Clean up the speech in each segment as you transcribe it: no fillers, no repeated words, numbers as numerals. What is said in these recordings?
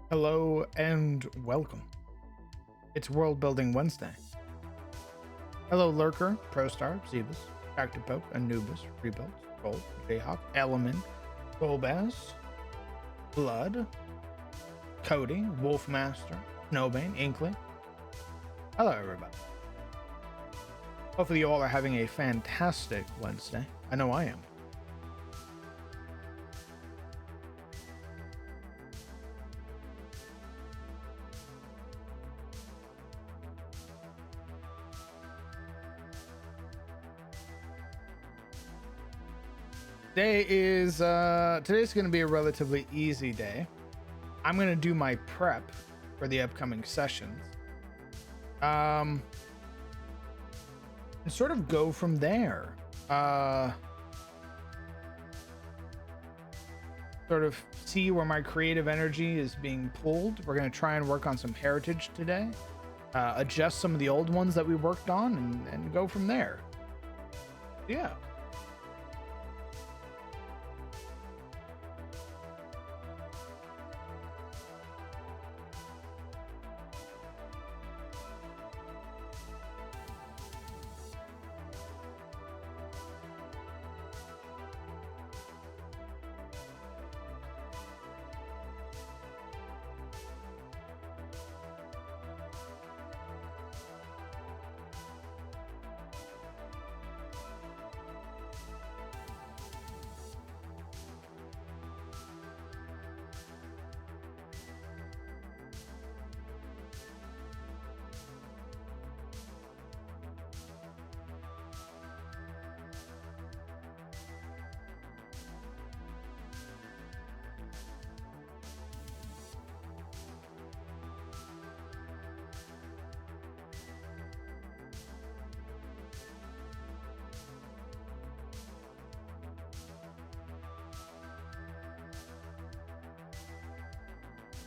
Hello and welcome. It's World Building Wednesday. Hello, Lurker, Prostar, Zebus, Cactopoke, Anubis, Rebuilt, Gold, Jayhawk, Element, Golbaz, Blood, Cody, Wolfmaster, Snowbane, Inkling. Hello, everybody. Hopefully, you all are having a fantastic Wednesday. I know I am. Today's going to be a relatively easy day. I'm going to do my prep for the upcoming sessions. And sort of go from there. Sort of see where my creative energy is being pulled. We're going to try and work on some heritage today. Adjust some of the old ones that we worked on and go from there. Yeah.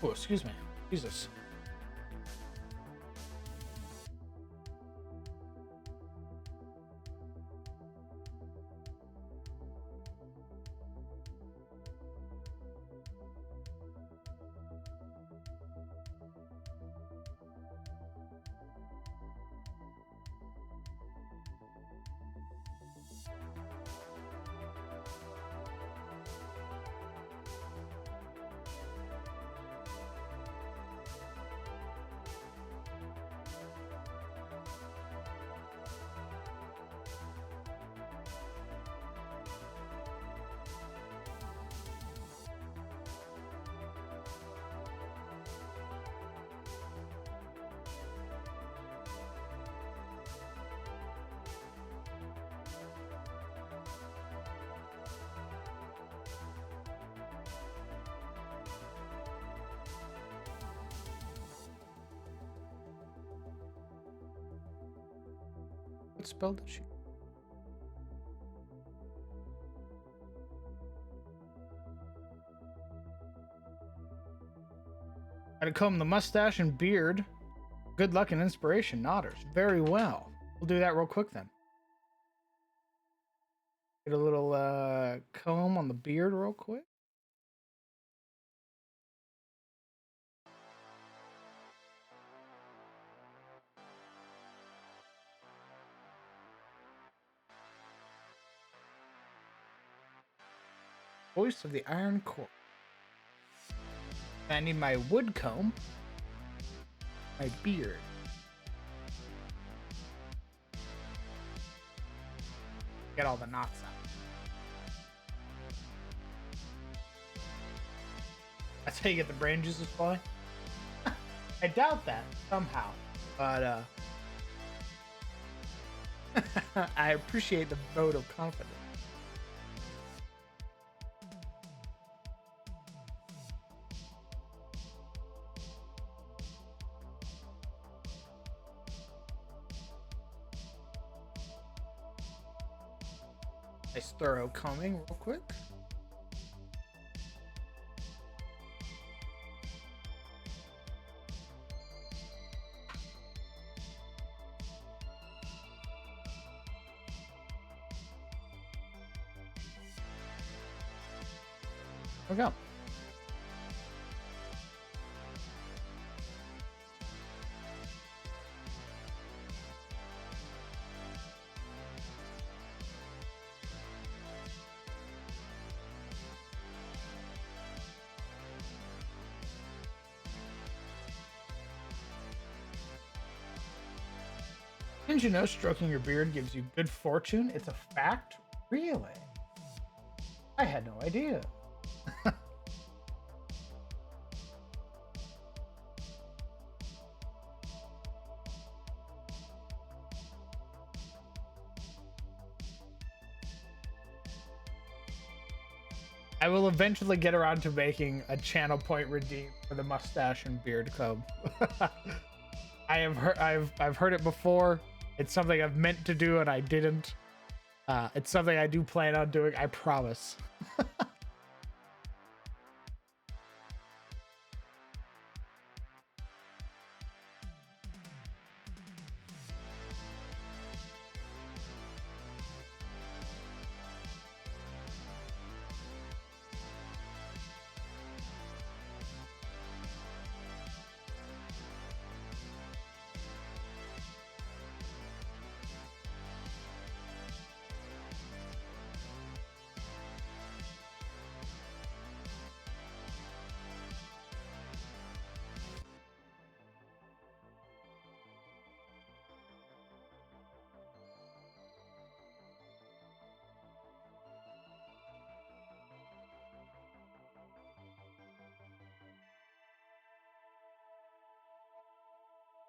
Oh, excuse me. Jesus. What spell did she? Gotta comb the mustache and beard. Good luck and inspiration, Nodders. Very well. We'll do that real quick then. Get a little comb on the beard real quick. Voice of the Iron Core. I need my wood comb. My beard. Get all the knots out. That's how you get the brain juices flowing? I doubt that somehow. But I appreciate the vote of confidence. Nice thorough combing real quick. There we go. Didn't you know stroking your beard gives you good fortune? It's a fact? Really? I had no idea. I will eventually get around to making a channel point redeem for the mustache and beard club. I've heard it before. It's something I've meant to do and I didn't. It's something I do plan on doing, I promise.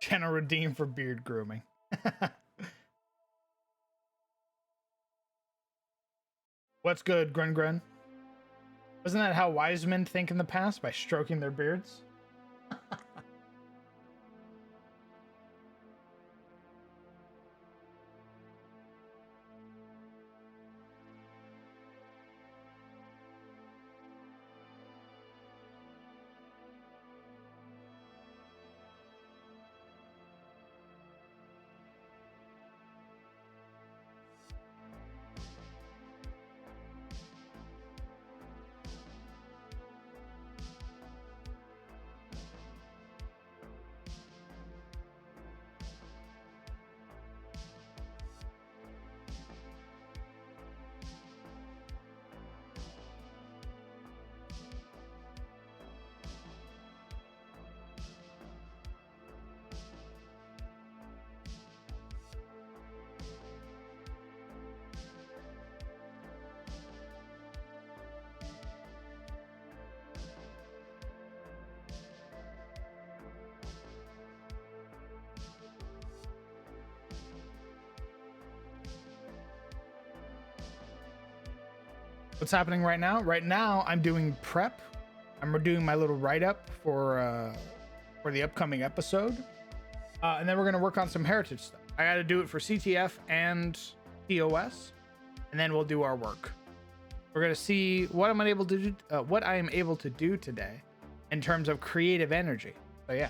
Channel redeem for beard grooming. What's good, Grun Grun? Wasn't that how wise men think in the past? By stroking their beards? What's happening right now? Right now, I'm doing prep. I'm doing my little write-up for the upcoming episode, and then we're gonna work on some heritage stuff. I got to do it for CTF and TOS, and then we'll do our work. We're gonna see what I'm able to do, what I am able to do today, in terms of creative energy. So yeah.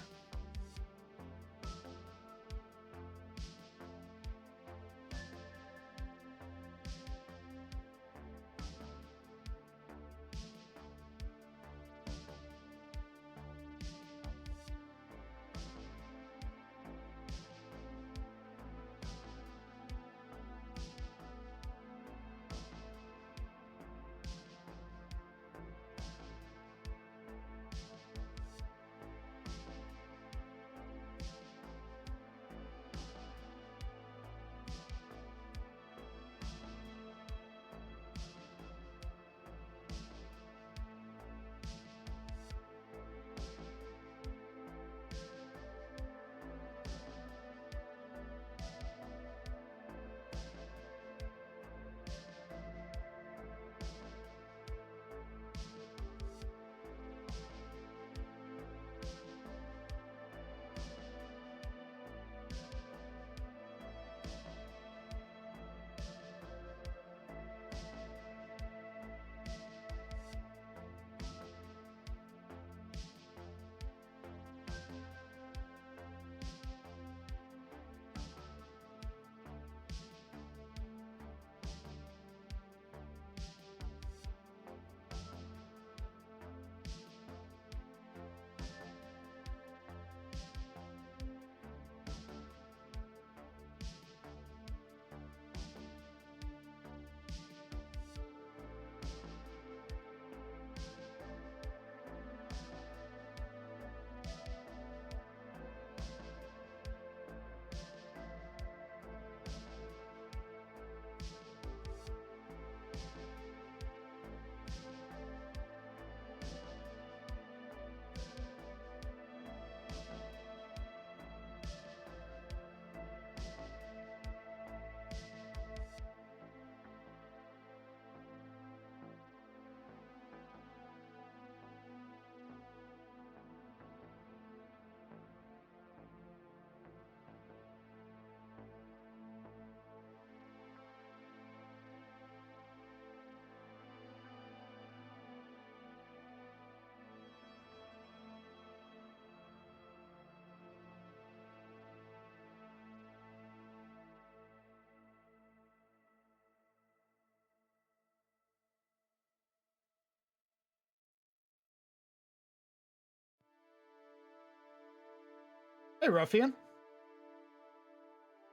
Hey, Ruffian.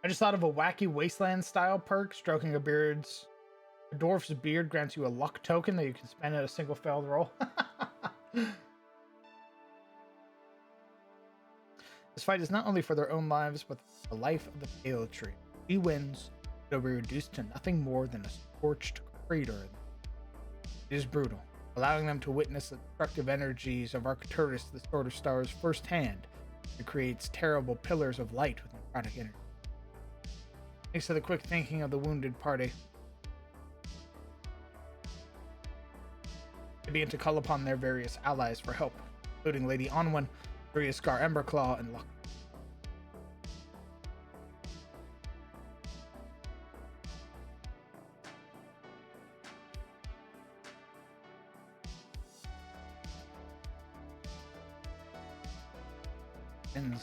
I just thought of a wacky wasteland style perk. Stroking a dwarf's beard grants you a luck token that you can spend at a single failed roll. This fight is not only for their own lives, but the life of the Pale Tree. If he wins, it'll be reduced to nothing more than a scorched crater. It is brutal, allowing them to witness the destructive energies of Arcturus, the Sword of Stars, firsthand. It creates terrible pillars of light with necrotic energy. Thanks to the quick thinking of the wounded party, they begin to call upon their various allies for help, including Lady Onwin, Scar Emberclaw, and Luck. Ends.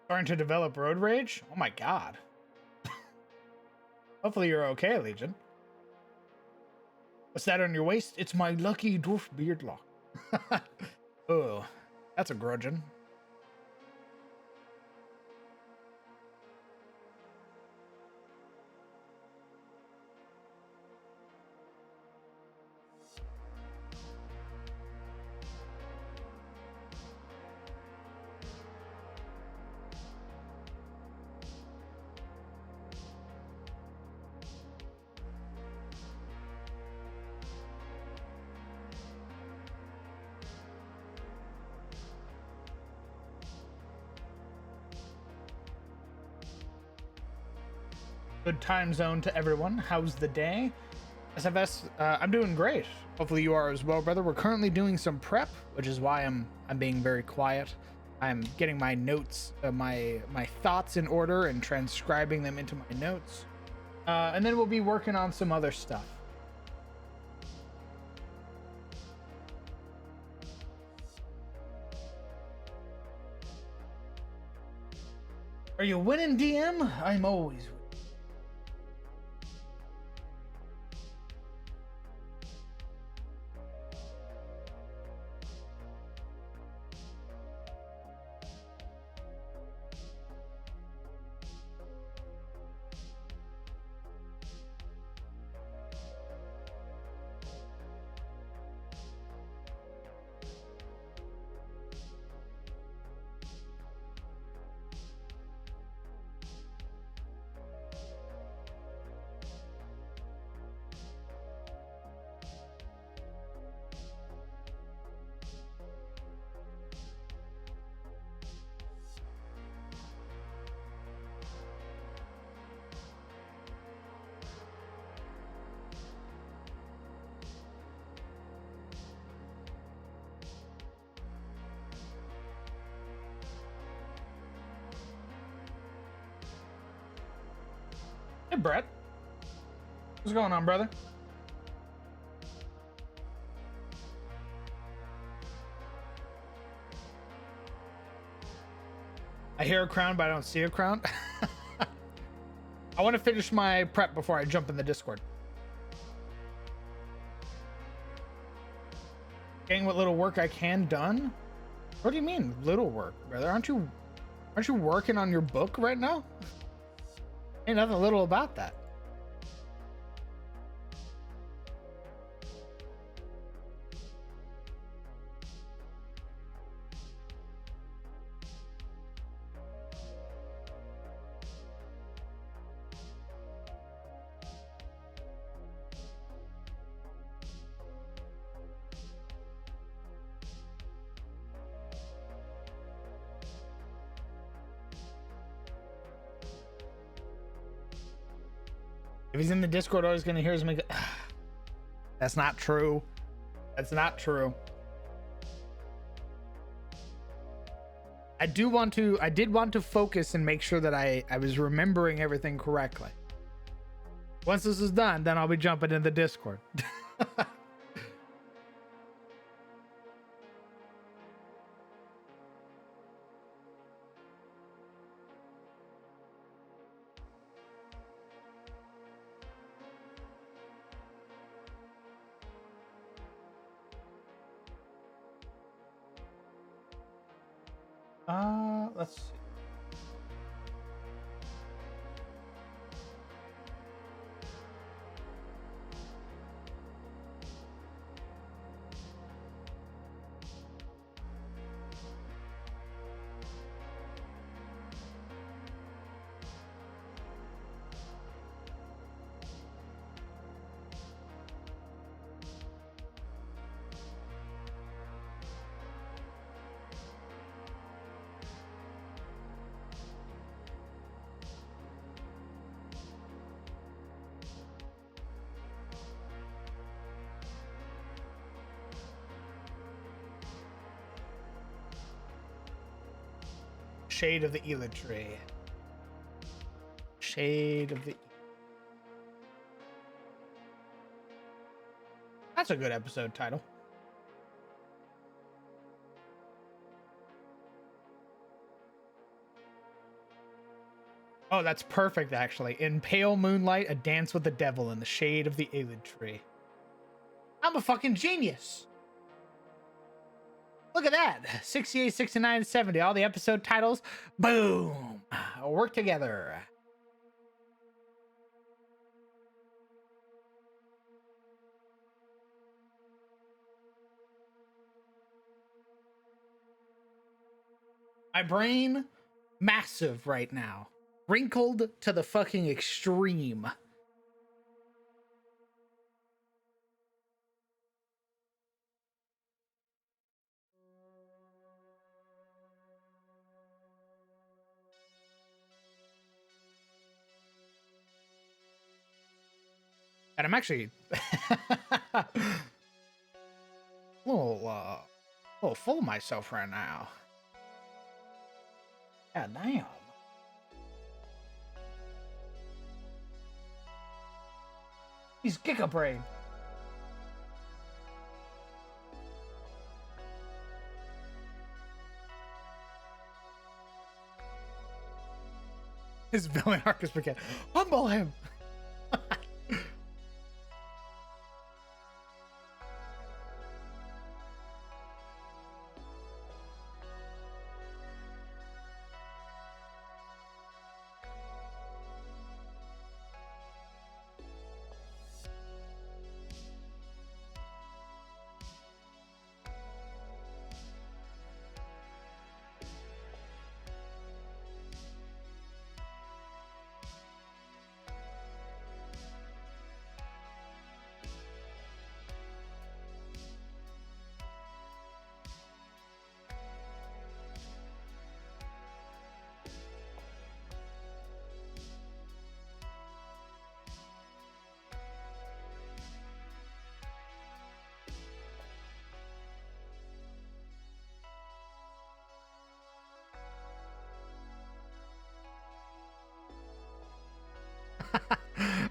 Starting to develop road rage? Oh my god. Hopefully you're okay, Legion. What's that on your waist? It's my lucky dwarf beard lock. Oh, that's a grudging. Good time zone to everyone. How's the day? SFS, I'm doing great. Hopefully you are as well, brother. We're currently doing some prep, which is why I'm being very quiet. I'm getting my notes, my thoughts in order and transcribing them into my notes. And then we'll be working on some other stuff. Are you winning, DM? I'm always winning. Hey, Brett. What's going on, brother? I hear a crown, but I don't see a crown. I want to finish my prep before I jump in the Discord. Getting what little work I can done? What do you mean, little work, brother? Aren't you working on your book right now? Ain't nothing little about that. If he's in the Discord, all he's gonna hear is me go, that's not true. That's not true. I did want to focus and make sure that I was remembering everything correctly. Once this is done, then I'll be jumping in the Discord. Let's see. Shade of the Elid Tree. Shade of the... That's a good episode title. Oh, that's perfect, actually. In pale moonlight, a dance with the devil in the shade of the Elid Tree. I'm a fucking genius. Look at that. 68, 69, 70. All the episode titles. Boom. Work together. My brain, massive right now. Wrinkled to the fucking extreme. And I'm actually a little full of myself right now. God damn. He's Giga Brain. His villain arc is began. Humble him.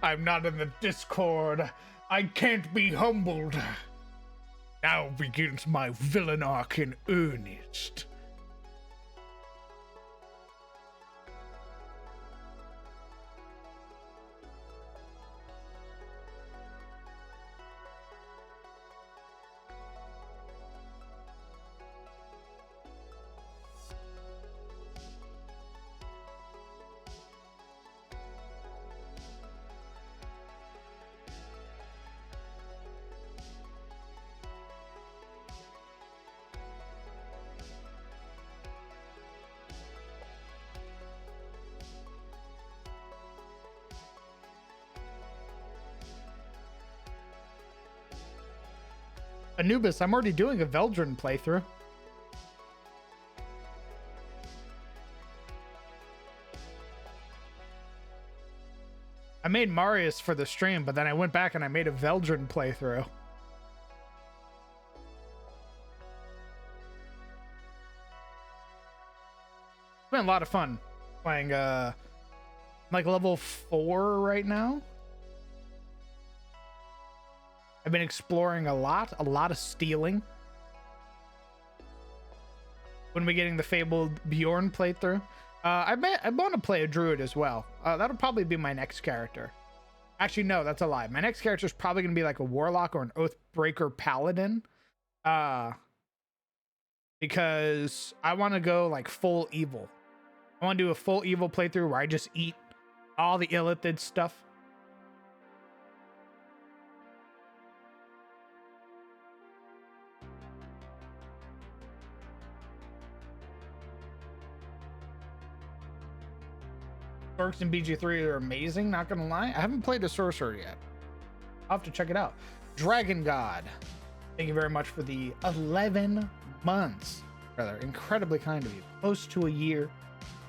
I'm not in the Discord. I can't be humbled. Now begins my villain arc in earnest. Anubis, I'm already doing a Veldrin playthrough. I made Marius for the stream, but then I went back and I made a Veldrin playthrough. It's been a lot of fun playing like level 4 right now. I've been exploring a lot of stealing. When we getting the fabled Bjorn playthrough, I want to play a druid as well. That'll probably be my next character. Actually, no, that's a lie. My next character is probably gonna be like a warlock or an oathbreaker paladin, because I want to go like full evil. I want to do a full evil playthrough where I just eat all the illithid stuff. Orcs in BG3 are amazing, not gonna lie. I haven't played a sorcerer yet. I'll have to check it out. Dragon God, thank you very much for the 11 months. Rather, incredibly kind of you. Close to a year.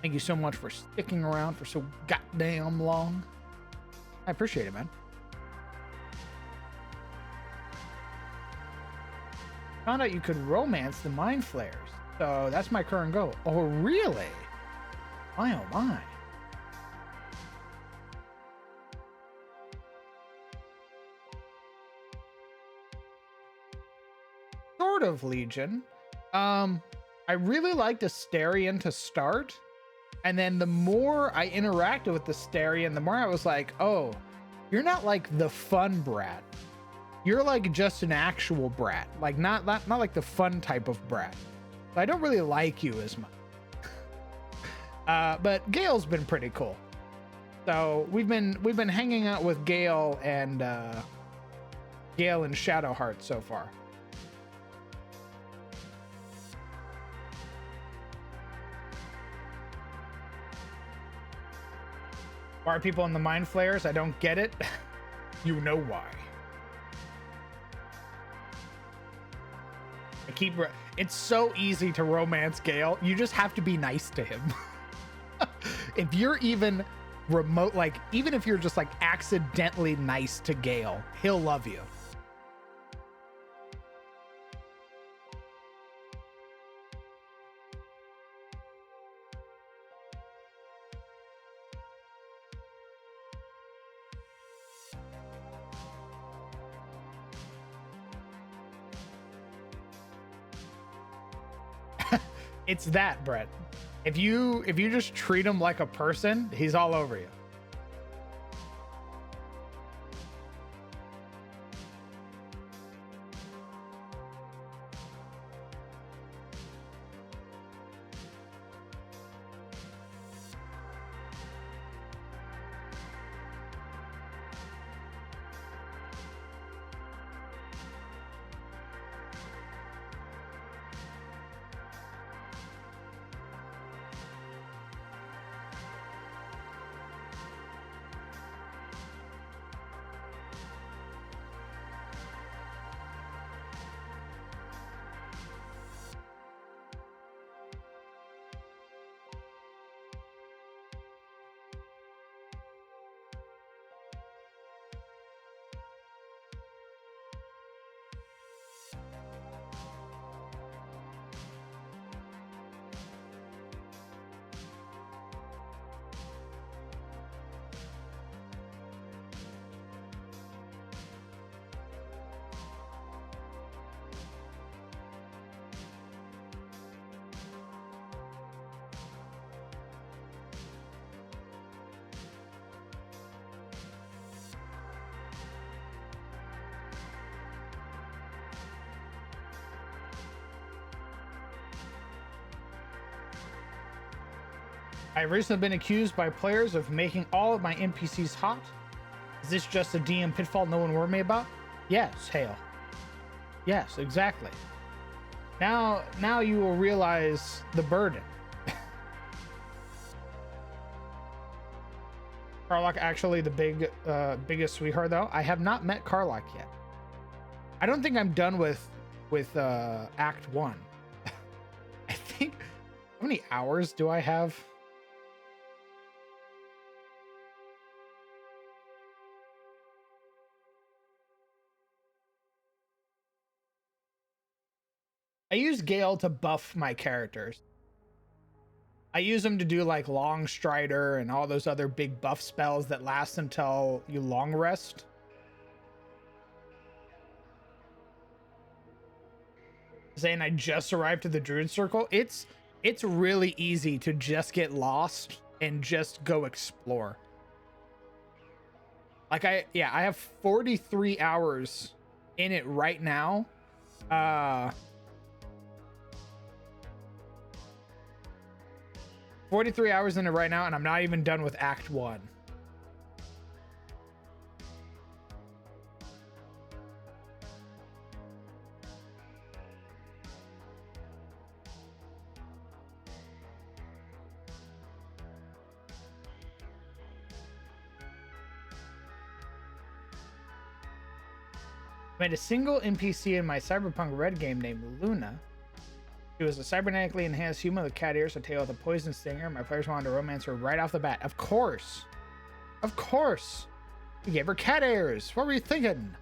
Thank you so much for sticking around for so goddamn long. I appreciate it, man. Found out you could romance the Mind Flayers. So that's my current goal. Oh, really? My oh my. Sort of Legion. I really liked Astarion to start, and then the more I interacted with Astarion, the more I was like, oh, you're not like the fun brat. You're like just an actual brat, like not like the fun type of brat. I don't really like you as much. But Gale's been pretty cool. So we've been hanging out with Gale and Shadowheart so far. Why are people in the Mind Flayers? I don't get it. You know why. It's so easy to romance Gale. You just have to be nice to him. If you're even remote, like even if you're just like accidentally nice to Gale, he'll love you. It's that, Brett. If you just treat him like a person, he's all over you. I've recently been accused by players of making all of my NPCs hot. Is this just a DM pitfall no one warned me about? Yes, Hale. Yes, exactly. Now you will realize the burden. Karlach actually the biggest sweetheart though. I have not met Karlach yet. I don't think I'm done with Act 1. I think, how many hours do I have? I use Gale to buff my characters. I use them to do like Long Strider and all those other big buff spells that last until you long rest. Saying I just arrived to the Druid Circle. It's really easy to just get lost and just go explore. Like I have 43 hours in it right now. 43 hours in it right now, and I'm not even done with Act 1. I made a single NPC in my Cyberpunk Red game named Luna. She was a cybernetically enhanced human with cat ears, a tail with a poison stinger. My players wanted to romance her right off the bat. Of course. Of course. We gave her cat ears. What were you thinking?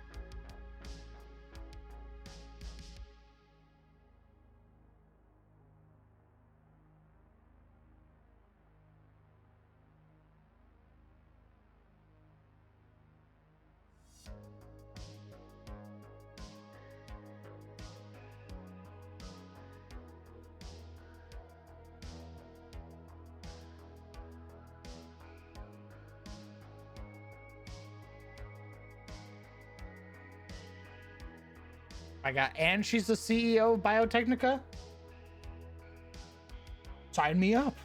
And she's the CEO of Biotechnica? Sign me up.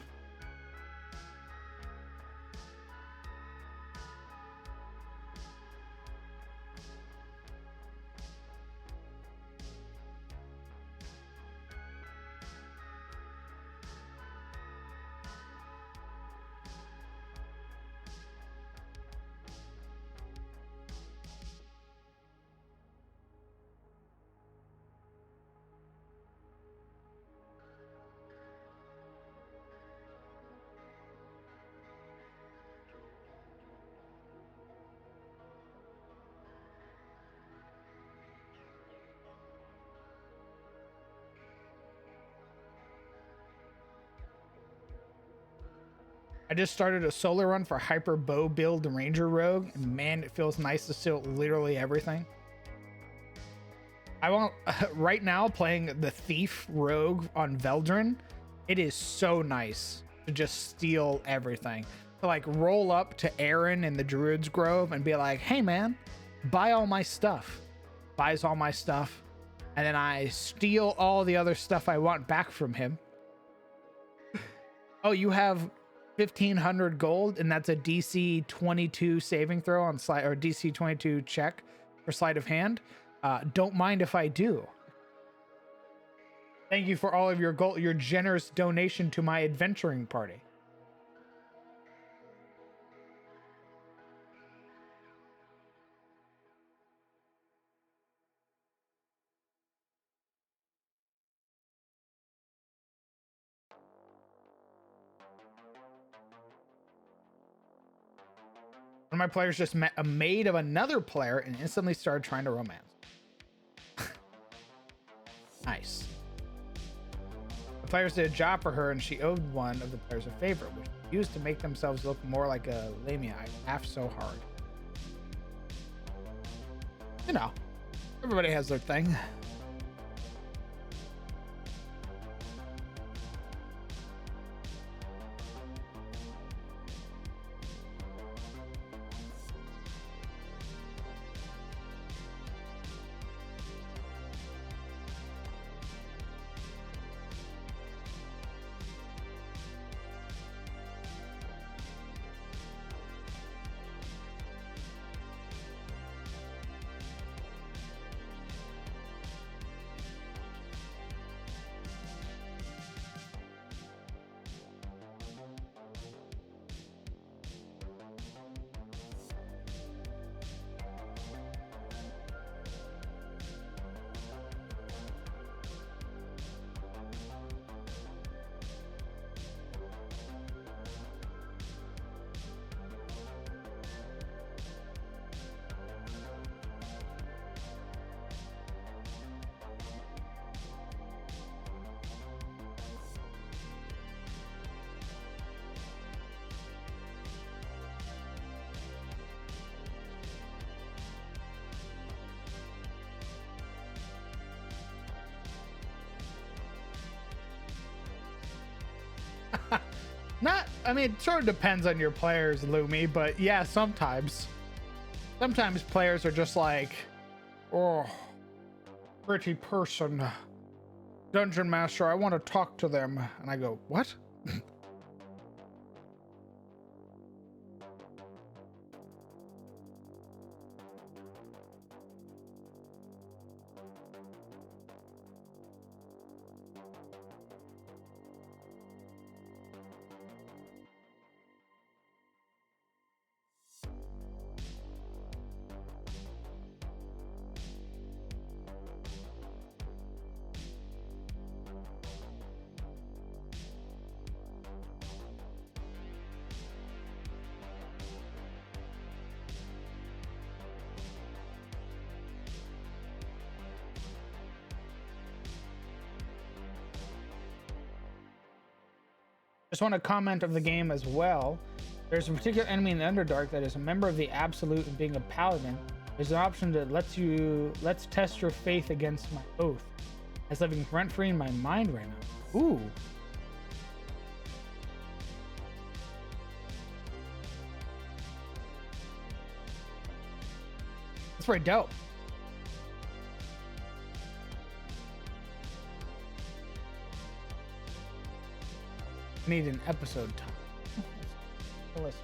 I just started a solo run for Hyper Bow build Ranger Rogue, and man, it feels nice to steal literally everything. I want right now playing the Thief Rogue on Veldrin. It is so nice to just steal everything. To like roll up to Aaron in the Druid's Grove and be like, hey man, buy all my stuff. Buys all my stuff. And then I steal all the other stuff I want back from him. Oh, you have 1,500 gold, and that's a DC 22 saving throw on slide, or DC 22 check for sleight of hand. Don't mind if I do. Thank you for all of your gold, your generous donation to my adventuring party. One of my players just met a maid of another player and instantly started trying to romance. Nice. The players did a job for her and she owed one of the players a favor, which she used to make themselves look more like a lamia. I laughed so hard. You know, everybody has their thing. Not, I mean, it sort of depends on your players, Lumi, but yeah, sometimes players are just like, oh, pretty person, dungeon master, I want to talk to them. And I go, what? Just want to comment of the game as well. There's a particular enemy in the Underdark that is a member of the Absolute and being a paladin. There's an option that let's test your faith against my oath. That's living rent-free in my mind right now. Ooh. That's pretty dope. I need an episode time. Listen.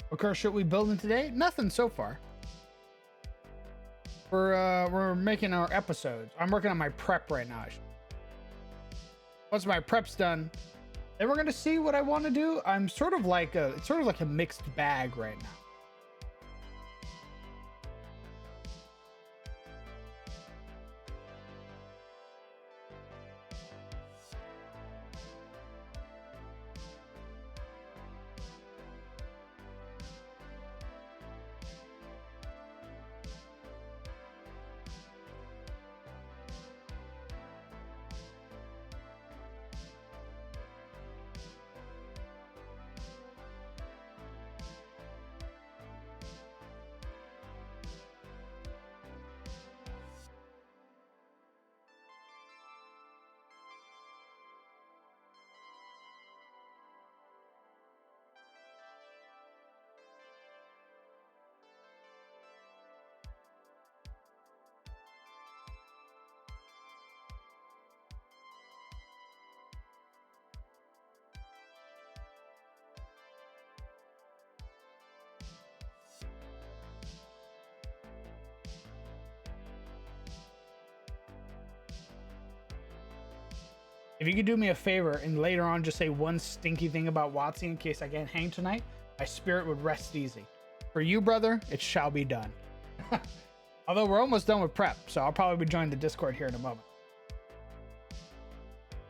What car should we building today? Nothing so far. We're making our episodes. I'm working on my prep right now. Once my prep's done, then we're gonna see what I want to do. It's sort of like a mixed bag right now. If you could do me a favor and later on just say one stinky thing about WotC in case I can't hang tonight, my spirit would rest easy. For you, brother, it shall be done. Although we're almost done with prep, so I'll probably be joining the Discord here in a moment.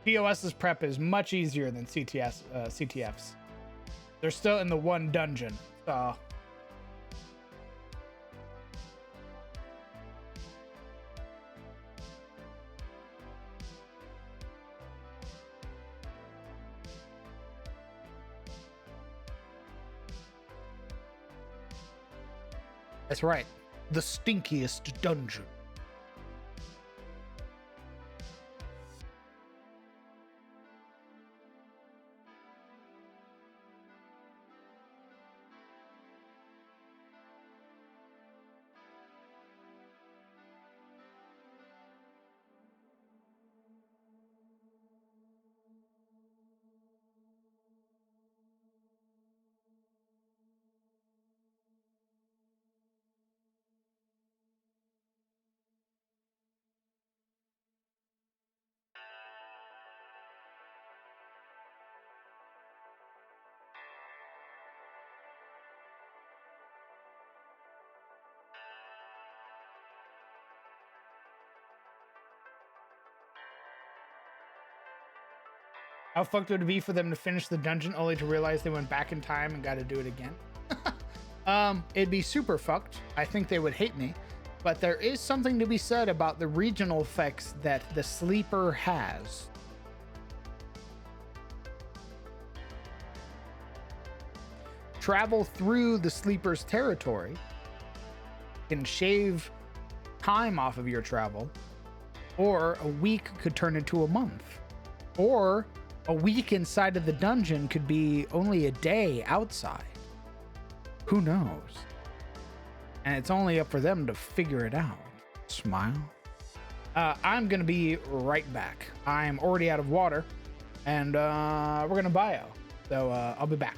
POS's prep is much easier than CTF's. They're still in the one dungeon, so... That's right. The stinkiest dungeon. How fucked would it be for them to finish the dungeon only to realize they went back in time and got to do it again? It'd be super fucked. I think they would hate me. But there is something to be said about the regional effects that the Sleeper has. Travel through the Sleeper's territory can shave time off of your travel, or a week could turn into a month, or a week inside of the dungeon could be only a day outside. Who knows? And it's only up for them to figure it out. Smile. I'm gonna be right back. I'm already out of water, and we're gonna bio. So I'll be back.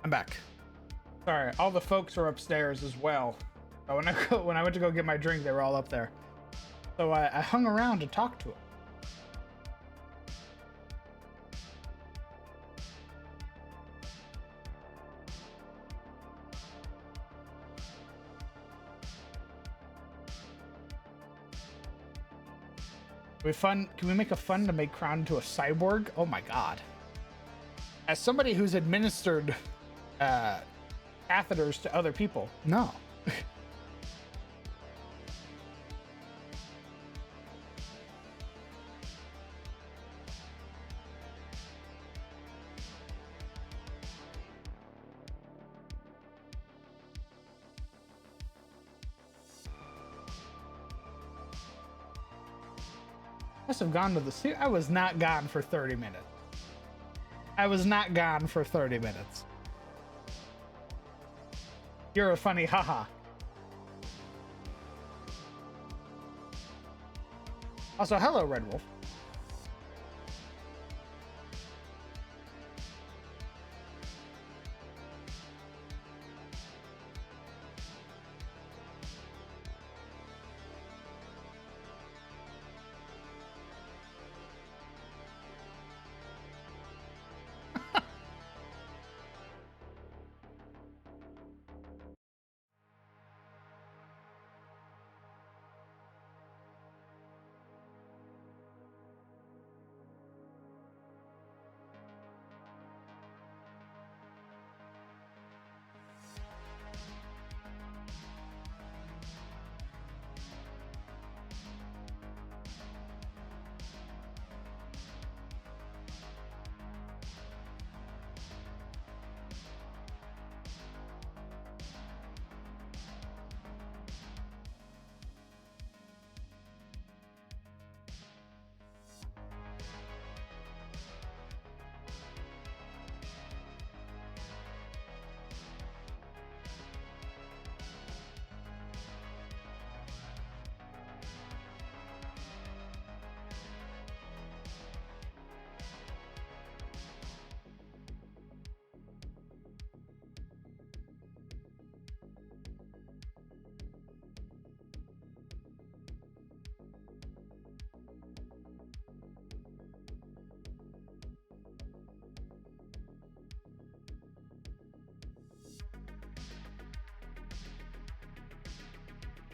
I'm back. Sorry, all the folks are upstairs as well. So when I went to go get my drink, they were all up there. So I hung around to talk to them. Can we make a fun to make Crown into a cyborg? Oh my god. As somebody who's administered catheters to other people, no. Must have gone to the sea. I was not gone for 30 minutes. I was not gone for 30 minutes. You're a funny haha. Also, hello, Red Wolf.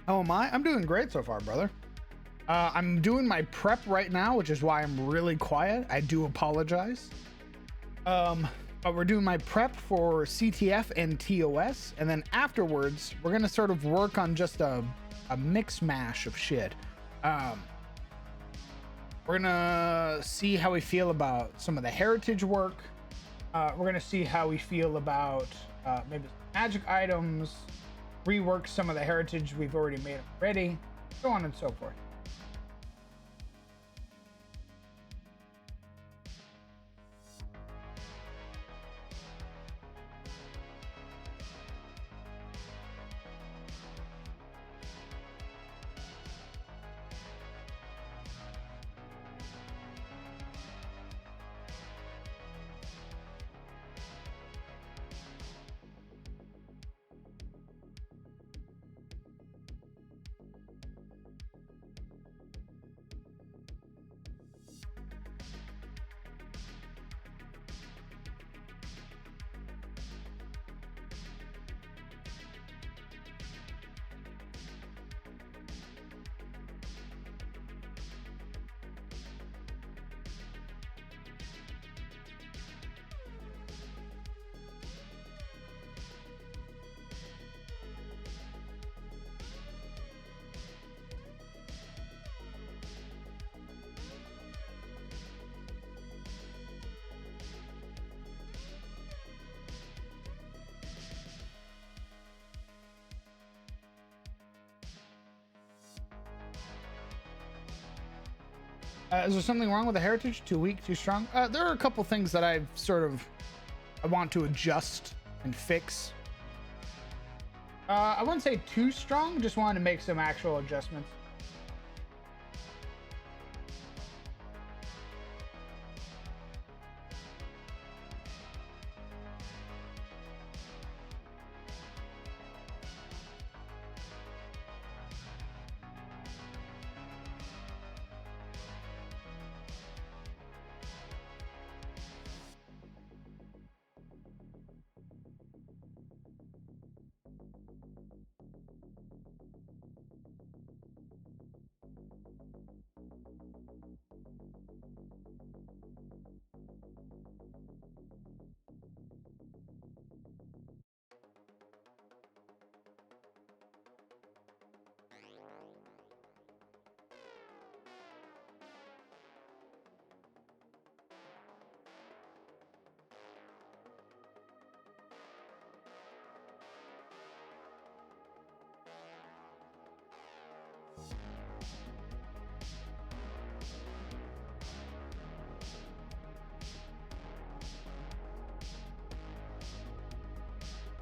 How am I? I'm doing great so far, brother. I'm doing my prep right now, which is why I'm really quiet. I do apologize. But we're doing my prep for CTF and TOS, and then afterwards, we're gonna sort of work on just a mix mash of shit. We're gonna see how we feel about some of the heritage work. We're gonna see how we feel about maybe magic items, rework some of the heritage we've already made already, so on and so forth. Is there something wrong with the heritage? Too weak, too strong? There are a couple things that I want to adjust and fix. I wouldn't say too strong, just wanted to make some actual adjustments.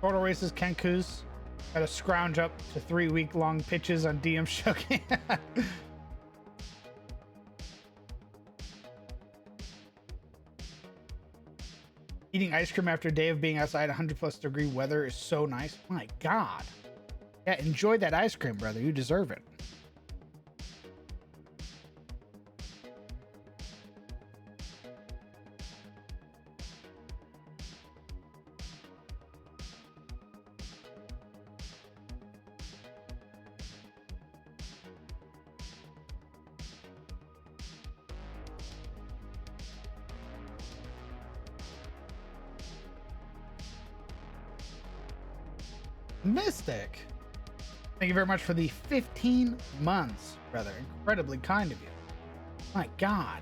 Total Races Kenkus. Gotta scrounge up to 3-week-long pitches on DM Shoki. Eating ice cream after a day of being outside 100+ degree weather is so nice. My God. Yeah, enjoy that ice cream, brother. You deserve it. Mystic, thank you very much for the 15 months, brother. Incredibly kind of you. My God.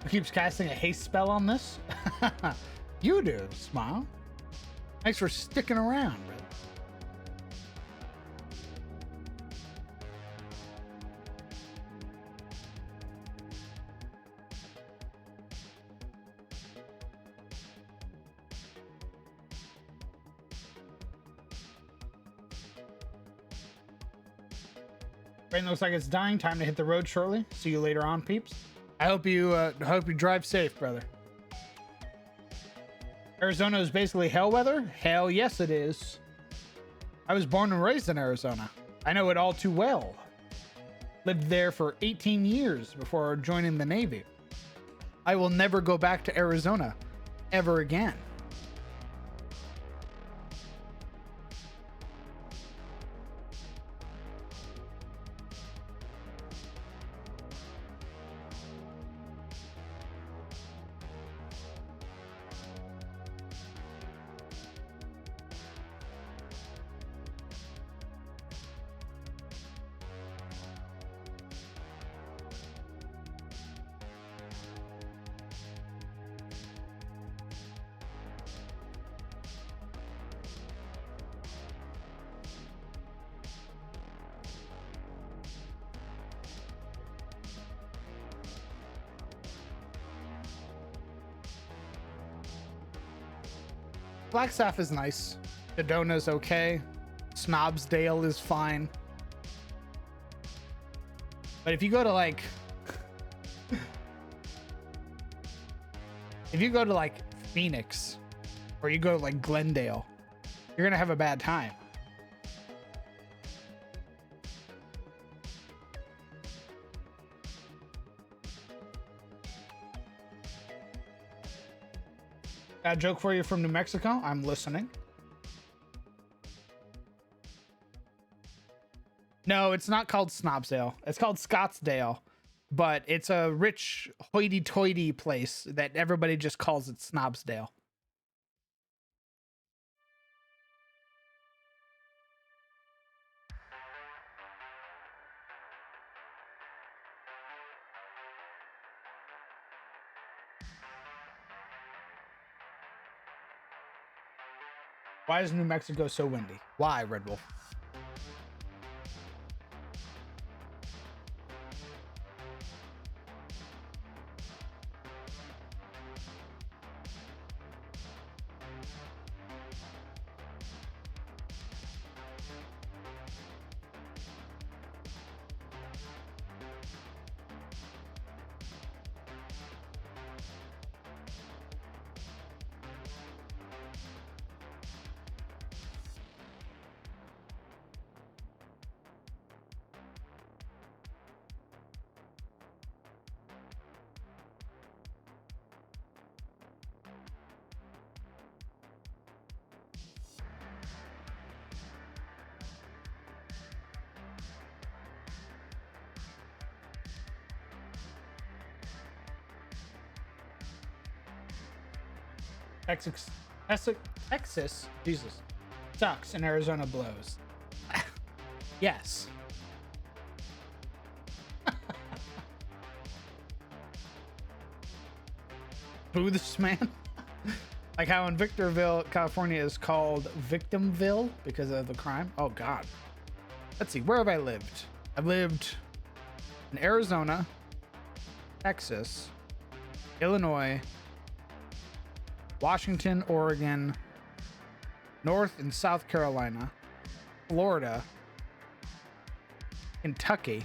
Who keeps casting a haste spell on this? You do, Smile. Thanks for sticking around, brother. Rain looks like it's dying. Time to hit the road shortly. See you later on, peeps. I hope you drive safe, brother. Arizona is basically hell weather? Hell yes, it is. I was born and raised in Arizona. I know it all too well. Lived there for 18 years before joining the Navy. I will never go back to Arizona ever again. Flagstaff is nice. Sedona's okay. Snobsdale is fine. But if you go to like if you go to like Phoenix or you go to like Glendale, you're gonna have a bad time. Got a joke for you from New Mexico. I'm listening. No, it's not called Snobsdale. It's called Scottsdale, but it's a rich hoity-toity place that everybody just calls it Snobsdale. Why is New Mexico so windy? Why, Red Wolf? Texas, Jesus, sucks and Arizona blows. Yes. Booths, man. Like how in Victorville, California is called Victimville because of the crime. Oh God. Let's see, where have I lived? I've lived in Arizona, Texas, Illinois, Washington, Oregon, North and South Carolina, Florida, Kentucky,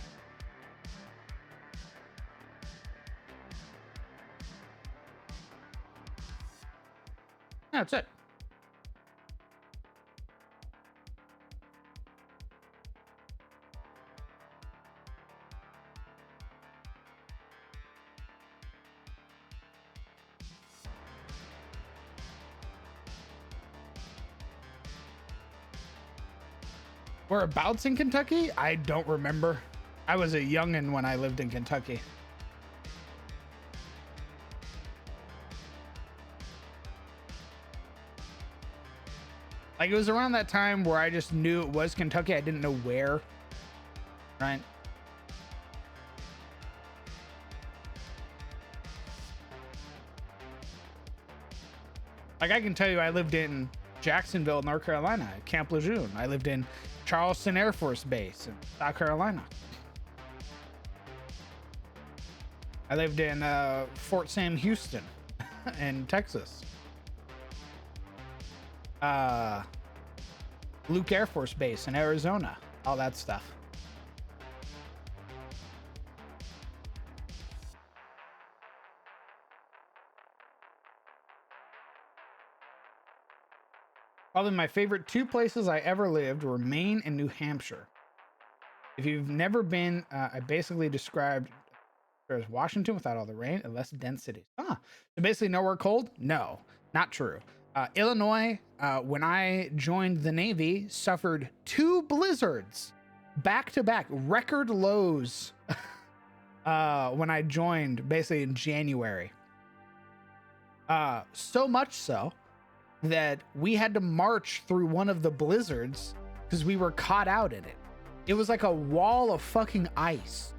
that's it. Whereabouts in Kentucky? I don't remember. I was a youngin' when I lived in Kentucky. Like, it was around that time where I just knew it was Kentucky. I didn't know where. Right? Like, I can tell you I lived in Jacksonville, North Carolina, at Camp Lejeune. I lived in Charleston Air Force Base in South Carolina. I lived in Fort Sam Houston in Texas. Luke Air Force Base in Arizona. All that stuff. Probably my favorite two places I ever lived were Maine and New Hampshire. If you've never been, I basically described as Washington without all the rain and less density. So basically nowhere cold? No, not true. Illinois, when I joined the Navy, suffered 2 blizzards back to back, record lows when I joined basically in January. So much so that we had to march through one of the blizzards because we were caught out in it. It was like a wall of fucking ice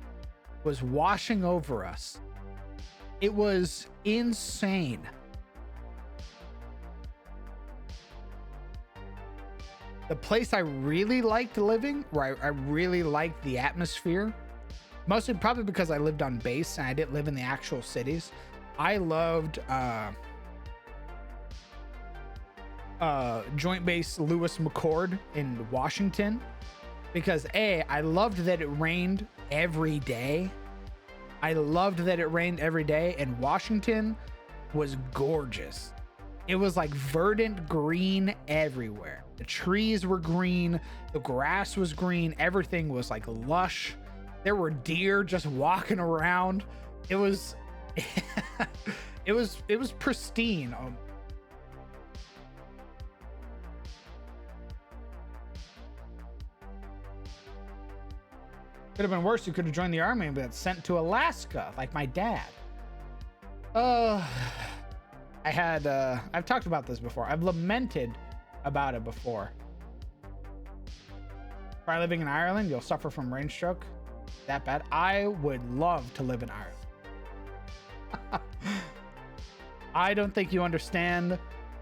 was washing over us. It was insane. The place I really liked living, where I really liked the atmosphere, mostly probably because I lived on base and I didn't live in the actual cities. I loved Joint Base Lewis McChord in Washington because I loved that it rained every day. I loved that it rained every day, and Washington was gorgeous. It was like verdant green everywhere. The trees were green, the grass was green, everything was like lush. There were deer just walking around. It was it was pristine. Could have been worse. You could have joined the army and been sent to Alaska like my dad. I've talked about this before. I've lamented about it before. By living in Ireland, you'll suffer from rain stroke. That bad? I would love to live in Ireland. I don't think you understand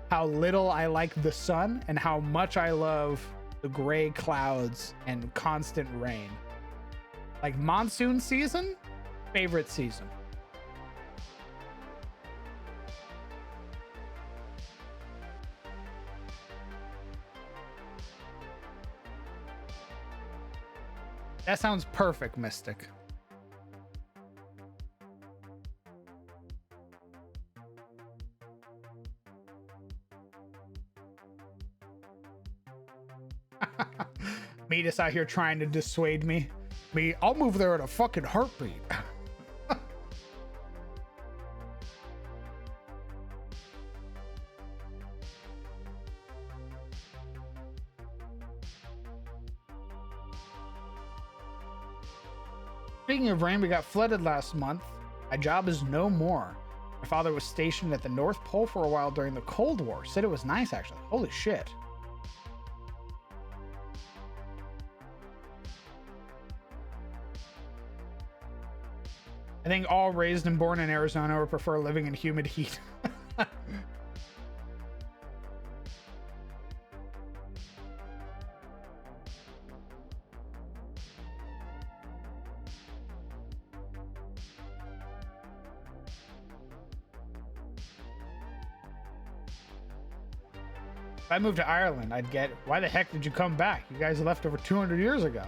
how little I like the sun and how much I love the gray clouds and constant rain. Like monsoon season, favorite season. That sounds perfect, Mystic. Me just out here trying to dissuade me. I'll move there at a fucking heartbeat. Speaking of rain, we got flooded last month. My job is no more. My father was stationed at the North Pole for a while during the Cold War. Said it was nice, actually. Holy shit. I think all raised and born in Arizona would prefer living in humid heat. If I moved to Ireland, I'd get, why the heck did you come back? You guys left over 200 years ago.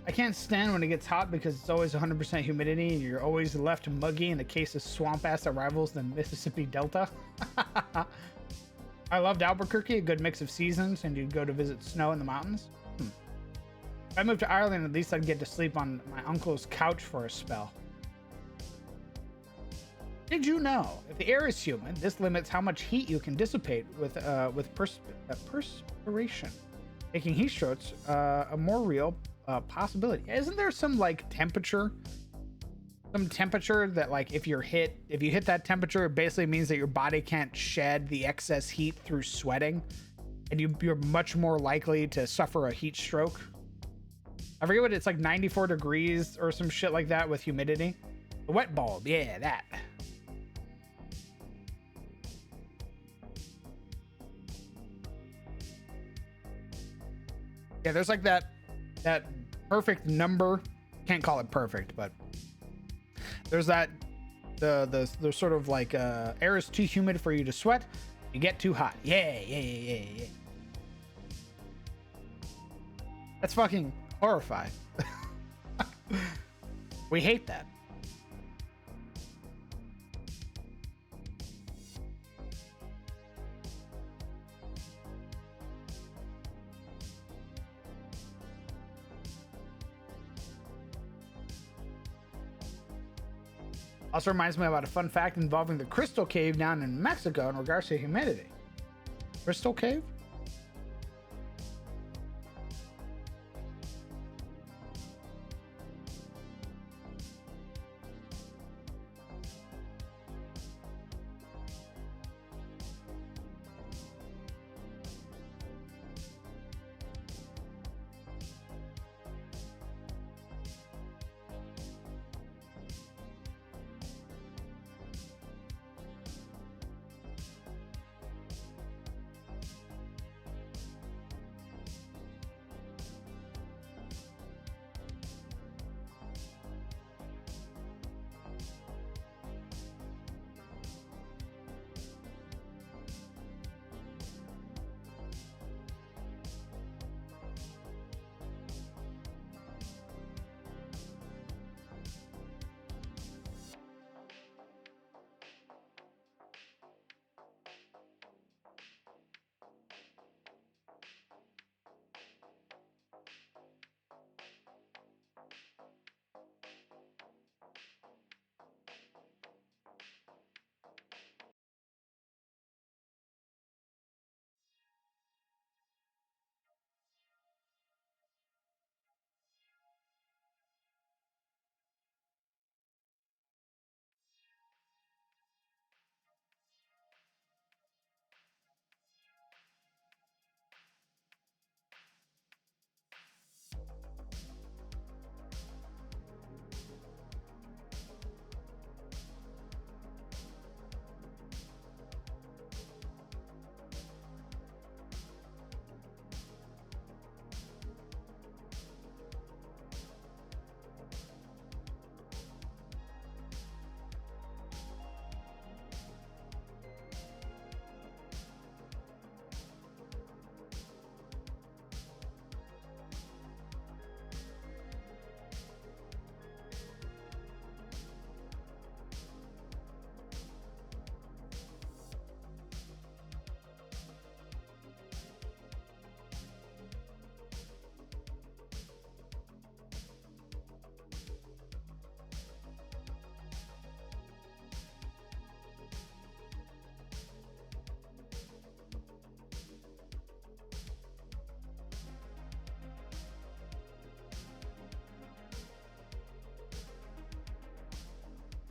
I can't stand when it gets hot because it's always 100% humidity and you're always left muggy in the case of swamp ass that rivals the Mississippi Delta. I loved Albuquerque, a good mix of seasons, and you'd go to visit snow in the mountains. If I moved to Ireland, at least I'd get to sleep on my uncle's couch for a spell. Did you know, if the air is humid, this limits how much heat you can dissipate with perspiration, making heat strokes a more real possibility. Isn't there some like temperature that like if you hit that temperature, it basically means that your body can't shed the excess heat through sweating, and you're much more likely to suffer a heat stroke? I forget what it's like, 94 degrees or some shit like that with humidity. The wet bulb, yeah, that. Yeah, there's like that perfect number. Can't call it perfect, but there's that the sort of like air is too humid for you to sweat. You get too hot. Yeah. That's fucking horrifying. We hate that. Also reminds me about a fun fact involving the Crystal Cave down in Mexico in regards to humidity. Crystal Cave?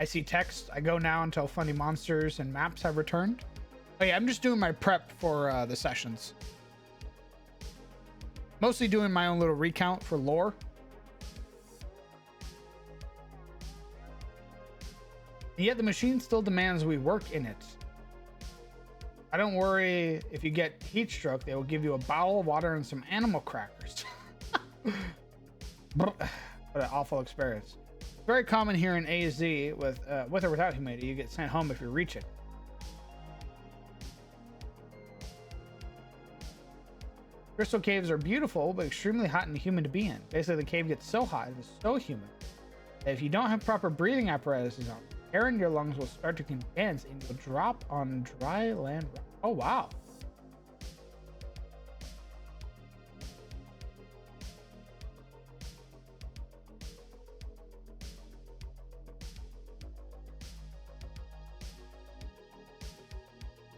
I see text. I go now until funny monsters and maps have returned. Oh yeah, I'm just doing my prep for the sessions. Mostly doing my own little recount for lore. And yet the machine still demands we work in it. I don't worry if you get heat stroke, they will give you a bottle of water and some animal crackers. What an awful experience. Very common here in AZ with or without humidity. You get sent home if you reach it. Crystal caves are beautiful, but extremely hot and humid to be in. Basically, the cave gets so hot, it's so humid, that if you don't have proper breathing apparatuses on, air in your lungs will start to condense and you'll drop on dry land. Oh, wow.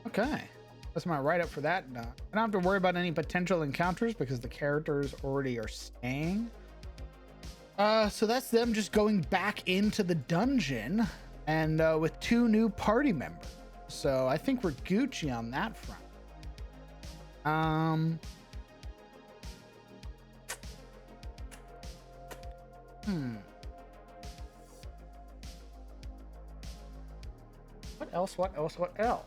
Okay. That's my write-up for that. I don't have to worry about any potential encounters because the characters already are staying. So that's them just going back into the dungeon and with 2 new party members. So I think we're Gucci on that front. What else? What else? What else?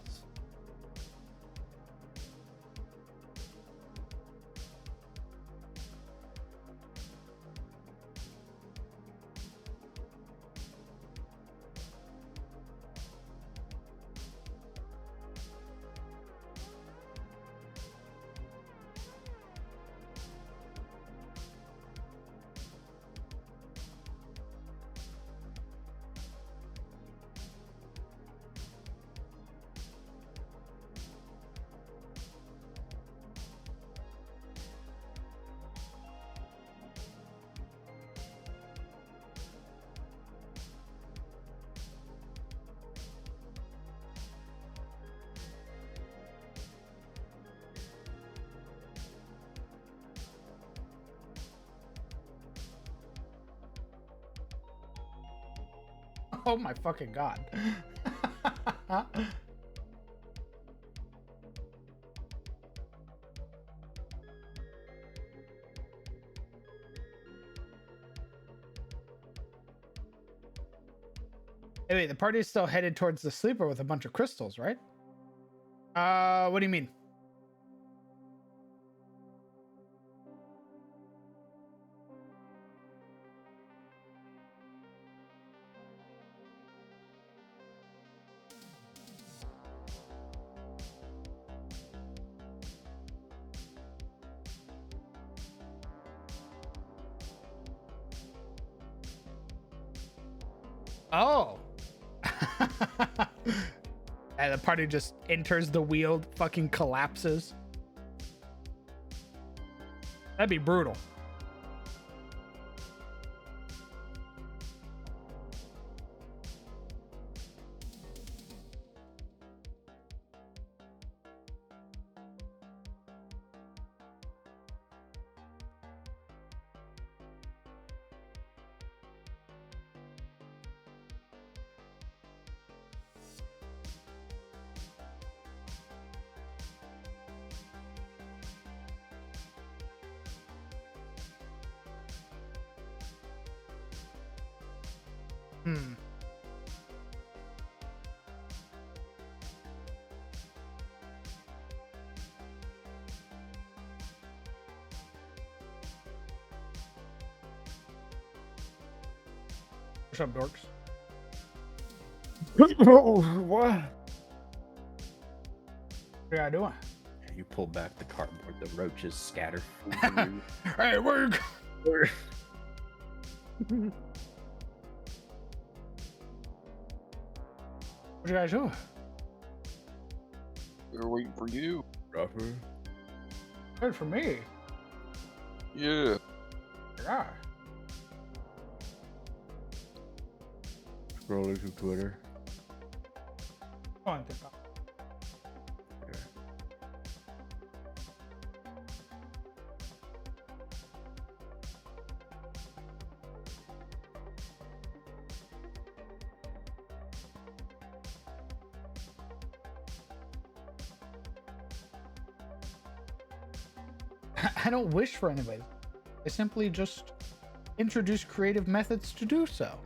Oh my fucking god. Hey, wait, the party is still headed towards the sleeper with a bunch of crystals, right? What do you mean? Oh. And the party just enters the wheel, fucking collapses. That'd be brutal. What's up, dorks? What? What are you doing? You pull back the cardboard, the roaches scatter. Hey, where you go? What you guys doing? We're waiting for you. Rougher. Good for me. Yeah. Yeah. Scrolling through Twitter. Go on, TikTok. I don't wish for anybody. I simply just introduce creative methods to do so.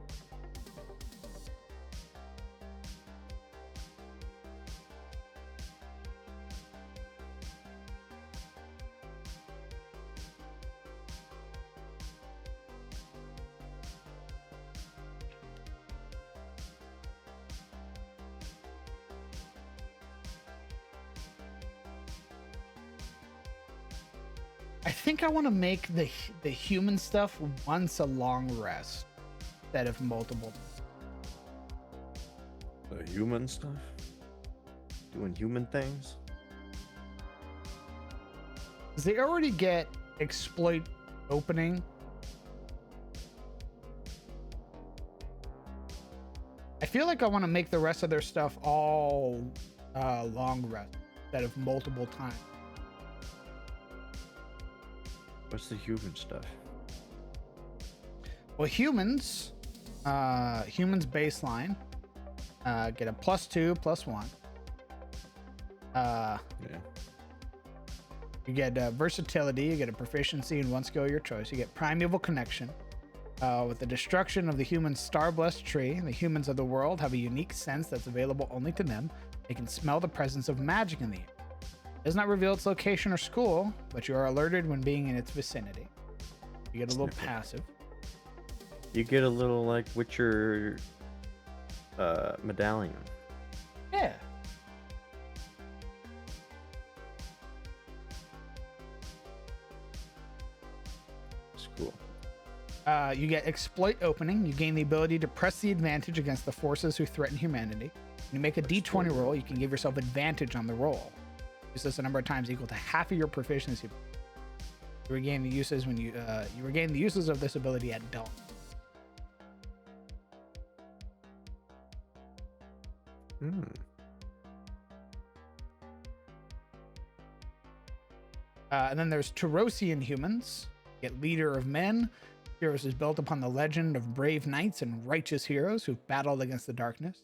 I think I want to make the human stuff once a long rest instead of multiple. The human stuff? Doing human things? 'Cause they already get exploit opening. I feel like I want to make the rest of their stuff all long rest instead of multiple times. What's the human stuff? Well, humans baseline get a +2, +1. Yeah. You get versatility. You get a proficiency in one skill of your choice. You get primeval connection. With the destruction of the human star-blessed tree, the humans of the world have a unique sense that's available only to them. They can smell the presence of magic in the air. It does not reveal its location or school, but you are alerted when being in its vicinity. You get a little passive. You get a little like Witcher medallion. Yeah. It's cool. You get exploit opening. You gain the ability to press the advantage against the forces who threaten humanity. When you make a d20 roll, you can give yourself advantage on the roll. Use this a number of times equal to half of your proficiency. You regain the uses when you regain the uses of this ability at dawn. Hmm. And then there's Taurosian humans. You get leader of men. Heroes is built upon the legend of brave knights and righteous heroes who've battled against the darkness.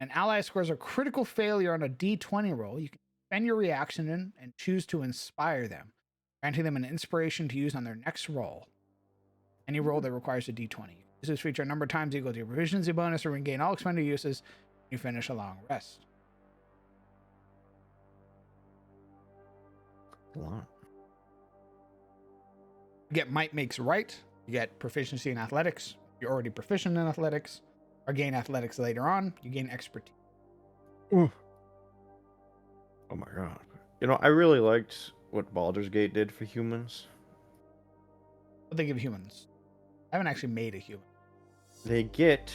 An ally scores a critical failure on a d20 roll. You can spend your reaction in and choose to inspire them, granting them an inspiration to use on their next roll. Any roll that requires a d20. Uses feature a number of times equal to your proficiency bonus or regain all expended uses. You finish a long rest. A lot. You get might makes right. You get proficiency in athletics. You're already proficient in athletics. Or gain athletics later on. You gain expertise. Oh my god. You know, I really liked what Baldur's Gate did for humans. What they give humans. I haven't actually made a human. They get,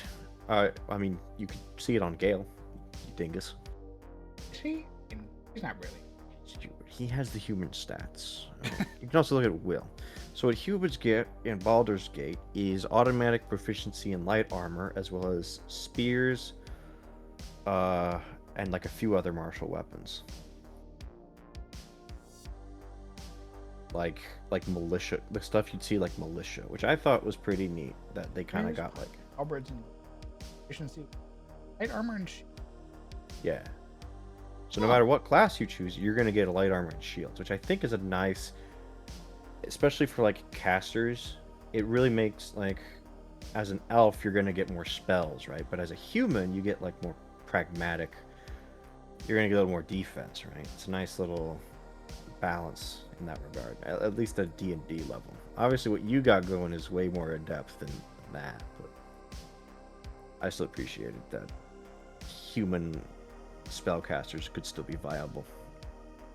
I mean, you can see it on Gale, you dingus. Is he? He's not really. He has the human stats. You can also look at Will. So what humans get in Baldur's Gate is automatic proficiency in light armor, as well as spears, and like a few other martial weapons. Like militia, the stuff you'd see like militia, which I thought was pretty neat. That they kind of got like halberds and efficiency, light armor and shield. Yeah. So no matter what class you choose, you're gonna get a light armor and shields, which I think is a nice, especially for like casters. It really makes like, as an elf, you're gonna get more spells, right? But as a human, you get like more pragmatic. You're gonna get a little more defense, right? It's a nice little balance in that regard, at least at D&D level. Obviously, what you got going is way more in depth than that, but I still appreciated that human spellcasters could still be viable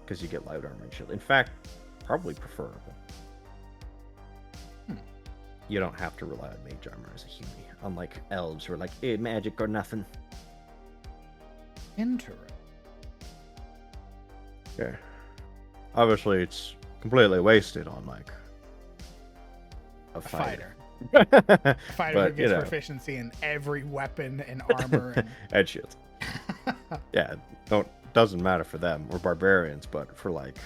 because you get light armor and shield. In fact, probably preferable. You don't have to rely on mage armor as a human, unlike elves who are like, hey, magic or nothing. Interesting. Yeah. Obviously, it's completely wasted on like a fighter. A fighter who But, gets proficiency in every weapon and armor. And... and shields. Yeah, doesn't matter for them or barbarians, but for like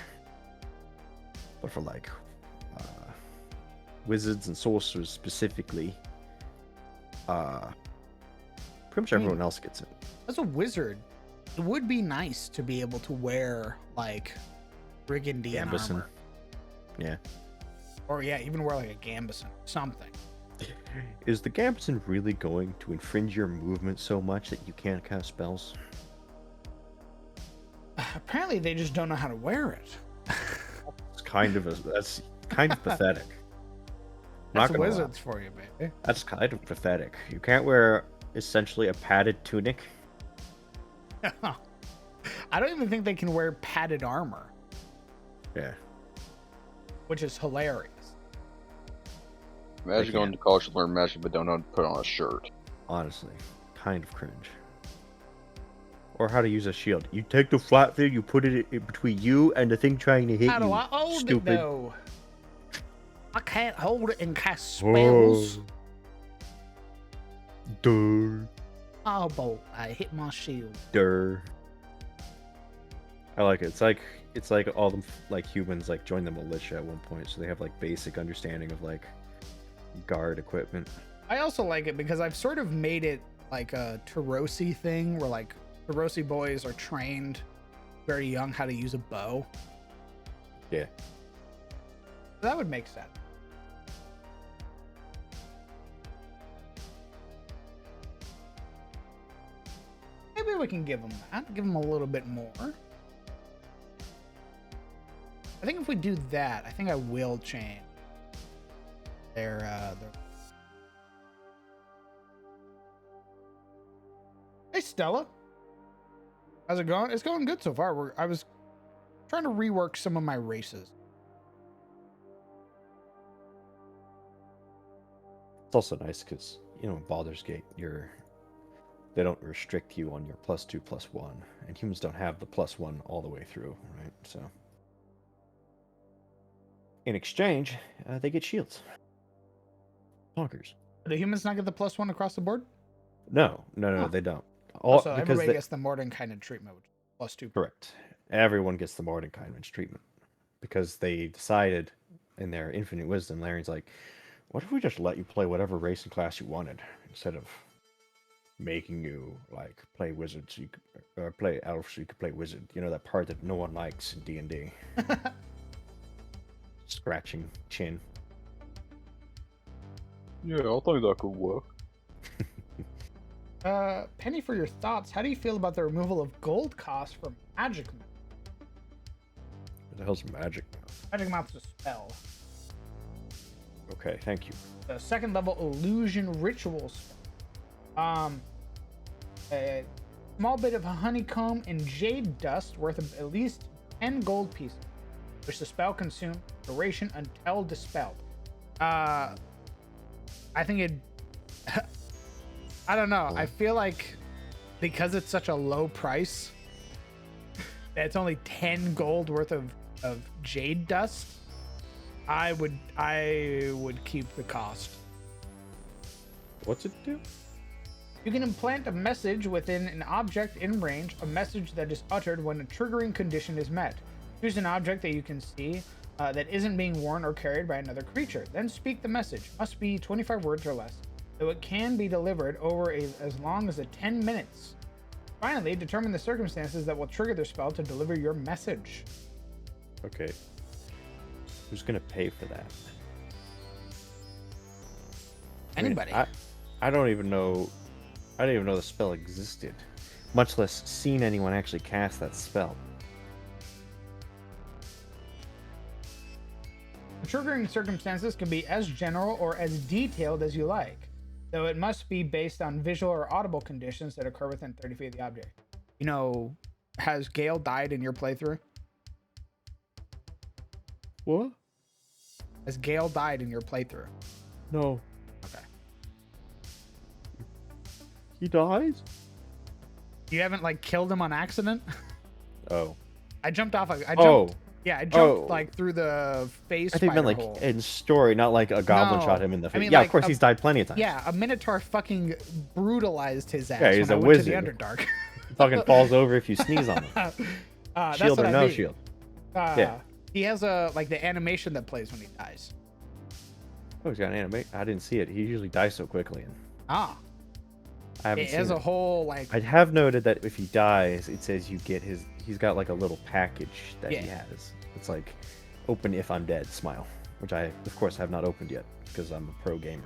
wizards and sorcerers specifically, pretty much everyone else gets it. As a wizard, it would be nice to be able to wear like brigandine Gambison. armor. Yeah. Or yeah, even wear like a gambeson, something. Is the Gambeson really going to infringe your movement so much that you can't cast spells? Apparently, they just don't know how to wear it. That's kind of pathetic. That's Not gonna lie. wizards for you, baby. That's kind of pathetic. You can't wear essentially a padded tunic. I don't even think they can wear padded armor, Yeah. which is hilarious. Imagine going to college to learn magic, but don't know how to put on a shirt. Honestly, kind of cringe. Or how to use a shield. You take the flat thing, you put it in between you and the thing trying to hit How do you. I hold Stupid. it though? I can't hold it and cast spells. Durr. Oh boy, I hit my shield. Durr. I like it. It's like all them like humans like join the militia at one point, so they have like basic understanding of like guard equipment. I also like it because I've sort of made it like a Tarosi thing where like Tarosi boys are trained very young how to use a bow. Yeah. That would make sense. Maybe we can give them that. Give them a little bit more. I think if we do that, I think I will change their Hey Stella. How's it going? It's going good so far. I was trying to rework some of my races. It's also nice because you know in Baldur's Gate they don't restrict you on your +2/+1, and humans don't have the +1 all the way through, right? So in exchange, they get shields. Bonkers. Do humans not get the +1 across the board? No, Huh. they don't. Also, Because everybody they- gets the Mordenkainen treatment, which is +2. Correct. Everyone gets the Mordenkainen's treatment because they decided in their infinite wisdom. Larry's like, "What if we just let you play whatever race and class you wanted instead of making you like play wizard so you could, or play elf so you could play wizard? You know that part that no one likes in D&D." Scratching chin. Yeah, I think that could work. Penny, for your thoughts, how do you feel about the removal of gold cost from Magic Mouth? What the hell's magic? Magic Mouth's a spell. Okay, thank you. The second level illusion ritual spell. A small bit of honeycomb and jade dust worth of at least 10 gold pieces, which the spell consumes duration until dispelled. I think it. I don't know. I feel like because it's such a low price, that it's only 10 gold worth of jade dust. I would keep the cost. What's it do? You can implant a message within an object in range, a message that is uttered when a triggering condition is met. Choose an object that you can see that isn't being worn or carried by another creature. Then speak the message. Must be 25 words or less, though it can be delivered over as long as 10 minutes. Finally, determine the circumstances that will trigger the spell to deliver your message. Okay. Who's gonna pay for that? I mean, Anybody. I don't even know. I didn't even know the spell existed, much less seen anyone actually cast that spell. The triggering circumstances can be as general or as detailed as you like, though it must be based on visual or audible conditions that occur within 30 feet of the object. You know, has Gale died in your playthrough? What? Has Gale died in your playthrough? No. Okay. He dies? You haven't like killed him on accident? Oh. I jumped off. I jumped. Oh. Yeah, I jumped Oh. like through the face. I think meant like hole. in story, not like a goblin No. shot him in the I face. mean, Yeah, like of course a- he's died plenty of times. Yeah, a Minotaur fucking brutalized his ass Yeah, he's when I a went to wizard. the Underdark. Fucking falls over if you sneeze on him. That's Shield what or I no mean. shield. Yeah. He has a like the animation that plays when he dies. Oh, he's got an anime. I didn't see it. He usually dies so quickly. And Ah, I haven't it seen has it. a whole like. I have noted that if he dies, it says you get his. He's got like a little package that he Yeah. has. It's like open if I'm dead smile, which I, of course, have not opened yet because I'm a pro gamer.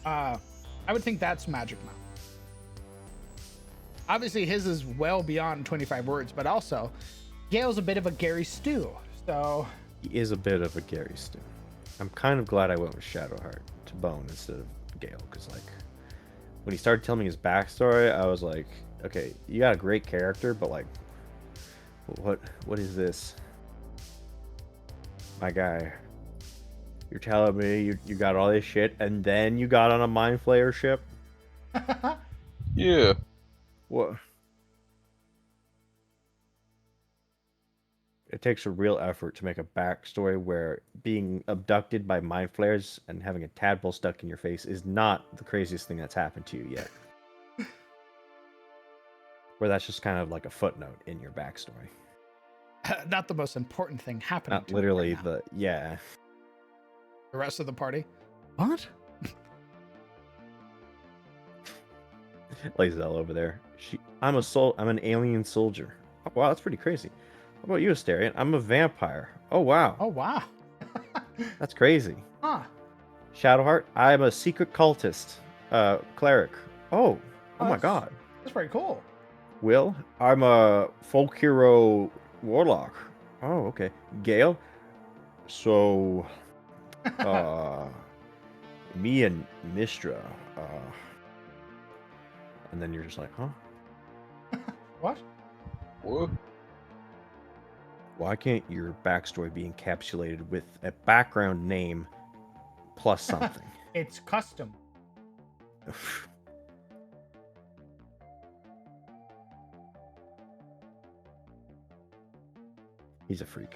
I would think that's Magic Mouth. Obviously, his is well beyond 25 words, but also, Gale's a bit of a Gary Stew, so... He is a bit of a Gary Stew. I'm kind of glad I went with Shadowheart to Bone instead of Gale, because, like, when he started telling me his backstory, I was like, okay, you got a great character, but, like, what is this? My guy, you're telling me you got all this shit, and then you got on a Mind Flayer ship? Yeah. What? It takes a real effort to make a backstory where being abducted by mind flayers and having a tadpole stuck in your face is not the craziest thing that's happened to you yet. Where that's just kind of like a footnote in your backstory. Not the most important thing happening. Not to literally right now. the The rest of the party. What? Lazel over there. I'm an alien soldier. Oh, wow, that's pretty crazy. How about you, Astarion? I'm a vampire. Oh wow. Oh wow. That's crazy. Huh. Shadowheart, I'm a secret cultist. Cleric. Oh my that's- god. That's pretty cool. Will, I'm a folk hero warlock. Oh, okay. Gale, so me and Mistra, and then you're just like, huh? What? What? Why can't your backstory be encapsulated with a background name plus something? It's custom. He's a freak.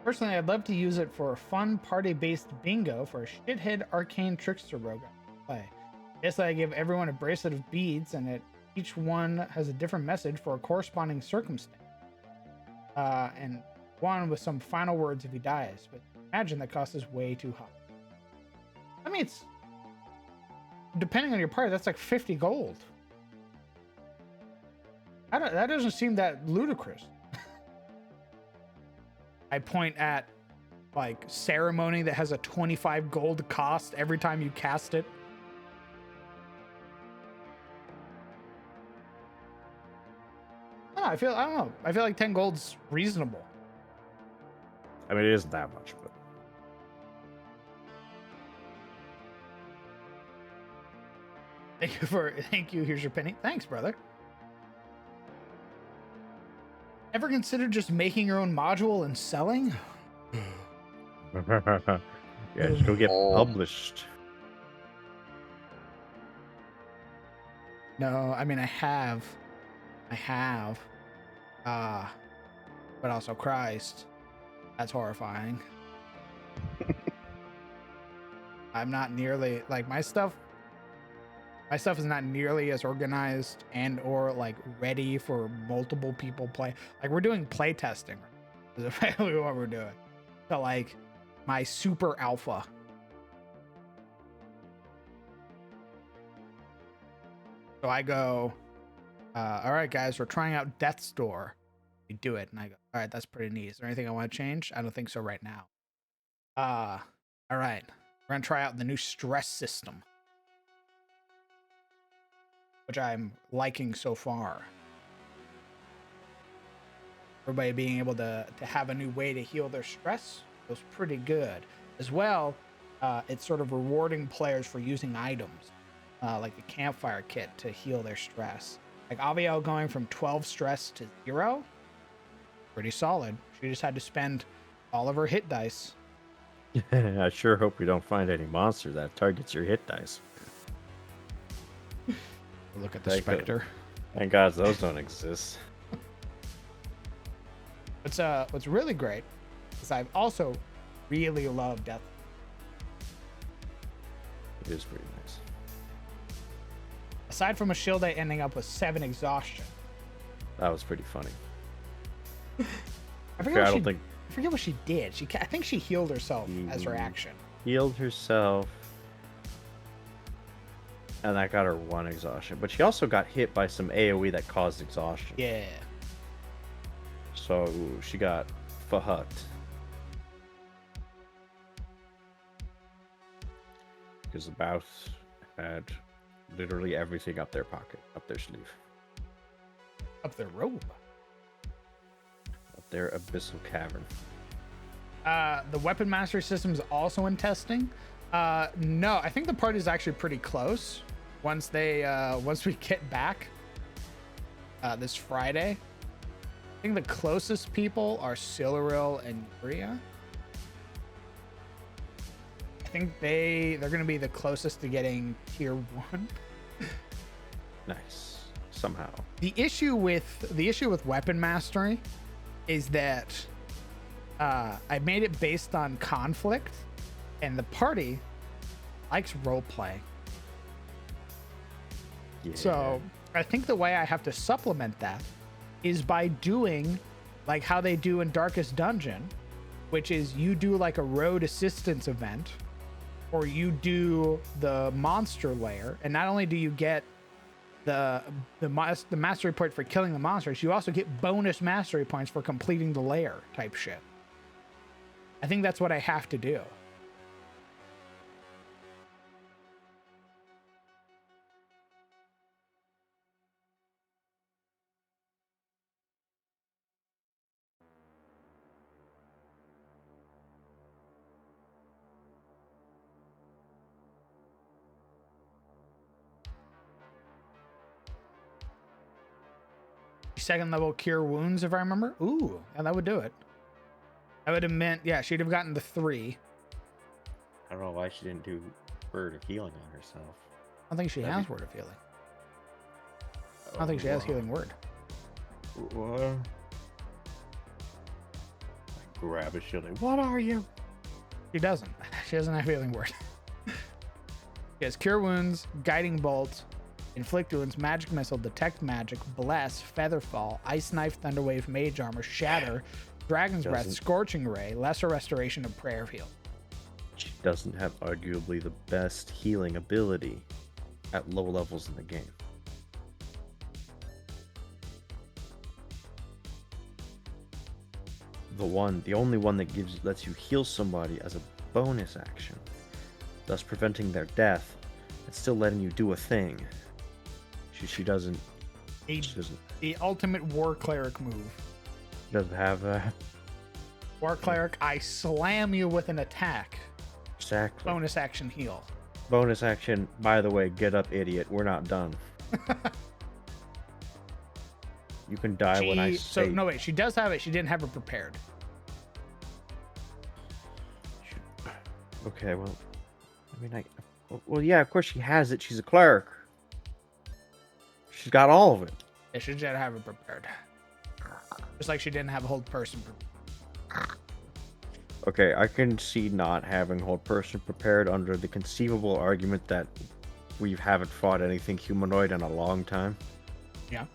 Personally, I'd love to use it for a fun party-based bingo for a shithead arcane trickster rogue I play. Basically, I give everyone a bracelet of beads, and each one has a different message for a corresponding circumstance. And one with some final words if he dies. But imagine that cost is way too high. I mean, it's depending on your party, that's like 50 gold. That doesn't seem that ludicrous. I point at like ceremony that has a 25 gold cost every time you cast it. I don't know. I feel like 10 gold's reasonable. I mean, it isn't that much, but Thank you. Here's your penny. Thanks, brother. Ever considered just making your own module and selling? yeah, just go get published. No, I mean I have. But also Christ. That's horrifying. I'm not nearly like my stuff is not nearly as organized and or like ready for multiple people play. Like we're doing play testing. Is effectively what we're doing. So like my super alpha. So I go, all right, guys, we're trying out Death's Door. We do it, and I go, all right, that's pretty neat. Is there anything I want to change? I don't think so right now. All right, we're gonna try out the new stress system, which I'm liking so far. Everybody being able to have a new way to heal their stress was pretty good. As well, it's sort of rewarding players for using items, like the campfire kit to heal their stress. Like Aviel going from 12 stress to 0, pretty solid. She just had to spend all of her hit dice. I sure hope we don't find any monster that targets your hit dice. look at the Thank God. Spectre. Thank God those don't exist. What's really great is I've also really loved Death. It is pretty nice. Aside from a shield A ending up with 7 exhaustion. That was pretty funny. I forget, I what don't she, think I forget what she did. I think she healed herself as her action. healed herself. And that got her 1 exhaustion. But she also got hit by some AoE that caused exhaustion. Yeah. So she got fucked. Because the Bouth had literally everything up their pocket, up their sleeve, Up their robe. up their abyssal cavern. The weapon mastery system is also in testing. No, I think the party is actually pretty close. Once we get back this Friday, I think the closest people are Siluril and Yuria. I think they're gonna be the closest to getting tier 1. Nice. Somehow. The issue with weapon mastery is that I made it based on conflict, and the party likes role play. Yeah. So I think the way I have to supplement that is by doing like how they do in Darkest Dungeon, which is you do like a road assistance event, or you do the monster lair, and not only do you get the mastery point for killing the monsters, you also get bonus mastery points for completing the lair type shit. I think that's what I have to do. Second level cure wounds, if I remember. Ooh, yeah, that would do it. That would have meant, yeah, she'd have gotten the 3. I don't know why she didn't do Word of Healing on herself. I don't think she has Word of Healing. I don't think she has Healing Word. What? Grab a shield. What are you? She doesn't. She doesn't have Healing Word. She has Cure Wounds, Guiding Bolt, Inflict Wounds, Magic Missile, Detect Magic, Bless, Featherfall, Ice Knife, Thunderwave, Mage Armor, Shatter, Dragon's Breath, Scorching Ray, Lesser Restoration, and Prayer Heal. She doesn't have arguably the best healing ability at low levels in the game. The only one that lets you heal somebody as a bonus action, thus preventing their death, and still letting you do a thing. She doesn't. She doesn't. The ultimate War Cleric move. Doesn't have that. War Cleric, I slam you with an attack. Exactly. Bonus action heal. Bonus action. By the way, get up, idiot. We're not done. You can die when I say. So no, wait. She does have it. She didn't have it prepared. Okay, well, I mean, well, yeah, of course she has it. She's a cleric. She's got all of it. Yeah, she didn't have it prepared. Just like she didn't have Hold Person prepared. Okay, I can see not having Hold Person prepared under the conceivable argument that we haven't fought anything humanoid in a long time. Yeah.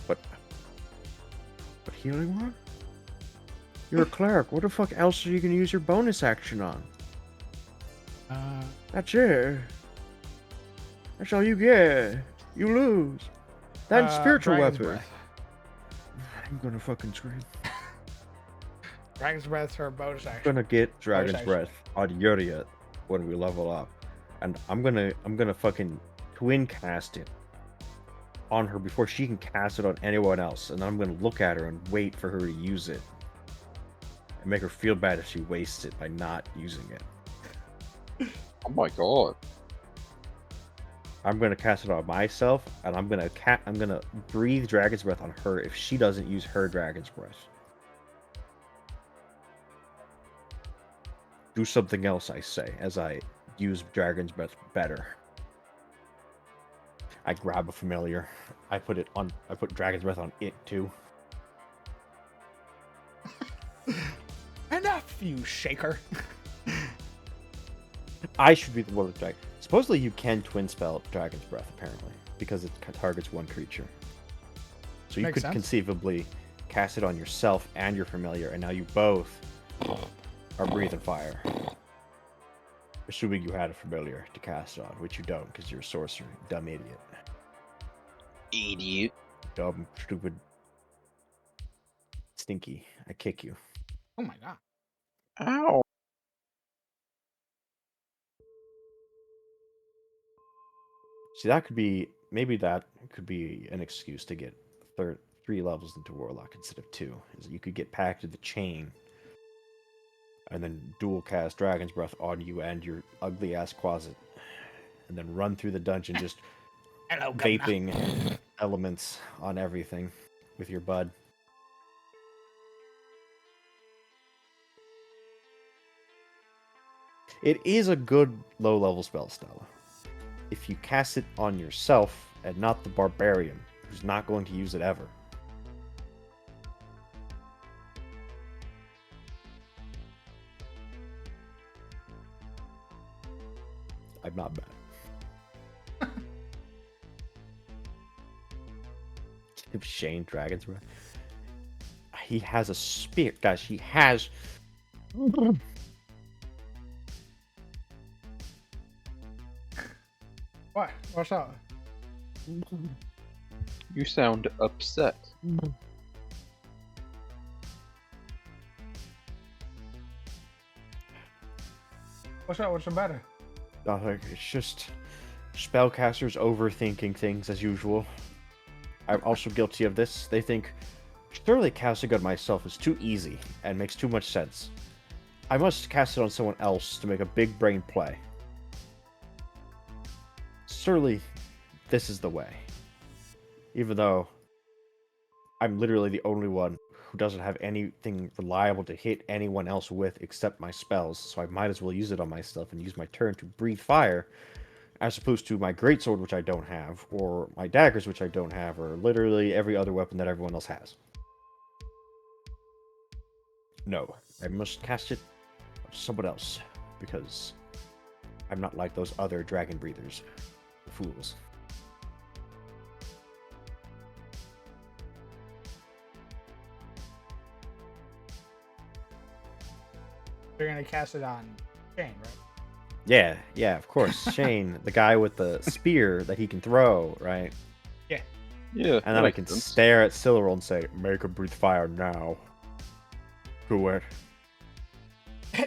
But Healing Word? You're a cleric. What the fuck else are you gonna use your bonus action on? That's it. That's all you get. You lose. That's spiritual Dragon's weapon. Breath. I'm gonna fucking scream. Dragon's Breath for a bonus action. I'm gonna get Dragon's action. Breath on Yuria when we level up, and I'm gonna fucking twin cast it on her before she can cast it on anyone else, and I'm gonna look at her and wait for her to use it, and make her feel bad if she wastes it by not using it. Oh my god. I'm gonna cast it on myself, and I'm gonna breathe Dragon's Breath on her if she doesn't use her Dragon's Breath. Do something else, I say, as I use Dragon's Breath better. I grab a familiar. I put Dragon's Breath on it too. Enough, you shaker. I should be the one with Dragon. Supposedly you can twin spell Dragon's Breath, apparently, because it targets one creature. So you Makes could sense. conceivably cast it on yourself and your familiar, and now you both are breathing fire. Assuming you had a familiar to cast it on, which you don't, because you're a sorcerer. Dumb idiot. Idiot. Dumb, stupid, stinky. I kick you. Oh my god. Ow. See, maybe that could be an excuse to get 3 levels into Warlock instead of 2. Is you could get Pact of the Chain, and then dual cast Dragon's Breath on you and your ugly ass Quasit, and then run through the dungeon just Hello, governor. vaping elements on everything with your bud. It is a good low-level spell, Stella. If you cast it on yourself and not the barbarian, who's not going to use it ever. I'm not bad. Shane Dragon's Breath. He has a spear. Guys, he has... What? What's up? You sound upset. What's up? What's the matter? It's just spellcasters overthinking things as usual. I'm also guilty of this. They think, surely casting on myself is too easy and makes too much sense. I must cast it on someone else to make a big brain play. Surely this is the way. Even though I'm literally the only one who doesn't have anything reliable to hit anyone else with except my spells, so I might as well use it on myself and use my turn to breathe fire, as opposed to my greatsword, which I don't have, or my daggers, which I don't have, or literally every other weapon that everyone else has. No, I must cast it on someone else, because I'm not like those other dragon breathers. Fools. You're gonna cast it on Shane, right? Yeah, of course. Shane, the guy with the spear that he can throw, right? Yeah. And then I can stare at Silverol and say, make her breathe fire now. Do it.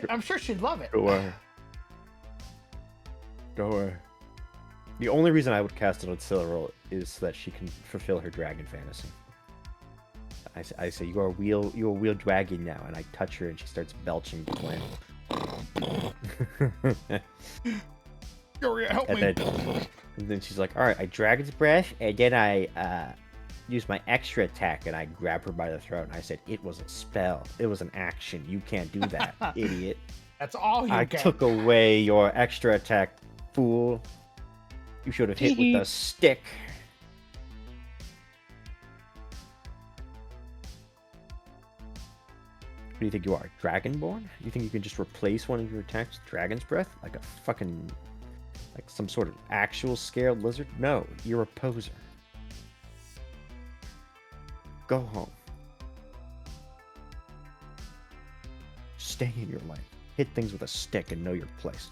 I'm sure she'd love it. Do it. Do it. The only reason I would cast it on Silverol is so that she can fulfill her dragon fantasy. I say, you're a wheel dragon now, and I touch her and she starts belching flame. Gloria, help me. And then she's like, alright, I Dragon's Breath, and then I use my extra attack, and I grab her by the throat, and I said, it was a spell. It was an action. You can't do that, idiot. That's all you I get. took away your extra attack, fool. You should have hit with a stick. What do you think you are, Dragonborn? You think you can just replace one of your attacks with Dragon's Breath? Like a fucking... like some sort of actual scared lizard? No, you're a poser. Go home. Stay in your lane. Hit things with a stick and know your place.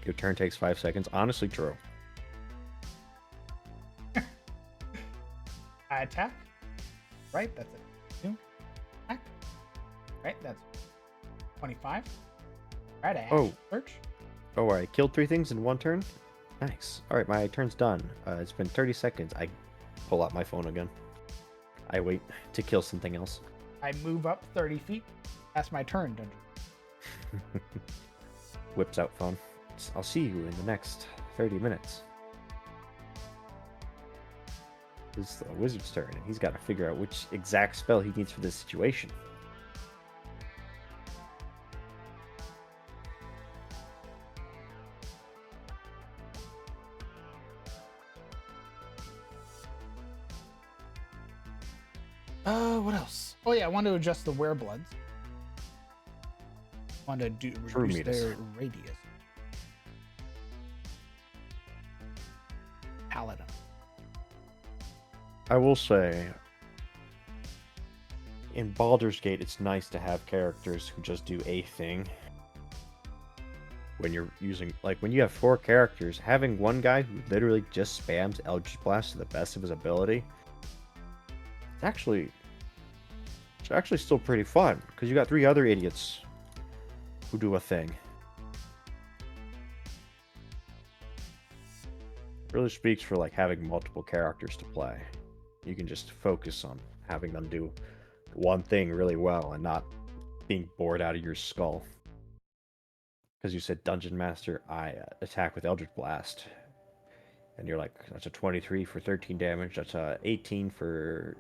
Your turn takes 5 seconds. Honestly, true. I attack. Right, that's it. 2. Attack. Right, that's 25. Right, I Oh. search. Oh, I killed 3 things in 1 turn? Nice. Alright, my turn's done. It's been 30 seconds. I pull out my phone again. I wait to kill something else. I move up 30 feet. That's my turn, Dungeon. Whips out phone. I'll see you in the next 30 minutes. It's the wizard's turn, and he's got to figure out which exact spell he needs for this situation. What else? Oh yeah, I want to adjust the werebloods. Want to True reduce meters. their radius. Paladin. I will say, in Baldur's Gate, it's nice to have characters who just do a thing. When you're using, like, when you have 4 characters, having one guy who literally just spams Eldritch Blast to the best of his ability, it's actually still pretty fun, because you got 3 other idiots who do a thing. It really speaks for, like, having multiple characters to play. You can just focus on having them do one thing really well and not being bored out of your skull. Because you said Dungeon Master, I attack with Eldritch Blast. And you're like, that's a 23 for 13 damage, that's a 18 for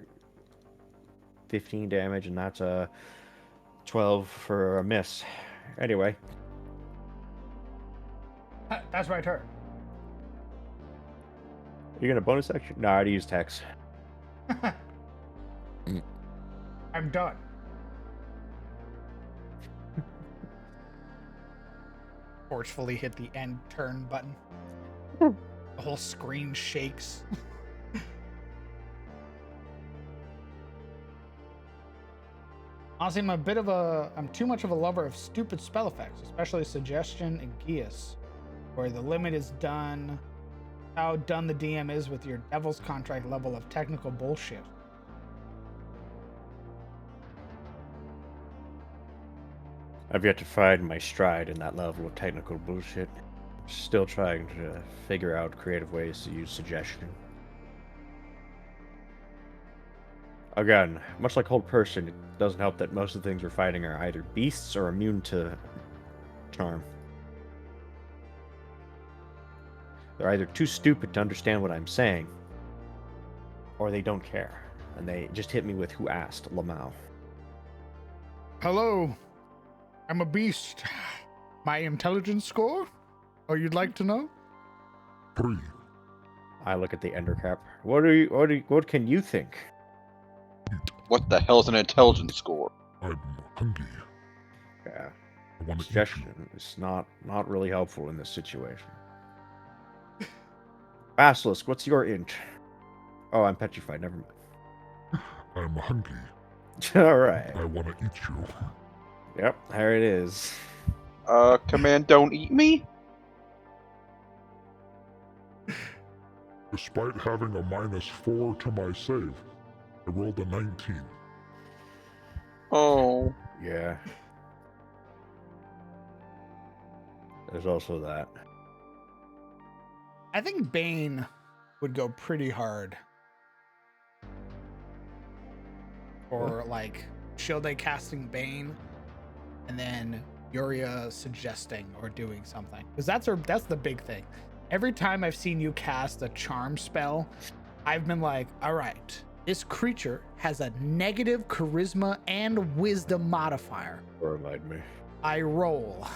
15 damage, and that's a 12 for a miss. Anyway. That's my turn. You're gonna bonus action? No, I already used Hex. I'm done. Forcefully hit the end turn button. The whole screen shakes. Honestly, I'm too much of a lover of stupid spell effects, especially Suggestion and Geas, where the limit is done, how done the DM is with your Devil's Contract level of technical bullshit. I've yet to find my stride in that level of technical bullshit. Still trying to figure out creative ways to use Suggestion. Again, much like Hold Person, it doesn't help that most of the things we're fighting are either beasts or immune to charm. They're either too stupid to understand what I'm saying, or they don't care, and they just hit me with who asked, Lamau. Hello, I'm a beast. My intelligence score? Oh, you'd like to know? 3. I look at the Endercap. What can you think? What the hell's an intelligence score? I'm hungry. Yeah, I want to eat you. suggestion is not really helpful in this situation. Basilisk, what's your int? Oh, I'm petrified. Never mind. I'm hungry. All right. I want to eat you. Yep, there it is. Command don't eat me? Despite having a -4 to my save, I rolled a 19. Oh. Yeah. There's also that. I think Bane would go pretty hard. Or like Shilde casting Bane and then Yuria suggesting or doing something. Because that's the big thing. Every time I've seen you cast a charm spell, I've been like, all right, this creature has a negative charisma and wisdom modifier. Remind me. I roll.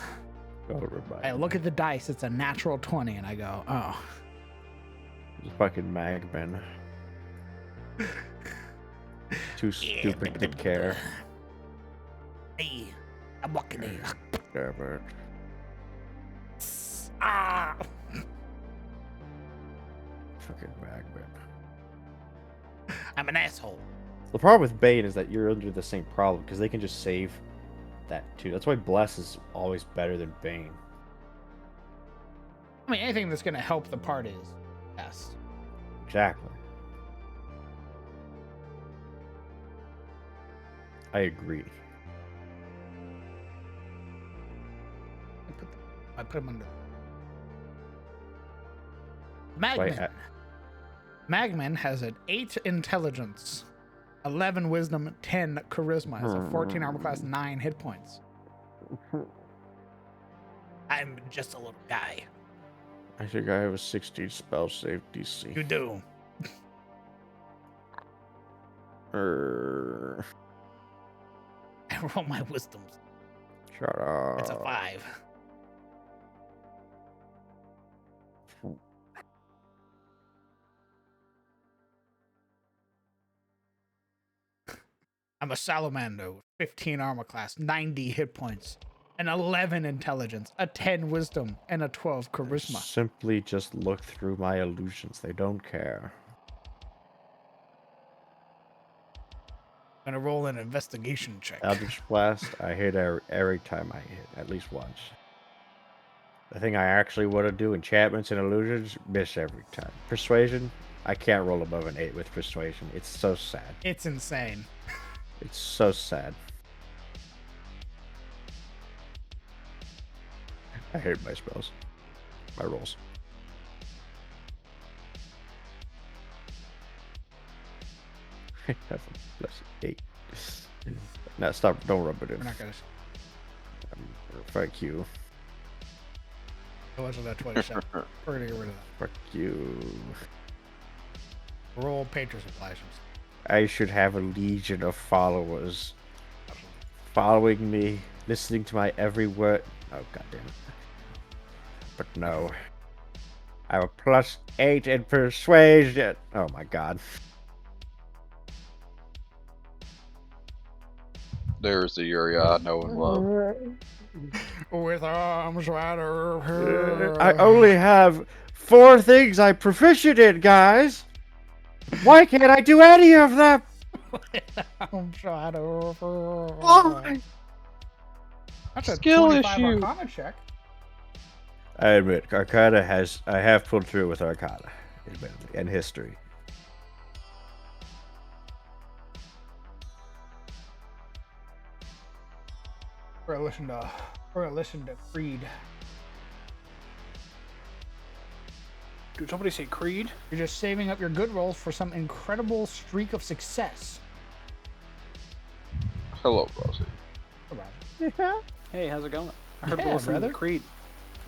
Don't remind I me. look at the dice, it's a natural 20, and I go, oh. It's fucking Magman. Too stupid to care. Hey, I'm walking in. Damn it. Ah! Fucking Magman. I'm an asshole. The problem with Bane is that you're under the same problem because they can just save that too. That's why Bless is always better than Bane. I mean, anything that's going to help the party is best. Exactly. I agree. I put him under. Why, Magman. Magman has an 8 intelligence, 11 wisdom, 10 charisma. Has a 14 armor class, 9 hit points. I'm just a little guy. I think I have a 16 spell save DC. You do. I roll my wisdoms. Shut up. It's a 5. I'm a salamander with 15 armor class, 90 hit points, an 11 intelligence, a 10 wisdom, and a 12 charisma. Simply just look through my illusions. They don't care. I'm gonna roll an investigation check. Eldritch Blast, I hit every time I hit, at least once. The thing I actually want to do, enchantments and illusions, miss every time. Persuasion, I can't roll above an 8 with persuasion. It's so sad. It's insane. It's so sad. I hate my spells. My rolls. Plus 8. No, stop. Don't rub it in. We're not gonna. Fuck you. It wasn't that 27. We're gonna get rid of that. Fuck you. Roll Patriots applications. I should have a legion of followers following me, listening to my every word. Oh, goddamn it. But no. I have a plus 8 in persuasion. Oh my god. There's the area I know and love. With arms wide open. I only have 4 things I'm proficient in, guys. Why can't I do any of them? Arms wide open. Why? That's a Skill 25 issue. Arcana check. I admit, Arcana I have pulled through with Arcana, admittedly, and history. We're gonna listen to Creed. Did somebody say Creed? You're just saving up your good rolls for some incredible streak of success. Hello, Rosie. Yeah. Hey, how's it going? I heard Yeah, we're listening brother. to Creed.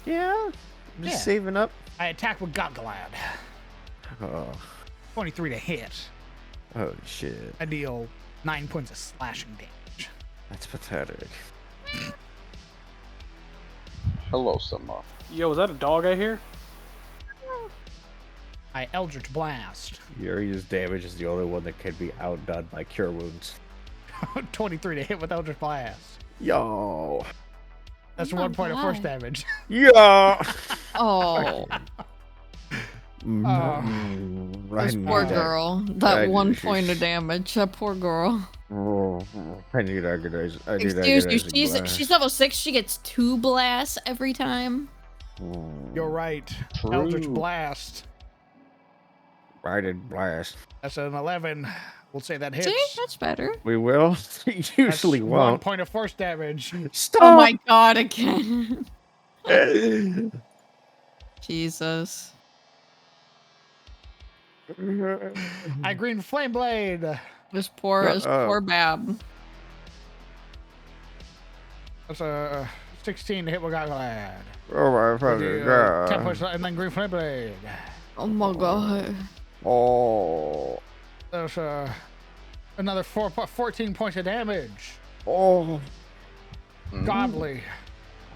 Yeah, I'm just Yeah. saving up. I attack with Gotglad. Oh, 23 to hit. holy shit. I deal 9 points of slashing damage. That's pathetic. Hello, Summer. Yo, is that a dog I hear? I Eldritch Blast. Yuri's damage is the only one that can be outdone by Cure Wounds. 23 to hit with Eldritch Blast. Yo. That's Oh my 1 point of force God. damage. Yeah. Oh, this poor girl. I That knew 1 she- point of damage. That poor girl. I need agonize. I need Excuse you, agonizing blast. she's level 6. She gets 2 blasts every time. You're right. True. Eldritch Blast. Right in blast. That's an 11. We'll say that hits. See, that's better. We will. Usually That's 1 won't. point of force damage. Stop. Oh my god, again. Jesus. I Green Flame Blade. This poor Bab. That's a 16 to hit with Gotglad. Oh my fucking god. 10 points, and then Green Flame Blade. Oh my god. Oh. That's another 14 points of damage. Oh. Godly.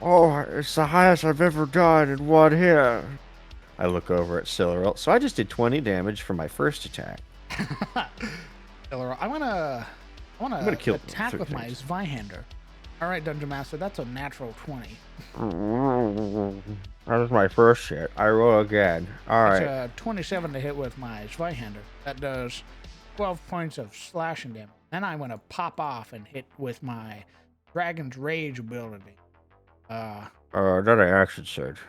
Oh, it's the highest I've ever done in one hit. I look over at Silverel. So I just did 20 damage for my first attack. I wanna gonna kill attack with my things. Zweihander. All right, Dungeon Master, that's a natural 20. That was my first hit. I roll again. All It's right. a 27 to hit with my Zweihander. That does 12 points of slashing damage. Then I'm gonna pop off and hit with my Dragon's Rage ability. Then I action surge.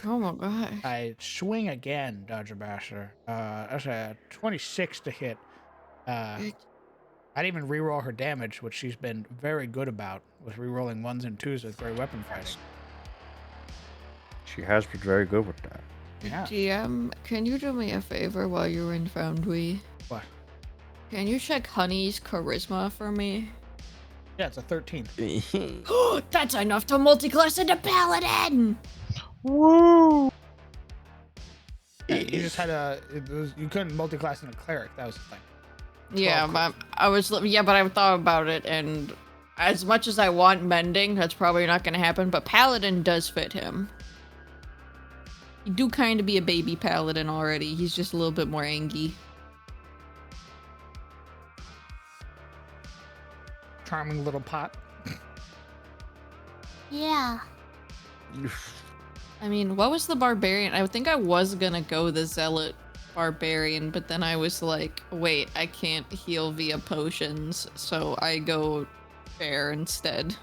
Oh my god. I swing again, Dodger Basher. That's a 26 to hit. I didn't even reroll her damage, which she's been very good about with rerolling 1s and 2s with great weapon fighting. She has been very good with that. Yeah. GM, can you do me a favor while you're in Foundry? What? Can you check Honey's charisma for me? Yeah, it's a 13. That's enough to multi-class into Paladin! Woo! Yeah, you just had you couldn't multi-class into Cleric. That was the thing. Yeah, 12 but I thought about it, and as much as I want Mending, that's probably not gonna happen, but Paladin does fit him. You do kind of be a baby Paladin already, he's just a little bit more angy. charming little pot. Yeah. I mean, what was the barbarian? I think I was gonna go the zealot barbarian, but then I was like, wait, I can't heal via potions, so I go fair instead.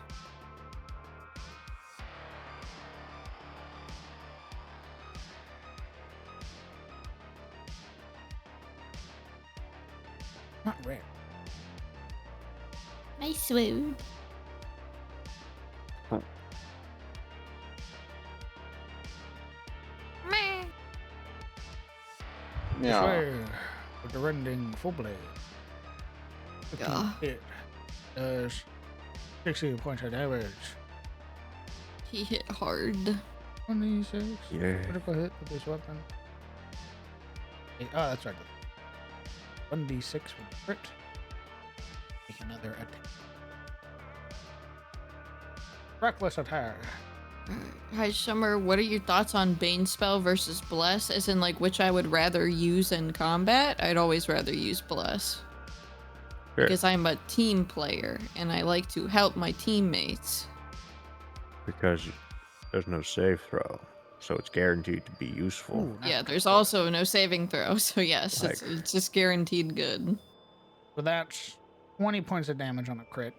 Not rare. Nice swoon. Meh. Yeah. Way, with the rending full blade. Yeah. It does 60 points of damage. He hit hard. 26. Yeah. Critical hit with this weapon. Oh, that's right. 1d6 with the crit. Make another attack. Reckless attack. Hi, Summer. What are your thoughts on Bane spell versus Bless? As in, like, which I would rather use in combat? I'd always rather use Bless. Sure. Because I'm a team player, and I like to help my teammates. Because there's no save throw, so it's guaranteed to be useful. Ooh, Yeah, nice. there's also no saving throw, so yes, Like- it's just guaranteed good. So that's 20 points of damage on a crit.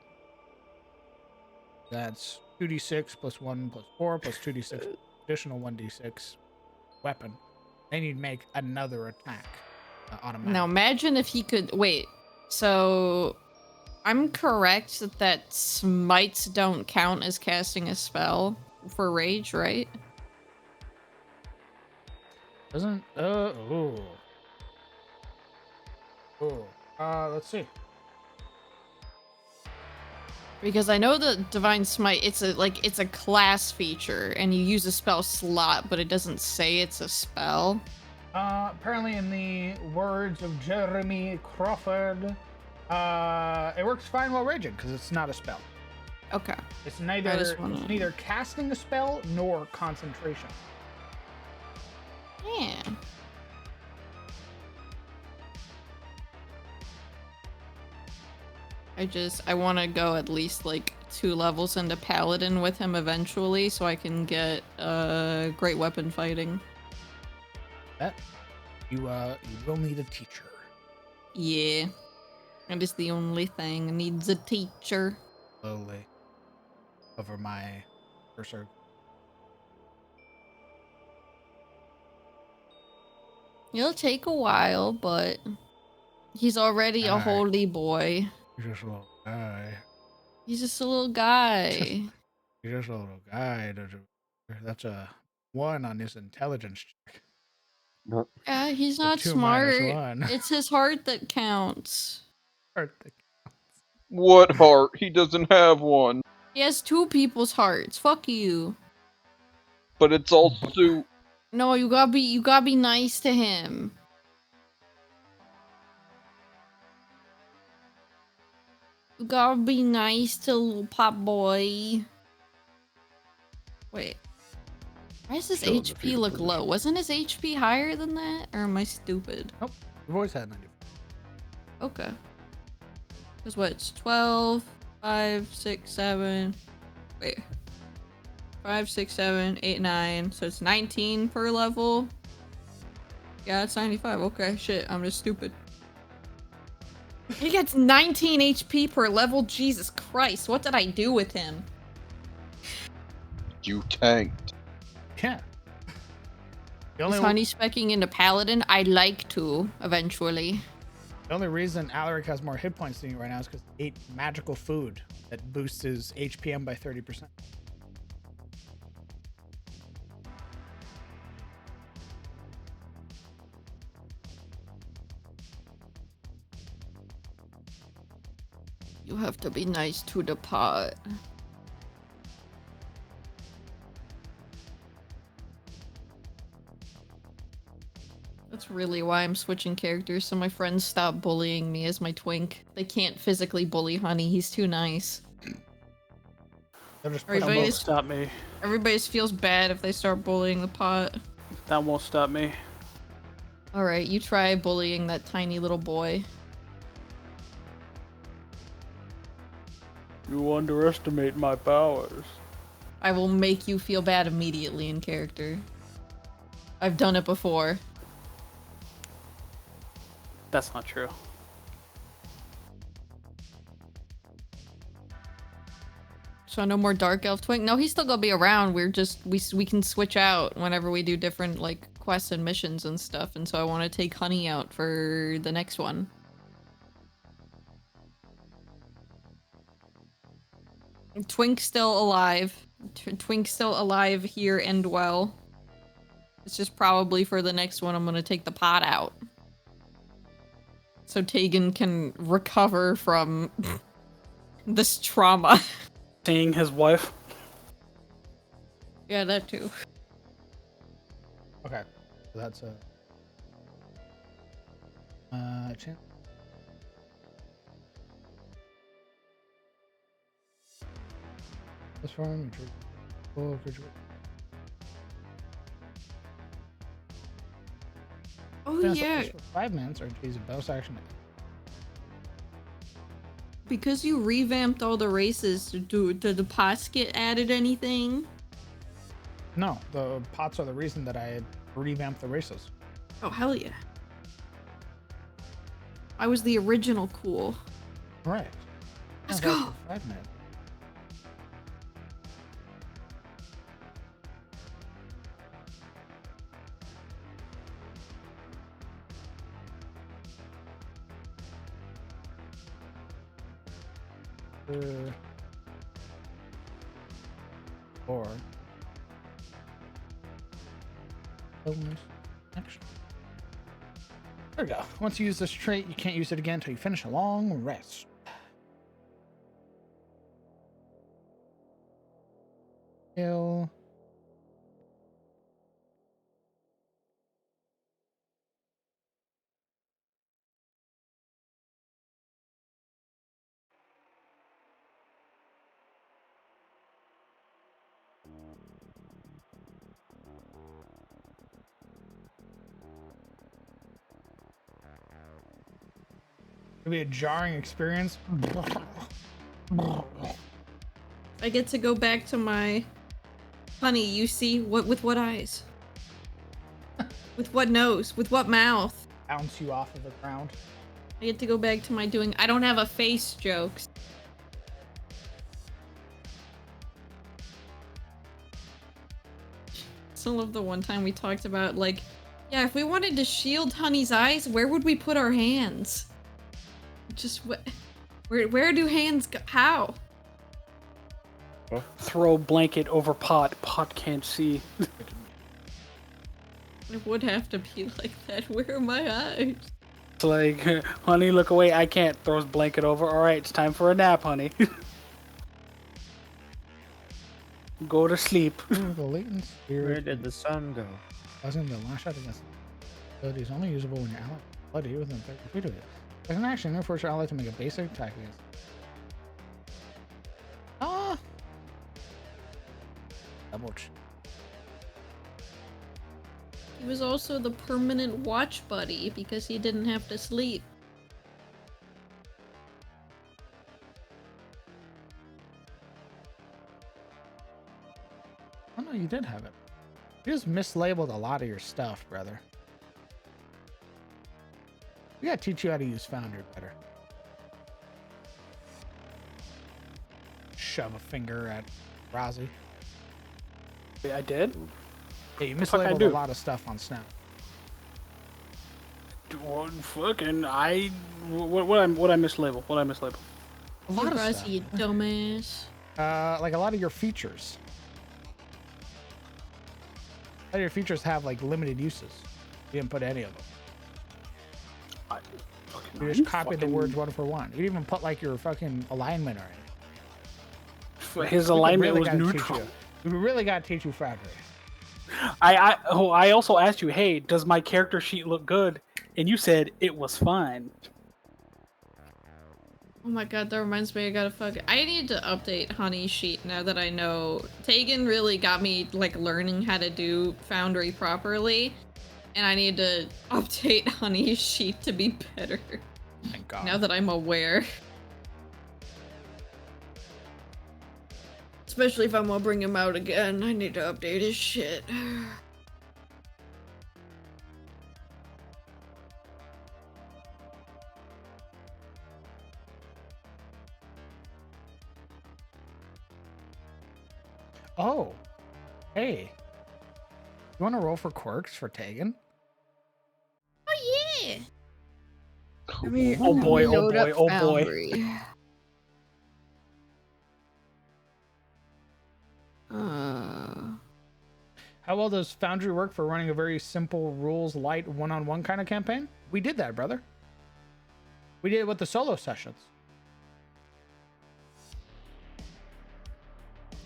That's 2d6 plus 1 plus 4 plus 2d6 additional 1d6 weapon. Then you'd make another attack automatically. Now imagine if he could wait. So I'm correct that smites don't count as casting a spell for rage, right? Doesn't let's see. Because I know the divine smite, it's a class feature, and you use a spell slot, but it doesn't say it's a spell. Apparently, in the words of Jeremy Crawford, it works fine while raging because it's not a spell. Okay. It's I neither just wanna- it's neither casting a spell nor concentration. Yeah. I want to go at least like 2 levels into paladin with him eventually, so I can get great weapon fighting. You will need a teacher. Yeah. That is the only thing. Needs a teacher. Slowly over my cursor. It'll take a while, but he's already a Alright. holy boy. You're just a little guy. He's just a little guy. You're just a little guy. That's a 1 on his intelligence check. Yeah, he's So not 2 minus smart. 1. It's his heart that counts. What heart? He doesn't have one. He has 2 people's hearts. Fuck you. But it's also No, you gotta be nice to him. You gotta be nice to little pop boy. Wait. Why does his Still in the HP fetal look position. low? Wasn't his HP higher than that? Or am I stupid? We've always had 90. Okay. Because what? It's 12, 5, 6, 7. Wait. 5, 6, 7, 8, 9. So it's 19 per level. Yeah, it's 95. Okay, shit. I'm just stupid. He gets 19 HP per level? Jesus Christ. What did I do with him? you tanked. Yeah. The Is only, honey specking into paladin? I'd like to, eventually. the only reason Alaric has more hit points than you right now is because he ate magical food that boosts his HPM by 30%. You have to be nice to the pot. That's really why I'm switching characters, so my friends stop bullying me as my twink. They can't physically bully Honey, he's too nice. They'll just Are you put That ready won't to- stop me. Everybody just feels bad if they start bullying the pot. That won't stop me. Alright, you try bullying that tiny little boy. You underestimate my powers. I will make you feel bad immediately in character. I've done it before. That's not true. So no more Dark Elf Twink? No, he's still gonna be around. We're just, we can switch out whenever we do different, like, quests and missions and stuff. And so I want to take Honey out for the next one. Twink's still alive. Twink's still alive here and well. It's just probably for the next one I'm gonna take the pot out. So Tegan can recover from this trauma. Seeing his wife. Yeah, that too. Okay, so that's a chance. This farm, Oh yeah, 5 minutes or use a bonus action. because you revamped all the races, did the pots get added anything? No, the pots are the reason that I revamped the races. Oh hell yeah. I was the original cool. Right. Let's Yeah, that's go. for 5 minutes. Or bonus action. There we go. Once you use this trait, you can't use it again until you finish a long rest. Kill. It'll be a jarring experience. I get to go back to my Honey, you see what with what eyes? With what nose? With what mouth? Bounce you off of the ground. I get to go back to my doing I don't have a face jokes. Still love the one time we talked about, like, yeah, if we wanted to shield Honey's eyes, where would we put our hands? Just where do hands go? How? Throw blanket over pot. Pot can't see. It would have to be like that. Where are my eyes? It's like, honey, look away. I can't. Throws blanket over. All right, it's time for a nap, honey. Go to sleep. The latent Where spirit did the sun go? causing the lash out against the ability is only usable when your ally is bloody within 30 feet of it. As an action, you force your ally to make a basic attack against it. Ah! Ouch. He was also the permanent watch buddy because he didn't have to sleep. Oh no, you did have it. You just mislabeled a lot of your stuff, brother. We gotta teach you how to use Foundry better. Shove a finger at Rozzy. I did? Yeah, you fuck I mislabeled do? a lot of stuff on Snap. What fucking what I mislabel? What I mislabel? A lot of Rozzy, stuff. you dumbass. Like a lot of your features. A lot of your features have like limited uses. You didn't put any of them. You just copied the words one for one. You didn't even put like your fucking alignment or anything. His We alignment really was gotta teach neutral. you. We really gotta teach you Foundry. I also asked you, hey, does my character sheet look good? And you said it was fine. Oh my god, that reminds me, I need to update Honey's sheet now that I know. Tegan really got me, like, learning how to do Foundry properly. And I need to update Honey's sheet to be better. Thank God. Now that I'm aware. Especially if I'm gonna bring him out again. I need to update his shit. Oh, hey. You want to roll for quirks for Tegan? Oh yeah. Oh boy, oh Load up boy, oh boy. Foundry. How well does Foundry work for running a very simple rules light one-on-one kind of campaign? We did that, brother. We did it with the solo sessions.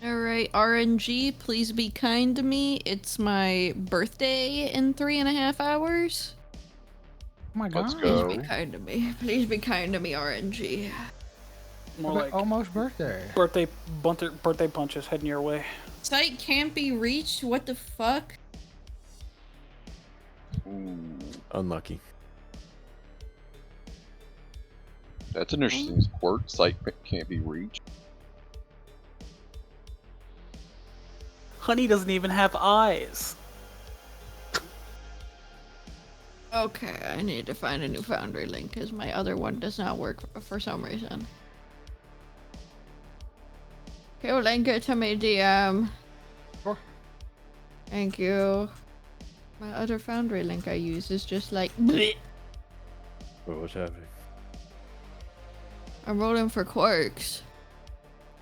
Alright, RNG, please be kind to me. It's my birthday in 3.5 hours. Oh my god. Let's Please go. be kind to me. Please be kind to me, RNG. More like Almost birthday. birthday punches heading your way. Site can't be reached? What the fuck? Ooh, Unlucky. that's an interesting quirk. Sight can't be reached. Honey doesn't even have eyes. Okay, I need to find a new Foundry link because my other one does not work for some reason. Okay, well, link it to me, DM. Sure. Thank you. My other Foundry link I use is just like, bleh. Oh, what's happening? I'm rolling for quirks.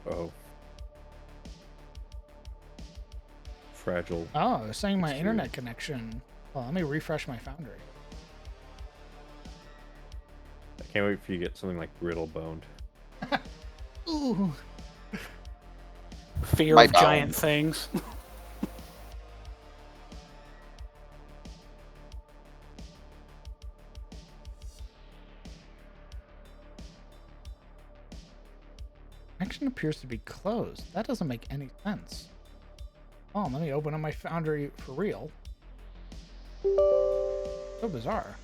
Oh. Fragile. Oh, I was saying my It's internet weird. connection. Well, let me refresh my Foundry. I can't wait for you to get something like brittle boned. Ooh. Fear My of giant bound. things. Connection appears to be closed. That doesn't make any sense. Oh, let me open up my Foundry for real. So bizarre.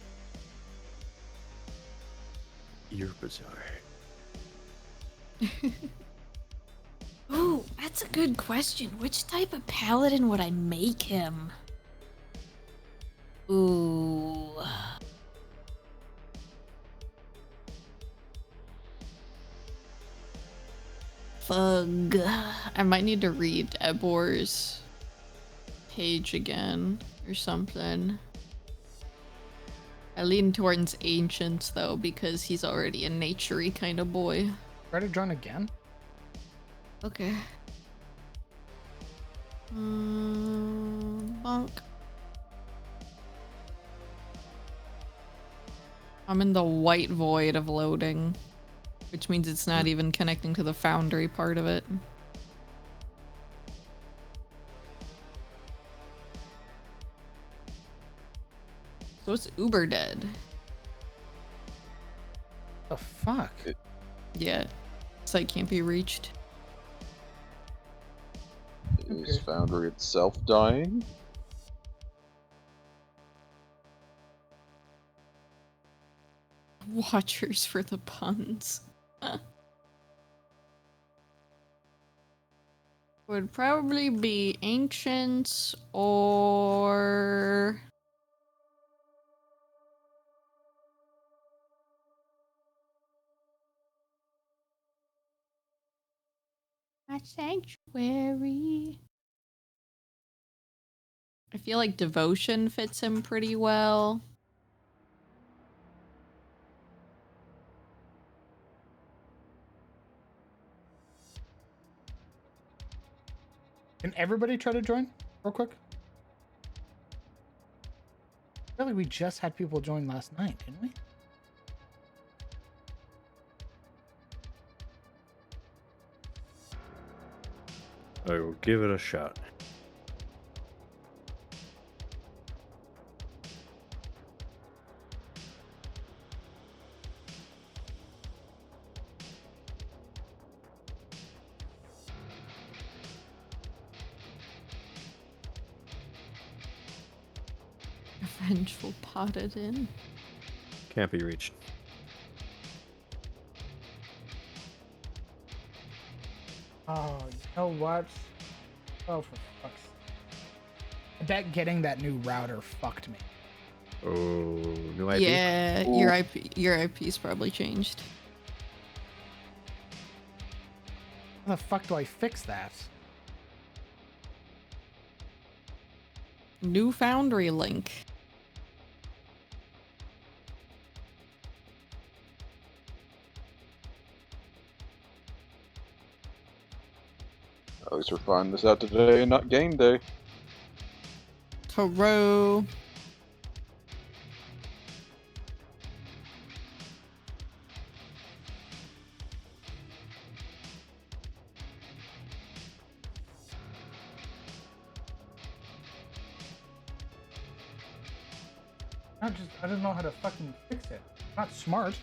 You're bizarre. Ooh, that's a good question. Which type of paladin would I make him? Ooh. Fug. I might need to read Ebor's page again or something. I lean towards ancients though because he's already a naturey kind of boy. Try to join again? Okay. Bonk. I'm in the white void of loading, which means it's not even connecting to the Foundry part of it. So it's uber dead. The fuck? Yeah. Site can't be reached. Is Foundry itself dying? Watchers for the puns. Would probably be ancients or a sanctuary. I feel like devotion fits him pretty well. Can everybody try to join real quick? I feel like we just had people join last night, didn't we? I will give it a shot. Vengeful potted in. Can't be reached. Oh, you know what? Oh, for fuck's sake. I bet getting that new router fucked me. Oh, new IP. Yeah, Ooh. your IP's probably changed. How the fuck do I fix that? New Foundry link. At least we're finding this out today and not game day. Taro. I don't know how to fucking fix it. I'm not smart.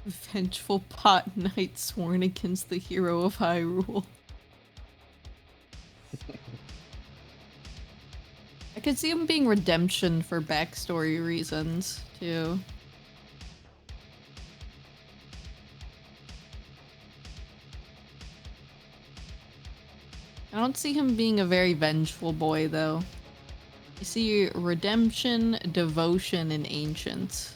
Vengeful pot knight sworn against the hero of Hyrule. I could see him being redemption for backstory reasons, too. I don't see him being a very vengeful boy, though. I see redemption, devotion, and ancients.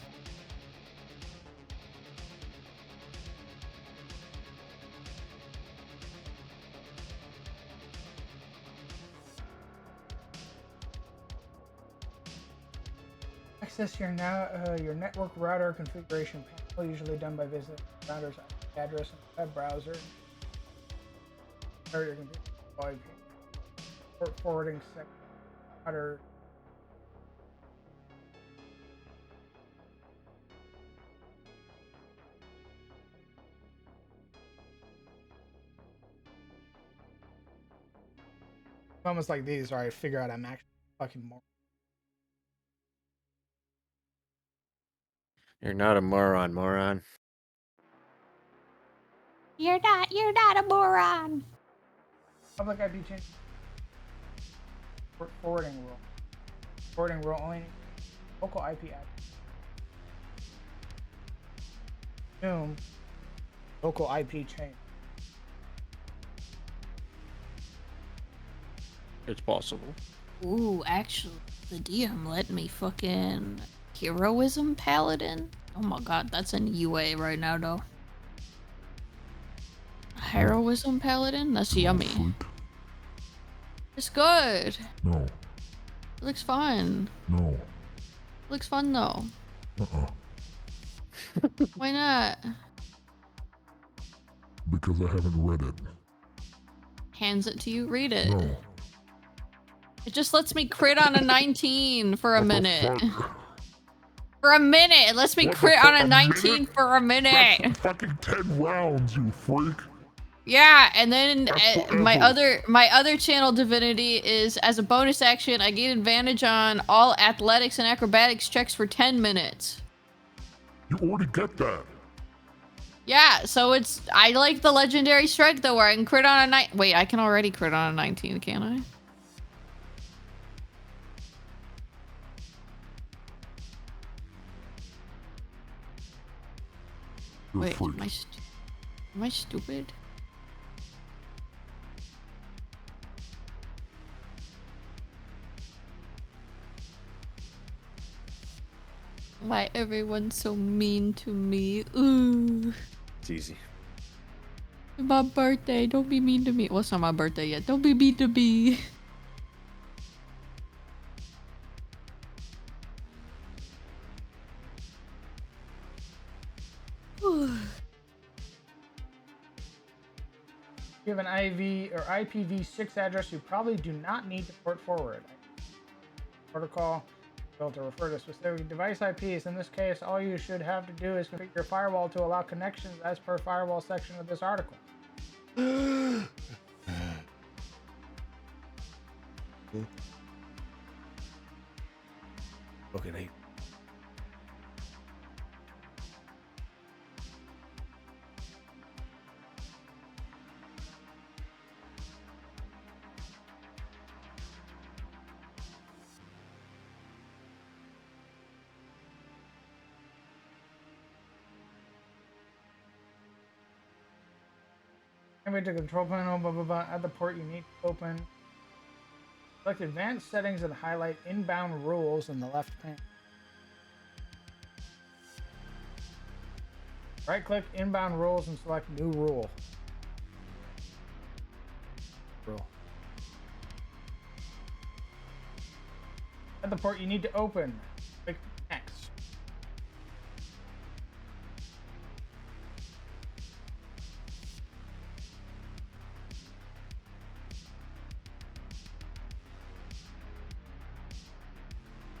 Access your network router configuration panel, usually done by visiting the router's IP address in the web browser. Or your computer IP. Port forwarding section. Router. Moments like these where I figure out I'm actually fucking more. You're not a moron, moron. You're not a moron! Public IP change. Forwarding rule. Forwarding rule only local IP address. Assume local IP change. It's possible. Ooh, actually, the DM let me fucking heroism paladin. Oh my god, that's in UA right now, though. Heroism paladin? That's yummy. Freak. It's good. No, It looks fun. no, It looks fun though. uh-uh. Why not? Because I haven't read it. Hands it to you, read it. No. It just lets me crit on a 19 for a What the minute. fuck? For a minute! It lets me What the crit fuck, on a a 19 minute? for a minute! That's fucking 10 rounds, you freak. Yeah, and then That's my forever. other channel divinity is as a bonus action, I gain advantage on all athletics and acrobatics checks for 10 minutes. You already get that. Yeah, so it's I like the legendary strike though, where I can crit on a wait, I can already crit on a 19, can't I? You're a Wait, freak. am I stupid? Why everyone's so mean to me? Ooh. It's easy. It's my birthday. Don't be mean to me. Well, it's not my birthday yet. Don't be mean to me. If you have an IV or IPv6 address, you probably do not need to port forward. Protocol built to refer to specific device IPs. In this case, all you should have to do is configure your firewall to allow connections as per firewall section of this article. Look at it. Enter the control panel, blah, blah, blah. At the port, you need to open. Select advanced settings and highlight inbound rules in the left panel. Right click inbound rules and select new rule. At the port, you need to open. Click next.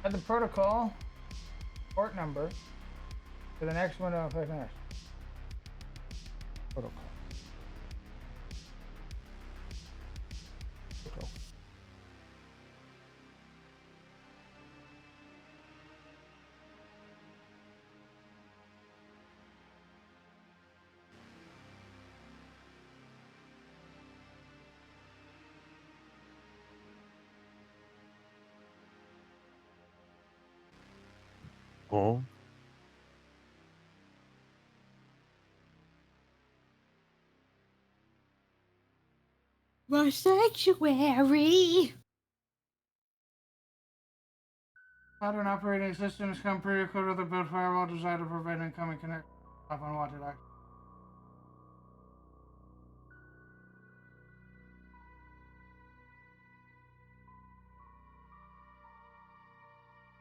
Add the protocol port number to the next window and click next. Protocol. Protocol. Oh. My sanctuary. Modern operating systems come pre-equipped with a built firewall designed to prevent incoming connect off unwanted access.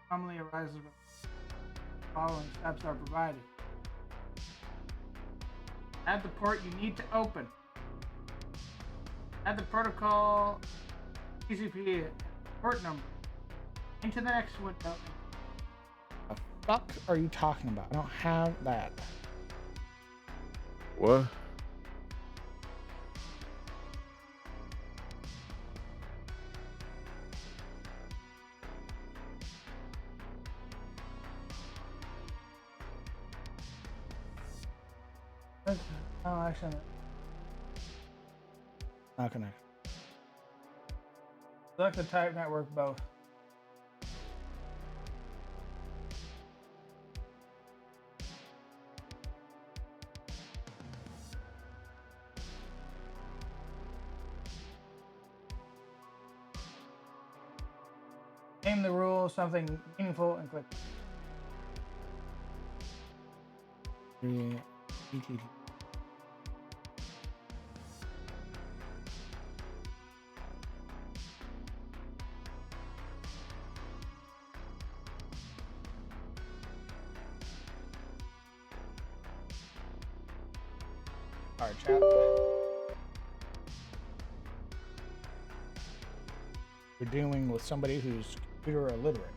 Commonly arises when the following steps are provided. At the port, you need to open. Add the protocol TCP port number into the next window. The fuck are you talking about? I don't have that. What? Oh, actually, not connect. Select the type network both. Name the rule something meaningful and click. ETT. Alright, chat. We're dealing with somebody who's computer illiterate.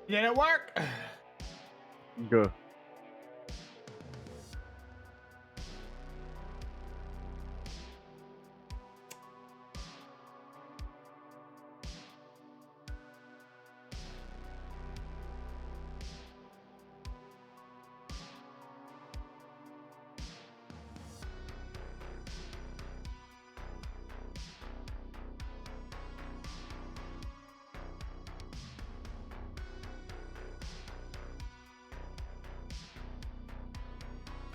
Did it work? Go.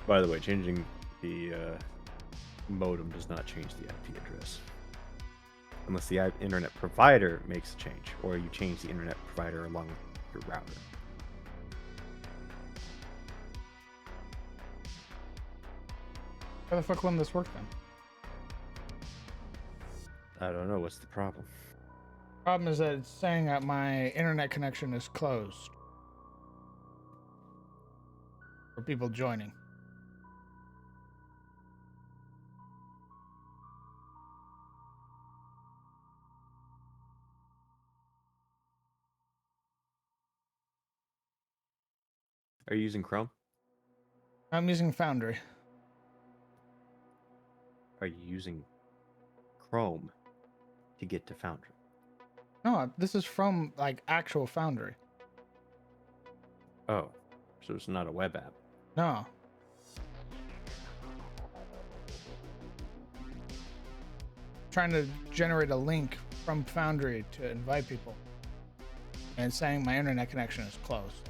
By the way, changing the modem does not change the IP address. Unless the internet provider makes a change, or you change the internet provider along with your router. How the fuck wouldn't this work then? I don't know, what's the problem? Problem is that it's saying that my internet connection is closed for people joining. Are you using Chrome? I'm using Foundry. Are you using Chrome to get to Foundry? No, this is from like actual Foundry. Oh, so it's not a web app. No. Trying to generate a link from Foundry to invite people. And it's saying my internet connection is closed.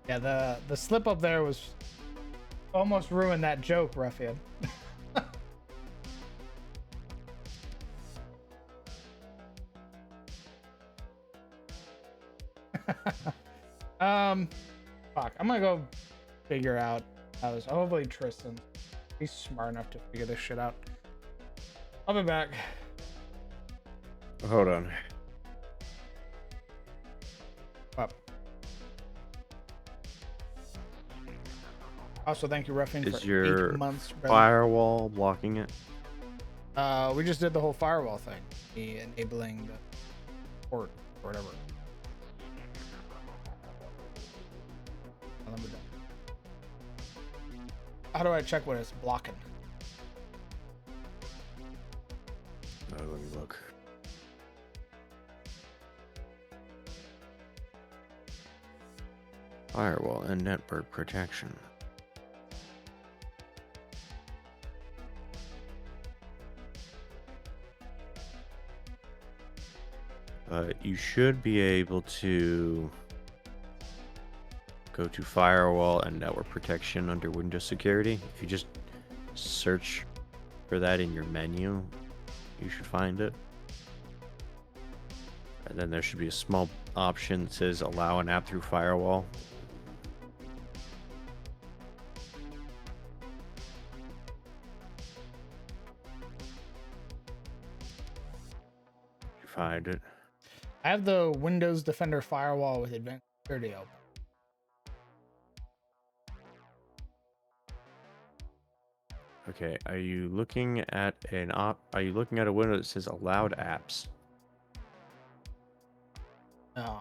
Yeah, the slip up there was almost ruined that joke, Ruffian. Fuck. I'm gonna go figure out how this. Hopefully Tristan, he's smart enough to figure this shit out. I'll be back. Hold on. Up. Also, thank you, Ruffian, Is for your 8 months. brother. firewall blocking it? We just did the whole firewall thing, the enabling the port or whatever. Let me know. How do I check what it's blocking? Oh, let me look. Firewall and network protection. You should be able to go to firewall and network protection under Windows Security. If you just search for that in your menu, you should find it. And then there should be a small option that says allow an app through firewall. You find it. I have the Windows Defender firewall with advanced security open. Okay, are you looking at are you looking at a window that says allowed apps? No.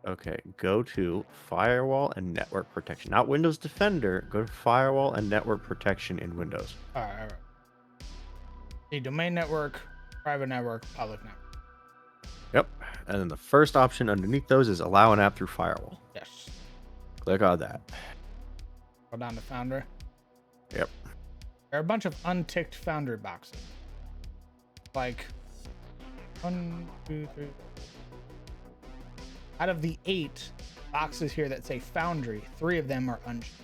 Okay, go to firewall and network protection. Not Windows Defender, go to firewall and network protection in Windows. All right. The domain network, private network, public network. Yep. And then the first option underneath those is allow an app through firewall. Yes. Click on that. Go down to Foundry. Yep. There are a bunch of unticked Foundry boxes. Like 1, 2, 3. Out of the 8 boxes here that say Foundry, 3 of them are unchecked.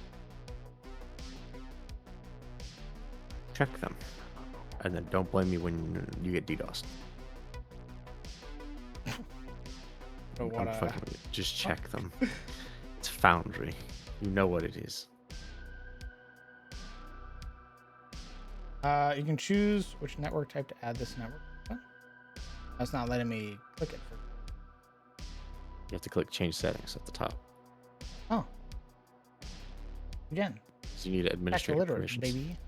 Check them. And then don't blame me when you get DDoSed. So I'm fucking with you. Just check them. It's Foundry. You know what it is. You can choose which network type to add this network. What? That's not letting me click it. You have to click change settings at the top. Oh. Again. So you need Back to administrator literate, permissions. baby.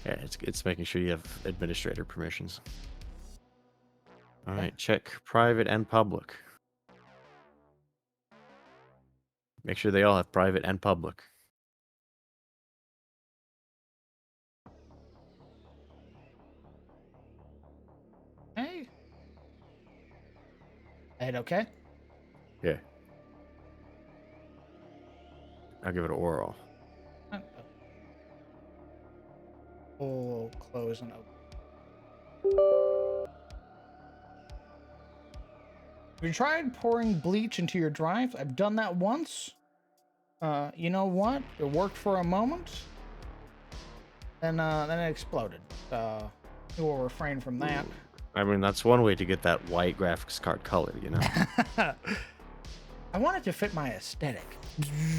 Yeah, it's making sure you have administrator permissions. All right, check private and public. Make sure they all have private and public. Hey. I hit okay. Yeah. I'll give it an oral. Full close and open. Have you tried pouring bleach into your drive? I've done that once. You know what? It worked for a moment. Then it exploded. We will refrain from that. I mean, that's one way to get that white graphics card color, you know? I want it to fit my aesthetic.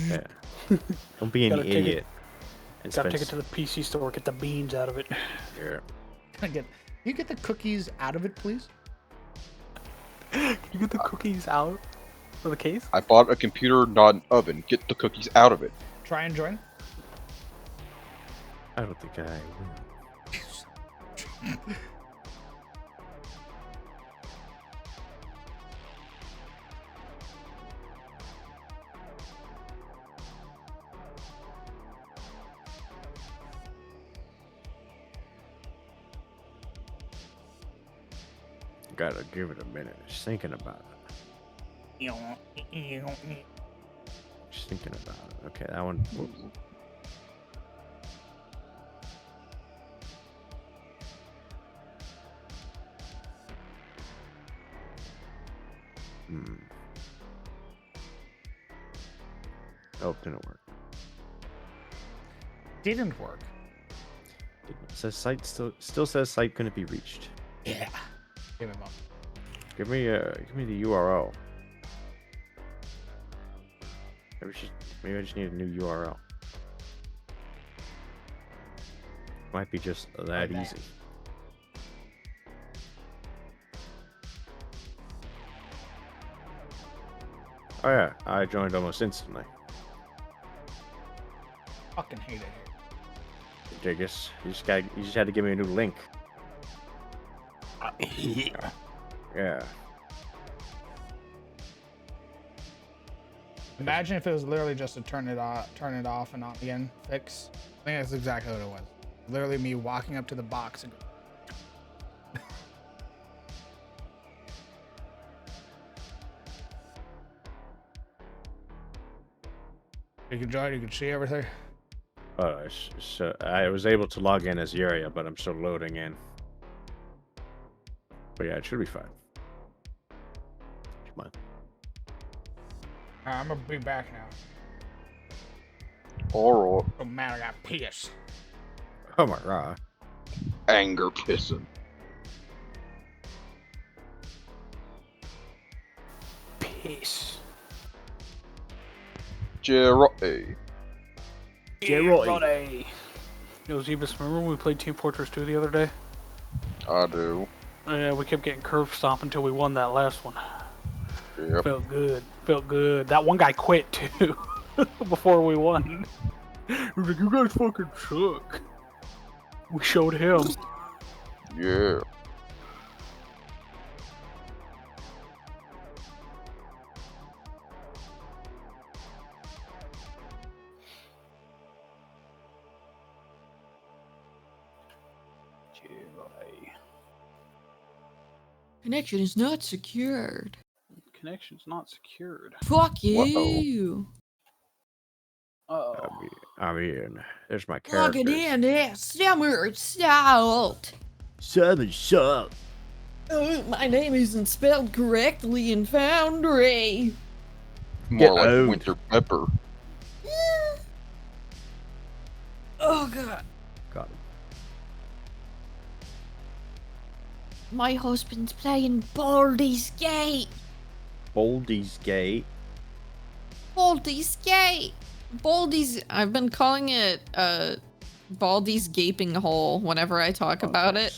Yeah. Don't be an Gotta take it- idiot. And Gotta take spend it to the PC store, get the beans out of it. yeah. You get the cookies out of it, please. You get the cookies out of the case? I bought a computer, not an oven. Get the cookies out of it. Try and join. I don't think I will. Gotta give it a minute. Just thinking about it. Just thinking about it. Okay, that one. Oops. Oh, didn't work. Didn't work. It says site still says site couldn't be reached. Yeah. Give him up. Give me the URL. Maybe I just need a new URL. Might be just that Like that. easy. Oh yeah, I joined almost instantly. Fucking hate it here. Diggus, you just had to give me a new link. Yeah. Imagine if it was literally just a turn it off and on again fix. I think that's exactly what it was. Literally me walking up to the box and you can join, you can see everything. So I was able to log in as Yuria, but I'm still loading in. But yeah, it should be fine. Come on. I'm gonna be back now. Alright. Oh man, I got pissed. Oh my god. Anger pissing. Peace. Jerry. Roddy. Yo, Zebus, remember when we played Team Fortress 2 the other day? I do. Yeah, we kept getting curve stomp until we won that last one. Yep. Felt good. Felt good. That one guy quit too before we won. He was like, "You guys fucking suck." We showed him. Yeah. Connection is not secured. Connection's not secured. Fuck you. Oh. I mean, there's my Plug character. it in there. Summer salt. Southern salt. My name isn't spelled correctly in Foundry. More Get like out. winter pepper. Oh god. Got him. My husband's playing Baldi's Gate. Baldi's Gate. Baldi's Gate. Baldi's. I've been calling it Baldi's Gaping Hole whenever I talk about it.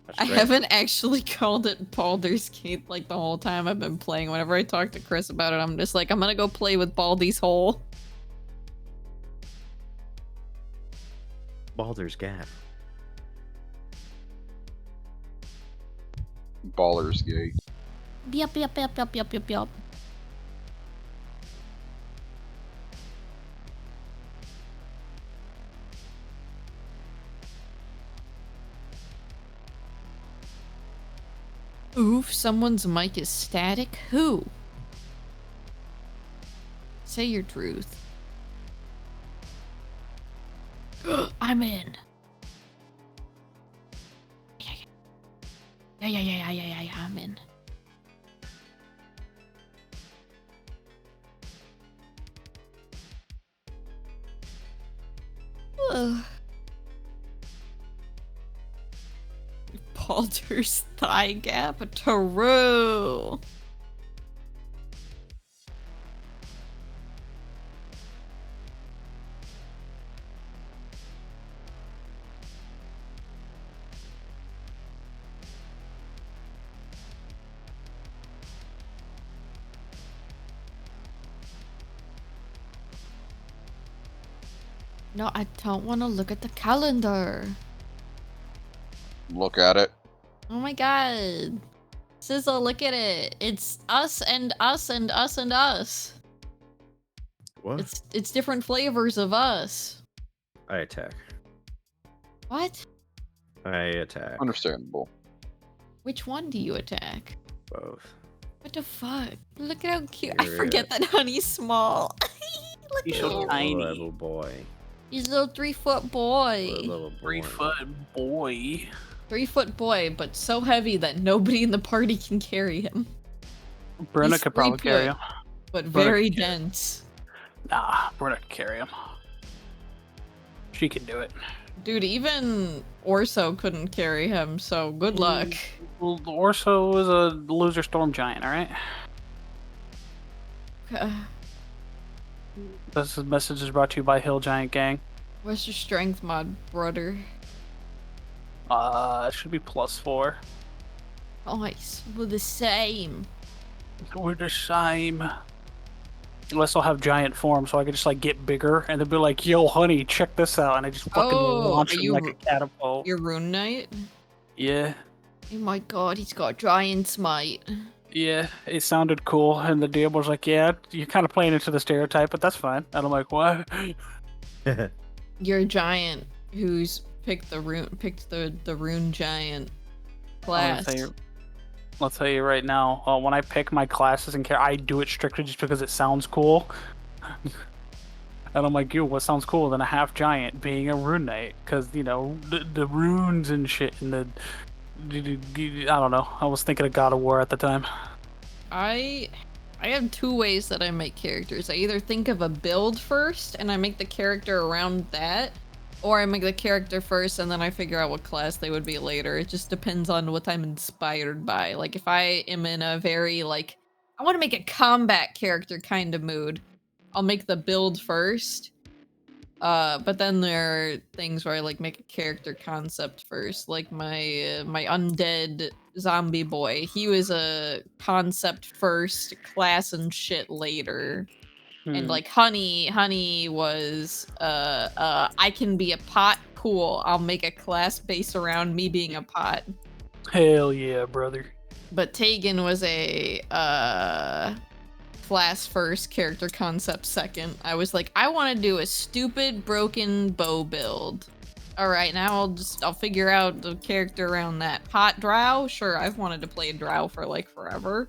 That's I great. haven't actually called it Baldur's Gate like the whole time I've been playing. Whenever I talk to Chris about it, I'm just like, I'm gonna go play with Baldi's Hole. Baldur's Gap. Ballers Gate. Yup, yup, yup, yup, yup, yup, yup. Oof, someone's mic is static? Who? Say your truth. I'm in. Yeah, I'm in. Baldur's thigh gap? True. No, I don't want to look at the calendar. Look at it. Oh my god. Sizzle, look at it. It's us and us and us and us. What? It's different flavors of us. I attack. What? I attack. Understandable. Which one do you attack? Both. What the fuck? Look at how cute. Here I it forget is. that Honey's small. Look He's at so him. tiny. Little boy. He's a little 3-foot boy. Little boy. 3 foot boy. 3-foot boy, but so heavy that nobody in the party can carry him. Brenda He's could probably 3 carry foot. him. But Brenda very can carry him. dense. Nah, Brenda could carry him. She can do it. Dude, even Orso couldn't carry him, so good luck. Well, Orso was a loser storm giant, alright? This message is brought to you by Hill Giant Gang. What's your strength mod, brother? It should be +4. Nice. We're the same. We're the same. Unless I'll have giant form, so I can just like get bigger and then be like, "Yo, honey, check this out," and I just fucking launch are him you like a catapult. Your Rune Knight? Yeah, Oh my god, he's got giant smite. yeah. It sounded cool, and the DM was like, "Yeah, you're kind of playing into the stereotype, but that's fine." And I'm like, "What?" You're a giant who's picked the rune giant class. I'll tell you right now. When I pick my classes and I do it strictly just because it sounds cool. And I'm like, "Yo, what sounds cool than a half giant being a rune knight?" Because you know the runes and shit, and I don't know. I was thinking of God of War at the time. I have 2 ways that I make characters. I either think of a build first and I make the character around that, or I make the character first and then I figure out what class they would be later. It just depends on what I'm inspired by. Like if I am in a very like I want to make a combat character kind of mood, I'll make the build first. But then there are things where I like make a character concept first, like my undead zombie boy. He was a concept first, class and shit later. And like Honey was I can be a pot, cool. I'll make a class based around me being a pot. Hell yeah, brother. But Tegan was a class first, character concept second. I was like, I want to do a stupid broken bow build. All right, now I'll figure out the character around that. Pot drow? Sure, I've wanted to play a drow for like forever.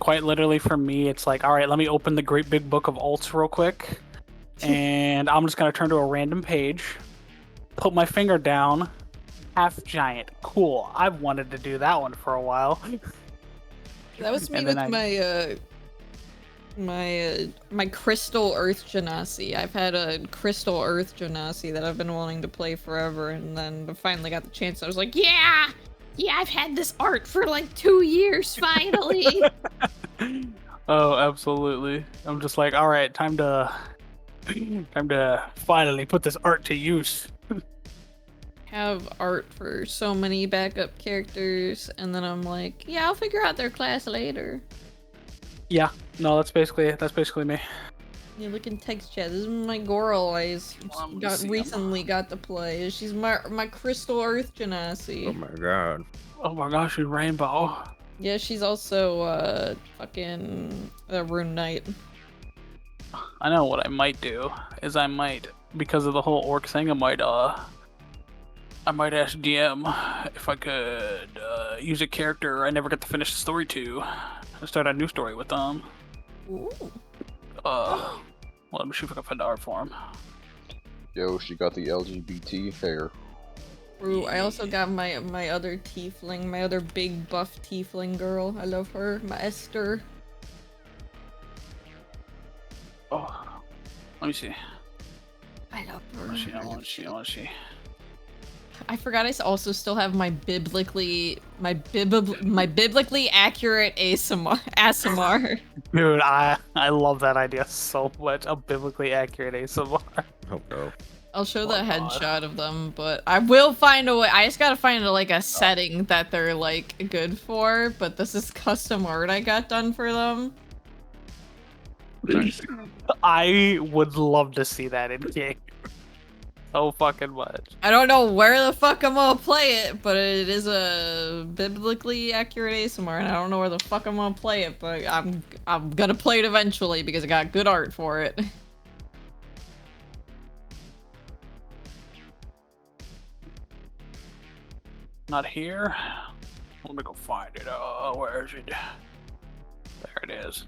Quite literally for me, it's like, all right, let me open the great big book of alts real quick. And I'm just going to turn to a random page, put my finger down, half giant. Cool. I've wanted to do that one for a while. That was me And with then my Crystal Earth Genasi. I've had a Crystal Earth Genasi that I've been wanting to play forever, and then I finally got the chance. I was like, yeah, I've had this art for like 2 years, finally. Oh, absolutely. I'm just like, all right, time to finally put this art to use. Have art for so many backup characters, and then I'm like, yeah, I'll figure out their class later. Yeah, no, that's basically me. You look in text chat. This is my girl I recently got to play. She's my Crystal Earth Genasi. Oh my god. Oh my gosh, you rainbow. Yeah, she's also fucking a Rune Knight. I know what I might do is I might, because of the whole orc thing, I might ask DM if I could use a character I never got to finish the story to start a new story with them. Ooh. Well, let me see if I can find the art for him. Yo, she got the LGBT hair. Ooh, I also got my other tiefling, my other big buff tiefling girl. I love her, my Esther. Oh, let me see. Let's see. I forgot I also still have my biblically accurate ASMR. Dude, I love that idea so much. A biblically accurate ASMR. Oh no. I'll show Oh the my God. headshot of them, but I will find a way. I just gotta find like a setting that they're like good for. But this is custom art I got done for them. I would love to see that in game. So fucking much. I don't know where the fuck I'm gonna play it, but it is a biblically accurate ASMR, and I don't know where the fuck I'm gonna play it, but I'm gonna play it eventually because I got good art for it. Not here. Let me go find it. Where is it? There it is.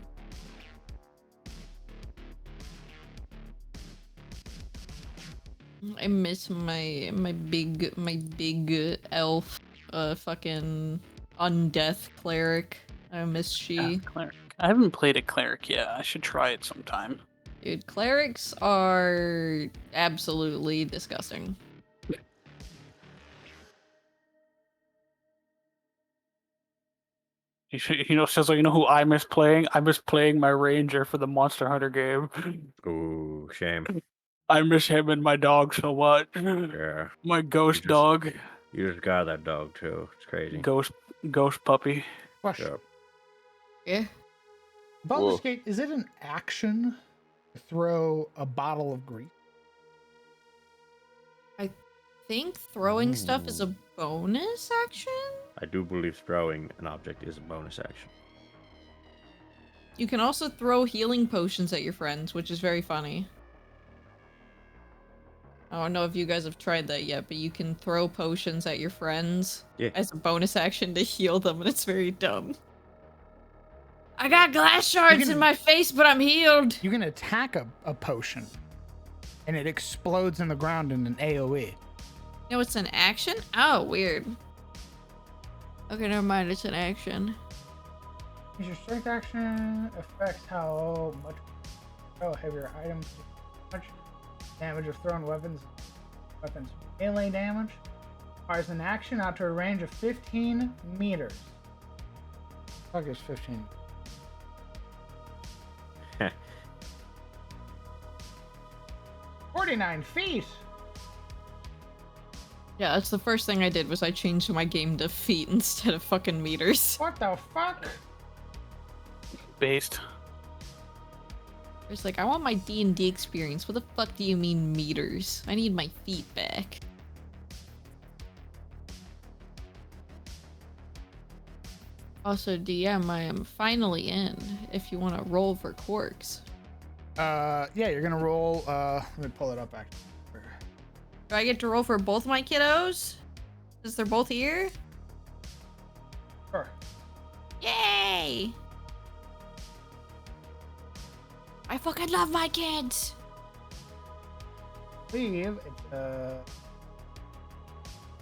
I miss my big elf, fucking undeath cleric. I miss she. Yeah, cleric. I haven't played a cleric yet. I should try it sometime. Dude, clerics are absolutely disgusting. You know, Sizzle, you know who I miss playing? I miss playing my ranger for the Monster Hunter game. Ooh, shame. I miss him and my dog so much. Yeah. My ghost just- dog. You just got that dog too. It's crazy. Ghost puppy. Question. Yep. Yeah. Baldur's Whoa. Gate, is it an action to throw a bottle of grease? I think throwing stuff is a Ooh. bonus action? I do believe throwing an object is a bonus action. You can also throw healing potions at your friends, which is very funny. I don't know if you guys have tried that yet, but you can throw potions at your friends Yeah. as a bonus action to heal them, and it's very dumb. I got glass shards can- in my face, but I'm healed. You can attack a potion, and it explodes in the ground in an AoE. No, it's an action? Oh, weird. Okay, never mind, it's an action. Is your strength action affects how much heavier items do much damage of thrown weapons melee damage. Fires an action out to a range of 15 meters. Fuck is 15? 49 feet. Yeah, that's the first thing I did was I changed my game to feet instead of fucking meters. What the fuck? Based. It's like, I want my D&D experience. What the fuck do you mean meters? I need my feet back. Also, DM, I am finally in, if you want to roll for quirks. Yeah, you're gonna roll. Let me pull it up actually. Do I get to roll for both my kiddos? Since they're both here? Sure. Yay! I fucking love my kids! I believe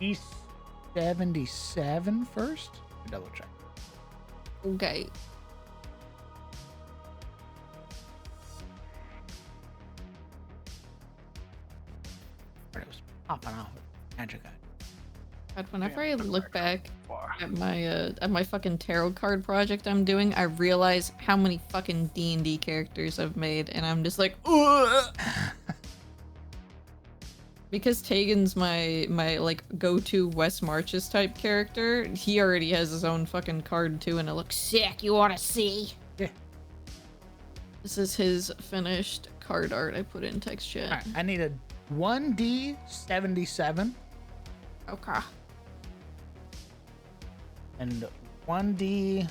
it's E77 first. Let me double check. Okay. It was popping off with magic eye. God, whenever I look back Far. at my fucking tarot card project I'm doing, I realize how many fucking D&D characters I've made, and I'm just like, ugh! Because Tegan's my like go-to West Marches type character, he already has his own fucking card too, and it looks sick. You want to see? Yeah. This is his finished card art I put in text chat. All right, I need a 1D77 Okay. and 1D91.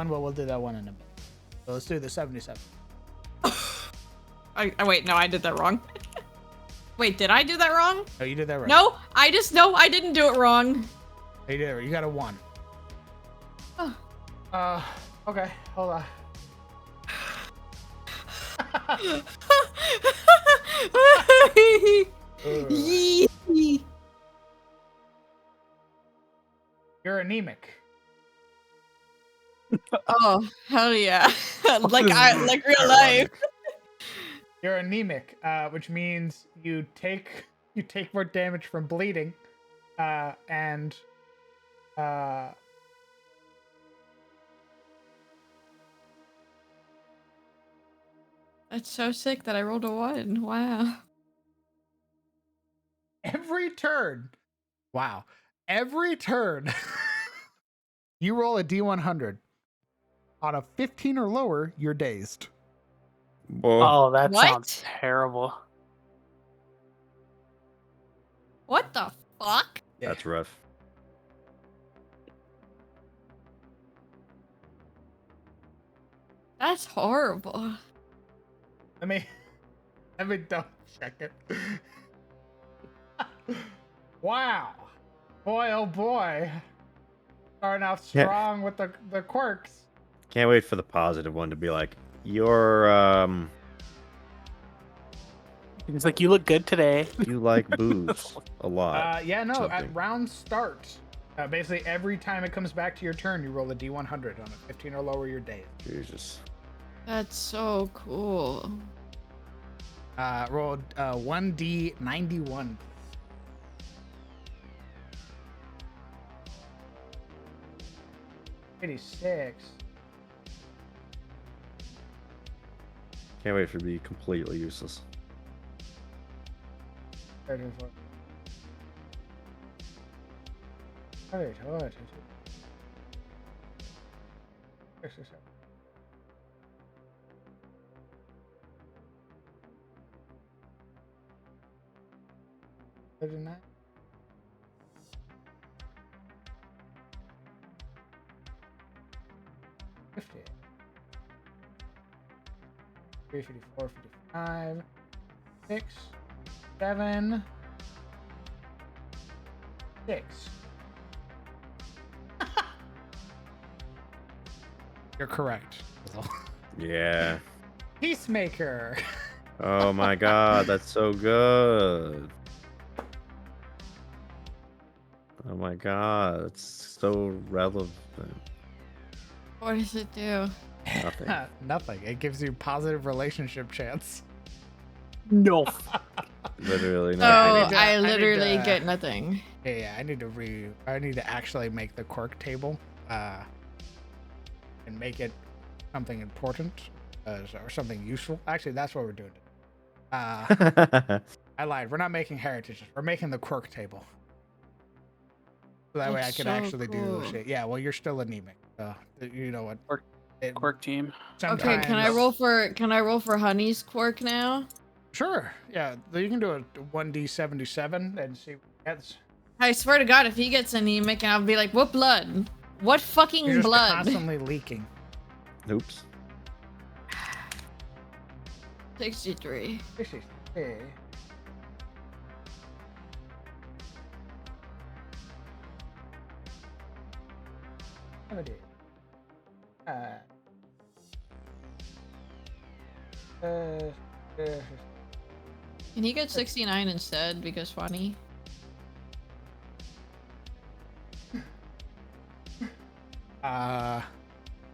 Well, we'll do that one in a bit. So let's do the 77. I wait, no, I did that wrong. Wait, did I do that wrong? Oh, you did that right. No, I didn't do it wrong. You did it right. You got a 1. Oh. Okay, hold on. Yee. You're anemic. Oh, hell yeah. like real life. You're anemic, which means you take more damage from bleeding, and That's so sick that I rolled a 1. Wow. every turn, wow, every turn, you roll a D100. On a 15 or lower, you're dazed. Whoa. Oh, that What? sounds terrible. What the fuck? That's rough. That's horrible. Let me double check it. Wow, boy, oh boy, starting off Yeah. strong with the quirks. Can't wait for the positive one to be like, you're He's like, you look good today. you like booze a lot. Yeah, no, at something. round start, basically every time it comes back to your turn, you roll a D100 on a 15 or lower, you're dazed. Jesus. That's so cool. Rolled 1D91. $86. Can't wait for it to be completely useless. 34. $50. 354, 55, 6, 7, 6. You're correct. Yeah. Peacemaker. Oh my god, that's so good. Oh my god, it's so relevant. What does it do? Nothing. Nothing. It gives you positive relationship chance. No. Literally So nothing. I need to- literally get nothing. Yeah, I need to actually make the quirk table, and make it something important, or something useful. Actually, that's what we're doing. I lied. We're not making heritages. We're making the quirk table. So that way I That's can so actually do cool. shit. Yeah, well, you're still anemic. So you know what? Quirk- It- Quirk team. Okay, can I sometimes- roll for Honey's quirk now? Sure. Yeah, you can do a 1D77 and see what it gets. I swear to God, if he gets anemic, I'll be like, what blood? What fucking You're just blood? constantly leaking. Oops. 63. Hey. Can he get 69 instead because funny?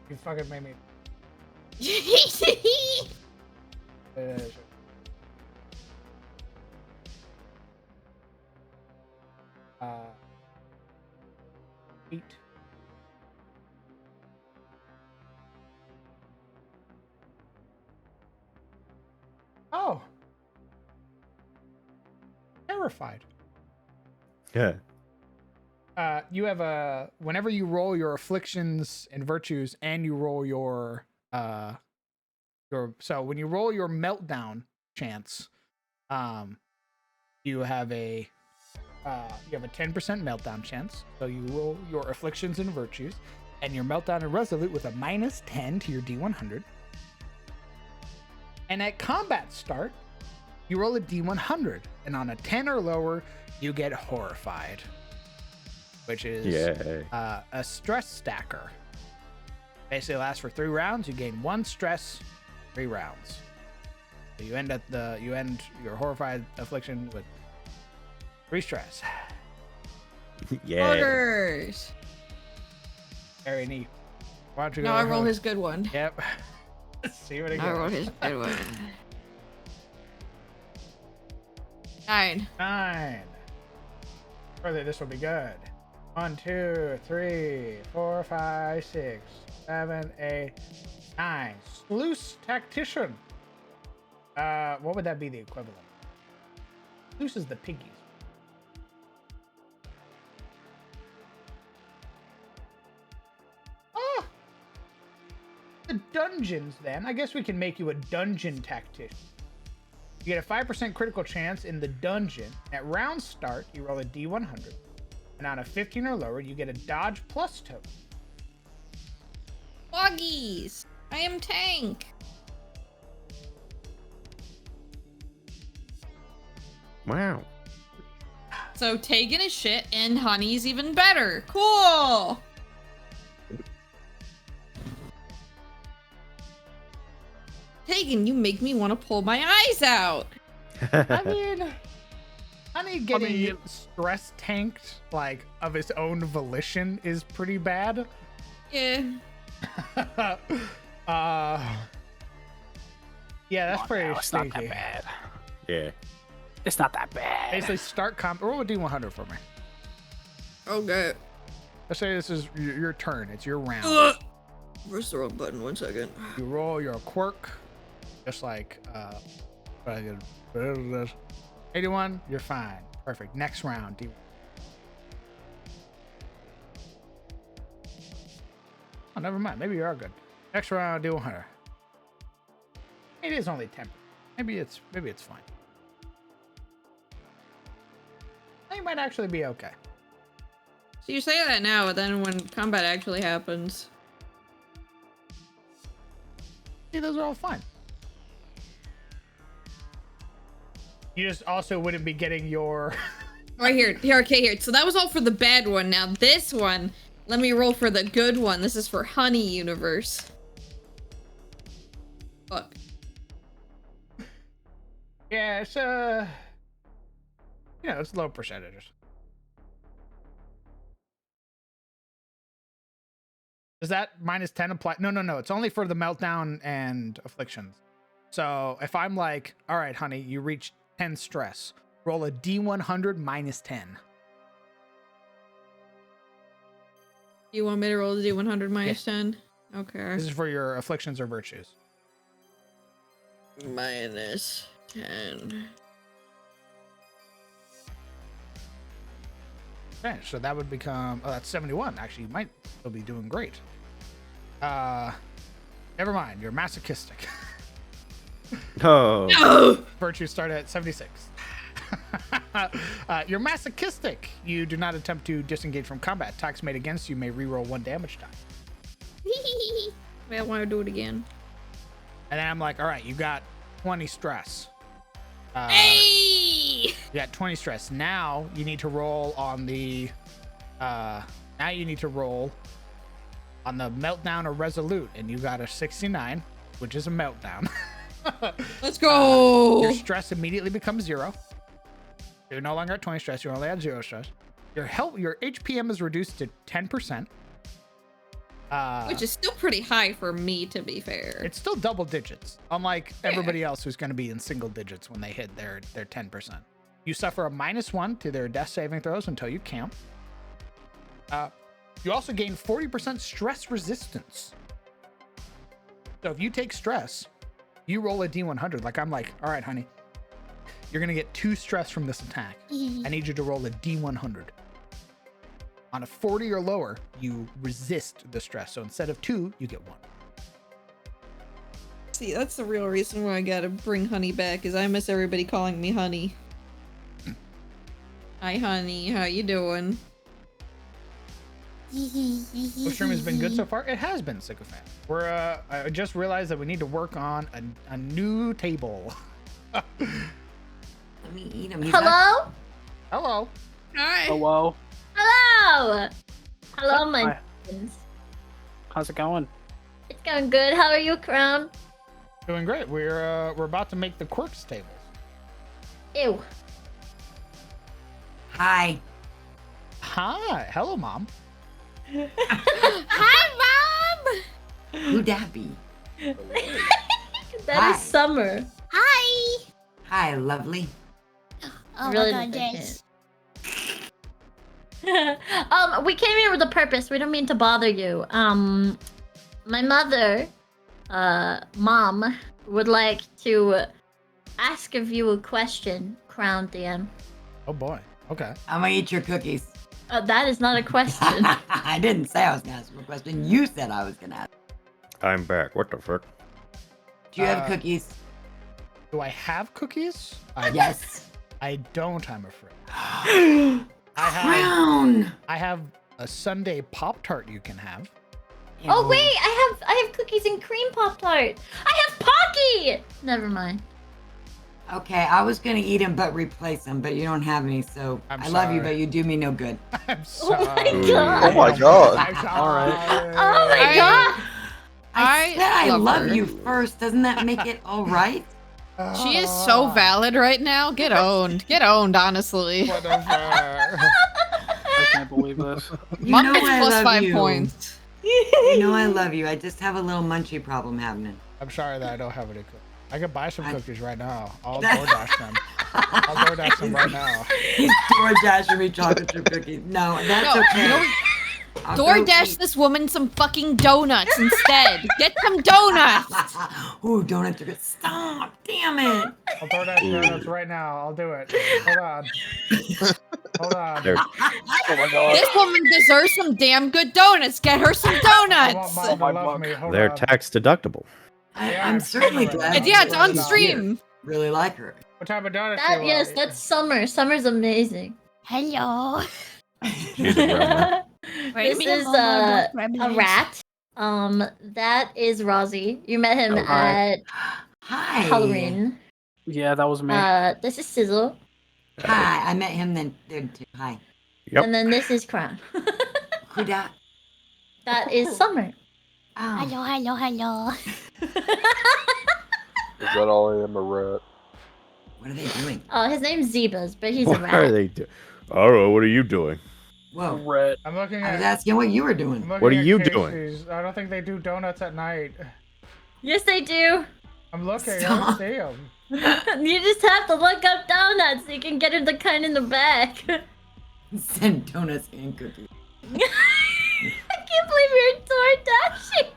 You fucking made me. Eight. Oh. Terrified. Yeah. You have a whenever you roll your afflictions and virtues, and you roll your so when you roll your meltdown chance, you have a 10% meltdown chance. So you roll your afflictions and virtues, and your meltdown and resolute with a -10 to your D100. And at combat start, you roll a D100, and on a 10 or lower, you get horrified, which is a stress stacker. Basically lasts for 3 rounds. You gain 1 stress, 3 rounds. So you end your horrified affliction with 3 stress. Yeah. Orders. Very neat. Why don't you go? No, I roll his good one. Yep. See what it I roll goes. his good one. 9. 9. Surely this will be good. 1, 2, 3, 4, 5, 6, 7, 8, 9. Sluice Tactician. What would that be the equivalent? Sluice is the piggies. Oh! The dungeons, then. I guess we can make you a dungeon tactician. You get a 5% critical chance in the dungeon. At round start, you roll a D100. And on a 15 or lower, you get a dodge plus token. Foggies! I am tank! Wow. So Tegan is shit and Honey's even better. Cool! Tegan, you make me want to pull my eyes out. I mean, Honey getting stress tanked, like, of his own volition is pretty bad. Yeah. Yeah, that's pretty It's not that sneaky. bad. Yeah. It's not that bad. Basically, start comp. Roll a D100 for me. Okay. Let's say this is your turn. It's your round. Where's the wrong button? 1 second. You roll your quirk, just like 81. You're fine. Perfect. Next round. Oh, never mind. Maybe you are good. Next round, D100. It is only 10. Maybe it's fine. You might actually be okay. So you say that now, but then when combat actually happens. See, those are all fine. You just also wouldn't be getting your... Right here. Okay, here. So that was all for the bad one. Now this one, let me roll for the good one. This is for Honey Universe. Fuck. Yeah, it's it's low percentages. Does that minus 10 apply? No. It's only for the meltdown and afflictions. So if I'm like, all right, Honey, you reached 10 stress, roll a D100 minus 10. You want me to roll the D100 minus 10? Okay. This is for your afflictions or virtues. Minus 10. Okay, so that would become, oh, that's 71. Actually, you might still be doing great. Never mind, you're masochistic. No. Virtues start at 76. You're masochistic. You do not attempt to disengage from combat. Attacks made against you may reroll 1 damage die. I want to do it again. And then I'm like, all right, you got 20 stress. Hey! You got 20 stress. Now you need to roll on the meltdown or resolute, and you got a 69, which is a meltdown. Let's go! Your stress immediately becomes 0. You're no longer at 20 stress. You're only at 0 stress. Your HPM is reduced to 10%. Which is still pretty high for me, to be fair. It's still double digits, unlike everybody else who's going to be in single digits when they hit their 10%. You suffer a -1 to their death saving throws until you count. You also gain 40% stress resistance. So if you take stress, you roll a D100. Like I'm like, all right, Honey, you're going to get 2 stress from this attack. I need you to roll a D100. On a 40 or lower, you resist the stress. So instead of 2, you get 1. See, that's the real reason why I gotta bring Honey back, is I miss everybody calling me Honey. Hi, Honey. How you doing? The stream has been good so far. It has been, Sycophant. I just realized that we need to work on a new table. Let me eat them. Hello? Hello. Hi. Hello. Hello! Hello, my Hi. friends. How's it going? It's going good. How are you, Crown? Doing great. We're about to make the quirks tables. Ew. Hi. Hi. Hello, Mom. Hi, Mom! Who that be? That is Hi. Summer. Hi! Hi, lovely. I really don't think it. We came here with a purpose. We don't mean to bother you. My mother, mom, would like to ask of you a question, Crown DM. Oh boy. Okay. I'm gonna eat your cookies. That is not a question. I didn't say I was gonna ask you a question. You said I was gonna ask. I'm back. What the fuck? Do you have cookies? Do I have cookies? Yes. I don't, I'm afraid. Crown. I have a Sunday Pop-Tart you can have. Oh wait, I have cookies and cream Pop-Tart. I have Pocky. Never mind. Okay, I was gonna eat them but replace them, but you don't have any, so I love you, sorry. but you do me no good. I'm sorry. Oh my god. Oh my god. I'm sorry. All right. Oh my god. I said I love her. you first. Doesn't that make it all right? She is so valid right now. Get owned. Get owned, honestly. Whatever. I can't believe this. You Mom know gets I plus love 5 you. points. You know I love you. I just have a little munchie problem happening. I'm sorry that I don't have any cookies. I could buy some cookies right now. I'll DoorDash them. I'll DoorDash them right now. He's DoorDashing me chocolate chip cookies. No, that's No, okay. I'll go DoorDash eat- this woman some fucking donuts instead. Get some donuts. Ooh, donuts are good. Stop! Damn it! I'll DoorDash donuts right now. I'll do it. Hold on. Hold on. There. Oh my god. This woman deserves some damn good donuts. Get her some I donuts. want mom to love me. Hold They're on. tax deductible. Yeah, I'm certainly sure. glad. Yeah, it's you on really stream. Really like her. What type of donuts do you That want? yes, that's Summer. Summer's amazing. Hello. She's a grandma. This is a rat. That is Rozzy. You met him Oh, hi. at Hi. Halloween. Yeah, that was me. This is Sizzle, Hi. I met him then too. Hi. Yep. and then this is Crown. Who dat? That is Summer. Oh. Hello. Is that all I am, a rat? What are they doing? His name's Zebas, but he's a What rat. are they doing? I don't know. What are you doing? Whoa. Red. I'm looking I was at. asking what you were I'm doing. looking What are at you doing? Casey's. I don't think they do donuts at night. Yes, they do. I'm looking. I Stop. don't see them. You just have to look up donuts so you can get her the kind in the back. Send donuts and cookies. I can't believe you're DoorDashing.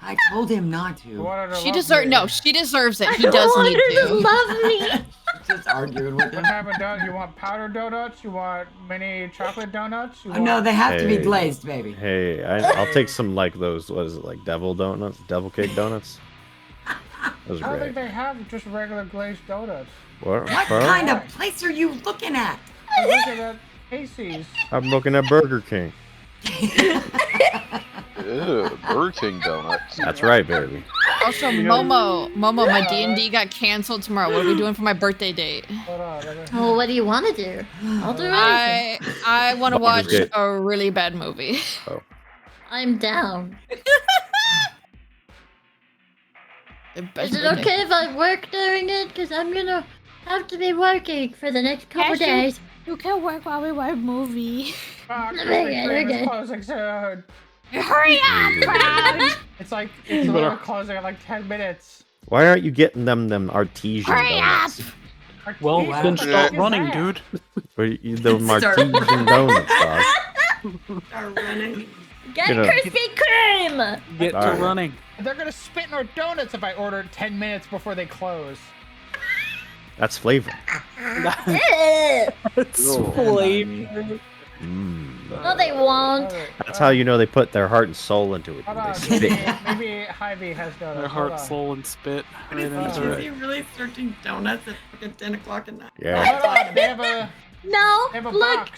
I told him not I to. wanted to She love deserves me. no. She deserves it. He I does want need her to. love me. Just arguing with What him. type of donut? You want powdered donuts? You want mini chocolate donuts? You Oh no, want- they have to be Hey. glazed, baby. Hey, I'll take some like those. What is it like? Devil donuts? Devil cake donuts? Those I are don't think great. they have just regular glazed donuts. What? What Huh? kind of place are you looking at? I'm looking at Casey's. I'm looking at Burger King. Ew, Burger King donuts. That's right, baby. Also, Momo, my D&D got canceled tomorrow. What are we doing for my birthday date? Hold on. let me- Well, what do you want to do? I'll do anything. I want to Baldur's watch Gate. a really bad movie. I'm down. Best Is it birthday. okay if I work during it? Because I'm gonna have to be working for the next couple Yes, you- days. You can work while we watch a movie. Ah, Okay, Krispy Kreme okay. is closing soon. Hurry up, Crown! It's literally closing in like 10 minutes. Why aren't you getting them artesian Hurry up! donuts? Well, Artesian, then what the start heck is running, that? dude. Where the artesian donuts, dog. Are running. Get You know- Krispy Kreme! Get to Alright. running. They're gonna spit in our donuts if I order 10 minutes before they close. That's flavor. Ew. It's Ew. flavor. No, they won't. Alright, That's how you know they put their heart and soul into it. Hold They on, spit. maybe Hy-Vee has donuts. Their Hold heart, on. soul, and spit right Is into Is it. he really searching donuts at fucking 10 o'clock at night? Yeah. Hold on, they have a No, look. look,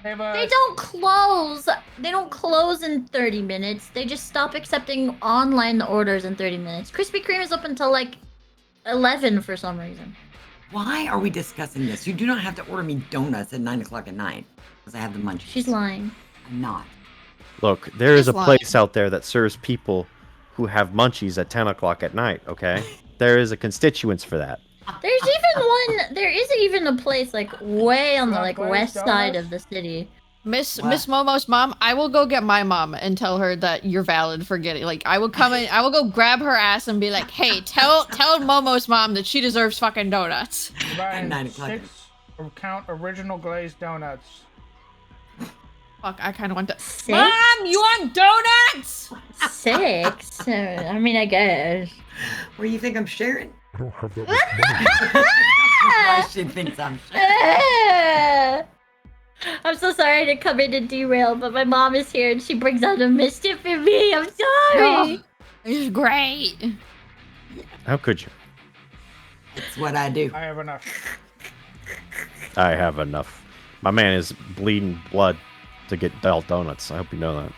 They have a. they don't close. They don't close in 30 minutes. They just stop accepting online orders in 30 minutes. Krispy Kreme is up until like 11 for some reason. Why are we discussing this? You do not have to order me donuts at 9 o'clock at night. Because I have the munchies. She's lying. I'm not. Look, there is a She's lying. place out there that serves people who have munchies at 10 o'clock at night, okay? There is a constituents for that. There's even one. There is even a place like way on the like Glazed west side donuts? of the city. Miss What? Miss Momo's mom, I will go get my mom and tell her that you're valid for getting. Like, I will come in, I will go grab her ass and be like, "Hey, tell Momo's mom that she deserves fucking donuts." Buying 9 o'clock. Count original glazed donuts. Fuck, I kind of want to. 6? Mom, you want donuts? 6? I mean, I guess. Where do you think I'm sharing? I don't have that much money. Why she thinks I'm sharing. I'm so sorry to come in and derail, but my mom is here and she brings out a mischief in me. I'm sorry. It's great. How could you? It's what I do. I have enough. I have enough. My man is bleeding blood to get dealt donuts. I hope you know that.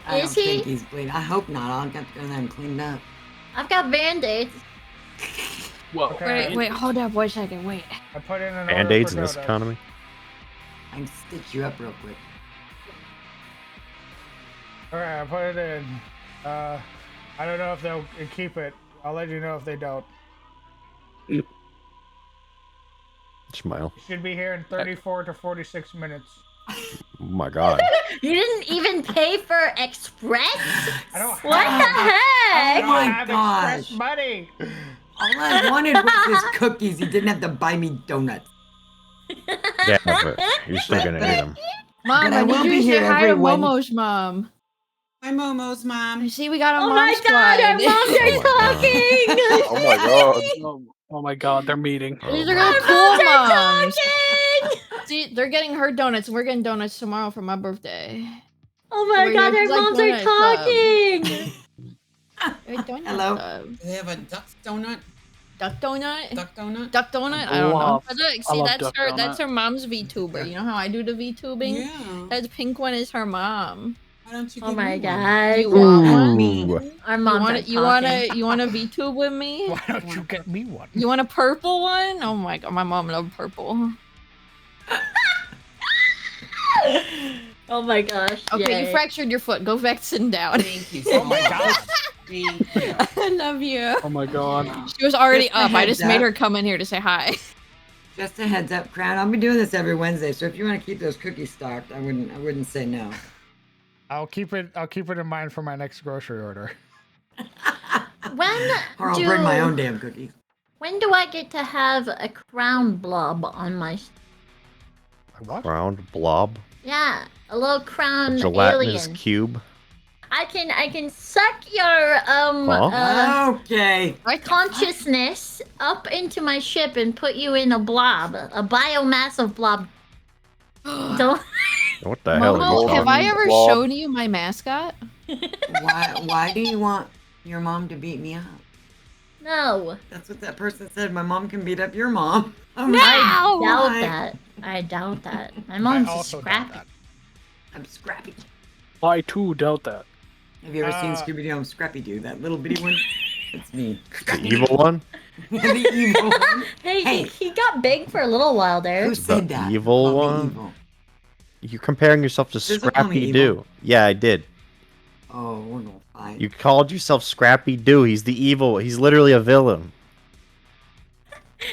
I Is don't he? think he's bleeding. I hope not. I'll have to go there and clean it up. I've got band-aids. Whoa. Okay. Wait, hold up 1 second. Wait. I put in an Band-aids order in for this donuts. economy? I can stitch you up real quick. Alright, I put it in. I don't know if they'll keep it. I'll let you know if they don't. Smile. You should be here in 34 to 46 minutes. Oh my god. You didn't even pay for Express? I don't What the I heck? don't my have gosh. Express money. All I wanted was his cookies. He didn't have to buy me donuts. Yeah, but you're still gonna eat them. Mom, But I I need will you be to say here hi to every Wednesday. Momo's mom. Hi, Momo's mom. I see we got a Oh mom my squad. god, our moms are talking! Oh my god. Oh my god, they're meeting. These are Oh the my cool They're moms. talking! See, they're getting her donuts, and we're getting donuts tomorrow for my birthday. Oh my We're god, here our to, like, moms are donut club. talking! Wait, donut Hello? club. Do they have a duck donut? Duck donut? Duck donut? Duck donut? I don't know. Love- But look, I see, love that's duck her. donut. That's her mom's VTuber. You know how I do the VTubing? Yeah. That pink one is her mom. Why don't you Oh give my me one? god. Do you want one? Ooh. Our You moms want are to? You want talking. to? You want to VTube with me? Why don't you get me one? You want a purple one? Oh my god, my mom loved purple. Oh my gosh. Okay, yay. you fractured your foot. Go back sitting down. Thank you so Oh my much. god. Thank you. I love you. Oh my god. She was already Just a up. I heads just made up. her come in here to say hi. Just a heads up, Crown. I'll be doing this every Wednesday, so if you want to keep those cookies stocked, I wouldn't say no. I'll keep it in mind for my next grocery order. When Or I'll do, bring my own damn cookies. When do I get to have a crown blob on my... What? Round blob. Yeah, a little crown Gelatinous alien. cube. I can suck your Okay. consciousness up into my ship and put you in a blob, a biomass of blob. Don't. What the hell are Momo, you have talking I ever Blob. shown you my mascot? Why do you want your mom to beat me up? No. That's what that person said. My mom can beat up your mom. Oh, I doubt why? that. I doubt that. My mom's also doubt scrappy. that. I'm Scrappy. I too doubt that. Have you ever seen Uh, Scooby-Doo? I'm Scrappy Doo, that little bitty one. It's me. The evil one? The evil one. Hey, Hey. he got big for a little while there. Who said The that? evil Call me one? evil. You're comparing yourself to Does it call me Scrappy evil? Doo. Yeah, I did. Oh, we're gonna fight. You called yourself Scrappy Doo. He's the evil. He's literally a villain.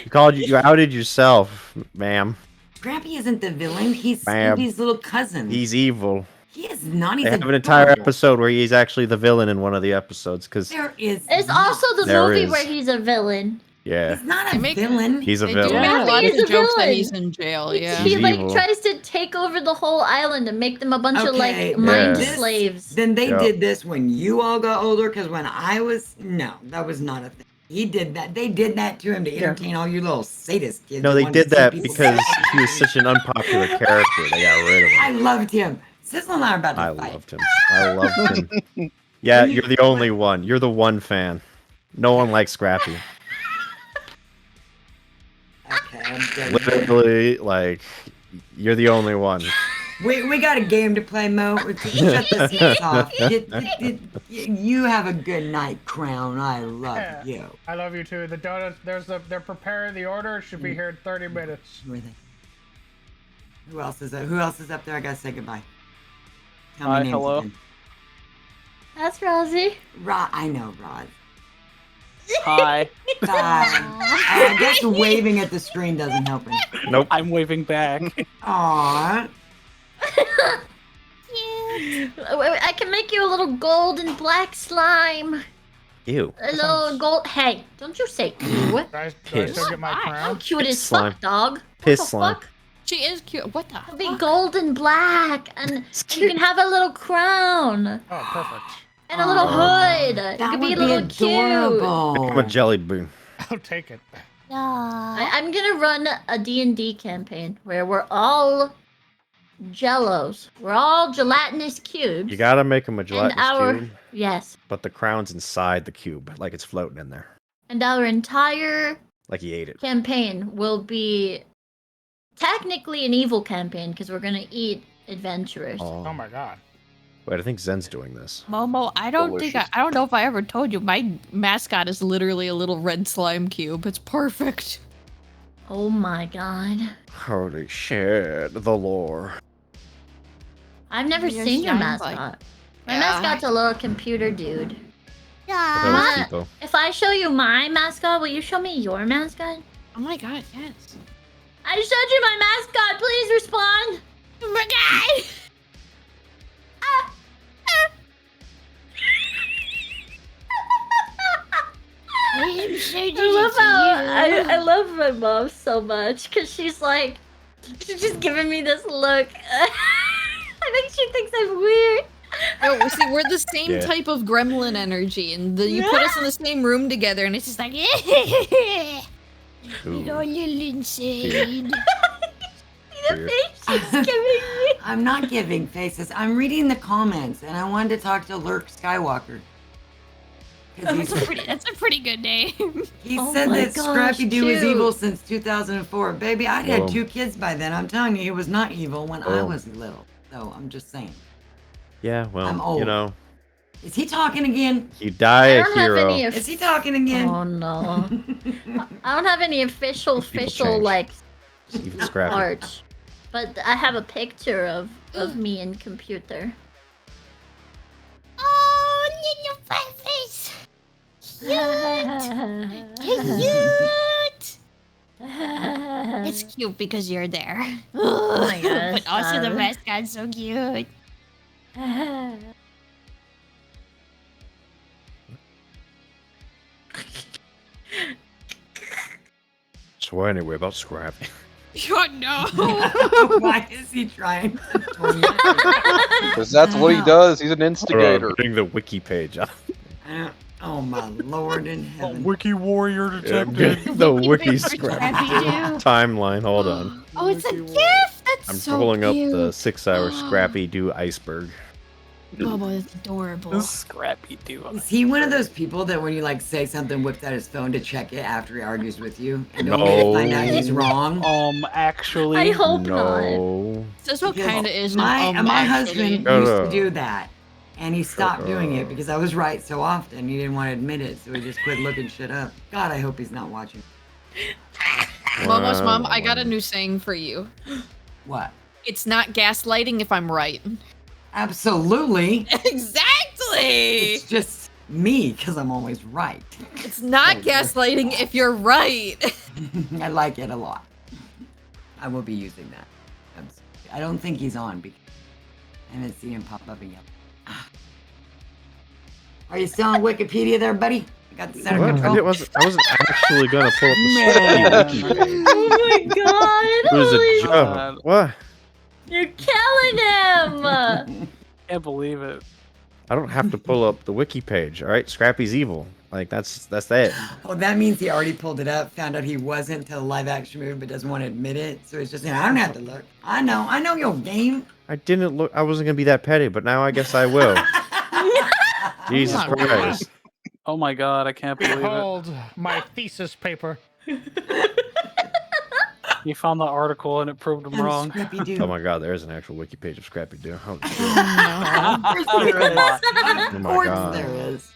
You outed yourself, ma'am. Scrappy isn't the villain. He's Bam. Scooby's little cousin. He's evil. He is not. He's They have an entire adorable. episode where he's actually the villain in one of the episodes. Cause There is. It's not. also the There movie is. where he's a villain. yeah, He's not They a make- villain. he's a They do villain. make Scrappy lots is of a jokes that villain. he's in jail. Yeah. He He's like evil. tries to take over the whole island and make them a bunch of Okay, like mind Yeah. slaves. Then they Yeah. did this when you all got older. Because when I was, no, that was not a thing. He did that. They did that to him to entertain all you little sadist kids. No, that they wanted to did see that people because suffer. he was such an unpopular character. They got rid of I him. loved him. Sizzle and I are about to I fight. loved him. I loved him. Yeah, you're the only one. You're the one fan. No one likes Scrappy. Okay, I'm good. Literally, like, you're the only one. We got a game to play, Mo. Shut this mess off. You have a good night, Crown. I love you. I love you too. The donuts. They're preparing the order. Should be here in 30 minutes. Who are they? Who else is up? Who else is up there? I gotta say goodbye. Tell Hi, me names hello. again. That's Rosie. Rod. I know, Rod. Hi. I guess waving at the screen doesn't help him. Nope. I'm waving back. Aww. I can make you a little gold and black slime. Ew. A little gold. Hey, don't you say ew. Do I Piss. still get my I'm crown? cute as Slime. fuck, dog. Piss slime. Fuck? She is cute. What the It'll be fuck? gold and black, and you can have a little crown Oh, perfect. and a little hood. It That could would be a be little cute. adorable. I'm a jelly bean. I'll take it. No. I'm gonna run a D&D campaign where we're all jellos. We're all gelatinous cubes. You gotta make him a gelatinous our cube, yes, but the crown's inside the cube, like it's floating in there, and our entire like he ate it. campaign will be technically an evil campaign because we're gonna eat adventurers. Oh my god. Wait, I think Zen's doing this. Momo, I don't think I don't know if I ever told you. My mascot is literally a little red slime cube. It's perfect. Oh my god. Holy shit, the lore. I've never You're seen your sound like- mascot. My Yeah, mascot's a little computer dude. Yeah. That was What? Tipo. If I show you my mascot, will you show me your mascot? Oh my god, yes. I showed you my mascot. Please respond. Oh my god. I am so I love my mom so much because she's like, she's just giving me this look. I think she thinks I'm weird. Oh, see, we're the same Yeah. type of gremlin energy, and you put us in the same room together, and it's just like, You're Ooh, a little insane. The Weird. face she's giving me. I'm not giving faces. I'm reading the comments, and I wanted to talk to Lurk Skywalker. 'Cause That's a pretty good name. he Oh said my that gosh, Scrappy Doo was cute. evil since 2004. Baby, I'd Whoa. had 2 kids by then. I'm telling you, he was not evil when I Whoa. was little. So I'm just saying. Yeah, well, I'm old. you know, Is he talking again? you die I a don't have hero. any. Is he talking again? Oh no. I don't have any official change. like Even Scrappy. art, but I have a picture of me in computer. Oh, little fat face. Cute. It's cute because you're there. Oh my gosh. But also the Sam. mascot's so cute. So anyway, about Scrappy. oh no. Why is he trying? Because that's what he does. He's an instigator. Getting the wiki page up. Oh my lord in heaven. Wiki warrior I'm detective. getting the wiki Scrappy Scrappy Doo. timeline. Hold on. Oh, it's a gift. That's I'm so pulling up cute. the 6-hour Scrappy Doo iceberg. Momo, that's adorable. This Scrappy Doo. Is he one of those people that when you like say something, whips out his phone to check it after he argues with you, and the only way to find out he's wrong? Actually. I hope not. No. That's what Because kind of is. my actually. husband No, used no. to do that, and he stopped doing it because I was right so often. He didn't want to admit it, so he just quit looking shit up. God, I hope he's not watching. Momo's mom, I got a new saying for you. What? It's not gaslighting if I'm right. Absolutely. Exactly. It's just me because I'm always right. It's not gaslighting if you're right. I like it a lot. I will be using that. I don't think he's on because I haven't seen him pop up yet. Ah. Are you still on Wikipedia there, buddy? I got this under What? control. I wasn't actually gonna pull up the Scrappy wiki. Oh my god! It was Holy a joke. What? You're killing him! Can't believe it. I don't have to pull up the wiki page. All right, Scrappy's evil. Like that's it. Oh, that means he already pulled it up, found out he wasn't to the live action movie, but doesn't want to admit it. So he's just saying, I don't have to look. I know your game. I didn't look. I wasn't gonna be that petty, but now I guess I will. Jesus Oh my Christ! Oh my god, I can't believe it. Behold my thesis paper. He found the article and it proved him wrong. Scrappy Oh Doo. my God, there is an actual wiki page of Scrappy Doo. Holy shit. Of course there is. Oh Of my course God. there is.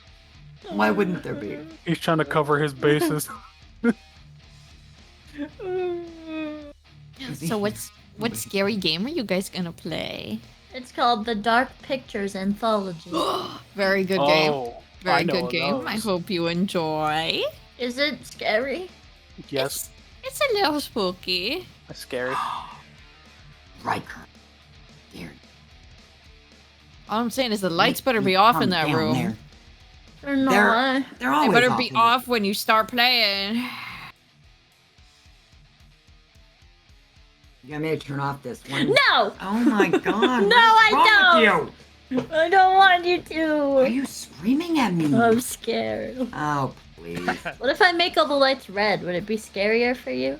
Why wouldn't there be? He's trying to cover his bases. So what scary game are you guys gonna play? It's called the Dark Pictures Anthology. Very good game. Oh, I Very know good game. I those. hope you enjoy. Is it scary? Yes, It's a little spooky. that's scary. Riker. There. All I'm saying is the lights better be off in that Calm down room. there. Or not? They're They always better off be in there. off when you start playing. You want me to turn off this one? No! Oh my god. No, what's wrong I with you? I don't want you Why are to. you screaming at me? I'm scared. Oh, please. What if I make all the lights red? Would it be scarier for you?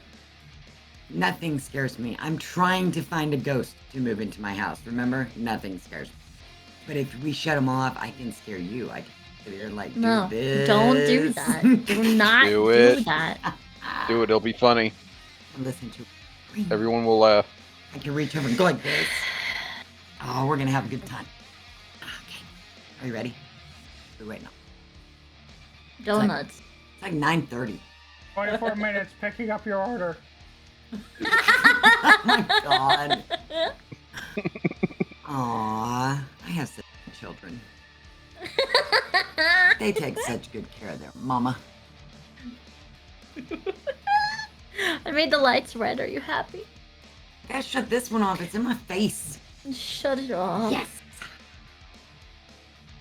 Nothing scares me. I'm trying to find a ghost to move into my house. Remember? Nothing scares me. But if we shut them all off, I can scare you. I can sit here like, No, do this. don't do that. Do not Do do it. that. Do it. It'll be funny. Listen to Everyone will laugh. I can reach over and go like this. Oh, we're gonna have a good time. Okay. Are you ready? We're waiting on. Donuts. It's like 9:30. 24 minutes picking up your order. Oh my god. Aw, I have such children. They take such good care of their mama. I made the lights red. Are you happy? I gotta shut this one off. It's in my face. Shut it off. Yes.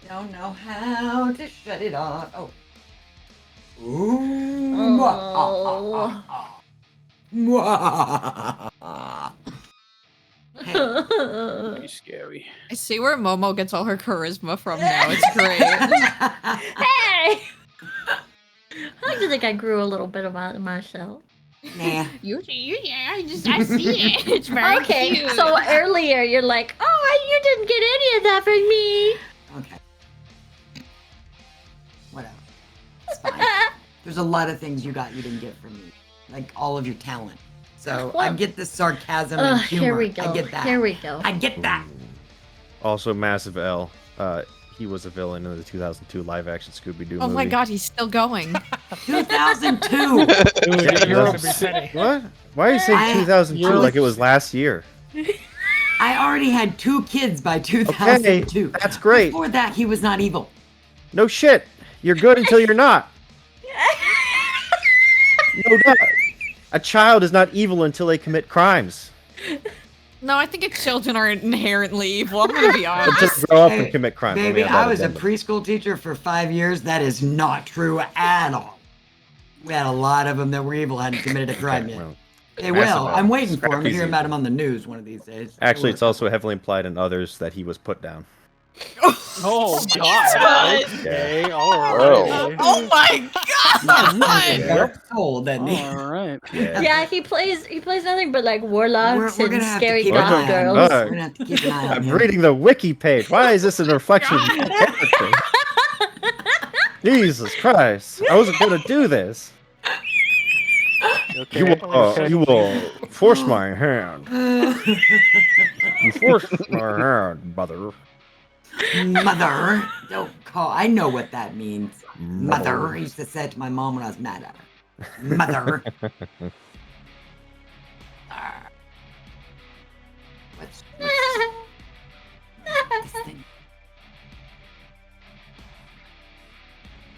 Don't know how to shut it off. Oh. Ooh. Oh. Pretty scary. I see where Momo gets all her charisma from now. It's great. Hey! I like to think I grew a little bit about myself. Nah. Yeah, I see it. It's very Okay, cute. so earlier you're like, oh, you didn't get any of that from me. Okay. Whatever. It's fine. There's a lot of things you didn't get from me. Like all of your talent. So I Well- get the sarcasm and humor. Here we go. I get that. Here we go. I get that. Also, Massive L. He was a villain in the 2002 live-action Scooby-Doo Oh movie. my god, he's still going. 2002. Yeah, You're that's- to be petty. What? Why are you saying I- 2002 you're- like it was last year? I already had 2 kids by 2002. that's great. Before that, he was not evil. No shit. You're good until you're not. No doubt. A child is not evil until they commit crimes. No, I think children are inherently evil. I'm gonna be Until honest. they grow up Hey, and commit crimes. Let me Baby, have that I was a addendum. preschool teacher for 5 years. That is not true at all. We had a lot of them that were evil, hadn't committed a crime yet. Well, They Massive will. L. I'm waiting for them to Scrappy's hear about evil. them on the news one of these days. Actually, it's also heavily implied in others that he was put down. Oh god. Okay, alright. Oh my god! Dark soul, doesn't he? Alright. Yeah, he plays nothing but like warlocks We're and gonna have to scary keep an goth eye on girls. him. We're gonna have to keep an eye on I'm him. reading the wiki page. Why is this a reflection of my character? Jesus Christ. I wasn't going to do this. Okay. You will force my hand. You force my hand, mother. Mother, don't call. I know what that means. Mother. I used to say it to my mom when I was mad at her. Mother. What's this thing?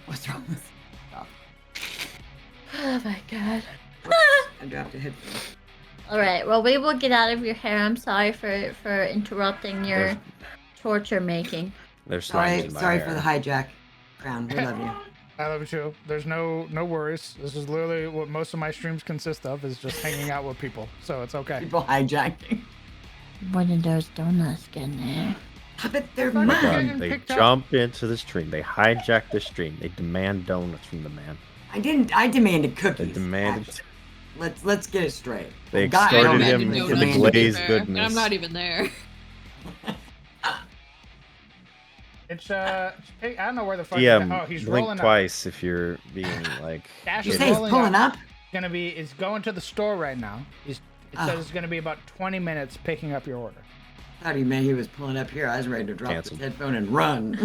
What's wrong with Oh my god. I dropped a headphone. All right. Well, we will get out of your hair. I'm sorry for interrupting your torture making. There's slimes Sorry, in my sorry hair. for the hijack. Crown, we love you. I love you too. There's no worries. This is literally what most of my streams consist of, is just hanging out with people. So it's okay. People hijacking. When did those donuts get in there? I bet they're Fucking mine. getting They picked up. jump into the stream. They hijack the stream. They demand donuts from the man. I didn't. I demanded cookies. They demanded. actually. Let's get it straight. They God, extorted I him demanded into the donuts. glazed goodness. I'm not even there. It's I don't know where the fuck. Yeah, Oh, he's blink rolling twice if you're being like. Dash You is say he's rolling pulling up? Gonna be. It's going to the store right now. It Oh. says it's gonna be about 20 minutes picking up your order. Thought he meant he was pulling up here. I was ready to drop Canceled. the headphone and run.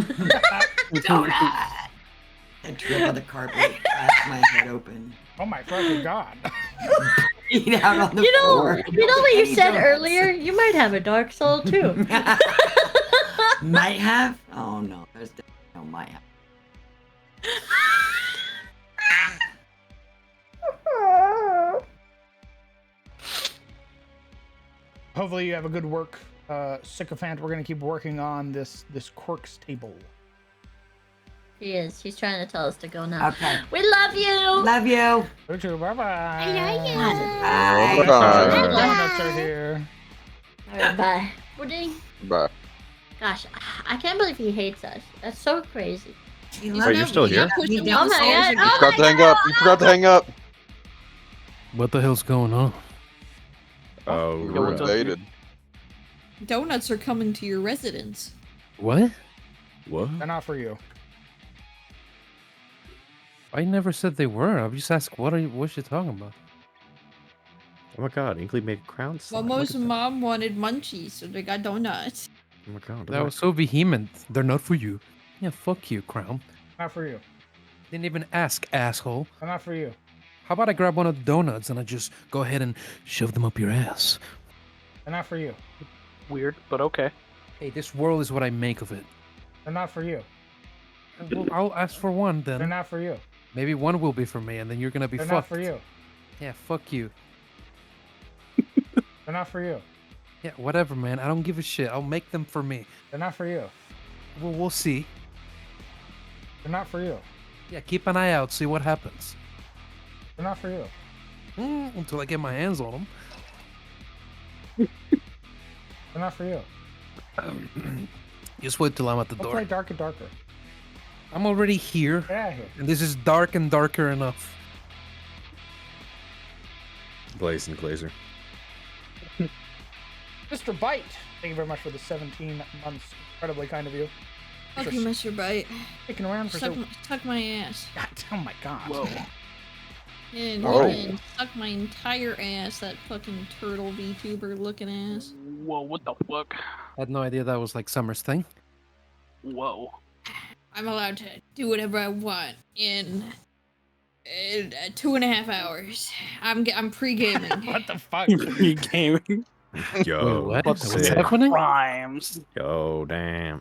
Donut! I trip on the carpet, crack my head open. Oh my fucking god. Eat out on the You know, floor. you know what you Any said donuts. earlier. You might have a dark soul too. Might have? Oh no, there's no might have. Hopefully you have a good work, sycophant. We're gonna keep working on this quirks table. He is. He's trying to tell us to go now. Okay. We love you. Love you. You too. Bye bye. I love you. Bye. Bye. Donuts are here. All right, bye. Pudding. Bye. Gosh, I can't believe he hates us. That's so crazy. He Wait, loves you're still me. here? He Oh my downstairs God. and- Oh You forgot to hang up. You forgot to hang up. What the hell's going on? Oh, We were what's up, invaded. Donuts are coming to your residence. What? what? They're not for you. I never said they were. I just asked what's she talking about? Oh my god, Inkley made a crown slide. Look Momo's at that. mom wanted munchies, so they got donuts. Oh my god. That was so vehement. They're not for you. Yeah, fuck you, Crown. Not for you. Didn't even ask, asshole. They're not for you. How about I grab one of the donuts and I just go ahead and shove them up your ass? They're not for you. Weird, but okay. Hey, this world is what I make of it. They're not for you. Well, I'll ask for one They're then. not for you. Maybe one will be for me, and then you're gonna be They're fucked. not for you. Yeah, fuck you. They're not for you. Yeah, whatever, man. I don't give a shit. I'll make them for me. They're not for you. Well, we'll see. They're not for you. Yeah, keep an eye out. See what happens. They're not for you. Until I get my hands on them. They're not for you. Just wait till I'm at the Let's door. play darker, darker. I'm already here, Get out of here. and this is dark and darker enough. Blazing Glazer. Mr. Bite. Thank you very much for the 17 months. Incredibly kind of you. Fuck you, Mr. Bite. Sticking around for so. Suck my ass. God, oh my god. Whoa. And Oh. fucking suck my entire ass, that fucking turtle VTuber looking ass. Whoa, what the fuck? I had no idea that was like Summer's thing. Whoa. I'm allowed to do whatever I want in 2.5 hours. I'm pre-gaming. What the fuck? Pre-gaming. Yo, Wait, what? What's sick. happening? Crimes. Yo, damn.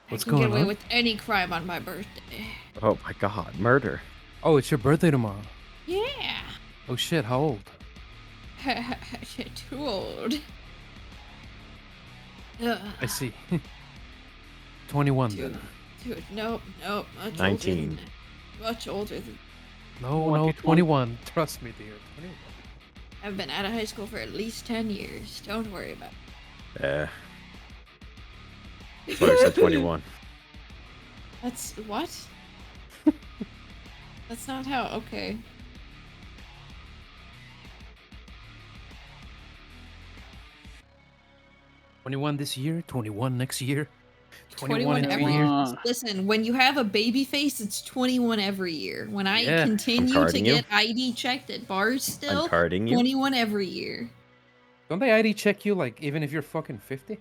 What's I can get going away on? with any crime on my birthday. Oh my god, murder. Oh, it's your birthday tomorrow. Yeah. Oh shit, how old? Too old. Ugh. I see. 21 Dude, then. dude, nope, much 19. older than that. Much older than No, 21. Trust me, dear. 21. I've been out of high school for at least 10 years. Don't worry about it. Yeah. That's why I said 21. That's what? That's not how. Okay. Twenty-one this year, 21 next year, 21 in 2 every years. Uh, Listen, when you have a baby face, it's 21 every year. When I Yeah. continue I'm to carding you. get ID checked at bars still, I'm carding you. 21 every year. Don't they ID check you like even if you're fucking 50?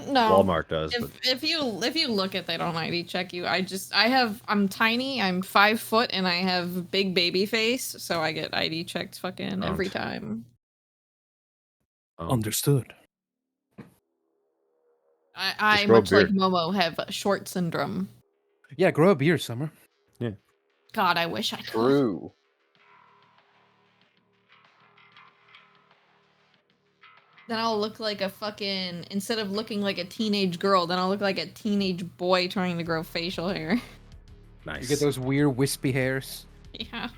No. Walmart does, but If you look at they don't ID check you. I'm tiny, I'm 5 foot, and I have big baby face, so I get ID checked fucking every Owned. time. Understood. I Just grow a much like beard. Momo have short syndrome. Yeah, grow a beard, Summer. God, I wish I could. True. Then I'll look like a fucking, instead of looking like a teenage girl, then I'll look like a teenage boy trying to grow facial hair. nice. You get those weird wispy hairs. Yeah.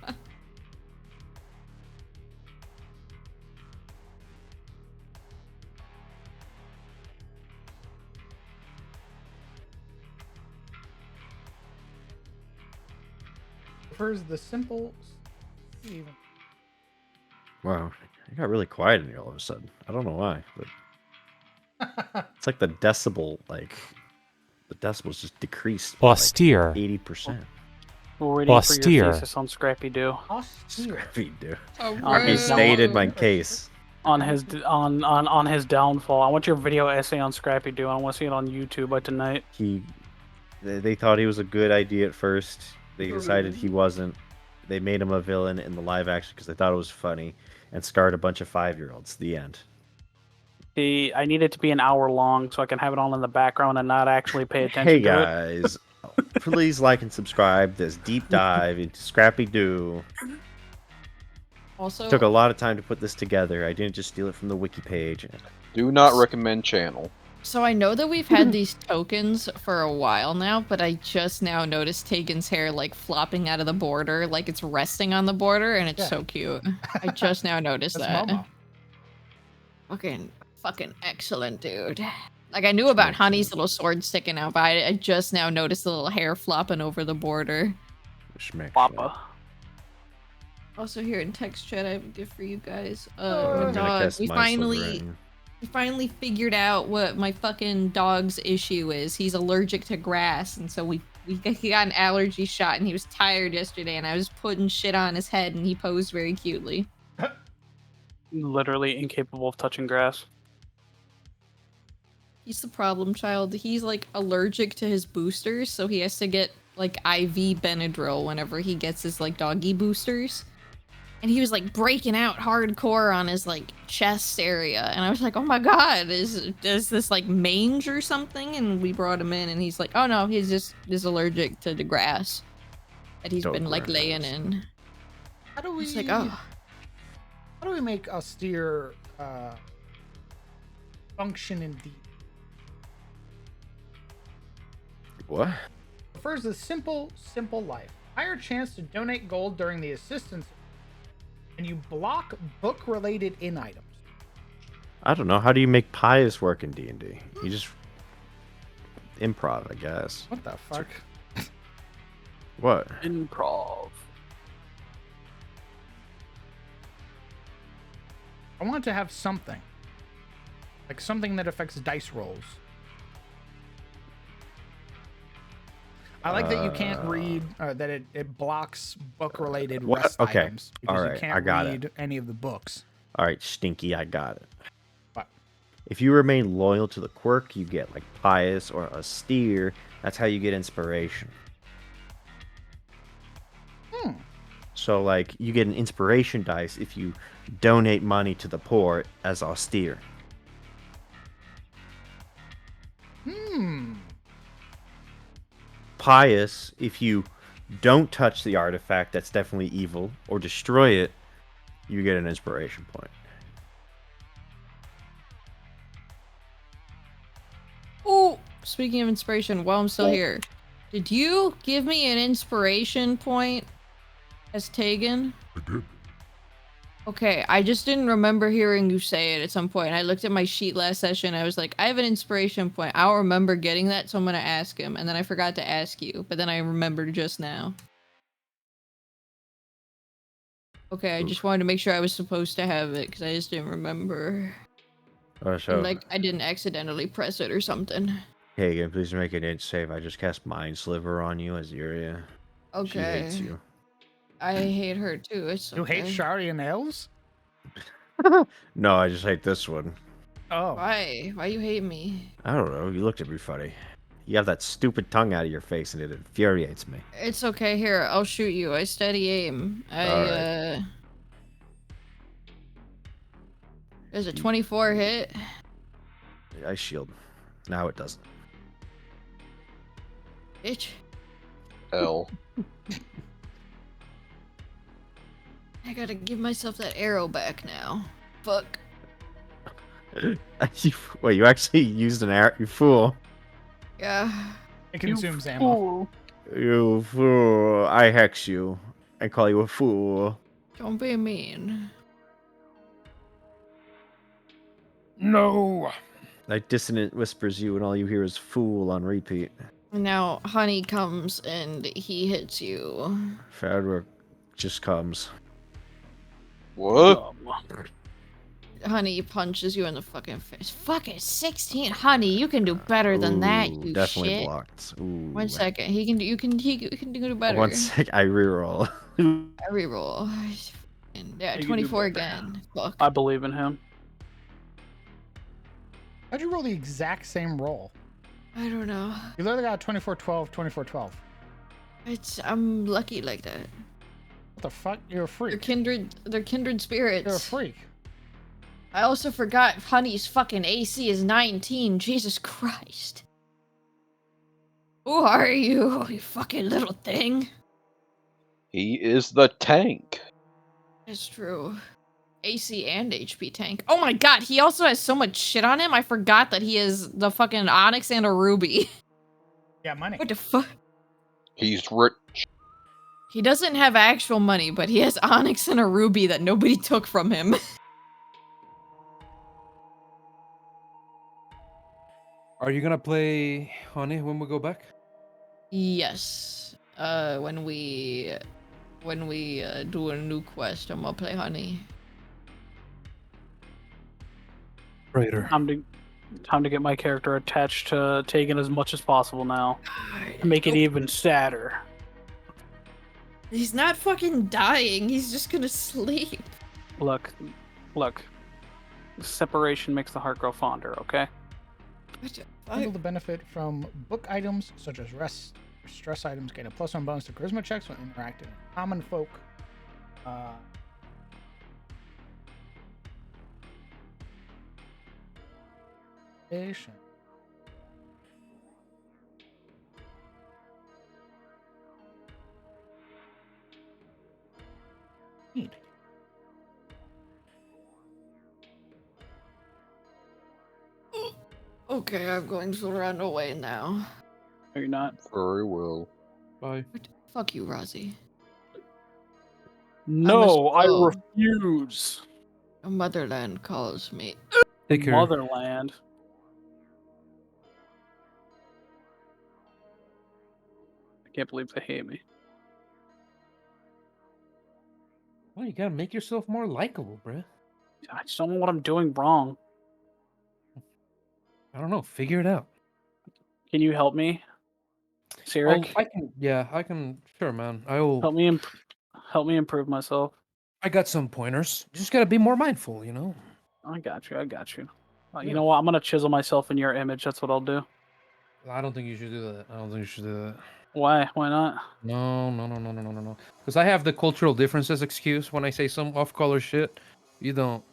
Prefers the simple. Even. Wow, it got really quiet in here all of a sudden. I don't know why, but it's like the decibels just decreased. by, like, Austere. 80%. We're waiting for Austere. your thesis on Scrappy Doo. Scrappy Doo. Oh, He rude. stated my case. On his on his downfall. I want your video essay on Scrappy Doo. I want to see it on YouTube by tonight. They thought he was a good idea at first. They decided he wasn't. They made him a villain in the live action because they thought it was funny and scarred a bunch of 5-year-olds. The end. I need it to be an hour long so I can have it on in the background and not actually pay attention Hey to it. guys, please like and subscribe. This deep dive into Scrappy Doo. Also, Took a lot of time to put this together. I didn't just steal it from the wiki page. Do not recommend channel. So I know that we've had these tokens for a while now, but I just now noticed Tegan's hair like flopping out of the border, like it's resting on the border, and it's Yeah. so cute. I just now noticed That's that. Momo. Fucking excellent, dude. Like I knew about Makes Honey's sense. little sword sticking out, but I just now noticed the little hair flopping over the border. Which makes Papa. Also here in text chat, I have a gift for you guys. I'm gonna Dog, cast we Mind Sliver finally figured out what my fucking dog's issue is. He's allergic to grass, and so he got an allergy shot, and he was tired yesterday, and I was putting shit on his head, and he posed very cutely. Literally incapable of touching grass. He's the problem child. He's like allergic to his boosters, so he has to get like IV Benadryl whenever he gets his like doggy boosters. And he was like breaking out hardcore on his like chest area, and I was like, "Oh my god, is this like mange or something?" And we brought him in, and he's like, "Oh no, he's just allergic to the grass that he's Dog been like grass. laying in." How do we? It's like, oh, How do we make austere function indeed? What? Prefers the simple life. Higher chance to donate gold during the assistance, and you block book-related in items. I don't know. How do you make pies work in D&D? You just improv, I guess. What the fuck? What? Improv. I want to have something. Like something that affects dice rolls. I like that you can't read, that it blocks book-related What? rest Okay. items. Because Alright, you can't I got read any of the books. All right, Stinky, I got it. What? If you remain loyal to the quirk, you get like pious or austere. That's how you get inspiration. So like you get an inspiration dice if you donate money to the poor as austere. Pious if you don't touch the artifact that's definitely evil or destroy it, you get an inspiration point. oh! Speaking of inspiration, while I'm still here, did you give me an inspiration point as Tegan? I did. Okay, I just didn't remember hearing you say it at some point. I looked at my sheet last session. I was like, I have an inspiration point. I don't remember getting that, so I'm gonna ask him. And then I forgot to ask you, but then I remembered just now. Okay, I just wanted to make sure I was supposed to have it because I just didn't remember. Oh, so And, like, I didn't accidentally press it or something. Hagen, please make an inch save. I just cast Mind Sliver on you, Azuria. Okay. She hates you. I hate her too. It's You hate okay. Shari and Nails? No, I just hate this one. Oh. Why? Why you hate me? I don't know. You looked at me funny. You have that stupid tongue out of your face, and it infuriates me. It's okay. Here, I'll shoot you. I steady aim. Alright. There's a 24 hit. I shield. Now it doesn't. Bitch. L. I gotta give myself that arrow back now. Fuck. Wait, you actually used an arrow? You fool. Yeah. It consumes ammo. You fool. I hex you. I call you a fool. Don't be mean. No. Like dissonant whispers you, and all you hear is fool on repeat. Now Honey comes and he hits you. Fadwork just comes. What? Honey punches you in the fucking face. Fucking 16, Honey. You can do better than that. Ooh, You definitely shit. blocked. Ooh. 1 second. He can do. You can do better. 1 sec. I reroll. I reroll. Yeah, You can do 24 better. again. Fuck. I believe in him. How'd you roll the exact same roll? I don't know. You literally got 24-12, 24-12. I'm lucky like that. What the fuck? You're a freak. They're kindred spirits. You're a freak. I also forgot Honey's fucking AC is 19. Jesus Christ. Who are you, you fucking little thing? He is the tank. It's true. AC and HP tank. Oh my god, he also has so much shit on him. I forgot that he has the fucking Onyx and a Ruby. Yeah, money. What the fuck? He's rich. He doesn't have actual money, but he has Onyx and a Ruby that nobody took from him. Are you gonna play Honey when we go back? Yes. When we do a new quest, I'm gonna play Honey. Raider. Time to get my character attached to Tegan as much as possible now. To make it even sadder. He's not fucking dying. He's just gonna sleep. Look. Separation makes the heart grow fonder, okay? Able to benefit from book items such as rest or stress items. Gain a +1 bonus to charisma checks when interacting with common folk. Patient. Neat. Okay, I'm going to run away now. No, you're not. Very well. Bye. Fuck you, Rozzy. No, I go. refuse. Motherland calls me. Take care. Motherland. I can't believe they hate me. Well, you gotta make yourself more likable, bruh. I just don't know what I'm doing wrong. I don't know. Figure it out. Can you help me, Sirik? I can. Yeah, I can. Sure, man. I will. Help me improve myself. I got some pointers. You just gotta be more mindful, you know. I got you. You Yeah. know what? I'm gonna chisel myself in your image. That's what I'll do. I don't think you should do that. I don't think you should do that. Why? Why not? No. Because I have the cultural differences excuse when I say some off-color shit. You don't.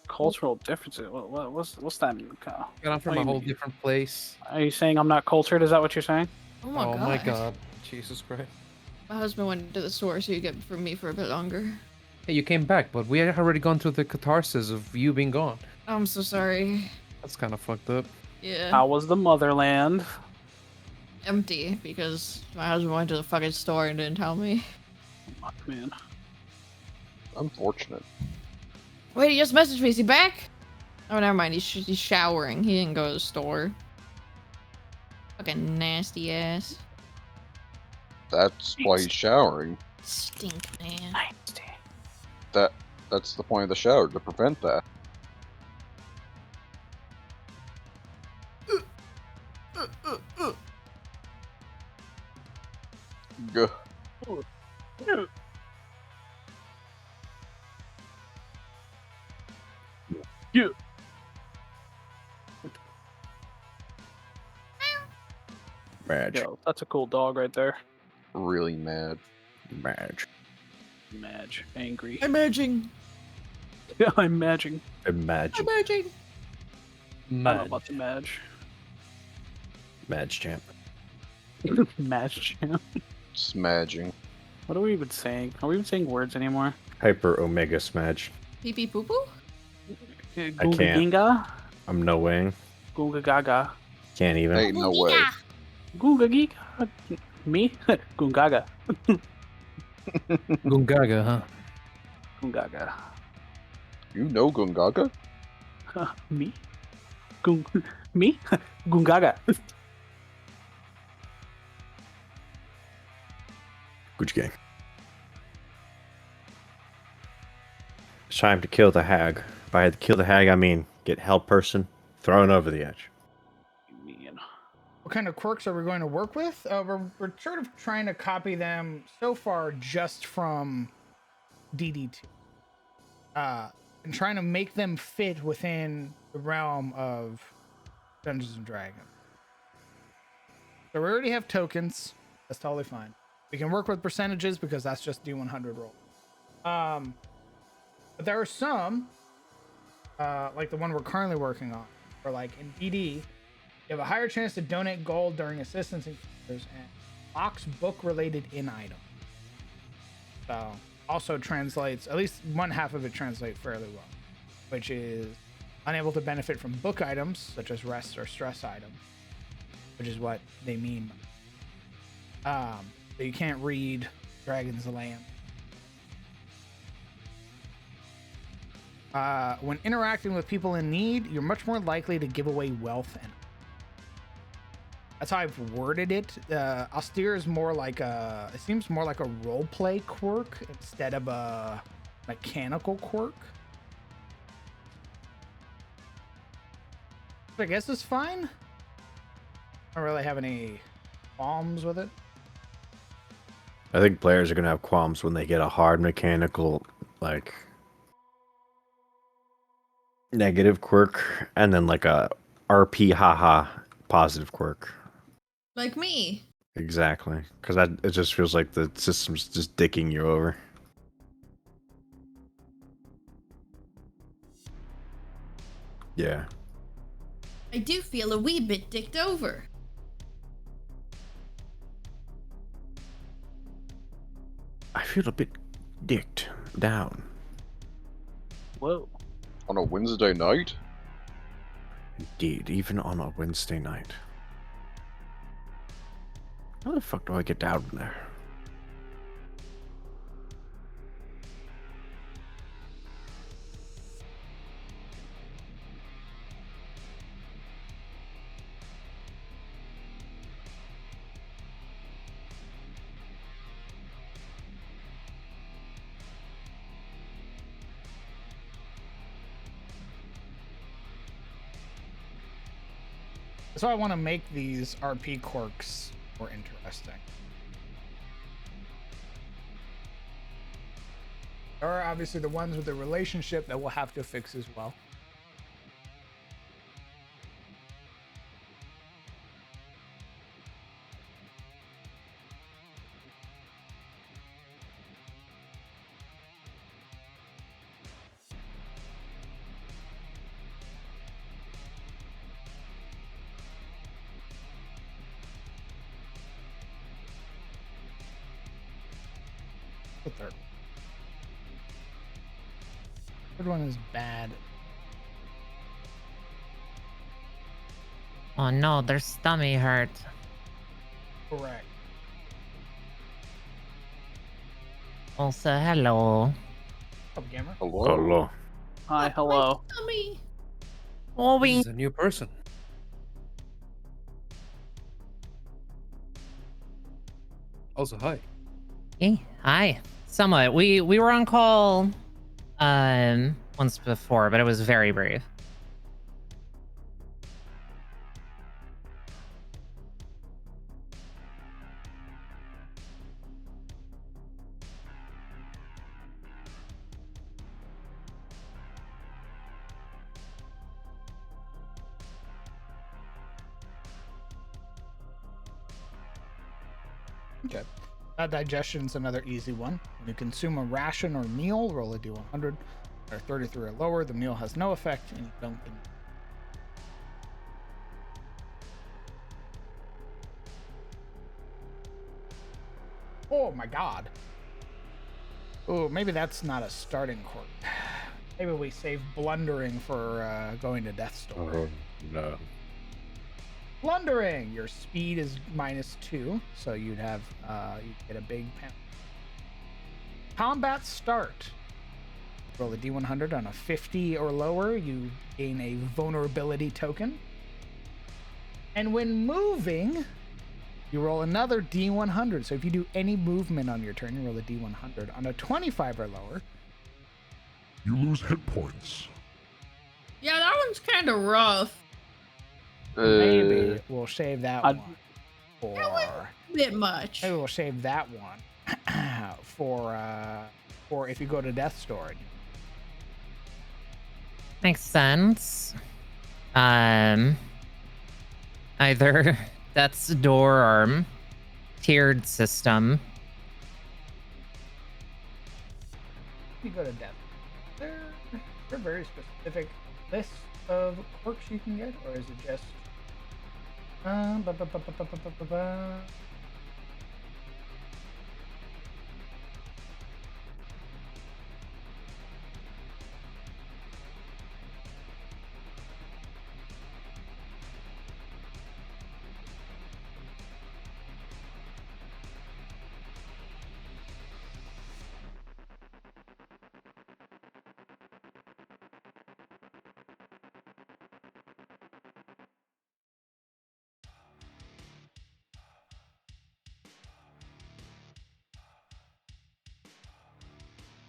Cultural differences. What's that mean, Kyle? I'm from a whole different place. Are you saying I'm not cultured? Is that what you're saying? Oh my god. My god. Jesus Christ. My husband went to the store, so you get from me for a bit longer. Hey, you came back, but we had already gone through the catharsis of you being gone. I'm so sorry. That's kind of fucked up. Yeah. How was the motherland? Empty, because my husband went to the fucking store and didn't tell me. Fuck, man. Unfortunate. Wait, he just messaged me. Is he back? Oh, never mind. He's showering. He didn't go to the store. Fucking nasty ass. That's why he's showering. Stink, man. That's the point of the shower, to prevent that. Go. Yeah. Badge. Yo, that's a cool dog right there. Really mad. Badge. Madge. Angry. Imaging. Yeah, I'm Madging. Imagine. Imaging. I don't know about the Madge. Madge champ. Madge champ. Smadging. What are we even saying? Are we even saying words anymore? Hyper Omega Smedge. Pee pee poo poo? Gunga can't. Ginga? I'm no way. Gunga Gaga. Can't even. Ain't no way. Gunga Giga. Me? Gungaga. Gungaga, huh? Gungaga. You know Gungaga? Me? Me? Gungaga. Gucci gang. It's time to kill the hag. By to kill the hag, I mean get hell person thrown over the edge. What kind of quirks are we going to work with? We're sort of trying to copy them so far just from DD2. And trying to make them fit within the realm of Dungeons and Dragons. So we already have tokens. That's totally fine. We can work with percentages because that's just D100 roll. But there are some, like the one we're currently working on, or like in DD, you have a higher chance to donate gold during assistance encounters and box book related in item. So also translates, at least one half of it translates fairly well, which is unable to benefit from book items such as rest or stress items, which is what they mean. So you can't read Dragon's Land. When interacting with people in need, you're much more likely to give away wealth, and that's how I've worded it. Austere is more like it seems more like a roleplay quirk instead of a mechanical quirk. I guess it's fine. I don't really have any qualms with it. I think players are gonna have qualms when they get a hard mechanical, like, negative quirk, and then like a RP haha positive quirk. Like me. Exactly, because it just feels like the system's just dicking you over. Yeah. I do feel a wee bit dicked over. I feel a bit dicked down. Whoa. On a Wednesday night? Indeed, even on a Wednesday night. How the fuck do I get down there? So I want to make these RP quirks more interesting. There are obviously the ones with the relationship that we'll have to fix as well. The third one is bad. Oh no, their stomach hurt. Correct. Also, hello. What's up, gamer? Hello. Hi, hello. Tummy. Oh, This is a new person. Also, hi. Hey, hi. Somewhat. We were on call once before, but it was very brief. Okay. Digestion's another easy one. When you consume a ration or meal, roll a d100. Or 33 or lower, the meal has no effect and you don't get. Oh my god. Oh, maybe that's not a starting quirk. Maybe we save blundering for going to Death's Door. Oh, no. Blundering! Your speed is -2, so you'd have you'd get a big penalty. Combat start. Roll a d100 on a 50 or lower, you gain a vulnerability token. And when moving, you roll another d100. So if you do any movement on your turn, you roll a d100. On a 25 or lower, You lose hit points. Yeah, that one's kind of rough. maybe we'll save that one for. A bit much. Maybe we'll save that one for if you go to Death's Door. Makes sense. Either Death's Door or tiered system. You go to Death. There are very specific lists of quirks you can get, or is it just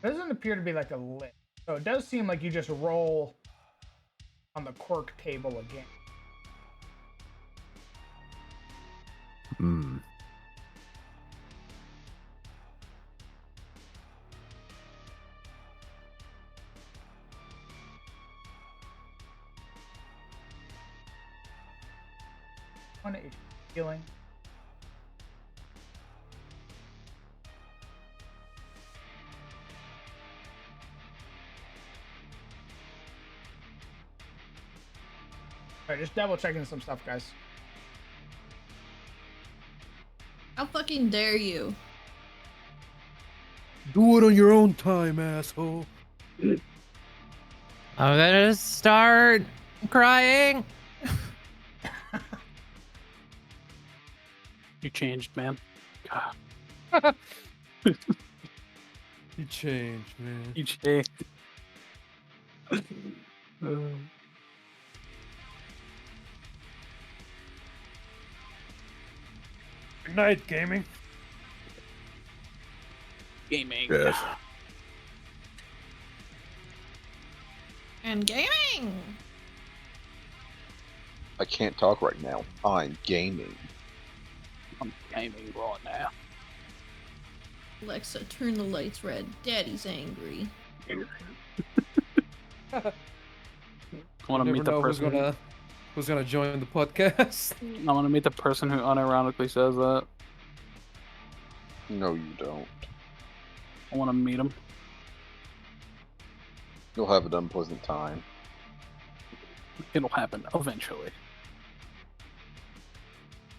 It doesn't appear to be like a list. So it does seem like you just roll on the quirk table again. Hmm. One HP healing. Alright, just double checking some stuff, guys. How fucking dare you? Do it on your own time, asshole. I'm gonna start crying. You changed, man. You changed, man. You changed. Good night, gaming. Gaming. Yes. And gaming. I can't talk right now. I'm gaming. I'm gaming right now. Alexa, turn the lights red. Daddy's angry. I want to Never meet the know person. who's gonna join the podcast. I want to meet the person who unironically says that. No, you don't. I want to meet him. You'll have an unpleasant time. It'll happen eventually.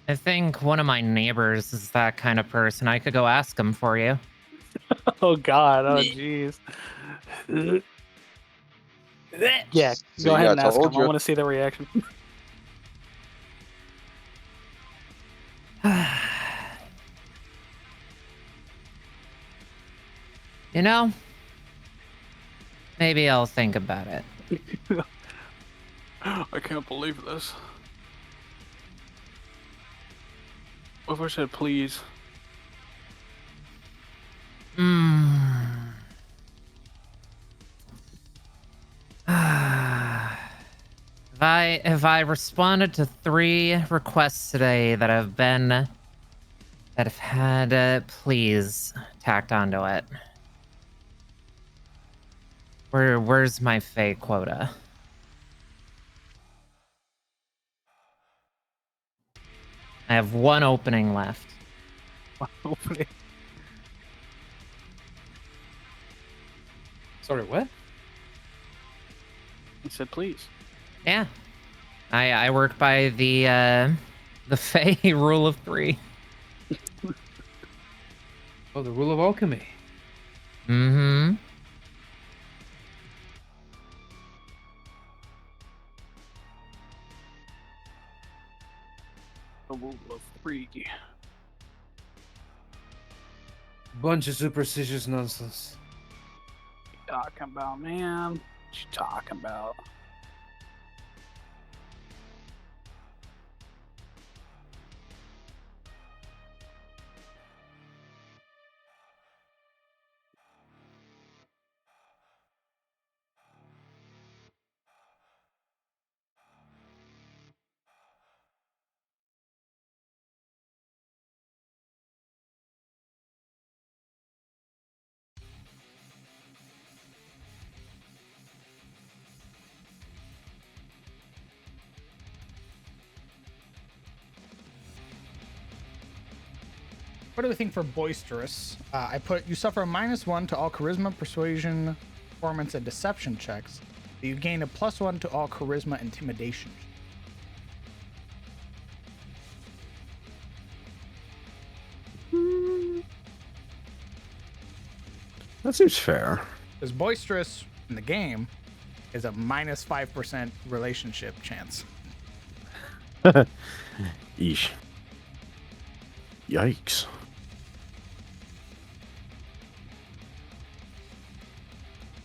I think one of my neighbors is that kind of person. I could go ask him for you. Oh God! Oh jeez. Yeah, See, go ahead and I ask him. told I you. want to see the reaction. You know, maybe I'll think about it. I can't believe this. What if I said please? If I responded to 3 requests today that have had please tacked onto it. Where's my fake quota? I have 1 opening left. Opening. Sorry, what? He said please. Yeah. I work by the Fey rule of 3. Oh, the rule of alchemy. Mm-hmm. The rule of 3. Bunch of superstitious nonsense. What you talking about, man? What you talking about? What do we think for boisterous? I put you suffer a -1 to all charisma, persuasion, performance, and deception checks. You gain a +1 to all charisma intimidation. That seems fair. Because boisterous in the game is a -5% relationship chance. Yeesh. Yikes.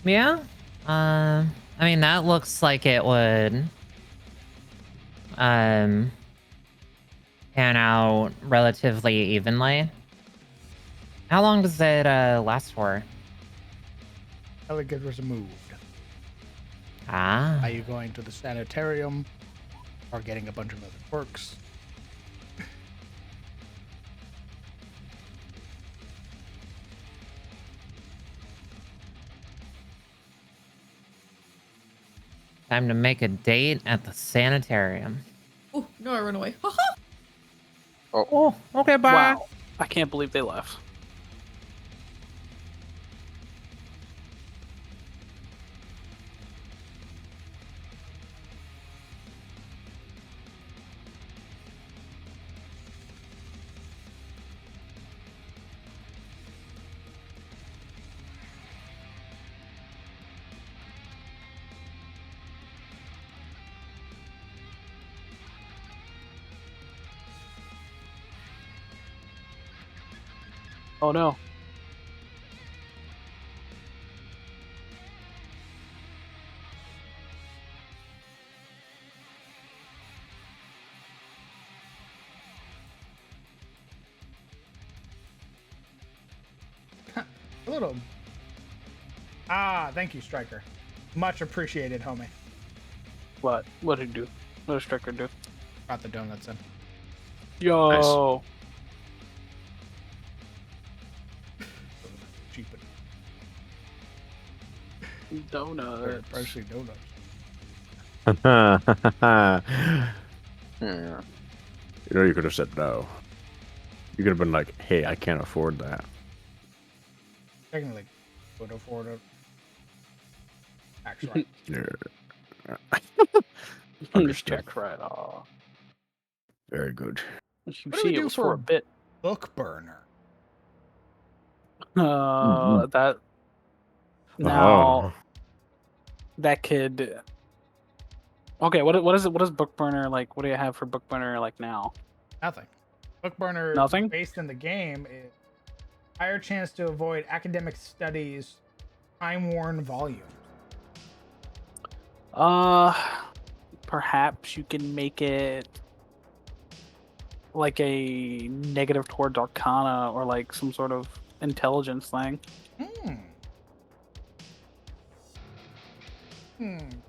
Yeah. I mean, that looks like it would pan out relatively evenly. How long does it last for? Elegant was moved. Ah. Are you going to the sanitarium or getting a bunch of other perks? Time to make a date at the sanitarium. Oh, no, I run away. Oh, okay, bye. Wow. I can't believe they left. Oh no. A little. Ah, thank you, Striker. Much appreciated, homie. What? What did he do? What did Striker do? Got the donuts in. Yo. Cheap Donuts. Especially donuts. Yeah. You know, you could have said no. You could have been like, "Hey, I can't afford that." Technically, could afford it. Actually, Understood. Check right off. Very good. You what do see, we it do was for for a bit. book burner? That now that could. Okay, what is it? What is Book Burner like? What do you have for Book Burner like now? Nothing. Book burner, Nothing? based in the game, is higher chance to avoid academic studies, time-worn volumes. Perhaps you can make it like a negative towards Arcana or like some sort of intelligence thing.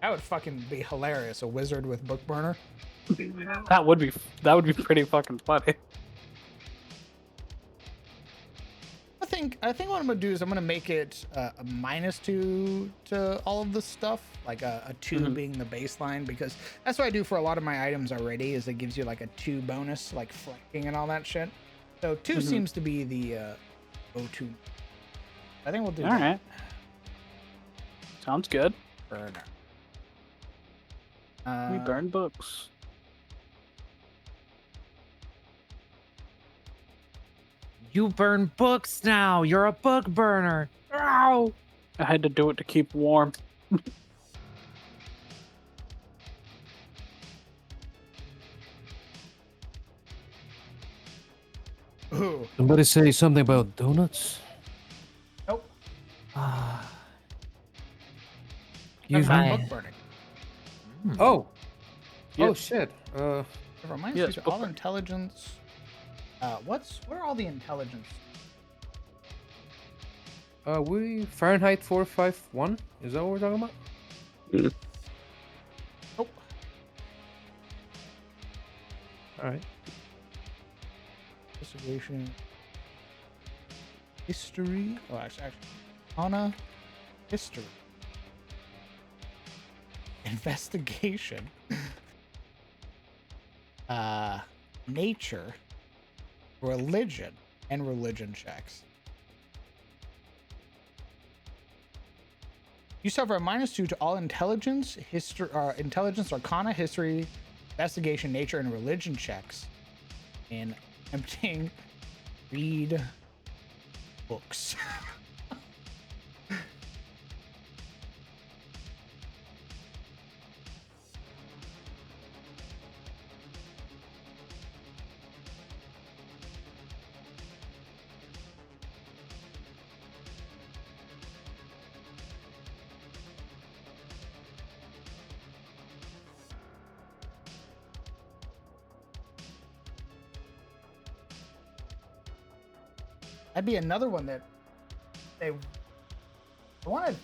That would fucking be hilarious. A wizard with book burner. That would be pretty fucking funny. I think what I'm gonna do is I'm gonna make it a -2 to all of this stuff, like a 2 being the baseline, because that's what I do for a lot of my items already. Is it gives you like a 2 bonus, like flanking and all that shit. So 2 seems to be the go-to. I think we'll do All that. right. Sounds good. Burner. We burn books. You burn books now. You're a book burner. Ow! I had to do it to keep warm. Ooh. Somebody say something about donuts? Nope. Excuse Never mind me. book burning. Oh. Yeah. Oh shit. It reminds Yes, me to book all burning. intelligence. What are all the intelligence? We Fahrenheit 451. Is that what we're talking about? Nope. All right. Investigation. History. Oh, actually, Anna. History. Investigation. Nature. Religion. And religion checks. You suffer a -2 to all intelligence, intelligence, arcana, history, investigation, nature, and religion checks in attempting read books. That'd be another one that they wanted.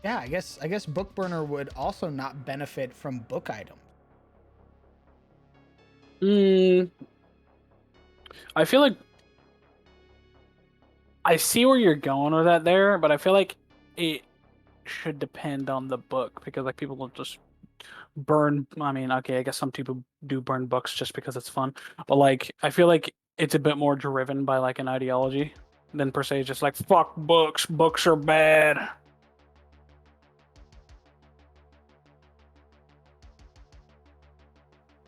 Yeah, I guess Book Burner would also not benefit from book items. I feel like I see where you're going with that there, but I feel like it should depend on the book because like people don't just burn. I mean, okay, I guess some people do burn books just because it's fun, but like I feel like it's a bit more driven by like an ideology than per se just like fuck books. Books are bad.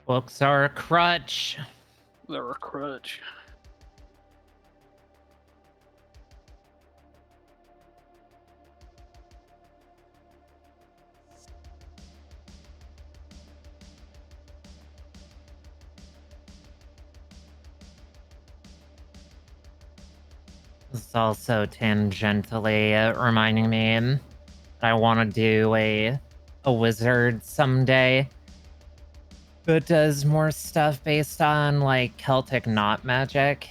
Books are a crutch. They're a crutch. It's also tangentially reminding me that I want to do a wizard someday that does more stuff based on like Celtic knot magic.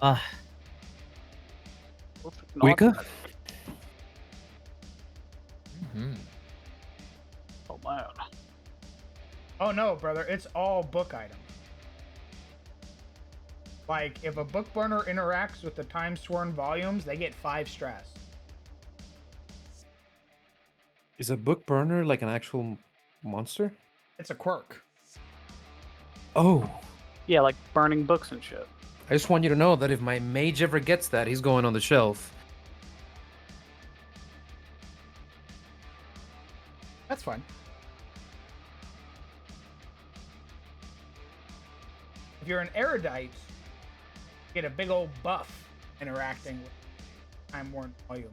Ugh. Wicca? Mhm. Oh man. Oh no, brother, it's all book items. Like, if a book burner interacts with the time sworn volumes, they get 5 stress. Is a book burner like an actual monster? It's a quirk. Oh. Yeah, like burning books and shit. I just want you to know that if my mage ever gets that, he's going on the shelf. That's fine. If you're an erudite, you get a big old buff interacting with time worn volume.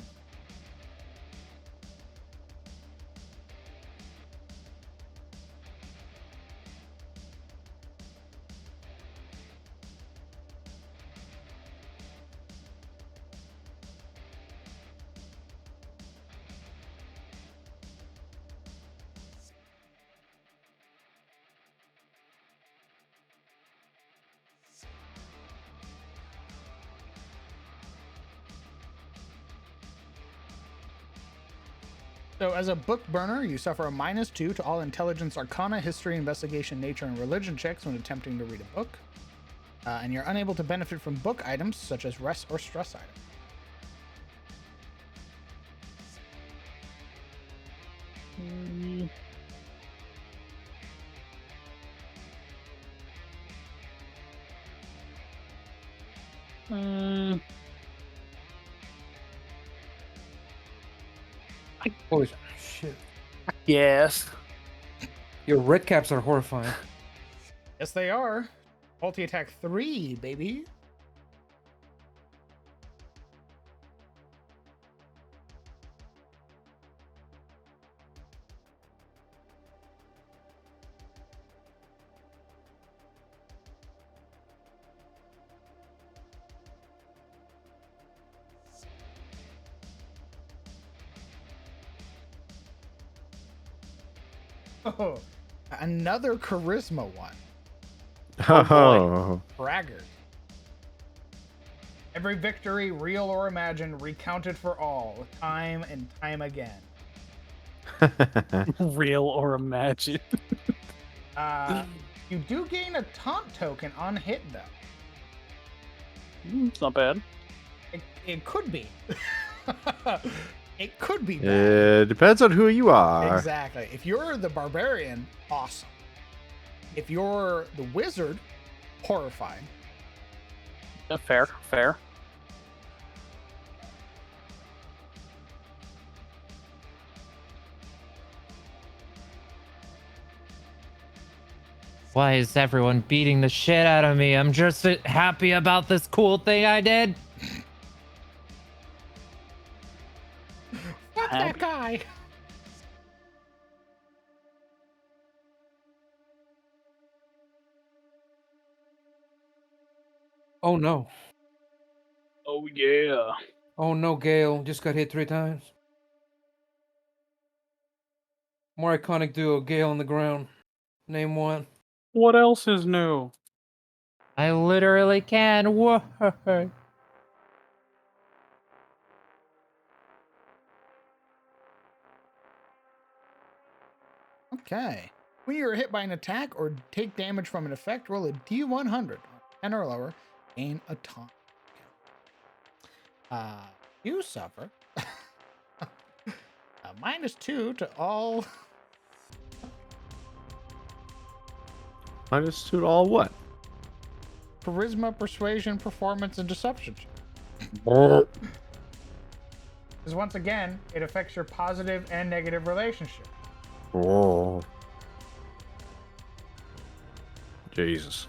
So as a book burner, you suffer a -2 to all intelligence, arcana, history, investigation, nature, and religion checks when attempting to read a book. And you're unable to benefit from book items such as rest or stress items. Holy shit. Yes. Your red caps are horrifying. Yes, they are. Multi attack 3, baby. Oh, another charisma one. Oh. Braggart. Every victory, real or imagined, recounted for all, time and time again. Real or imagined. You do gain a taunt token on hit, though. It's not bad. It could be. It could be bad. It depends on who you are. Exactly. If you're the barbarian, awesome. If you're the wizard, horrifying. Yeah, fair. Why is everyone beating the shit out of me? I'm just happy about this cool thing I did. Fuck that guy. Oh no. Oh yeah. Oh no, Gale. Just got hit 3 times. More iconic duo, Gale on the ground. Name one. What else is new? I literally can. Whoa. Okay. When you are hit by an attack or take damage from an effect, roll a D100, 10 or lower, gain a taunt. You suffer a -2 to all. -2 to all what? Charisma, persuasion, performance, and deception. Because once again, it affects your positive and negative relationship. Oh. Jesus.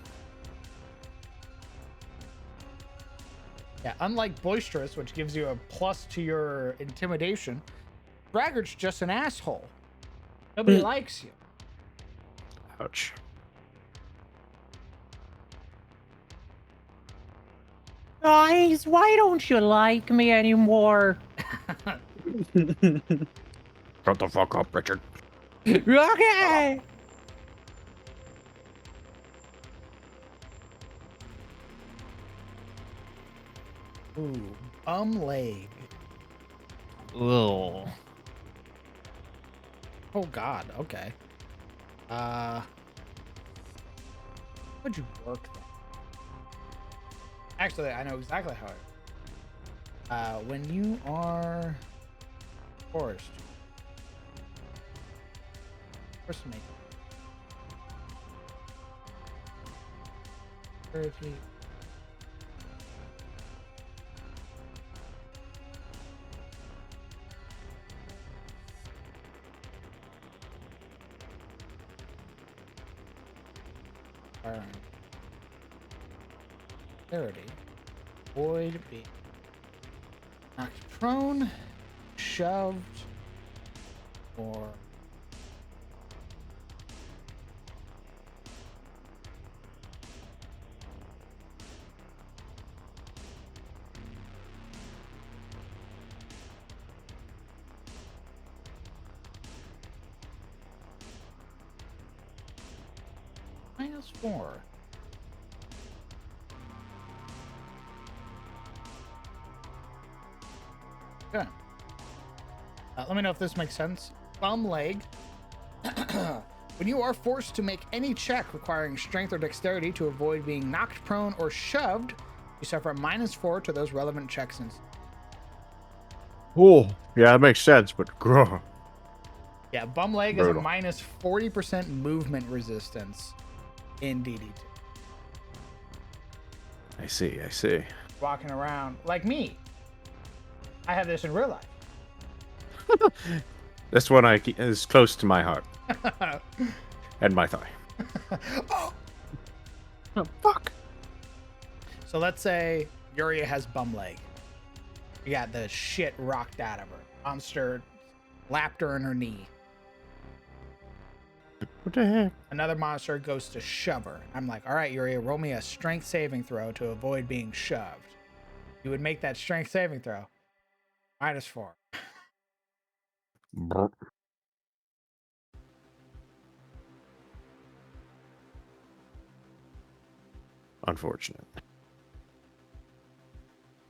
Yeah, unlike Boisterous, which gives you a plus to your intimidation, Braggart's just an asshole. Nobody likes you. Ouch. Guys, why don't you like me anymore? Shut the fuck up, Richard. Okay. Ooh, leg. Ooh. Oh God. Okay. Would you work that? Actually, I know exactly how it. When you are forced, first make it. 30. Alright. 30. Void be knocked prone, shoved, or -4. Okay. Let me know if this makes sense. Bum leg. When you are forced to make any check requiring strength or dexterity to avoid being knocked prone or shoved, you suffer a -4 to those relevant checks. Oh, yeah, that makes sense, but grr. Yeah, bum leg Brutal. is a -40% movement resistance in DD2. I see, I see. Walking around like me. I have this in real life. This one is close to my heart. And my thigh. Oh, fuck. So let's say Yuria has bum leg. You got the shit rocked out of her. Monster lapped her in her knee. What the heck? Another monster goes to shove her. I'm like, all right, Yuria, roll me a strength saving throw to avoid being shoved. You would make that strength saving throw. -4. Brr. Unfortunate.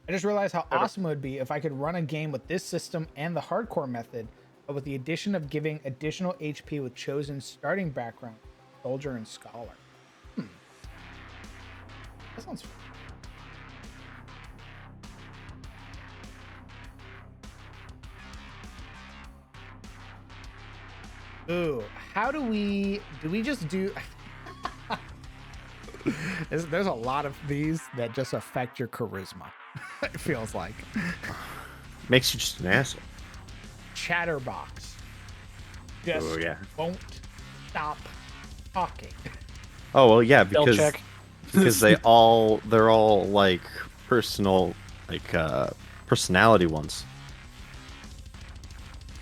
I just realized how awesome it would be if I could run a game with this system and the hardcore method, but with the addition of giving additional HP with chosen starting background, soldier and scholar. That sounds fun. Ooh, how do we just do... There's a lot of these that just affect your charisma. It feels like. Makes you just an asshole. Chatterbox. Just Oh, yeah. won't stop talking. Oh, well, yeah, Spell because check. they're all like personal, like personality ones.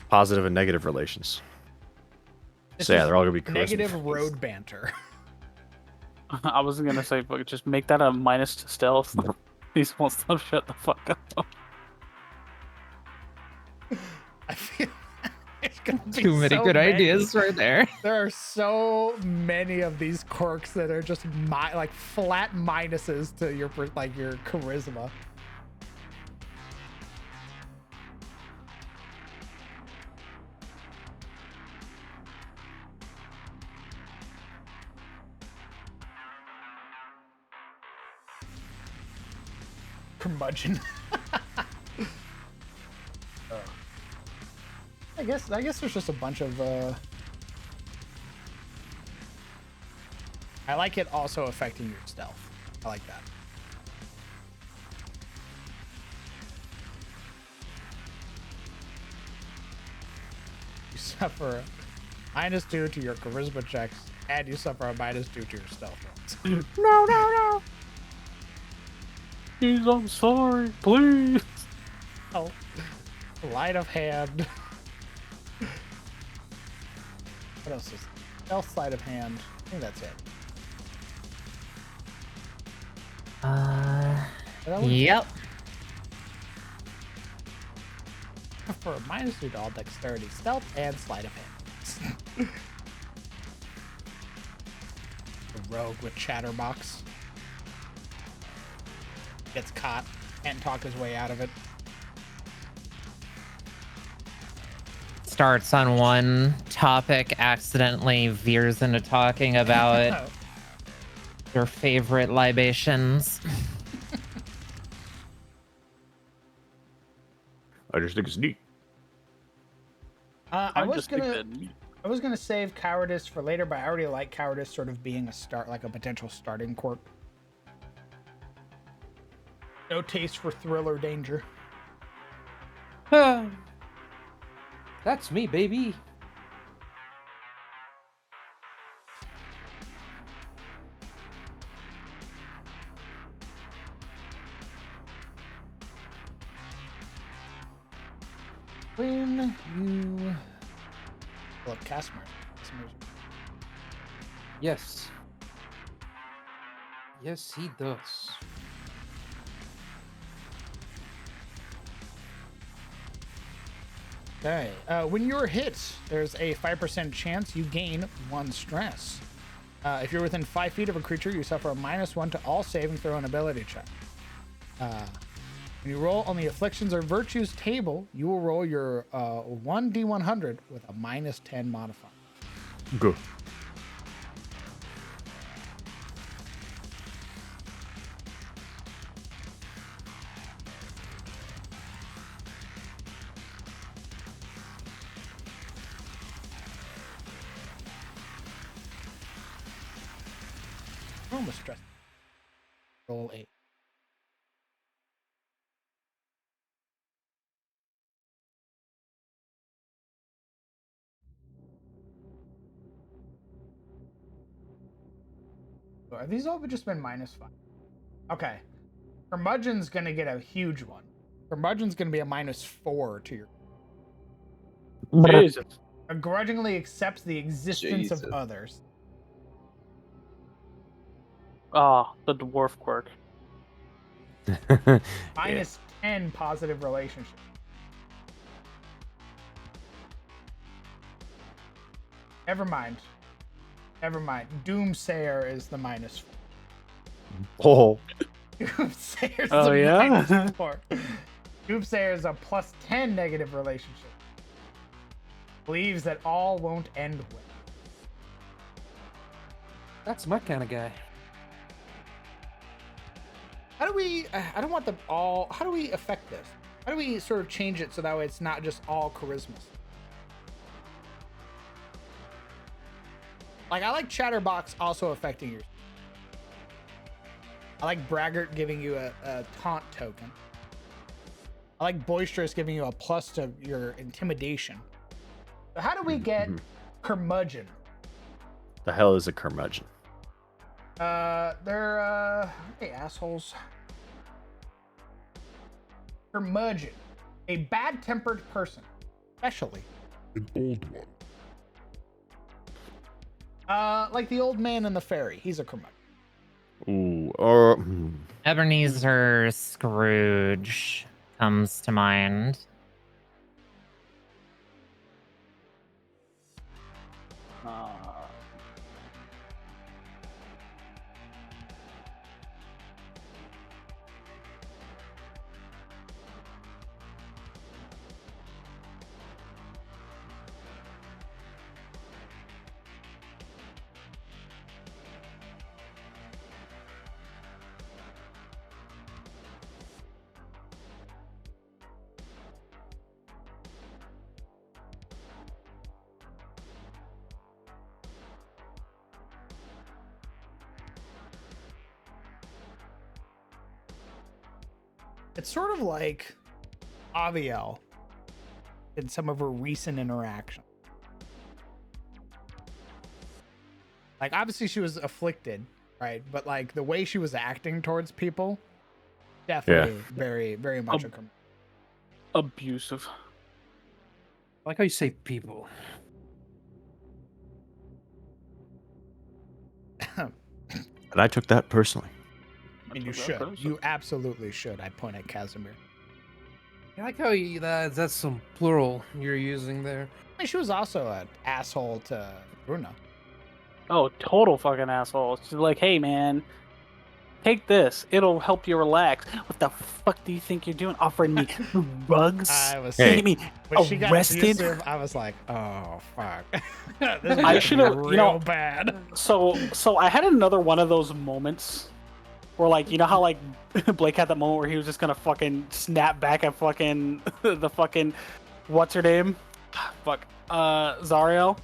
Positive and negative relations. This So yeah, is they're all gonna be charisma. negative road banter. I wasn't gonna say, but just make that a minus to stealth. These won't stop. Shut the fuck up. I feel it's gonna be Too many so good many. ideas right there. There are so many of these quirks that are just like flat minuses to your your charisma. curmudgeon. I guess there's just a bunch of I like it also affecting your stealth. I like that. You suffer a -2 to your charisma checks, and you suffer a -2 to your stealth rolls. No. Please, I'm sorry. Please. Oh, sleight of hand. What else is stealth, sleight of hand? I think that's it. Yep. For a -2 to all dexterity, stealth, and sleight of hand. The rogue with chatterbox gets caught, can't talk his way out of it. Starts on one topic, accidentally veers into talking about your favorite libations. I just think it's neat. I was gonna save cowardice for later, but I already like cowardice sort of being a start, like a potential starting quirk. No taste for thrill or danger. That's me, baby. When you look, Casimir. Yes. Yes, he does. Okay. When you're hit, there's a 5% chance you gain 1 stress. If you're within 5 feet of a creature, you suffer a -1 to all saving throw and ability check. When you roll on the afflictions or virtues table, you will roll your 1d100 with a -10 modifier. Good. Almost stress. Roll 8. Are these all just been -5? Okay. Curmudgeon's gonna get a huge one. Curmudgeon's gonna be a -4 to your. Jesus. Grudgingly accepts the existence Jesus. of others. Ah, the dwarf quirk. -10 positive relationship. Never mind. Doomsayer is the -4. Oh. Doomsayer's Oh, a yeah? -4. Doomsayer is a +10 negative relationship. Believes that all won't end well. That's my kind of guy. How do we? I don't want the all. How do we affect this? How do we sort of change it so that way it's not just all charisma? Like, I like Chatterbox also affecting your. I like Braggart giving you a taunt token. I like Boisterous giving you a plus to your intimidation. So how do we get Curmudgeon? The hell is a curmudgeon? They're hey assholes. Curmudgeon, a bad-tempered person, especially An old one. like the old man in the ferry. He's a curmudgeon. Ooh, Ebenezer Scrooge comes to mind. It's sort of like Aviel in some of her recent interactions. Like, obviously she was afflicted, right? But like the way she was acting towards people, definitely very, very much abusive. I like how you say people. And I took that personally. And you should. You absolutely should. I point at Casimir. I like how that's some plural you're using there. I mean, she was also an asshole to Bruna. Oh, total fucking asshole. She's like, hey man, take this. It'll help you relax. What the fuck do you think you're doing? Offering me rugs? I was getting me when she got arrested. abusive, I was like, oh fuck. I should have, real bad. So I had another one of those moments where, like, you know how like Blake had that moment where he was just gonna fucking snap back at fucking the fucking what's her name? Fuck, Zariel.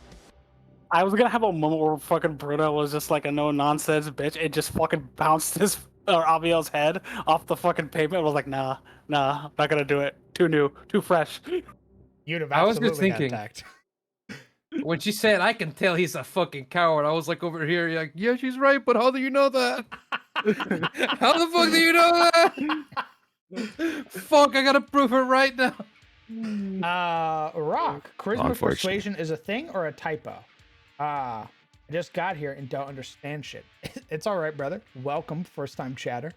I was gonna have a moment where fucking Bruno was just like a no nonsense bitch. It just fucking bounced his Aviel's head off the fucking pavement. I was like, nah, not gonna do it. Too new, too fresh. You'd have I was absolutely just thinking, got attacked. when she said, I can tell he's a fucking coward, I was like over here, like, yeah, she's right, but how do you know that? How the fuck do you know that? Fuck, I gotta prove it right now. Rock. Charisma Unfortunately. persuasion is a thing or a typo? I just got here and don't understand shit. It's all right, brother. Welcome, first time chatter.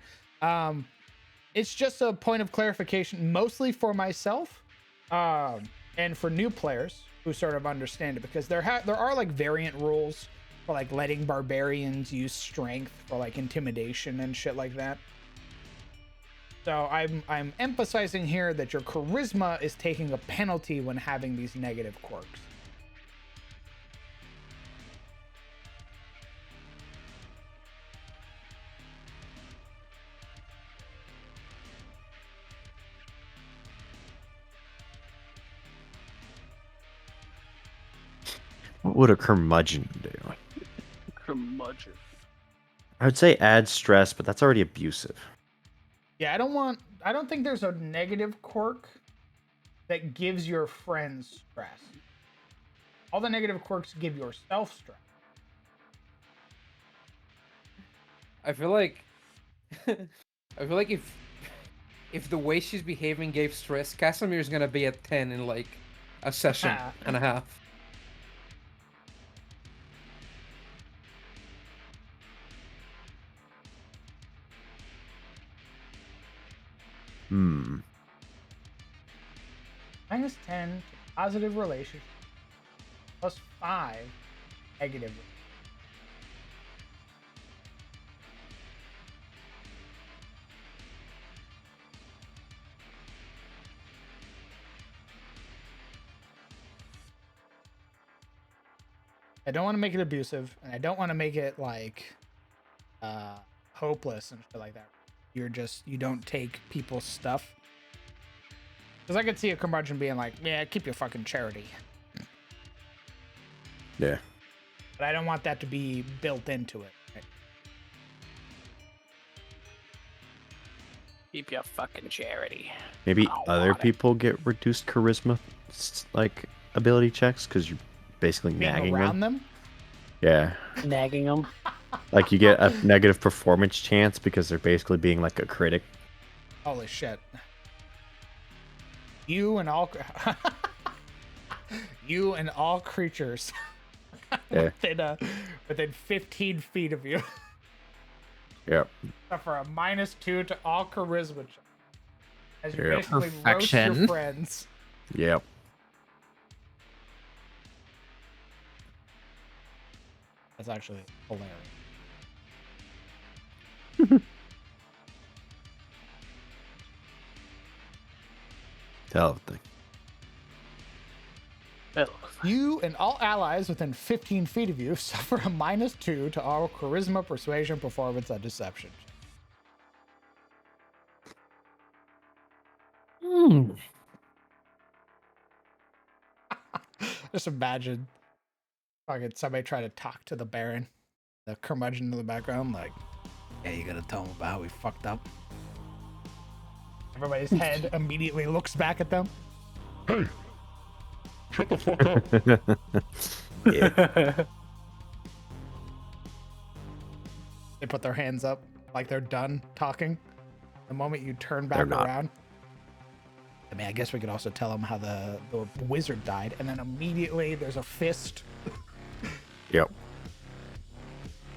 It's just a point of clarification, mostly for myself, and for new players who sort of understand it, because there are like variant rules for like letting barbarians use strength for like intimidation and shit like that. So I'm emphasizing here that your charisma is taking a penalty when having these negative quirks. What would a curmudgeon do? Curmudgeon. I would say add stress, but that's already abusive. Yeah, I don't think there's a negative quirk that gives your friends stress. All the negative quirks give yourself stress. I feel like if the way she's behaving gave stress, Casimir's gonna be at 10 in like a session and a half. Hmm. -10 to positive relationship. +5 negative. I don't want to make it abusive, and I don't want to make it like hopeless and shit like that. You don't take people's stuff. Because I could see a curmudgeon being like, yeah, keep your fucking charity. Yeah. But I don't want that to be built into it. Right? Keep your fucking charity. Maybe other people get reduced charisma, like ability checks, because you're basically Being nagging around them. them? Yeah. Nagging them. Like you get a negative performance chance because they're basically being like a critic. Holy shit. You and all you and all creatures Yeah. within 15 feet of you. Yep. Suffer a -2 to all charisma checks. As you Yep. basically roast your Perfection. friends. Yep. That's actually hilarious. Hell of a thing. You and all allies within 15 feet of you suffer a -2 to all charisma, persuasion, performance, and deception. Just imagine fucking somebody try to talk to the Baron, the curmudgeon in the background, like, yeah, you gotta tell him about how we fucked up. Everybody's head immediately looks back at them. Hey, shut the fuck up. Yeah. They put their hands up like they're done talking. The moment you turn They're back not. around. I mean, I guess we could also tell them how the wizard died, and then immediately there's a fist. Yep.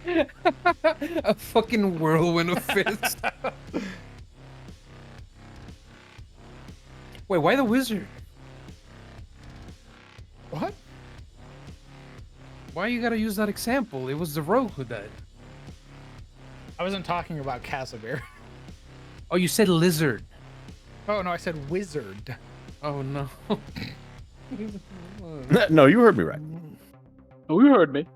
A fucking whirlwind of fists. Wait, why the wizard? What? Why you gotta use that example? It was the rogue who died. I wasn't talking about Casimir. Oh, you said lizard. Oh no, I said wizard. Oh no. No, you heard me right. Oh, you heard me.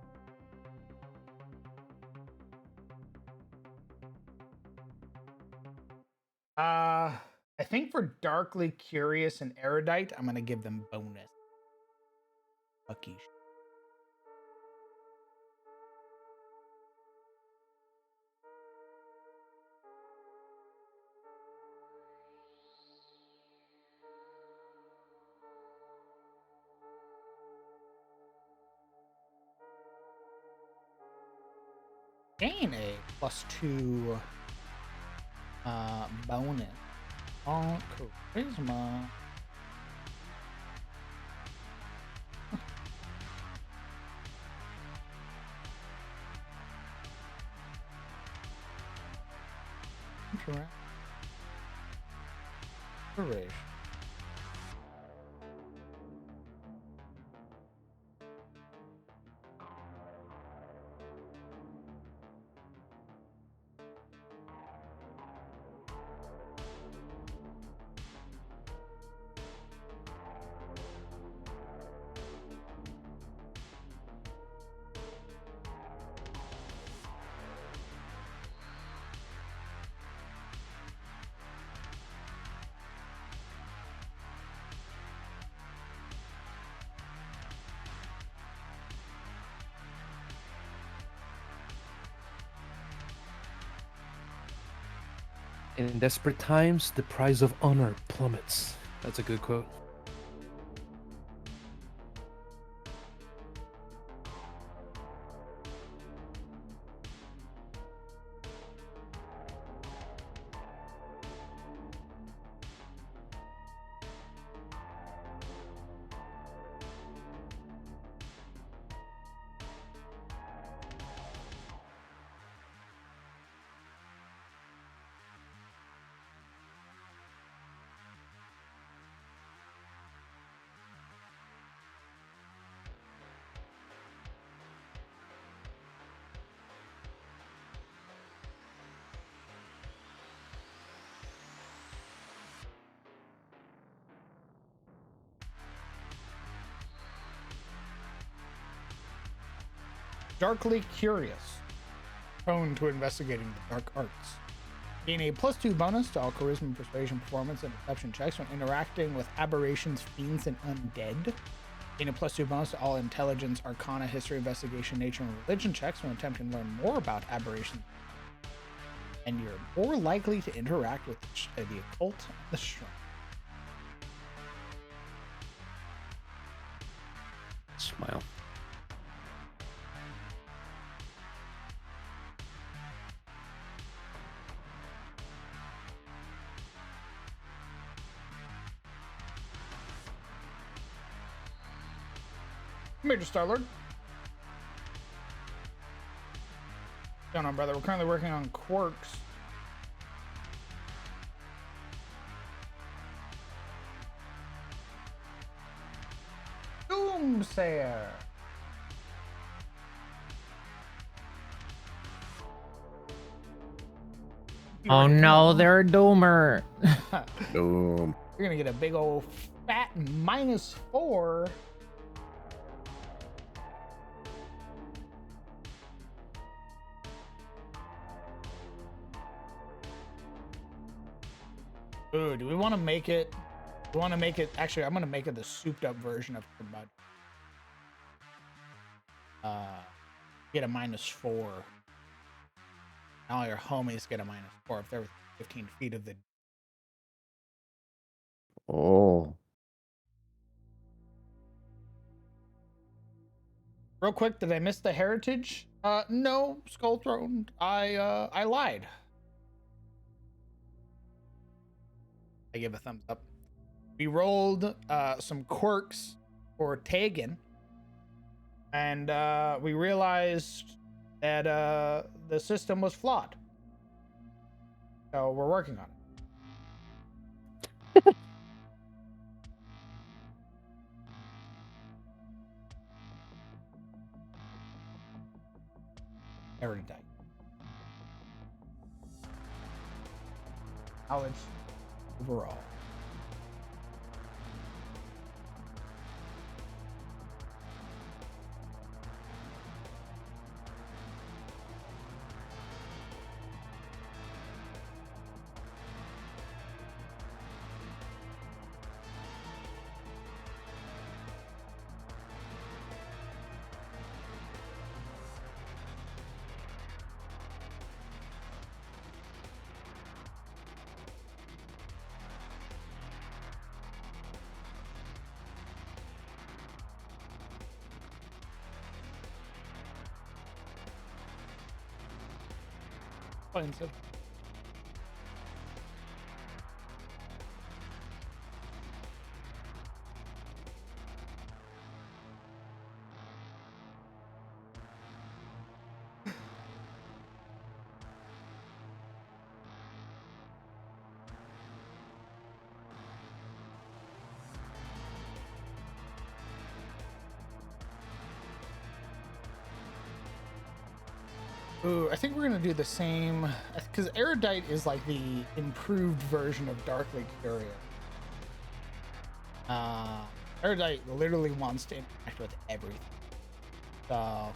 I think for Darkly Curious and Erudite, I'm gonna give them bonus. Lucky. Gain a +2 bonus on charisma. Interact. Courage. In desperate times, the price of honor plummets. That's a good quote. Darkly Curious, prone to investigating the dark arts. Gain a +2 bonus to all charisma, persuasion, performance, and deception checks when interacting with aberrations, fiends, and undead. Gain a +2 bonus to all intelligence, arcana, history, investigation, nature, and religion checks when attempting to learn more about aberrations. And you're more likely to interact with the occult and the shrine. Smile. Major Star-Lord. What's going on, brother? We're currently working on quirks. Doomsayer. Oh no, they're a doomer. Boom. You're gonna get a big old fat -4. Ooh, do we want to make it? We want to make it. Actually, I'm gonna make it the souped-up version of your mud. Get a -4. All your homies get a -4 if they're within 15 feet of the Oh. Real quick, did I miss the heritage? No, Skull Throne. I lied. I give a thumbs up. We rolled some quirks for Tegan, and we realized that the system was flawed. So we're working on it. Erudite. Knowledge overall. Fine, so. Ooh, I think we're gonna do the same, because Erudite is like the improved version of Darkly Curious. Erudite literally wants to interact with everything. So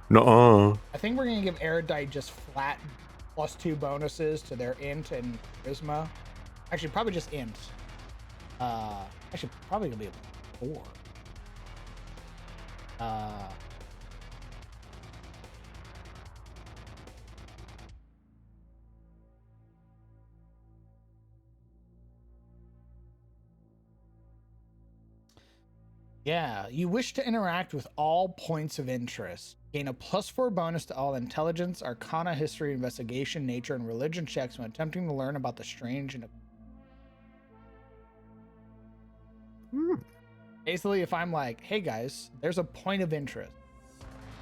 Nuh-uh. I think we're gonna give Erudite just flat +2 bonuses to their int and charisma. Actually, probably just int. Actually, probably gonna be a 4. Yeah, you wish to interact with all points of interest. Gain a +4 bonus to all intelligence, arcana, history, investigation, nature, and religion checks when attempting to learn about the strange and basically, if I'm like, hey guys, there's a point of interest.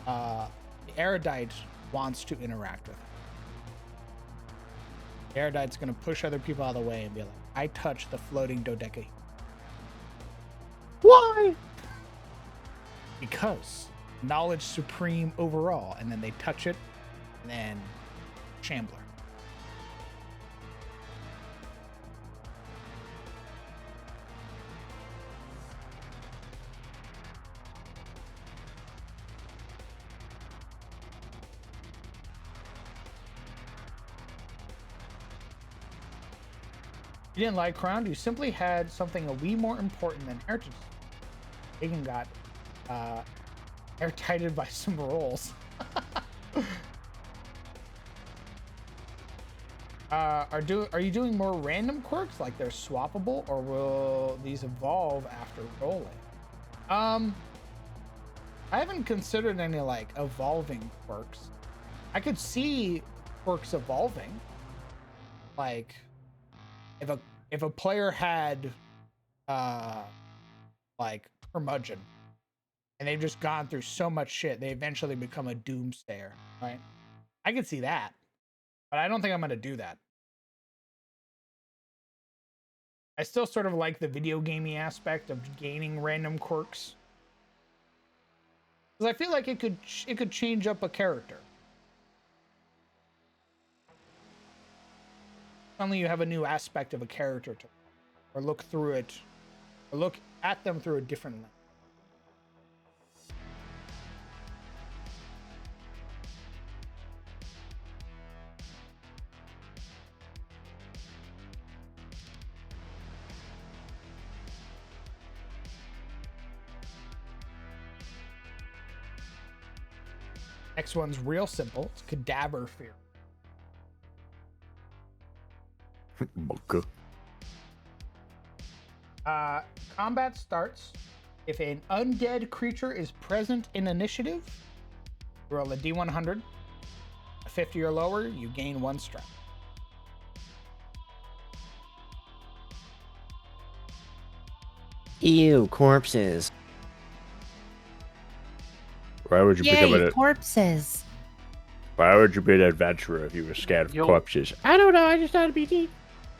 The Erudite wants to interact with it. The Erudite's gonna push other people out of the way and be like, I touch the floating dodecahedron. Why? Because knowledge supreme overall, and then they touch it, and then Shambler. You didn't like Crown, you simply had something a wee more important than heritage. Hagen got airtighted by some rolls. Are you doing more random quirks, like they're swappable, or will these evolve after rolling? I haven't considered any like evolving quirks. I could see quirks evolving. Like if a player had like curmudgeon, and they've just gone through so much shit, they eventually become a doomsayer, right? I could see that, but I don't think I'm gonna do that. I still sort of like the video gamey aspect of gaining random quirks, because I feel like it could change up a character. Suddenly you have a new aspect of a character to, or look through it, or look at them through a different lens. Next one's real simple. It's Cadaver Fear. Combat starts if an undead creature is present in initiative. Roll a d100. A 50 or lower, you gain 1 strength. Ew, corpses. Why would you become Yay, an corpses. Why would you be an adventurer if you were scared of Yo. corpses? I don't know. I just thought it'd be neat.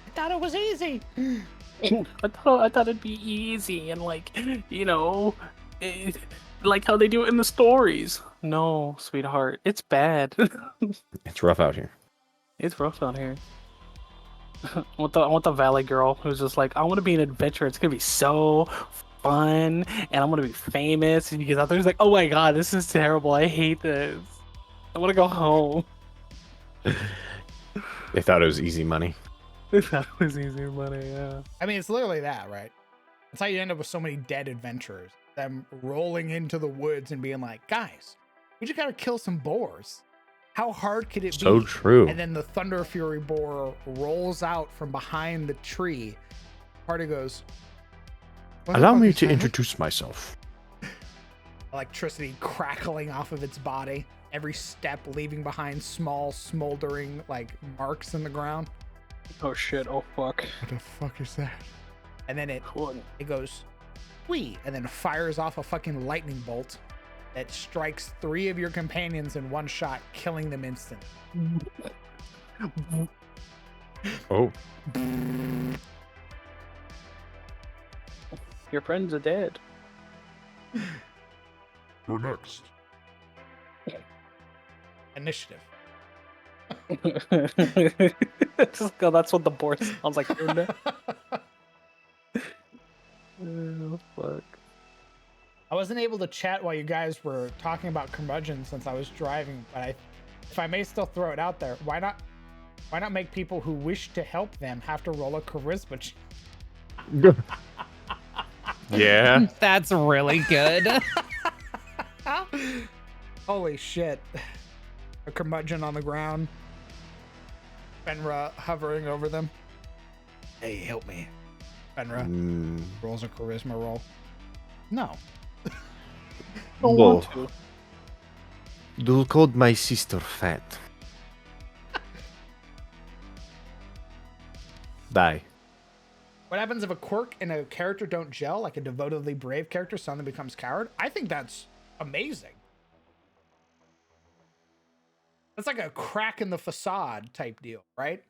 I thought it was easy. I thought it'd be easy and like, you know, like how they do it in the stories. No, sweetheart, it's bad. It's rough out here. It's rough out here. I want the Valley girl who's just like, I want to be an adventurer. It's gonna be so fun, and I'm gonna be famous. And you get out there, he's like, oh my god, this is terrible. I hate this. I want to go home. They thought it was easy money. I thought it was easier money. Yeah. I mean, it's literally that, right? That's how you end up with so many dead adventurers. Them rolling into the woods and being like, guys, we just gotta kill some boars. How hard could it be? So true. And then the Thunder Fury boar rolls out from behind the tree. Party goes, "What the Allow fuck me is to that?" introduce myself. Electricity crackling off of its body. Every step leaving behind small, smoldering, like, marks in the ground. Oh shit! Oh fuck! What the fuck is that? And then it goes, whee, and then fires off a fucking lightning bolt that strikes 3 of your companions in 1 shot, killing them instantly. Oh. Your friends are dead. You're next. Initiative. Just go, that's what the board sounds like. Oh, fuck. I wasn't able to chat while you guys were talking about curmudgeon since I was driving, but if I may still throw it out there, why not make people who wish to help them have to roll a charisma check? Yeah. That's really good. Holy shit. A curmudgeon on the ground. Fenra hovering over them. Hey, help me. Fenra rolls a charisma roll. No. Don't Whoa. want to. You called my sister fat. Die. What happens if a quirk and a character don't gel, like a devotedly brave character suddenly becomes coward? I think that's amazing. That's like a crack in the facade type deal, right?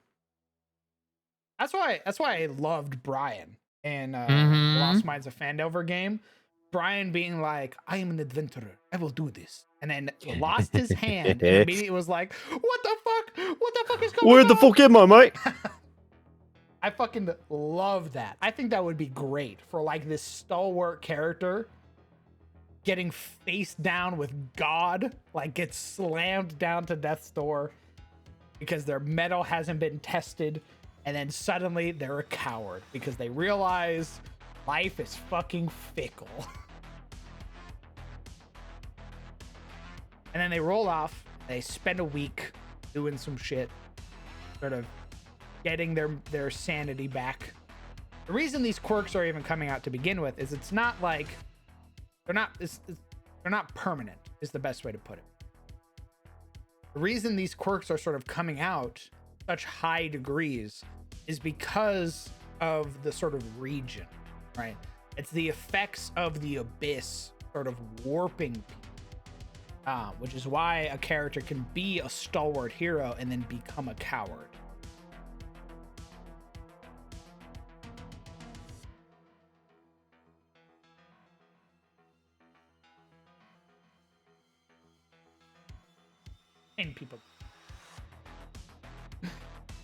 That's why I loved Brian in Lost Minds of Phandelver game. Brian being like, I am an adventurer. I will do this. And then lost his hand and immediately was like, what the fuck? What the fuck is going on? Where the fuck am I, mate? I fucking love that. I think that would be great for like this stalwart character getting face down with God, like gets slammed down to death's door because their metal hasn't been tested, and then suddenly they're a coward because they realize life is fucking fickle. And then they roll off, they spend a week doing some shit, sort of getting their sanity back. The reason these quirks are even coming out to begin with is it's not like they're not permanent is the best way to put it. The reason these quirks are sort of coming out such high degrees is because of the sort of region, right? It's the effects of the abyss sort of warping people, which is why a character can be a stalwart hero and then become a coward. And people.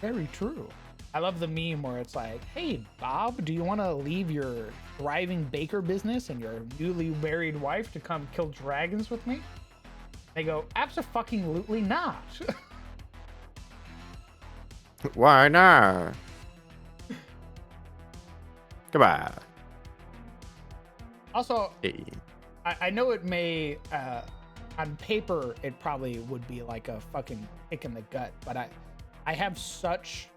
Very true. I love the meme where it's like, hey, Bob, do you want to leave your thriving baker business and your newly married wife to come kill dragons with me? They go, abso-fucking-lutely not. Why not? Come on. Also, Hey. I know it may, on paper, it probably would be like a fucking kick in the gut, but I have such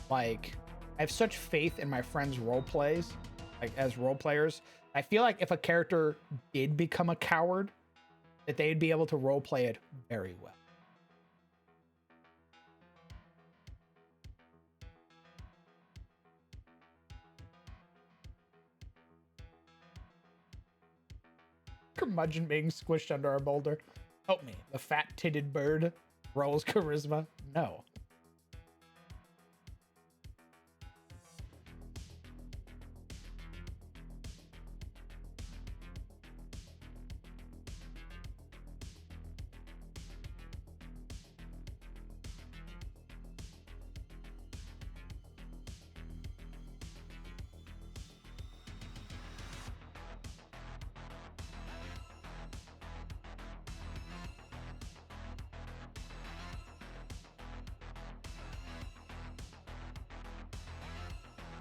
faith in my friends' role plays like as role players. I feel like if a character did become a coward, that they'd be able to role play it very well. Curmudgeon being squished under a boulder. Help me. The fat-titted bird rolls charisma. No.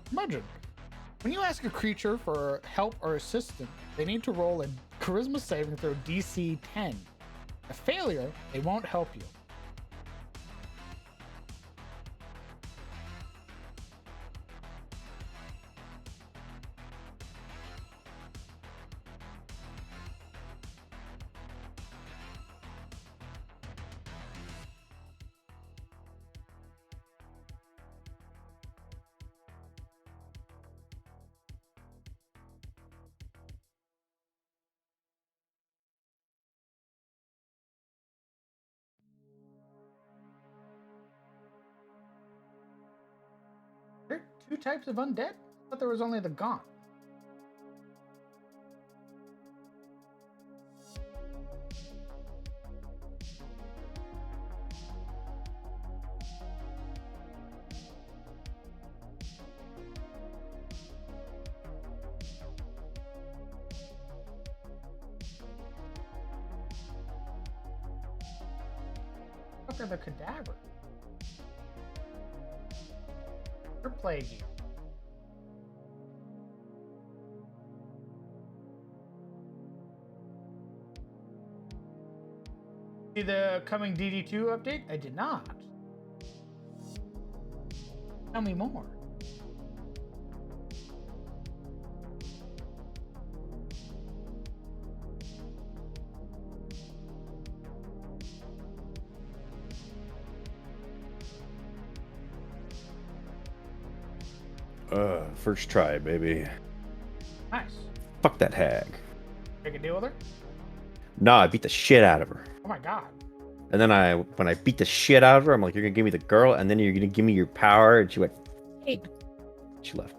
Curmudgeon. When you ask a creature for help or assistance, they need to roll a charisma saving throw DC 10. A failure, they won't help you. There are two types of undead? I thought there was only the gaunt. Look at the cadaver. They're plaguey. See the coming DD2 update? I did not. Tell me more. First try, baby. Nice. Fuck that hag. Make a deal with her? Nah, I beat the shit out of her. Oh my god. And then when I beat the shit out of her, I'm like, you're gonna give me the girl, and then you're gonna give me your power, and she went, hey. She left.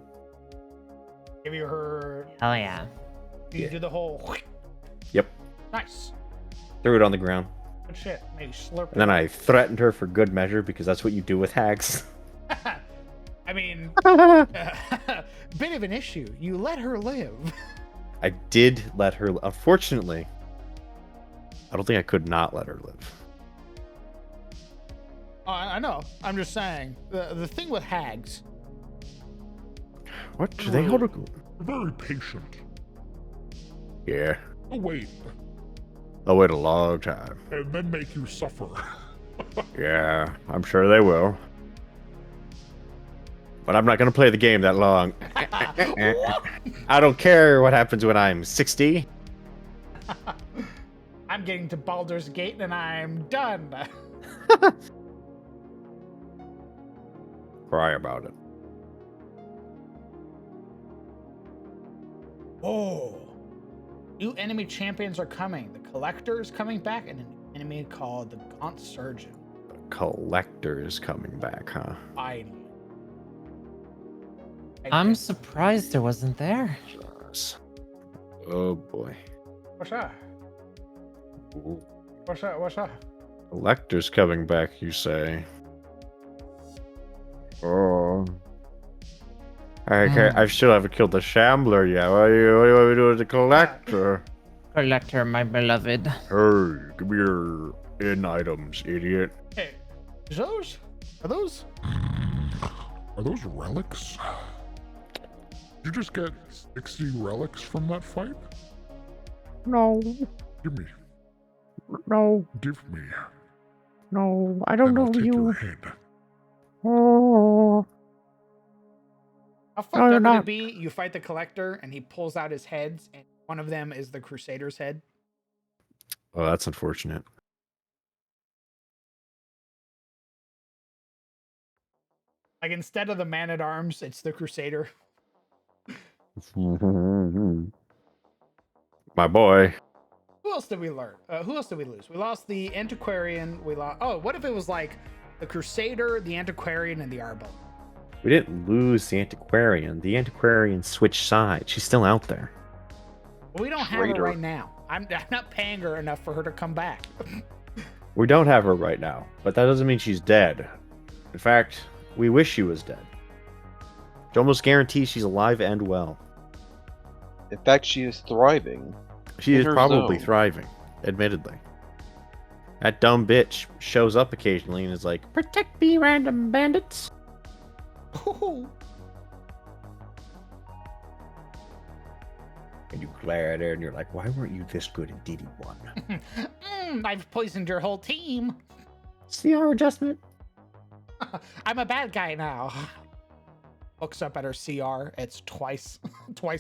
Give you her. Hell yeah. You do the whole. Yep. Nice. Threw it on the ground. Good shit. Maybe slurp. And then I threatened her for good measure because that's what you do with hags. I mean, bit of an issue. You let her live. I did let her. Unfortunately, I don't think I could not let her live. Oh, I know. I'm just saying. The thing with hags. What? Do they hold a... Very patient. Yeah. Oh, wait. They'll wait a long time. And then make you suffer. Yeah, I'm sure they will. But I'm not going to play the game that long. I don't care what happens when I'm 60. I'm getting to Baldur's Gate and I'm done. Cry about it. Oh. New enemy champions are coming. The Collector is coming back and an enemy called the Gaunt Surgeon. The Collector is coming back, huh? Finally. I'm surprised it wasn't there. Oh boy. What's that? Ooh. What's that? What's that? Collector's coming back, you say? Oh. I still haven't killed the Shambler yet. What do you want me to do with the Collector? Collector, my beloved. Hey, give me your in items, idiot. Hey, are those relics? Did you just get 60 relics from that fight? No. Give me. No. Give me. No, I don't Then I'll know take you. your head. Oh. How fucked No, up you're would not. it be? You fight the collector and he pulls out his heads, and one of them is the Crusader's head. Oh, that's unfortunate. Like instead of the man at arms, it's the Crusader. My boy. Who else did we learn? Who else did we lose? We lost the Antiquarian. We lost. Oh, what if it was like the Crusader, the Antiquarian, and the Arbo? We didn't lose the Antiquarian. The Antiquarian switched sides. She's still out there. We don't have her Traitor. right now. I'm not paying her enough for her to come back. We don't have her right now, but that doesn't mean she's dead. In fact, we wish she was dead. It almost guarantees she's alive and well. In fact, she is thriving. She In is her probably zone. thriving, admittedly. That dumb bitch shows up occasionally and is like, "Protect me, random bandits." And you glare at her and you're like, "Why weren't you this good in DD1?" I've poisoned your whole team. CR adjustment. I'm a bad guy now. Looks up at her CR. It's twice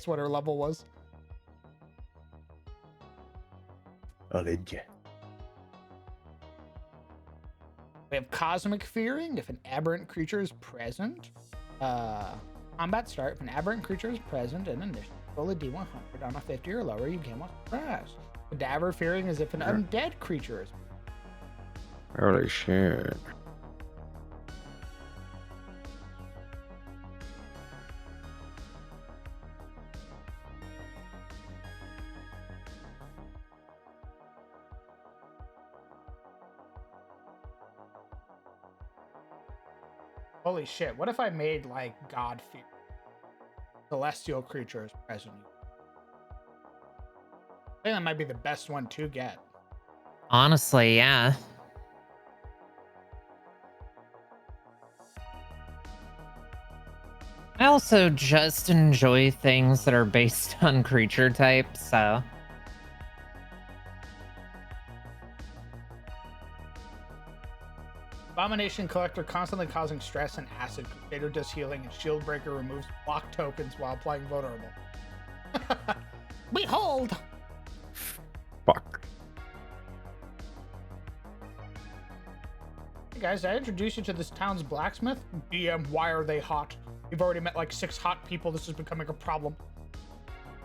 what her level was. Olinja. We have Cosmic Fearing. If an aberrant creature is present, combat start. If an aberrant creature is present in initiative, roll a d100 on a 50 or lower, you gain 1 stress. Cadaver Fearing is if an undead creature is. Holy shit. Holy shit! What if I made like God Fear? Celestial creature is present. I think that might be the best one to get. Honestly, yeah. I also just enjoy things that are based on creature type, so. Abomination Collector constantly causing stress and acid. Crusader does healing and Shield Breaker removes block tokens while applying vulnerable. Behold! Fuck. Hey guys, did I introduce you to this town's blacksmith? DM, why are they hot? We've already met like 6 hot people. This is becoming a problem.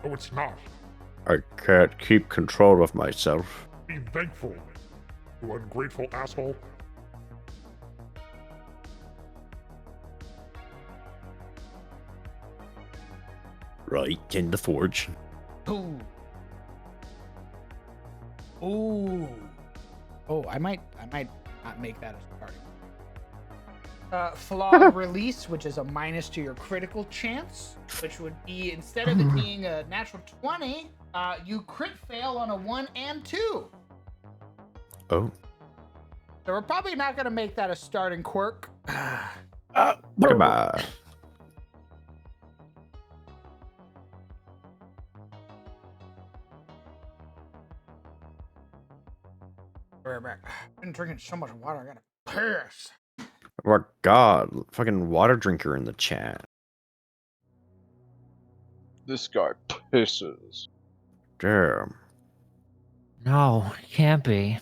No, it's not. I can't keep control of myself. Be thankful, you ungrateful asshole. Right in the forge. Ooh. Ooh. Oh, I might not make that a starting. Flawed Release, which is a minus to your critical chance, which would be, instead of it being a natural 20, you crit fail on a 1 and 2. Oh. So we're probably not going to make that a starting quirk. Goodbye. Right back. I've been drinking so much water, I gotta piss. Oh my god, fucking water drinker in the chat. This guy pisses. Damn. No, it can't be.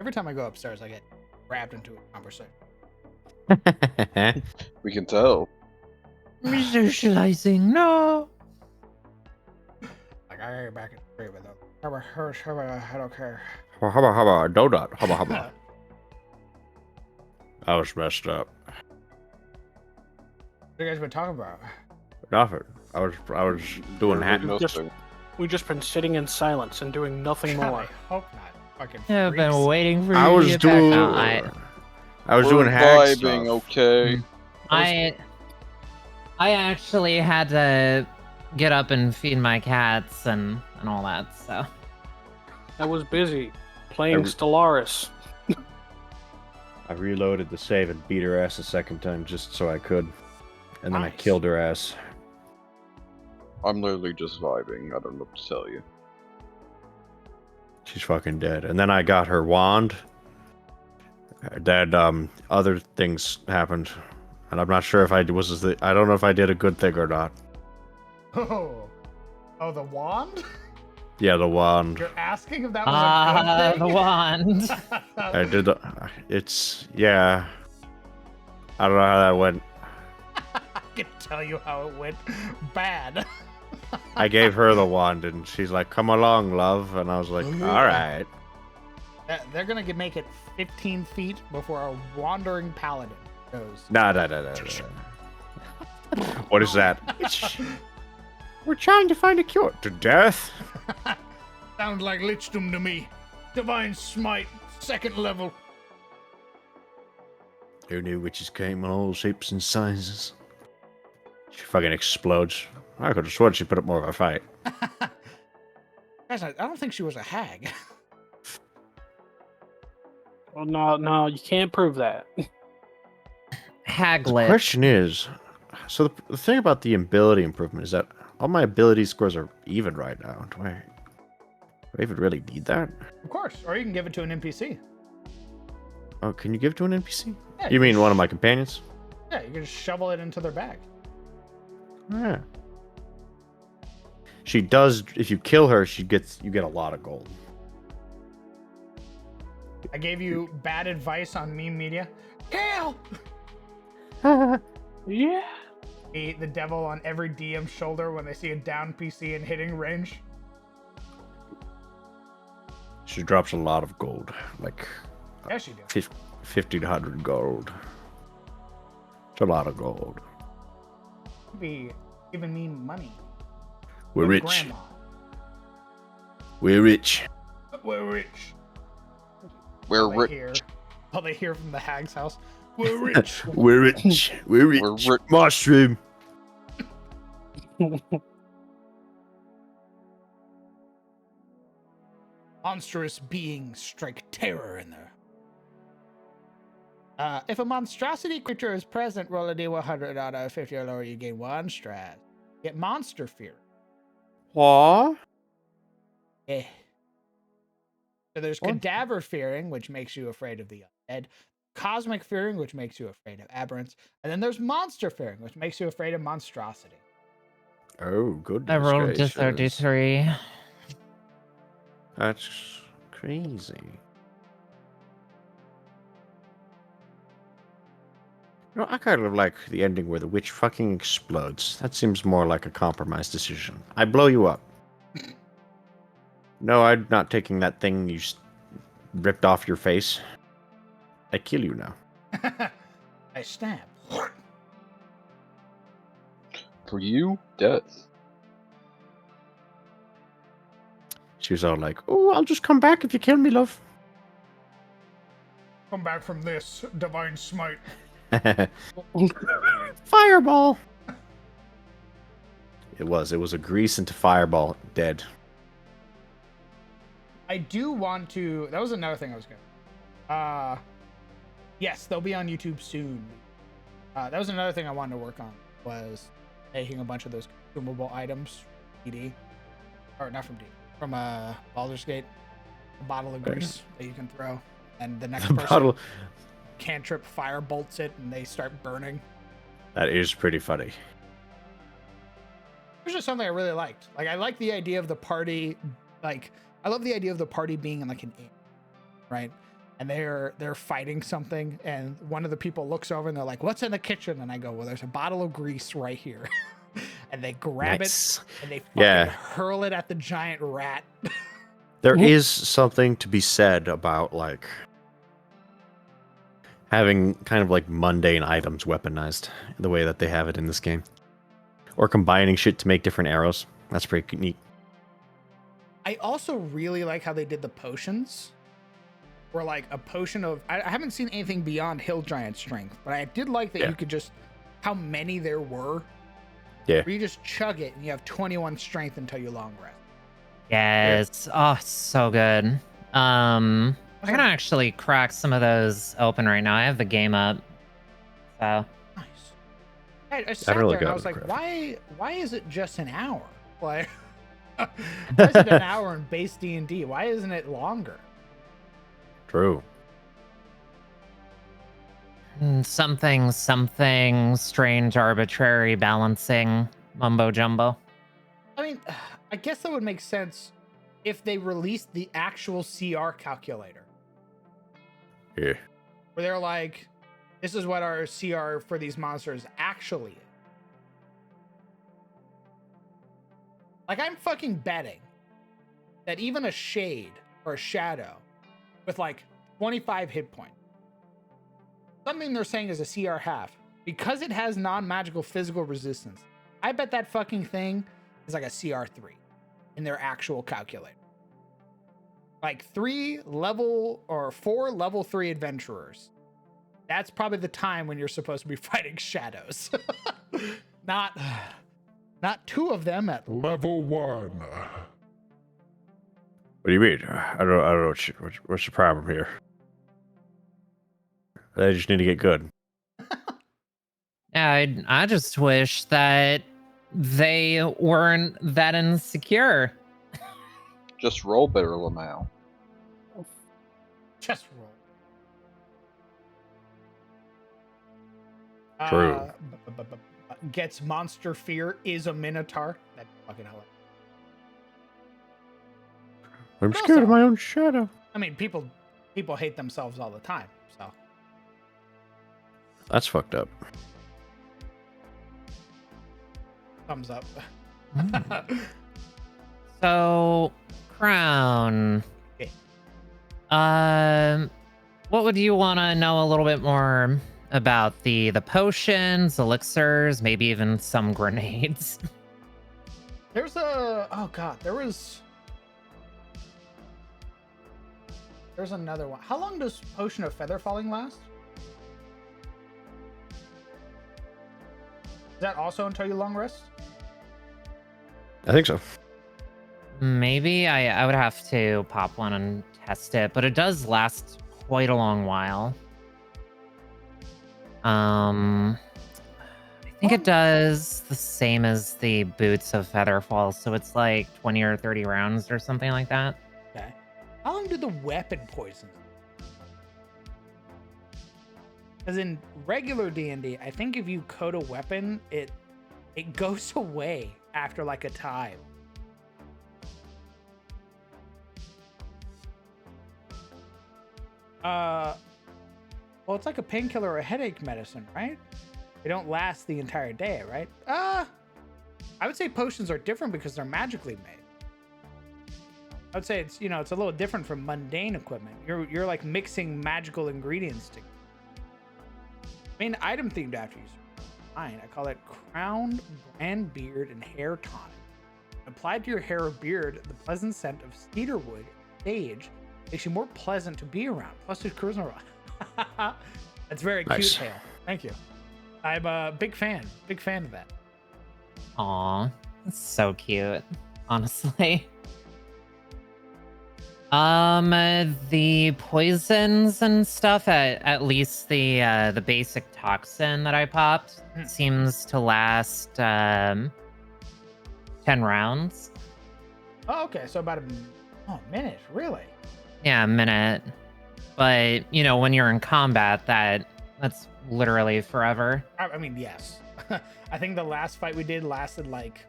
Every time I go upstairs, I get wrapped into a conversation. We can tell. Socializing, no. Like, I gotta get back in the tree with them. I don't care. Hubba, donut. Hubba. I was messed up. What you guys been talking about? Nothing. I was doing hat. We've just been sitting in silence and doing nothing more. I hope not. Fucking I've been freaks. waiting for you I to was get doing. back. No, I was We're doing hack vibing, stuff. okay. I actually had to get up and feed my cats and all that. So I was busy playing Stellaris. I reloaded the save and beat her ass a second time just so I could, and then I Nice. killed her ass. I'm literally just vibing. I don't know what to tell you. She's fucking dead. And then I got her wand. Then other things happened, and I'm not sure if I don't know if I did a good thing or not. Oh, the wand? Yeah, the wand. You're asking if that was a good thing? the wand. I did. Yeah. I don't know how that went. I can tell you how it went. Bad. I gave her the wand, and she's like, "Come along, love," and I was like, "All right." They're gonna make it 15 feet before a wandering paladin goes. No. What is that? We're trying to find a cure to death. Sounds like lichdom to me. Divine smite, 2nd level. Who knew witches came in all shapes and sizes? She fucking explodes. I could have sworn she put up more of a fight. Guys, I don't think she was a hag. Well, no, you can't prove that. Haglet. The question is, so the thing about the ability improvement is that all my ability scores are even right now. Do I even really need that? Of course, or you can give it to an NPC. Oh, can you give it to an NPC? Yeah, You mean one of my companions? Yeah, you can just shovel it into their bag. Yeah. She does. If you kill her, you get a lot of gold. I gave you bad advice on meme media. Kill! Yeah. The devil on every DM's shoulder when they see a down PC in hitting range. She drops a lot of gold, like Yeah, she did. 1,500 gold. It's a lot of gold. Be giving me money. We're With rich. Grandma. We're rich. We're rich. We're All they rich. hear- All they hear from the hag's house. We're rich. We're rich. We're rich. We're rich. Mushroom. Monstrous beings strike terror in there. If a monstrosity creature is present, roll a d100 out of 50 or lower, you gain 1 strat. Get monster fear. What? Eh. So there's cadaver fearing, which makes you afraid of the undead. Cosmic fearing, which makes you afraid of aberrants. And then there's monster fearing, which makes you afraid of monstrosity. Oh, goodness I rolled gracious. just 33. That's crazy. You know, I kind of like the ending where the witch fucking explodes. That seems more like a compromise decision. I blow you up. No, I'm not taking that thing you ripped off your face. I kill you now. I stab. For you, death. She was all like, "Oh, I'll just come back if you kill me, love." Come back from this, divine smite. Fireball. It was a grease into fireball, dead. I do want to. That was another thing I was going. Yes, they'll be on YouTube soon. That was another thing I wanted to work on, was making a bunch of those consumable items, DD, or not from DD, from Baldur's Gate, a bottle of grease that you can throw, and the next The person bottle- cantrip fire bolts it, and they start burning. That is pretty funny. It was just something I really liked. Like, I like the idea of the party. Like, I love the idea of the party being in like an inn, right? and they're fighting something, and one of the people looks over and they're like, "What's in the kitchen?" And I go, "Well, there's a bottle of grease right here." And they grab Nice. it and they fucking Yeah. hurl it at the giant rat. There is something to be said about like having kind of like mundane items weaponized the way that they have it in this game, or combining shit to make different arrows. That's pretty neat. I also really like how they did the potions. Where like a potion of I haven't seen anything beyond Hill Giant strength, but I did like that you could just how many there were. Yeah. Where you just chug it and you have 21 strength until you long rest. Yes. Oh, so good. I'm gonna actually crack some of those open right now. I have the game up. So I sat really there and I got was it, like, Craft. why is it just an hour? Like why is it an hour in base D&D? Why isn't it longer? True. Something strange, arbitrary balancing mumbo jumbo. I mean, I guess that would make sense if they released the actual CR calculator. Yeah. Where they're like, this is what our CR for these monsters actually is. Like, I'm fucking betting that even a shade or a shadow with like 25 hit points, something they're saying is a CR half, because it has non-magical physical resistance, I bet that fucking thing is like a CR3 in their actual calculator. Like 4 level 3 adventurers. That's probably the time when you're supposed to be fighting shadows. Not 2 of them at Level 1. What do you mean? I don't know what's the problem here. They just need to get good. Yeah, I just wish that they weren't that insecure. Just roll better, Lamau. Just roll. True. Gets monster fear, is a minotaur. That fucking hell. I'm scared of my own shadow. I mean, people hate themselves all the time, so. That's fucked up. Thumbs up. So, Crown. Okay. What would you want to know a little bit more about the potions, elixirs, maybe even some grenades? There's another one. How long does Potion of Feather Falling last? Is that also until you long rest? I think so. Maybe I would have to pop one and test it, but it does last quite a long while. I think it does the same as the Boots of Featherfall, so it's like 20 or 30 rounds or something like that. Okay. How long do the weapon poisons? Because in regular D&D, I think if you coat a weapon, it goes away after like a time. Well, it's like a painkiller or a headache medicine, right? They don't last the entire day, right? I would say potions are different because they're magically made. I would say it's, it's a little different from mundane equipment. You're like mixing magical ingredients together. Main item themed after you. Fine, I call it Crown, Brand Beard, and Hair Tonic. Applied to your hair or beard, the pleasant scent of cedarwood, sage, makes you more pleasant to be around. Plus, there's charisma. That's very Nice. cute, Hale. Thank you. I'm a big fan of that. Aw, that's so cute, honestly. The poisons and stuff, at least the basic toxin that I popped seems to last 10 rounds. Oh, okay. So about a minute, really? Yeah, a minute. But when you're in combat, that's literally forever. I mean, yes. I think the last fight we did lasted like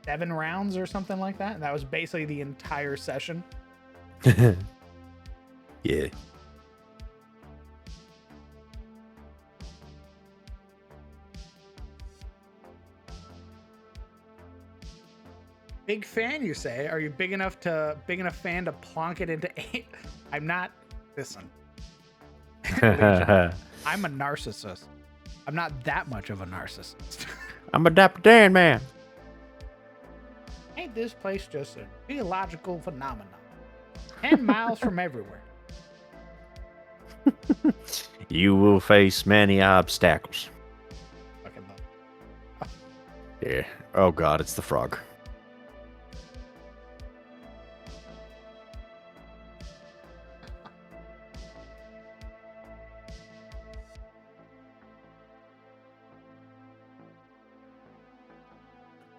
7 rounds or something like that. And that was basically the entire session. Yeah, Yeah. Big fan, you say? Are you big enough fan to plonk it into 8? I'm not. Listen. Legion, I'm a narcissist. I'm not that much of a narcissist. I'm a Dapper Dan man. Ain't this place just a geological phenomenon? 10 miles from everywhere. You will face many obstacles. Fucking love. Yeah. Oh god, it's the frog.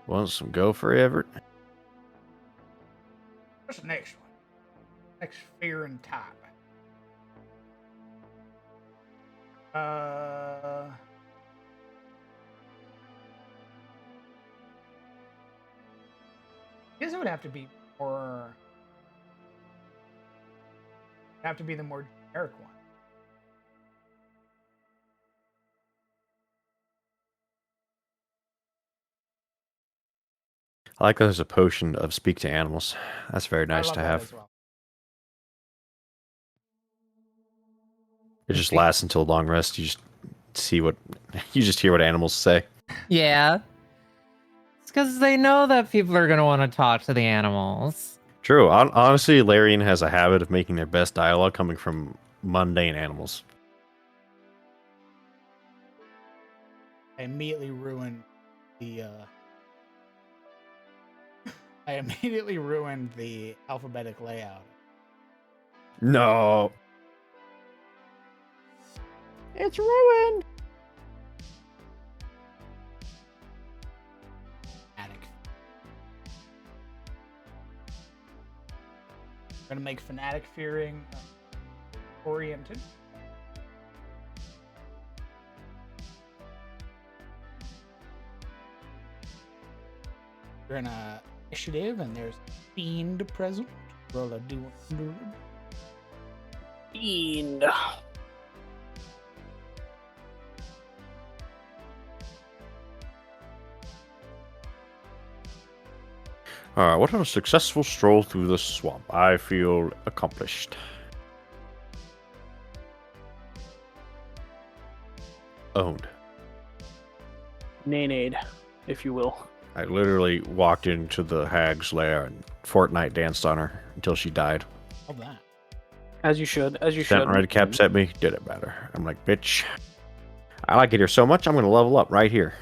Want some gopher, Everett? What's the next one? Next fear and type. I guess it would have to be more. Have to be the more generic one. I like that there's a potion of speak to animals. That's very nice love to that have. as well. It just lasts until long rest. You just see what you just hear what animals say. Yeah. It's because they know that people are going to want to talk to the animals. True. Honestly, Larian has a habit of making their best dialogue coming from mundane animals. I immediately ruined the alphabetic layout. No. It's ruined. Fanatic. We're gonna make fanatic fearing oriented. We're in a initiative, and there's fiend present. Roll a D100. Fiend. Alright, what a successful stroll through the swamp. I feel accomplished. Owned. Nanade, if you will. I literally walked into the hag's lair and Fortnite danced on her until she died. All that. As you should. As you Sent should. red caps at me, did it better. I'm like, bitch. I like it here so much, I'm gonna level up right here.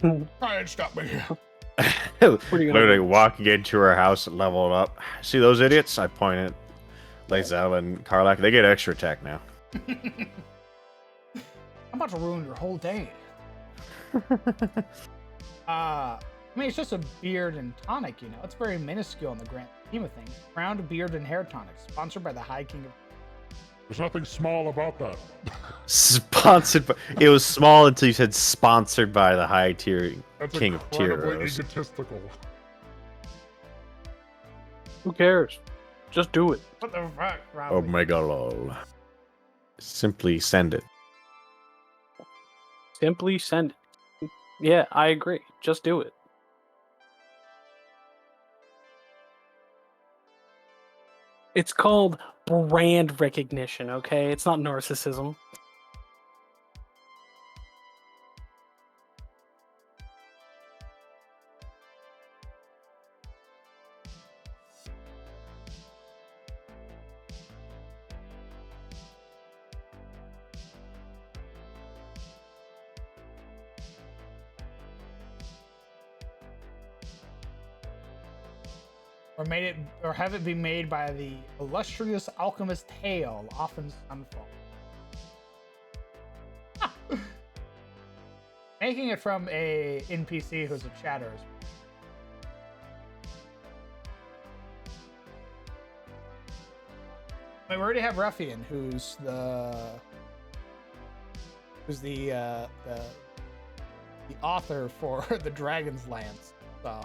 Try and stop me. Literally walking into her house and leveled up. See those idiots? I pointed. Lae'zel and Karlach, they get extra attack now. I'm about to ruin your whole day. I mean, it's just a beard and tonic, you know. It's very minuscule in the grand scheme of things. Crowned beard and hair tonic, sponsored by the High King of. There's nothing small about that. Sponsored by. It was small until you said sponsored by the High Tier That's King of incredibly Tyros. egotistical. Who cares? Just do it. What the fuck, Rob? Omega lol. Simply send it. Simply send it. Yeah, I agree. Just do it. It's called brand recognition, okay? It's not narcissism. Or made it, or have it be made by the illustrious alchemist Hale, often Sunfall. Making it from a NPC who's a chatter. I mean, we already have Ruffian, who's the author for the Dragon's Lance. So.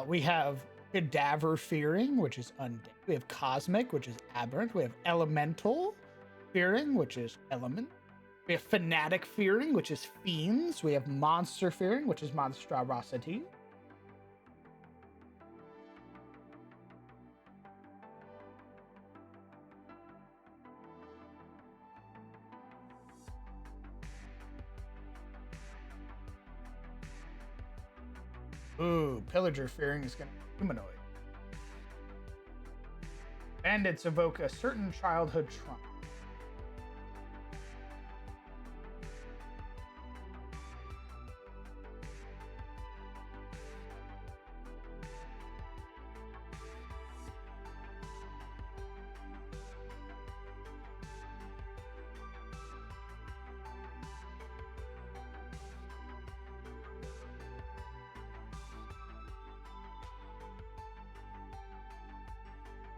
We have Cadaver Fearing, which is undead. We have Cosmic, which is aberrant. We have Elemental Fearing, which is element. We have Fanatic Fearing, which is fiends. We have Monster Fearing, which is monstrosity. Ooh, Pillager Fearing is going to be humanoid. Bandits evoke a certain childhood trauma.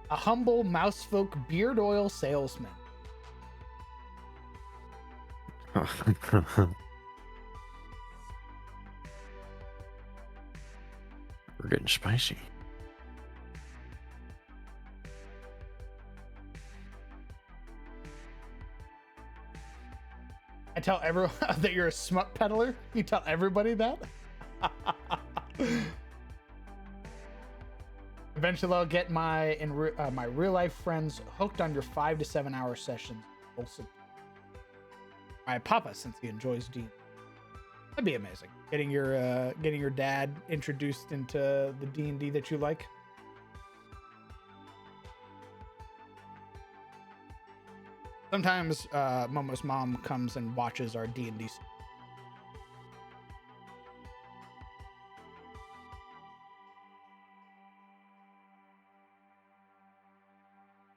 A humble mousefolk beard oil salesman. We're getting spicy. I tell everyone that you're a smut peddler. You tell everybody that. Eventually, I'll get my real life friends hooked on your 5 to 7 hour sessions. Also, my papa, since he enjoys D. That'd be amazing. Getting your dad introduced into the D&D that you like. Sometimes Momo's mom comes and watches our D&D.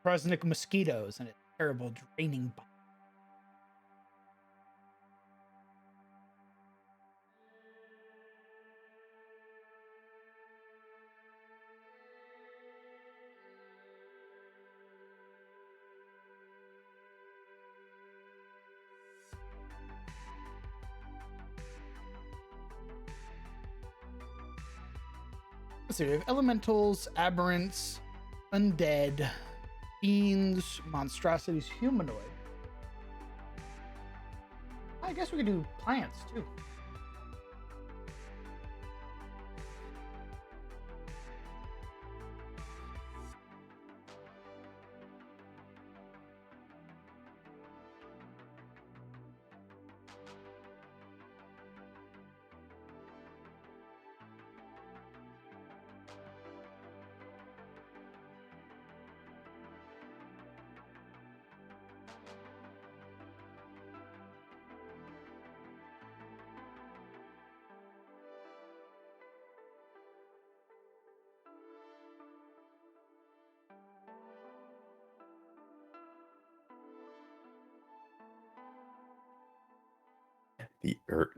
Prosnick mosquitoes and a terrible draining bite. Let's see, we have elementals, aberrants, undead, fiends, monstrosities, humanoid. I guess we could do plants too.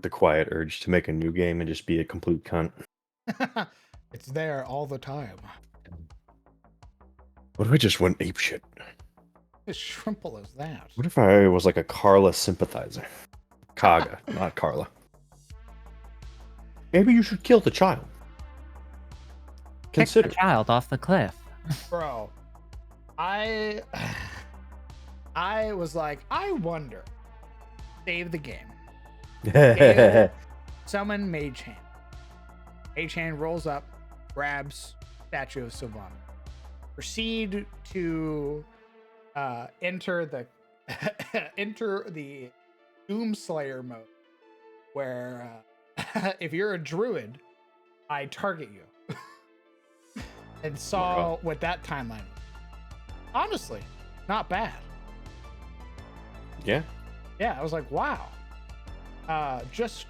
The quiet urge to make a new game and just be a complete cunt. It's there all the time. What if I just went apeshit? As simple as that. What if I was like a Carla sympathizer? Kaga, not Carla. Maybe you should kill the child. Consider. Kick the child off the cliff. Bro, I was like, I wonder. Save the game. Summon Mage Hand. Mage Hand rolls up, grabs Statue of Sylvana. Proceed to enter the Doomslayer mode, where if you're a druid, I target you. And saw what that timeline was. Honestly, not bad. Yeah. Yeah, I was like, wow. Just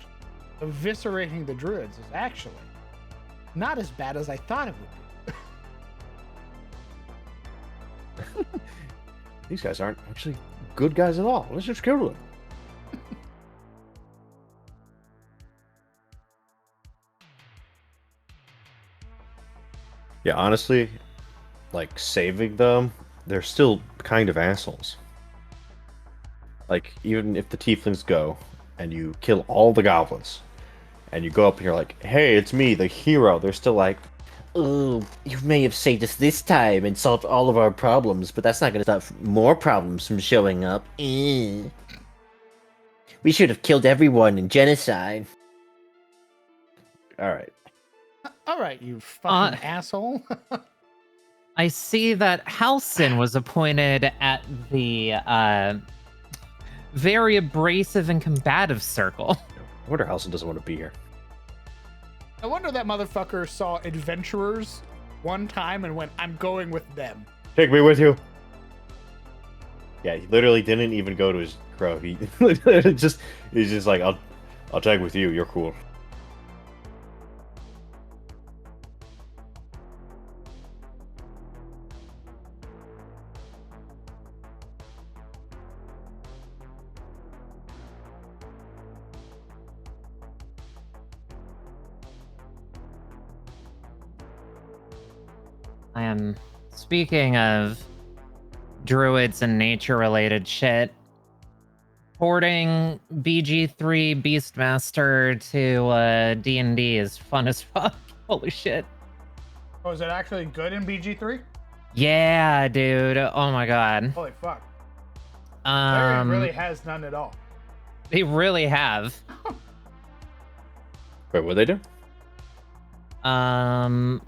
eviscerating the druids is actually not as bad as I thought it would be. These guys aren't actually good guys at all. Let's just kill them. Yeah, honestly, like saving them, they're still kind of assholes. Like, even if the tieflings go and you kill all the goblins and you go up and you're like, hey, it's me, the hero, they're still like, Oh, you may have saved us this time and solved all of our problems, but that's not going to stop more problems from showing up. We should have killed everyone in genocide. Alright. All right, you fucking asshole. I see that Halcyon was appointed at the very abrasive and combative circle. I wonder Halcyon doesn't want to be here. I wonder that motherfucker saw adventurers one time and went, I'm going with them. Take me with you. Yeah, he literally didn't even go to his crow. He's just like, I'll tag with you. You're cool. I am speaking of druids and nature-related shit. Porting BG3 Beastmaster to D&D is fun as fuck. Holy shit. Oh, is it actually good in BG3? Yeah, dude. Oh my god. Holy fuck. Larry really Um, has none at all. they really have. Wait, what'd they do?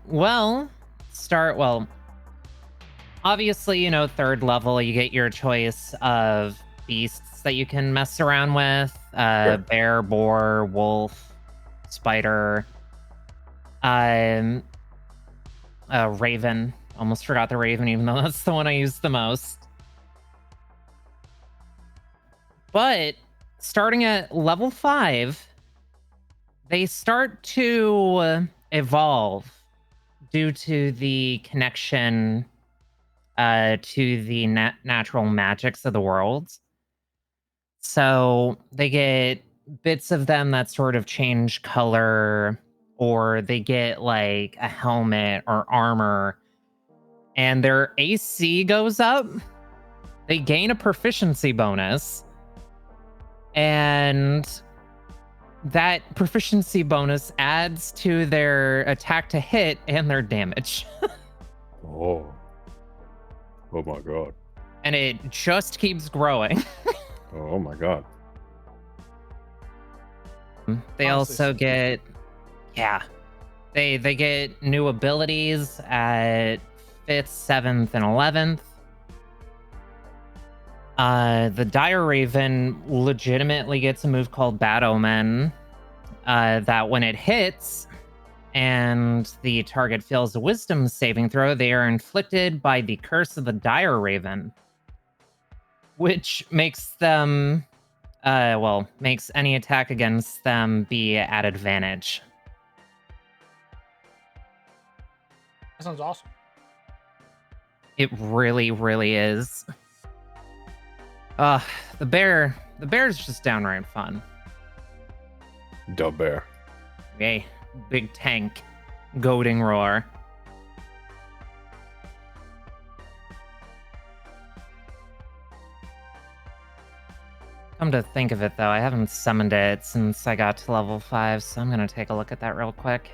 Well, obviously, you know, third level, you get your choice of beasts that you can mess around with. Bear, boar, wolf, spider, raven. Almost forgot the raven, even though that's the one I use the most. But starting at level 5, they start to evolve due to the connection to the natural magics of the world. So they get bits of them that sort of change color, or they get like a helmet or armor, and their AC goes up. They gain a proficiency bonus, and that proficiency bonus adds to their attack to hit and their damage. Oh. Oh my god. And it just keeps growing. Oh my god. They also get, they get new abilities at 5th, 7th, and 11th. The Dire Raven legitimately gets a move called Bad Omen, that when it hits and the target fails a wisdom saving throw, they are inflicted by the curse of the Dire Raven, which makes them, makes any attack against them be at advantage. That sounds awesome. It really, really is. The bear's just downright fun. Dub bear. Yay, big tank, goading roar. Come to think of it, though, I haven't summoned it since I got to level 5, so I'm gonna take a look at that real quick.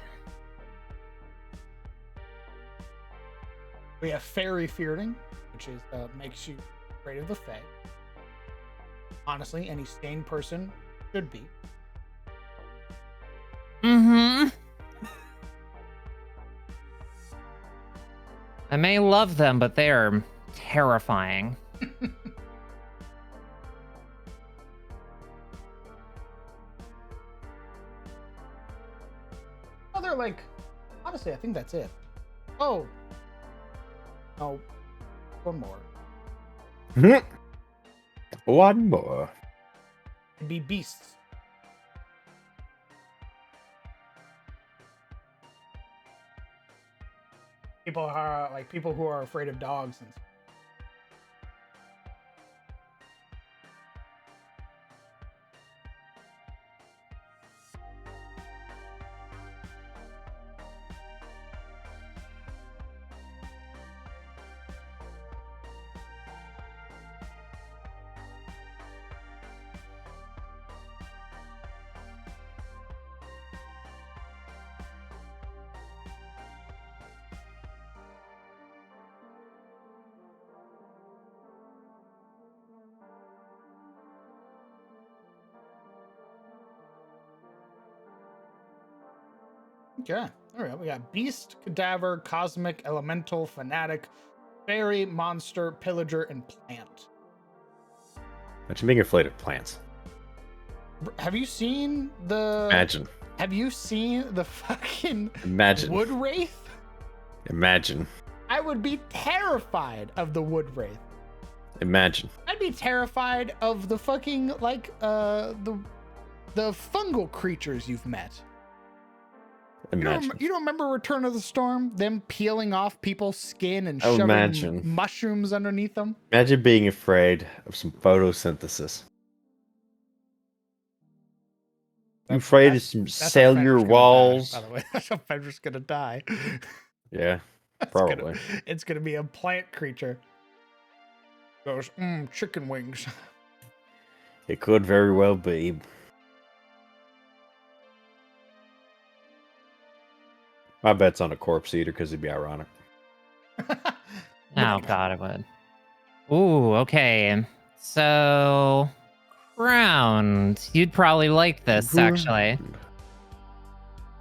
We have Fairy Fearing, which is makes you afraid of the Fae. Honestly, any sane person should be. Mm-hmm. I may love them, but they are terrifying. Oh, they're like, honestly, I think that's it. Oh. No. One more. One more. It'd be beasts. People are like people who are afraid of dogs and stuff. Okay. All right. We got beast, cadaver, cosmic, elemental, fanatic, fairy, monster, pillager, and plant. Imagine being afraid of plants. Have you seen the? Imagine. Have you seen the fucking Imagine. wood wraith? Imagine. I would be terrified of the wood wraith. Imagine. I'd be terrified of the fucking like the fungal creatures you've met. Imagine. You don't remember Return of the Storm? Them peeling off people's skin and Oh, shoving imagine. mushrooms underneath them? Imagine being afraid of some photosynthesis. I'm afraid of some That's how cellular Fenrir's gonna walls. Die, by the way, that's how Fenrir's gonna die. Yeah, It's probably. It's gonna be a plant creature. Goes, chicken wings. It could very well be. My bet's on a corpse eater because it'd be ironic. Oh god, it would. Ooh, okay. So ground. You'd probably like this actually.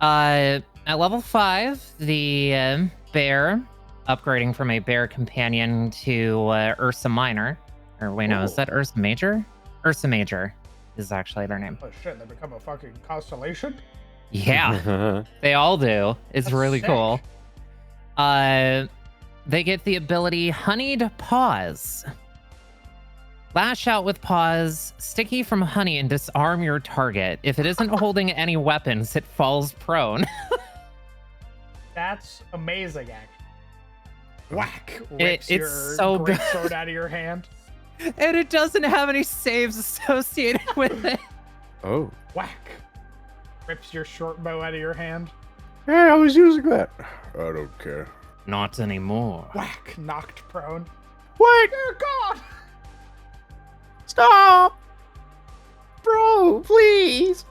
At level 5, the bear, upgrading from a bear companion to Ursa Minor. Or wait, no, is that Ursa Major? Ursa Major is actually their name. Oh shit, they become a fucking constellation? Yeah, they all do. It's That's really sick. cool. They get the ability Honeyed Paws. Lash out with paws, sticky from honey, and disarm your target. If it isn't holding any weapons, it falls prone. That's amazing, actually. Whack! It- Rips it's your so great good. sword out of your hand. And it doesn't have any saves associated with it. Oh. Whack! Rips your short bow out of your hand. Hey, I was using that. I don't care. Not anymore. Whack! Knocked prone. What? Dear God! Stop! Bro, please!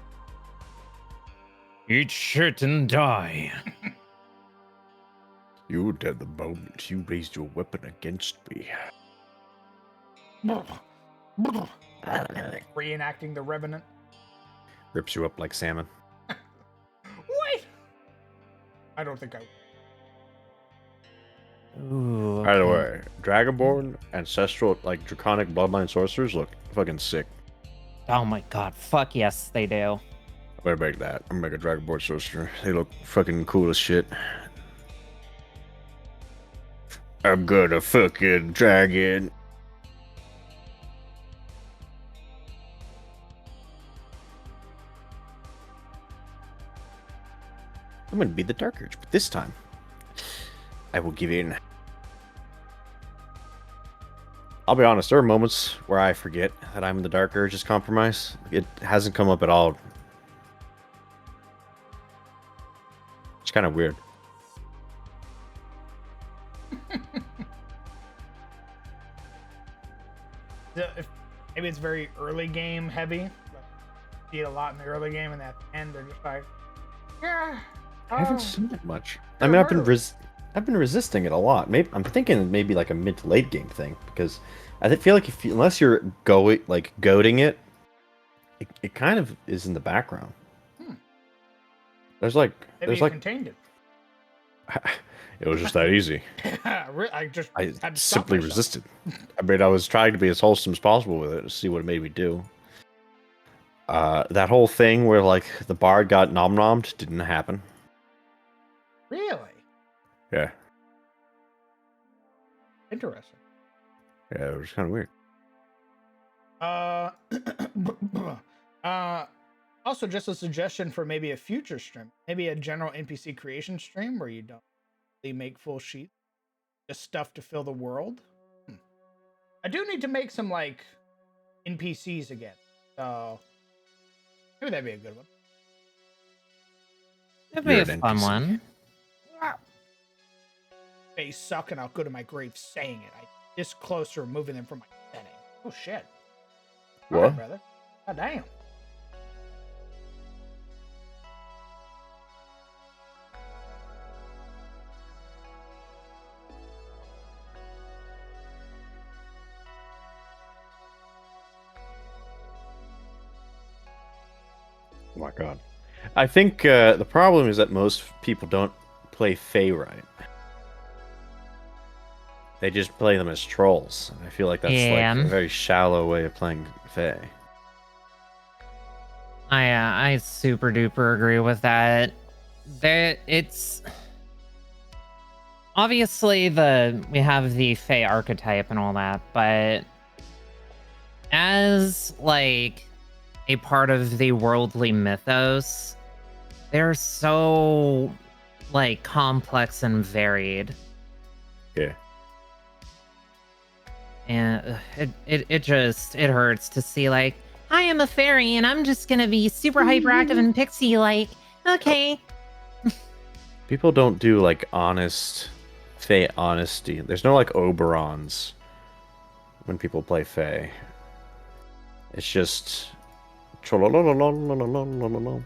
Eat shit and die. You were dead the moment you raised your weapon against me. Reenacting the Revenant. Rips you up like salmon. Wait! I don't think I. Ooh, By the okay. way, Dragonborn, ancestral, like draconic bloodline sorcerers look fucking sick. Oh my god, fuck yes, they do. I'm gonna make that. I'm gonna make a Dragonborn sorcerer. They look fucking cool as shit. I'm gonna fucking dragon. I'm gonna be the Dark Urge, but this time I will give in. I'll be honest, there are moments where I forget that I'm in the Dark Urge's compromise. It hasn't come up at all. It's kind of weird. Maybe it's very early game heavy. Like, see it a lot in the early game, and at the end they're just like, yeah. I haven't seen it much. I mean, I've been resisting it a lot. Maybe I'm thinking maybe like a mid to late game thing because I feel like unless you're goading it, it kind of is in the background. There's like Maybe you contained it. It was just that easy. I just I had to stop simply myself. resisted. I mean, I was trying to be as wholesome as possible with it to see what it made me do. That whole thing where like the bard got nom-nommed didn't happen. Really Yeah, interesting. yeah, it was kind of weird. Also, just a suggestion for maybe a future stream, maybe a general NPC creation stream where you don't really make full sheets, just stuff to fill the world. I do need to make some like NPCs again, so maybe that'd be a good one. That'd be a fun one. They suck, and I'll go to my grave saying it. I this close to removing them from my setting. Oh shit! All right, What? brother? God damn. Oh my god. I think the problem is that most people don't play Fae right. They just play them as trolls. I feel like that's Yeah. like a very shallow way of playing Fae. I super duper agree with that. It's obviously we have the Fae archetype and all that, but as like a part of the worldly mythos, they're so like complex and varied. Yeah. And it hurts to see like, I am a fairy and I'm just gonna be super hyperactive and pixie like, okay. People don't do like honest Fae honesty. There's no like Oberons when people play Fae. It's just cholololololololololol.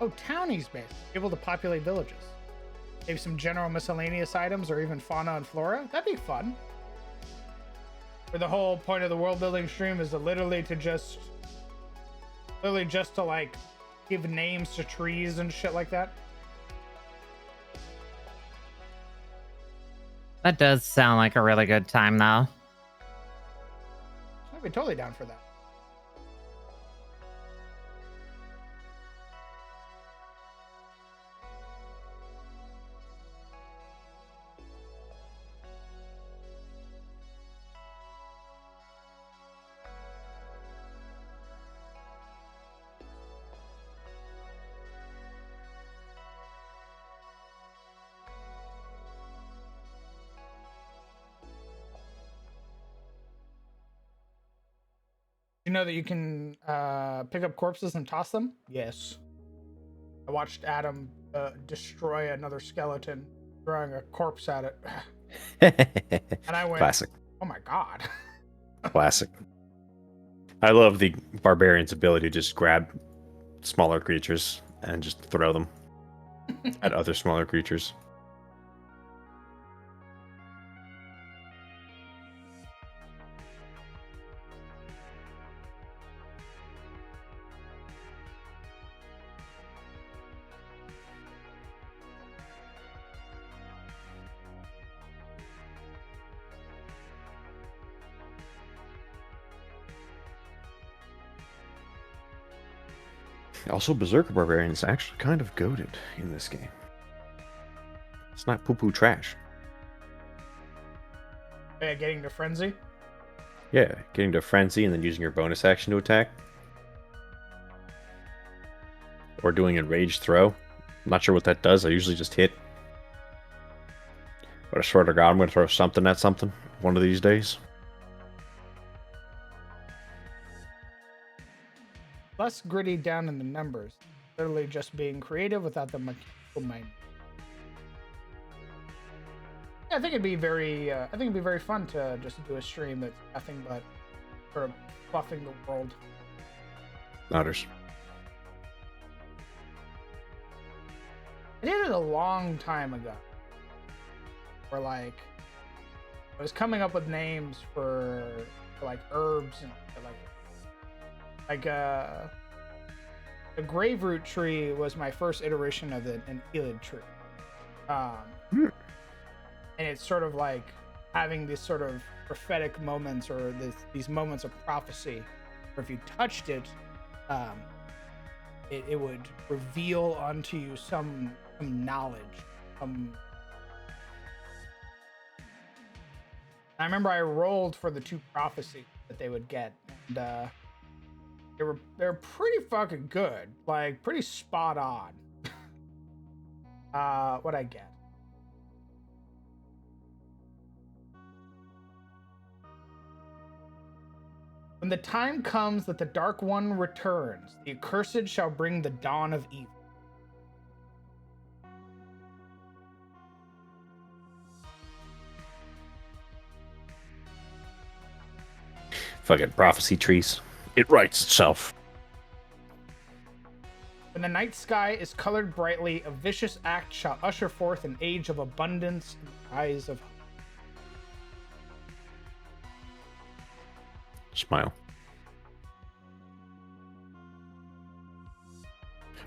Oh, townies, basically. Able to populate villages. Maybe some general miscellaneous items or even fauna and flora. That'd be fun. Where the whole point of the world building stream is literally just to like give names to trees and shit like that. That does sound like a really good time though. I'd be totally down for that. You know that you can pick up corpses and toss them? Yes. I watched Adam destroy another skeleton, throwing a corpse at it. And I went, Classic. oh my god. Classic. I love the barbarian's ability to just grab smaller creatures and just throw them at other smaller creatures. Also, Berserker Barbarian is actually kind of goated in this game. It's not poo-poo trash. Yeah, getting to frenzy. Yeah, getting to frenzy and then using your bonus action to attack. Or doing a rage throw. I'm not sure what that does. I usually just hit. But I swear to God, I'm going to throw something at something one of these days. Less gritty down in the numbers. Literally just being creative without the mechanical mind. Yeah, I think it'd be very fun to just do a stream that's nothing but sort of buffing the world. Otters. I did it a long time ago. Where like I was coming up with names for like herbs and like the Graveroot tree was my first iteration of an Elid tree. And it's sort of like having these sort of prophetic moments or these moments of prophecy where if you touched it, it would reveal unto you some knowledge. I remember I rolled for the 2 prophecies that they would get, and they're pretty fucking good, like pretty spot on. What I get. When the time comes that the Dark One returns, the accursed shall bring the dawn of evil. Fucking prophecy trees. It writes itself. When the night sky is colored brightly, a vicious act shall usher forth an age of abundance in the eyes of hope. Smile.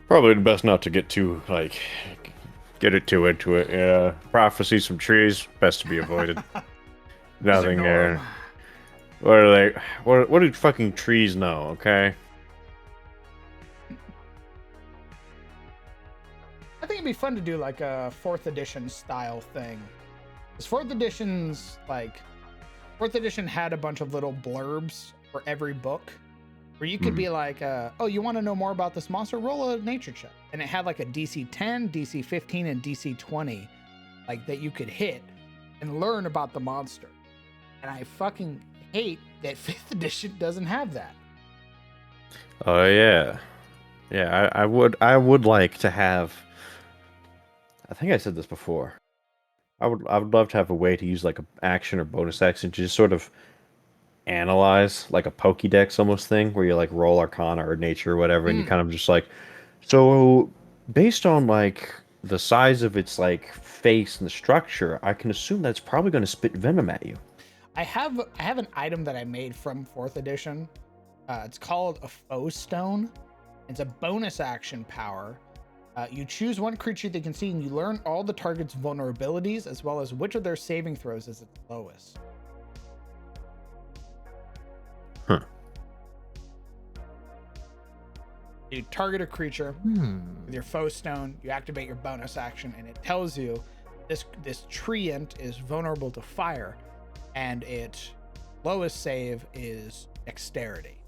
Probably the best not to get too, like, get it too into it. Yeah. Prophecies from trees, best to be avoided. Nothing ignore there. 'em. What are they? What do fucking trees know, okay? I think it'd be fun to do like a 4th edition style thing. Because 4th edition had a bunch of little blurbs for every book where you could be like, oh, you want to know more about this monster? Roll a nature check. And it had like a DC 10, DC 15, and DC 20 like that you could hit and learn about the monster. And I fucking hate that 5th edition doesn't have that. Oh yeah, yeah. I would like to have. I think I said this before. I would love to have a way to use like an action or bonus action to just sort of analyze like a Pokédex almost thing, where you like roll Arcana or Nature or whatever, and you kind of just like, so based on like the size of its like face and the structure, I can assume that it's probably going to spit venom at you. I have an item that I made from 4th edition. It's called a Foe Stone. It's a bonus action power. You choose one creature they can see, and you learn all the target's vulnerabilities, as well as which of their saving throws is its lowest. Huh. You target a creature with your Foe Stone, you activate your bonus action, and it tells you this treant is vulnerable to fire, and its lowest save is Dexterity.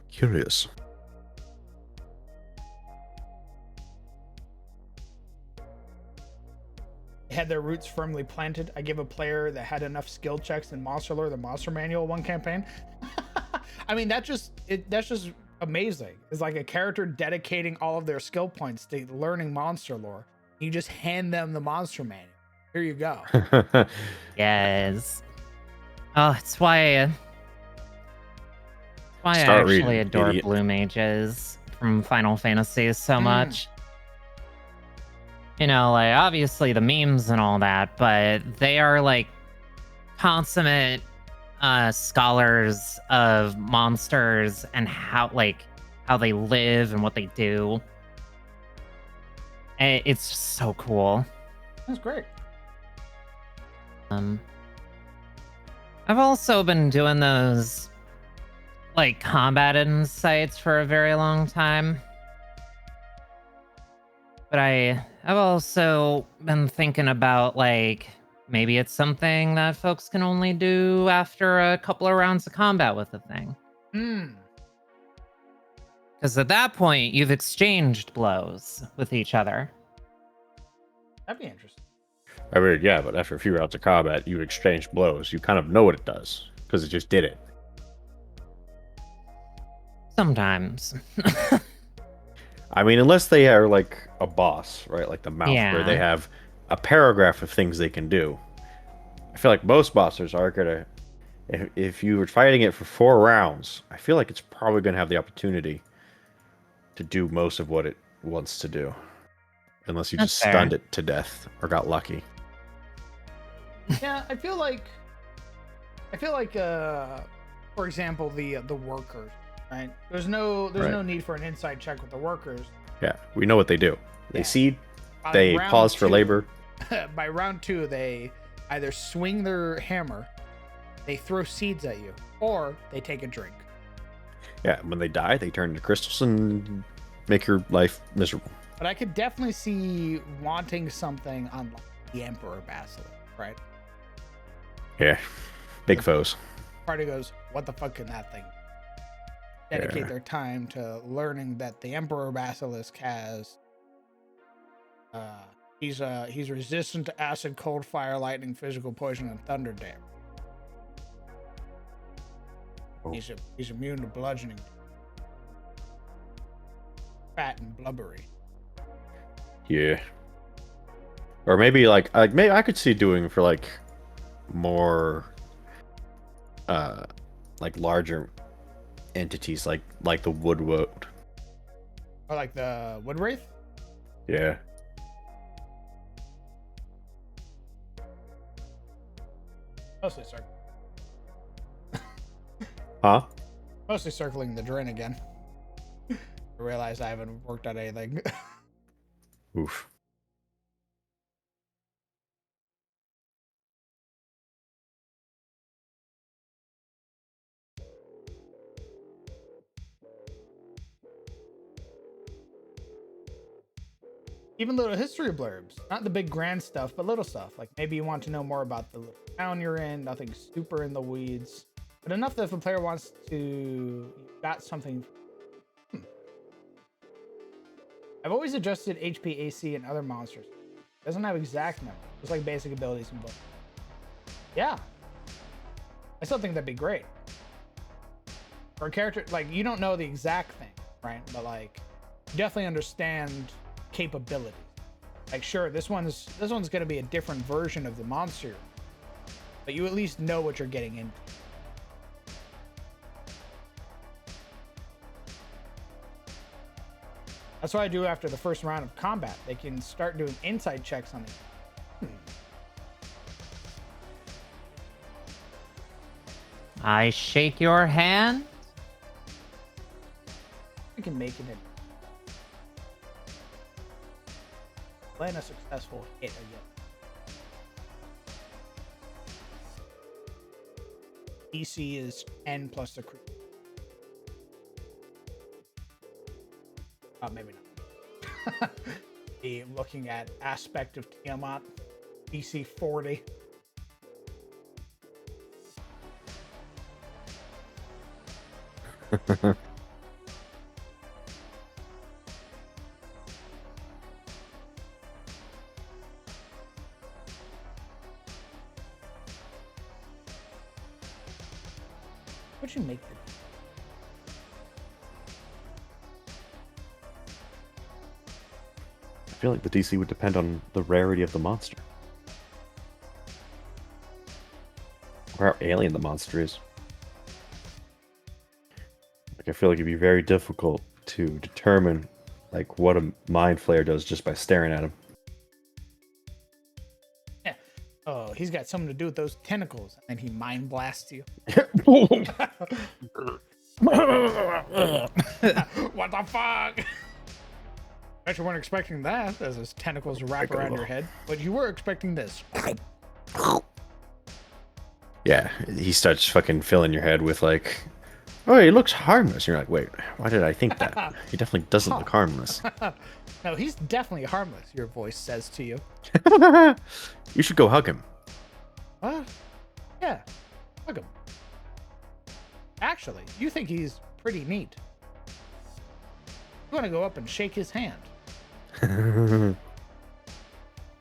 Curious. They had their roots firmly planted. I give a player that had enough skill checks in Monster Lore, the Monster Manual, one campaign. I mean, that's just amazing. It's like a character dedicating all of their skill points to learning Monster Lore. You just hand them the Monster Manual. Here you go. Yes. Oh, it's why I Start actually reading, adore idiot. Blue Mages from Final Fantasy so much. You know, like, obviously the memes and all that, but they are, like, consummate scholars of monsters and how they live and what they do. And it's just so cool. That's great. I've also been doing those like combat insights for a very long time. But I've also been thinking about like maybe it's something that folks can only do after a couple of rounds of combat with the thing. Because at that point you've exchanged blows with each other. That'd be interesting. I mean, yeah, but after a few rounds of combat, you exchange blows. You kind of know what it does because it just did it. Sometimes. I mean, unless they are like a boss, right? Like the mouth, Yeah. where they have a paragraph of things they can do. I feel like most bosses are gonna, if you were fighting it for 4 rounds, I feel like it's probably gonna have the opportunity to do most of what it wants to do, unless you That's just fair. stunned it to death or got lucky. Yeah, I feel like, for example, the workers, right? There's no Right. need for an inside check with the workers. Yeah, we know what they do. They seed, By they round pause for 2 labor. By round 2, they either swing their hammer, they throw seeds at you, or they take a drink. Yeah, when they die, they turn into crystals and make your life miserable. But I could definitely see wanting something on like, the Emperor Basilisk, right? Yeah, big foes. Party goes, what the fuck can that thing? Dedicate Yeah. their time to learning that the Emperor Basilisk has. He's resistant to acid, cold, fire, lightning, physical poison, and thunder damage. He's immune to bludgeoning. Fat and blubbery. Yeah. Or maybe like maybe I could see doing for like more like larger entities like the Wood. Or like the Wood Wraith? Yeah. Mostly circling. Huh? Mostly circling the Drin again. I realize I haven't worked on anything. Oof. Even little history blurbs. Not the big grand stuff, but little stuff. Like maybe you want to know more about the little town you're in, nothing super in the weeds. But enough that if a player wants to got something. I've always adjusted HP, AC, and other monsters. It doesn't have exact numbers, just like basic abilities and books. Yeah. I still think that'd be great. For a character, like, you don't know the exact thing, right? But like, you definitely understand capabilities. Like, sure, this one's gonna be a different version of the monster, but you at least know what you're getting into. That's what I do after the first round of combat. They can start doing insight checks on it. I shake your hand. We can make it in. Plan a successful hit again. DC is 10 plus the crit. Oh, maybe not. Be looking at aspect of Tiamat. DC 40. What'd you make the I feel like the DC would depend on the rarity of the monster. Or how alien the monster is. Like, I feel like it'd be very difficult to determine like what a mind flayer does just by staring at him. Yeah. Oh, he's got something to do with those tentacles, and he mind blasts you. What the fuck? Bet you weren't expecting that, as his tentacles wrap around your head, but you were expecting this. Yeah, he starts fucking filling your head with like, oh, he looks harmless. And you're like, wait, why did I think that? He definitely doesn't look harmless. No, he's definitely harmless, your voice says to you. You should go hug him. What? Yeah, hug him. Actually, you think he's pretty neat. You want to go up and shake his hand.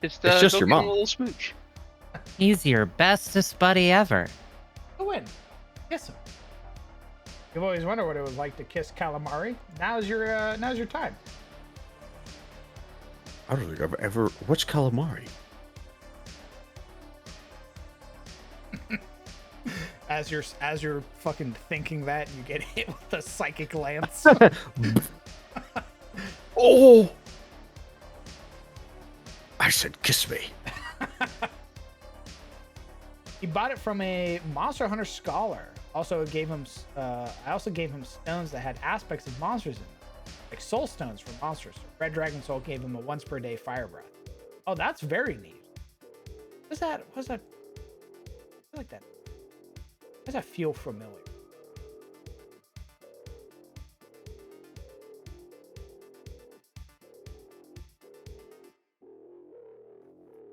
It's just your mom. A little smooch. He's your bestest buddy ever. Go in. Kiss him. You've always wondered what it was like to kiss calamari. Now's your time. I don't think I've ever. What's calamari? As you're fucking thinking that, you get hit with a psychic lance. Oh! I said, kiss me. He bought it from a Monster Hunter scholar. Also, it gave him. I also gave him stones that had aspects of monsters in them, like soul stones for monsters. Red Dragon Soul gave him a once per day fire breath. Oh, that's very neat. What's that? I feel like that. Does that feel familiar?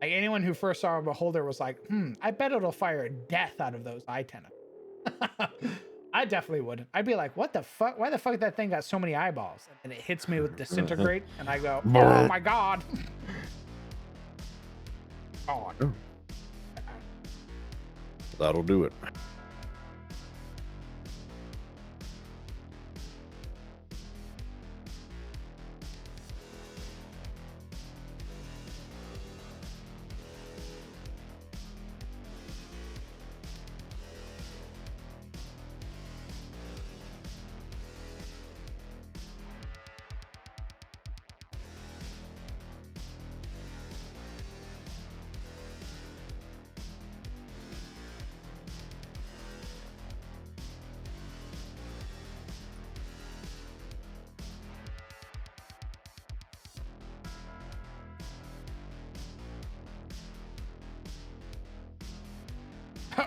Like anyone who first saw a Beholder was like, I bet it'll fire death out of those eye tentacles. I definitely would. I'd be like, what the fuck? Why the fuck that thing got so many eyeballs? And it hits me with Disintegrate, and I go, oh my god. God. That'll do it.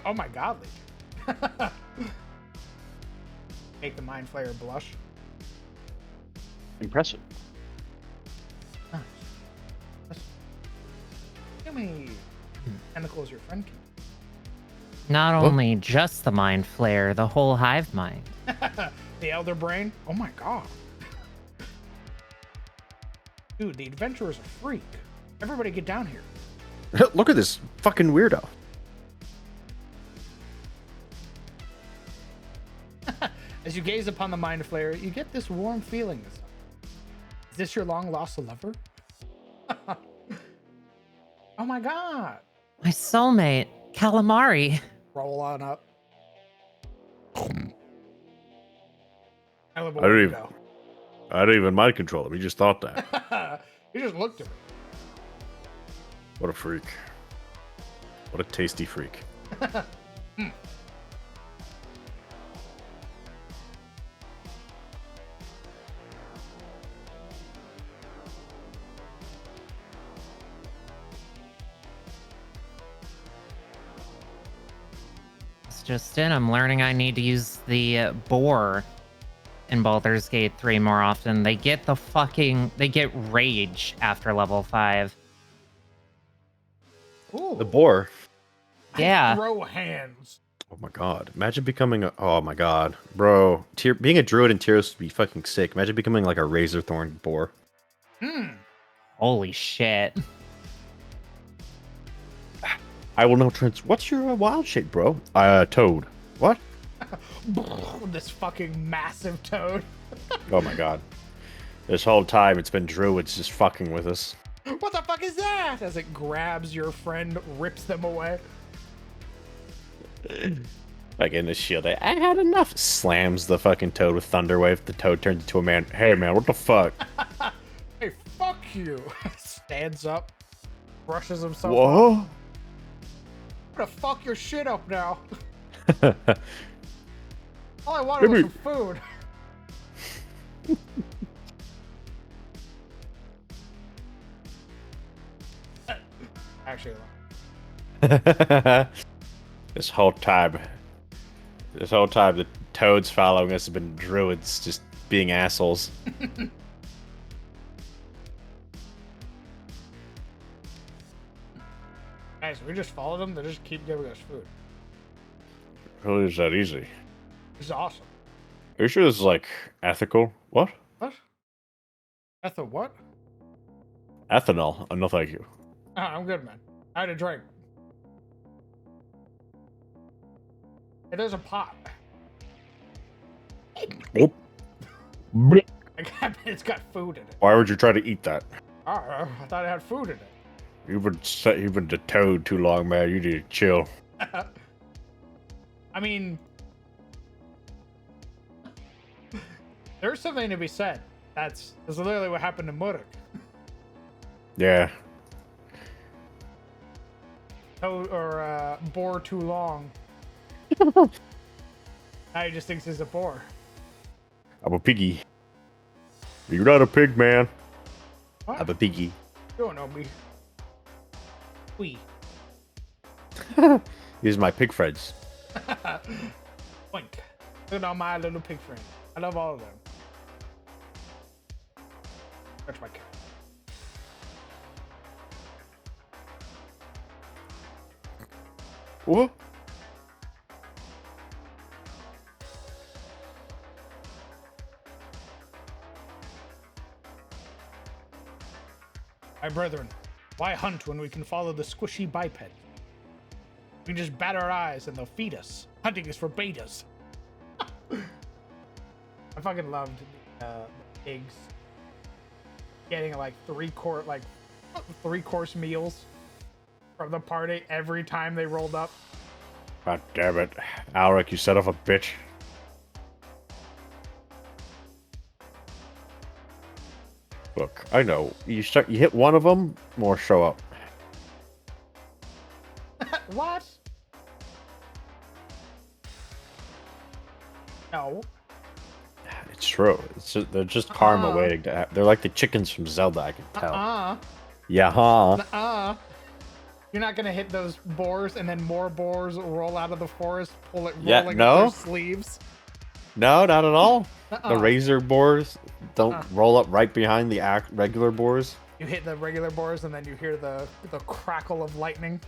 Oh my godly. Make the Mind Flayer blush. Impressive. How many tentacles your friend Not only just the Mind Flayer, the whole hive mind. can. The Elder Brain. Oh my god. Dude, the adventurer's a freak. Everybody get down here. Look at this fucking weirdo. As you gaze upon the Mind Flayer, you get this warm feeling. Is this your long lost lover? Oh my god. My soulmate, Calamari. Roll on up. I love a I weirdo. don't even mind control him. He just thought that. You just looked at me. What a freak. What a tasty freak. It's just in. I'm learning I need to use the boar in Baldur's Gate 3 more often. They get rage after level 5. Ooh. The boar. Yeah. Throw hands. Oh my god. Imagine becoming a. Oh my god. Bro. Being a druid in Tyros would be fucking sick. Imagine becoming like a razor thorn boar. Holy shit. I will know What's your wild shape, bro? Toad. What? This fucking massive toad. Oh my god. This whole time it's been druids just fucking with us. What the fuck is that? As it grabs your friend, rips them away. Like in the shield. I had enough. Slams the fucking toad with Thunderwave. The toad turns into a man. Hey man, what the fuck? Hey, fuck you. Stands up, brushes himself Whoa. off. I'm gonna fuck your shit up now. All I wanted was some food. Actually, This whole time the toads following us have been druids just being assholes. Guys, we just followed them. They just keep giving us food. Really is that easy? This is awesome. Are you sure this is like ethical? What? What? Ethyl what? Ethanol. No, thank you. I'm good, man. I had a drink. It is a pot. Oh. It's got food in it. Why would you try to eat that? I thought it had food in it. You've been the toad too long, man. You need to chill. I mean, there's something to be said. That's literally what happened to Murek. Yeah. Toad or boar too long. Now he just thinks he's a boar. I'm a piggy. You're not a pig, man. What? I'm a piggy. You don't know me. We. These are my pig friends. Boink. Look at all my little pig friends. I love all of them. That's my cat. What? My brethren, why hunt when we can follow the squishy biped? We can just bat our eyes and they'll feed us. Hunting is for betas. I fucking loved the pigs getting like three course meals from the party every time they rolled up. God damn it. Alric, you son of a bitch. Look, I know. You hit one of them, more show up. What? No. It's true. They're just karma waiting to happen. They're like the chickens from Zelda, I can tell. Yeah, huh? You're not gonna hit those boars and then more boars roll out of the forest, roll Yeah, rolling no. up their sleeves. No, not at all. The Uh-uh. razor boars don't roll up right behind the regular boars. You hit the regular boars and then you hear the crackle of lightning.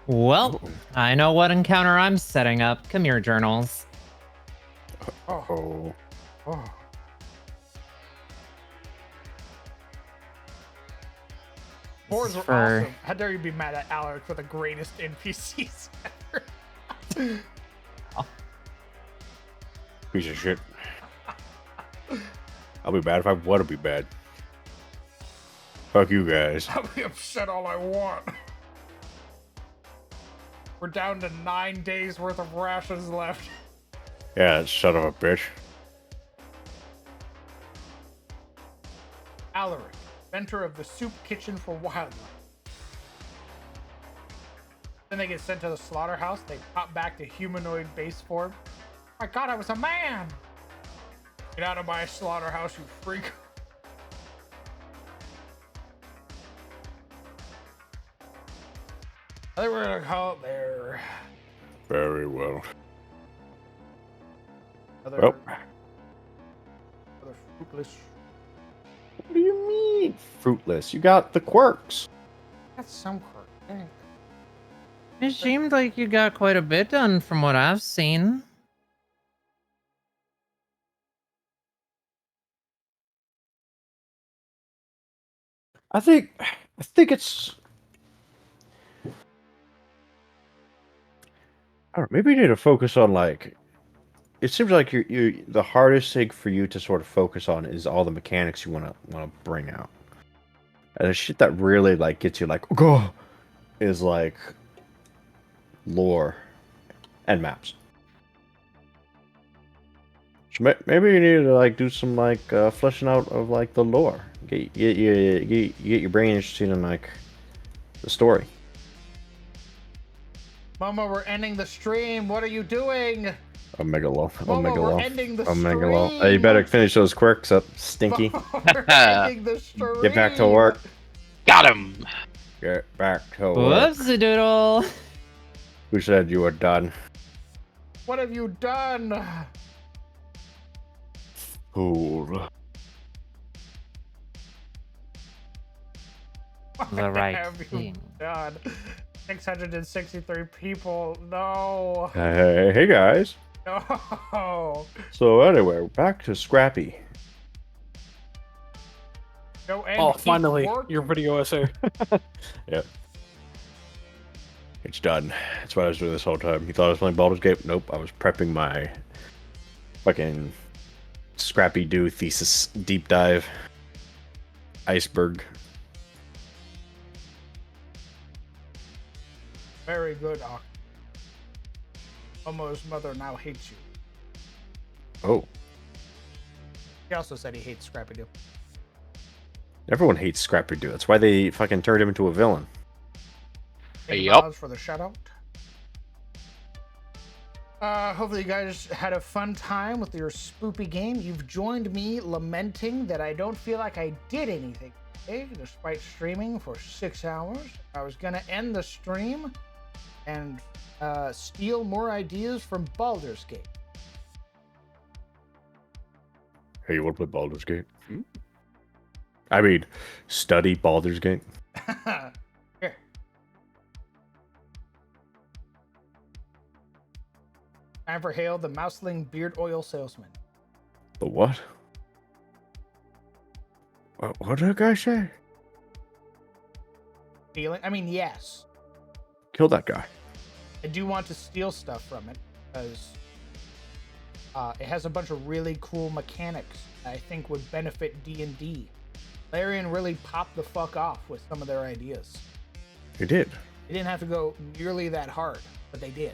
Well, I know what encounter I'm setting up. Come here, journals. Oh. Oh. Boars were for- awesome. How dare you be mad at Alaric for the greatest NPCs ever? Piece of shit. I'll be bad if I want to be bad. Fuck you guys. I'll be upset all I want. We're down to 9 days worth of rations left. Yeah, that son of a bitch. Alaric, inventor of the soup kitchen for wildlife. Then they get sent to the slaughterhouse. They pop back to humanoid base form. My god, I was a man! Get out of my slaughterhouse, you freak. I think we're gonna call it there. Very well. Another, Well, another fruitless. What do you mean fruitless? You got the quirks. That's some quirk. Dang. It seemed like you got quite a bit done from what I've seen. I think it's. I don't know, maybe you need to focus on like. It seems like you the hardest thing for you to sort of focus on is all the mechanics you want to bring out, and the shit that really like gets you like go, is like lore and maps. So maybe you need to like do some like fleshing out of like the lore. Get your brain interested in like the story. Momo, we're ending the stream. What are you doing? Omega low. Momo, Omega we're low. ending the Omega low. stream. Hey, you better finish those quirks up, Stinky. We're ending the stream. Get back to work. Got him. Get back to work. Whoopsie doodle. Who said you were done? What have you done? Fool. The right have you thing. done? 663 people. No. Hey guys. No. So anyway, back to Scrappy. No end. Oh, Keep finally, working. your video essay. Yep. It's done. That's what I was doing this whole time. You thought I was playing Baldur's Gate? Nope. I was prepping my fucking Scrappy Doo thesis deep dive. Iceberg. Very good, Ock. Momo's mother now hates you. Oh. He also said he hates Scrappy Doo. Everyone hates Scrappy Doo. That's why they fucking turned him into a villain. Thank you, Yup. Bobs, for the shout out. Hopefully you guys had a fun time with your spoopy game. You've joined me lamenting that I don't feel like I did anything today, despite streaming for 6 hours. I was gonna end the stream and steal more ideas from Baldur's Gate. Hey, you want to play Baldur's Gate? I mean, study Baldur's Gate. Here. Time for Hale, the Mouseling beard oil salesman. The what? What did that guy say? Stealing? I mean, yes. Kill that guy. I do want to steal stuff from it because it has a bunch of really cool mechanics that I think would benefit D&D. Larian really popped the fuck off with some of their ideas. He did. They didn't have to go nearly that hard, but they did.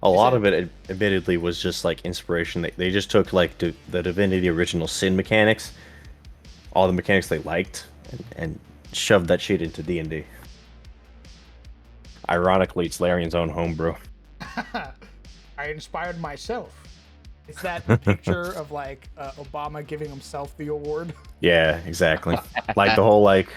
A lot of it, admittedly, was just like inspiration. They just took like the Divinity original Sin mechanics, all the mechanics they liked, and shoved that shit into D&D. Ironically, it's Larian's own homebrew. I inspired myself. It's that picture of like Obama giving himself the award. Yeah, exactly. Like the whole like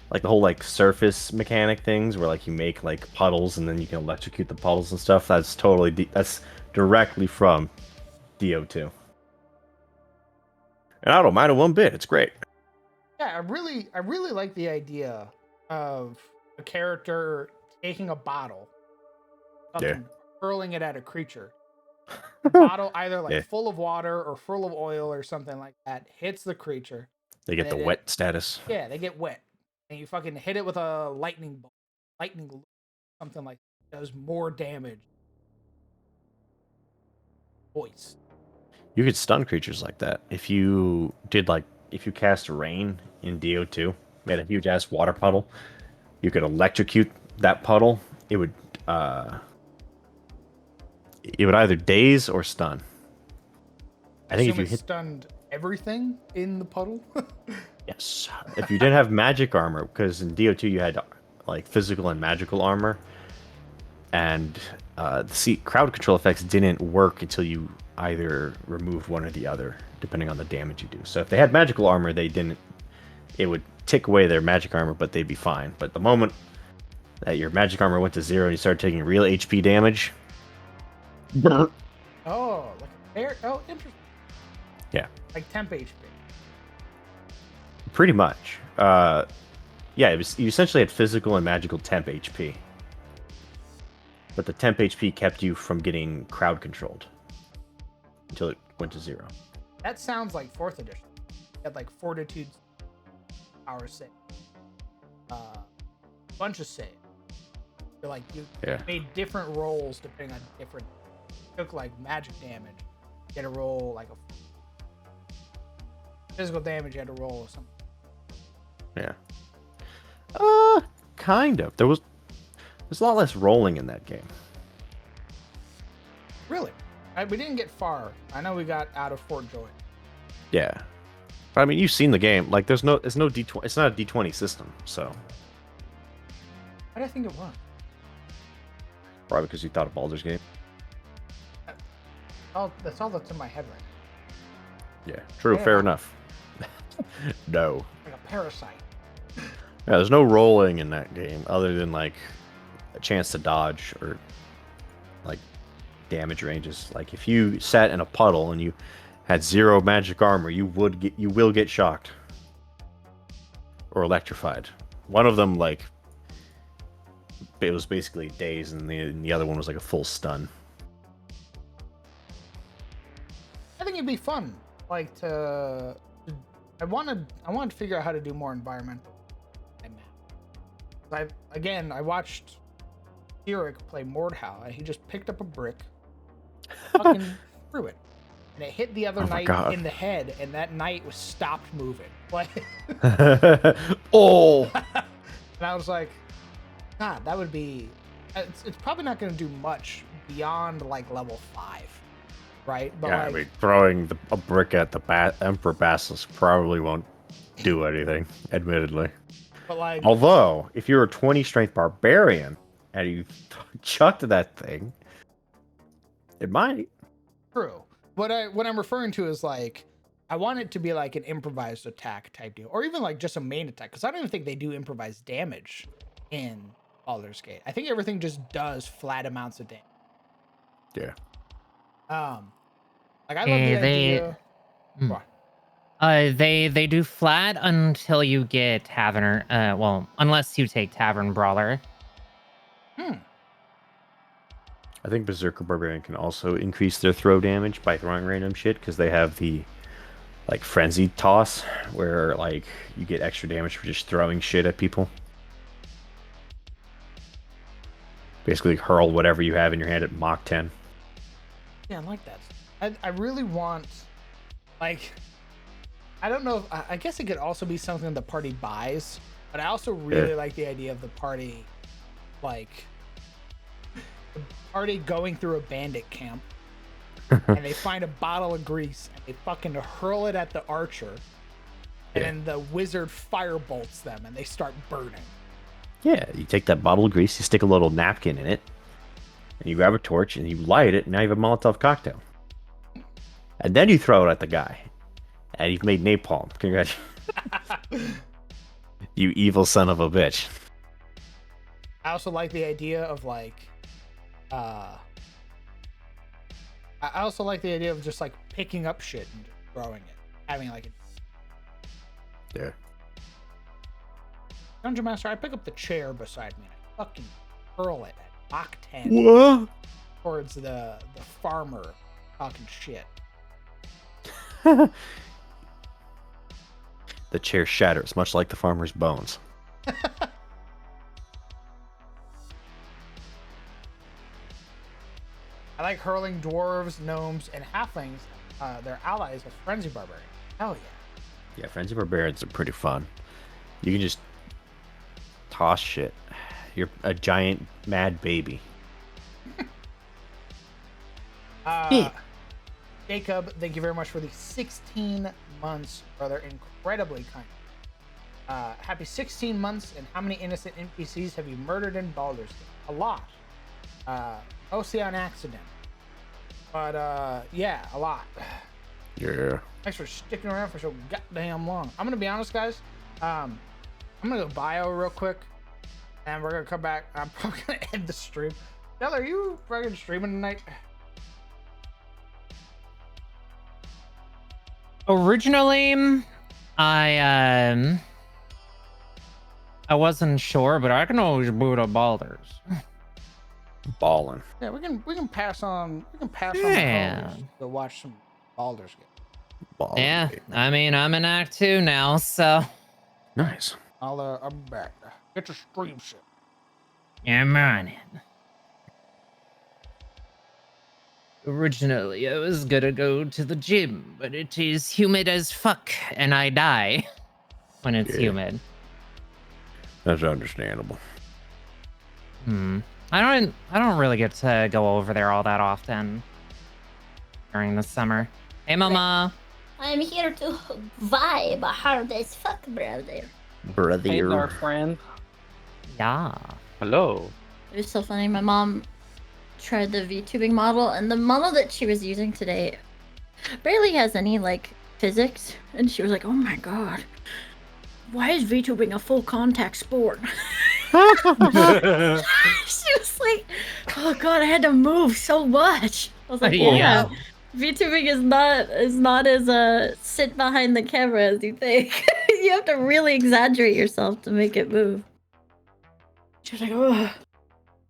like the whole like surface mechanic things where like you make like puddles and then you can electrocute the puddles and stuff. That's totally that's directly from DO2. And I don't mind it one bit. It's great. Yeah, I really like the idea of a character taking a bottle, fucking hurling it at a creature. The bottle either like full of water or full of oil or something like that hits the creature. They get the wet status. Yeah, they get wet, and you fucking hit it with a lightning bolt, something like that does more damage. Voice. You could stun creatures like that. If you cast rain in DO2, made a huge ass water puddle, you could electrocute that puddle. It would either daze or stun. I think if you hit stunned everything in the puddle. Yes. If you didn't have magic armor, because in DO2 you had like physical and magical armor, and crowd control effects didn't work until you either removed one or the other, depending on the damage you do. So if they had magical armor, it would tick away their magic armor, but they'd be fine. But the moment that your magic armor went to 0 and you started taking real HP damage. Oh, like a bear. Oh, interesting. Yeah. Like temp HP. Pretty much. Yeah, you essentially had physical and magical temp HP. But the temp HP kept you from getting crowd controlled until it went to 0. That sounds like 4th edition. You had like fortitude, power save, bunch of save. You're like you made different rolls depending on different. Took like magic damage. You had to roll like a physical damage. You had to roll or something. Yeah. Kind of. There's a lot less rolling in that game. Really? We didn't get far. I know we got out of Fort Joy. Yeah. But I mean, you've seen the game. Like, it's no D20. It's not a D20 system, so. Why do I think it was? Probably because you thought of Baldur's Gate. That's all that's in my head right now. Yeah. True. Fair enough. No. Like a parasite. Yeah, there's no rolling in that game other than like a chance to dodge or like damage ranges. Like if you sat in a puddle and you had 0 magic armor, you will get shocked or electrified. One of them like it was basically daze, and the other one was like a full stun. I think it'd be fun. Like I wanted to figure out how to do more environmental. I watched Eric play Mordhau, and he just picked up a brick, fucking threw it, and it hit the other knight in the head, and that knight was stopped moving. Like, oh! And I was like, God, that would be. It's probably not going to do much beyond like level 5, right? But yeah, I mean, throwing a brick at the Emperor Basilisk probably won't do anything, admittedly. But like, although, if you're a 20 strength barbarian and you chucked that thing, it might. True. What I'm referring to is like, I want it to be like an improvised attack type deal, or even like just a main attack, because I don't even think they do improvised damage in Baldur's Gate. I think everything just does flat amounts of damage. Yeah. Like I love the idea. They do flat until you get Tavern. Well, unless you take Tavern Brawler. I think Berserker Barbarian can also increase their throw damage by throwing random shit, because they have the like frenzied toss where like you get extra damage for just throwing shit at people. Basically hurl whatever you have in your hand at Mach 10. Yeah, I like that. I really want, like, I don't know if, I guess it could also be something the party buys, but I also really like the idea of the party, like, the party going through a bandit camp, and they find a bottle of grease, and they fucking hurl it at the archer, and then the wizard firebolts them, and they start burning. Yeah, you take that bottle of grease, you stick a little napkin in it, and you grab a torch, and you light it, and now you have a Molotov cocktail. And then you throw it at the guy. And you've made napalm. Congratulations. You evil son of a bitch. I also like the idea of like, I also like the idea of just like picking up shit and just throwing it, having like a Yeah. Dungeon Master. I pick up the chair beside me and I fucking hurl it at Mach 10 What? towards the farmer talking shit. The chair shatters, much like the farmer's bones. I like hurling dwarves, gnomes, and halflings, their allies, with Frenzy Barbarian. Hell yeah. Yeah, Frenzy Barbarians are pretty fun. You can just toss shit. You're a giant mad baby. Jacob, thank you very much for the 16 months, brother. Incredibly kind. Happy 16 months, and how many innocent NPCs have you murdered in Baldur's Gate? A lot. Mostly on accident. But, yeah, a lot. Yeah. Thanks for sticking around for so goddamn long. I'm gonna be honest, guys. I'm gonna go bio real quick, and we're gonna come back. I'm probably gonna end the stream. Dell, are you fucking streaming tonight? Originally, I wasn't sure, but I can always boot up Baldur's. Ballin'. Yeah, we can pass on. We can pass Yeah. on the hoes to watch some Baldur's Gate. Yeah, I mean, I'm in Act 2 now, so. Nice. I'll be back. Get your stream shit. I'm on it. Originally, I was gonna go to the gym, but it is humid as fuck, and I die when it's humid. That's understandable. I don't really get to go over there all that often during the summer. Hey, Mama. I'm here to vibe hard as fuck, brother. Brother. Hey there, friend. Yeah. Hello. It was so funny. My mom tried the VTubing model, and the model that she was using today barely has any like physics, and she was like, "Oh my god, why is VTubing a full contact sport?" She was like, "Oh god, I had to move so much." I was like, "Yeah, VTubing is not as sit behind the camera as you think. You have to really exaggerate yourself to make it move." She was like, "Oh,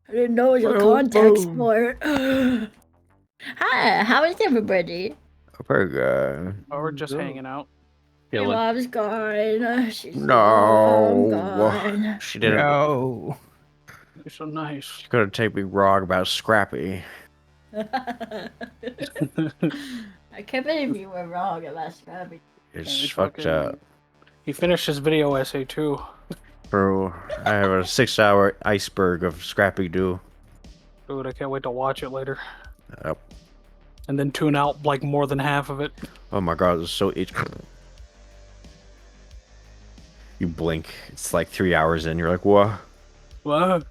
I didn't know it was a contact sport." Hi, how is everybody? Pretty good. Oh, we're just hanging out. Your mom's gone. She's No. gone. She didn't. No. You're so nice. She's gonna take me wrong about Scrappy. I can't believe you were wrong about Scrappy. It's fucked up. He finished his video essay too. Bro, I have a 6-hour iceberg of Scrappy Doo. Dude, I can't wait to watch it later. Yep. And then tune out like more than half of it. Oh my god, it's so itch. You blink, it's like 3 hours in, you're like, what? What?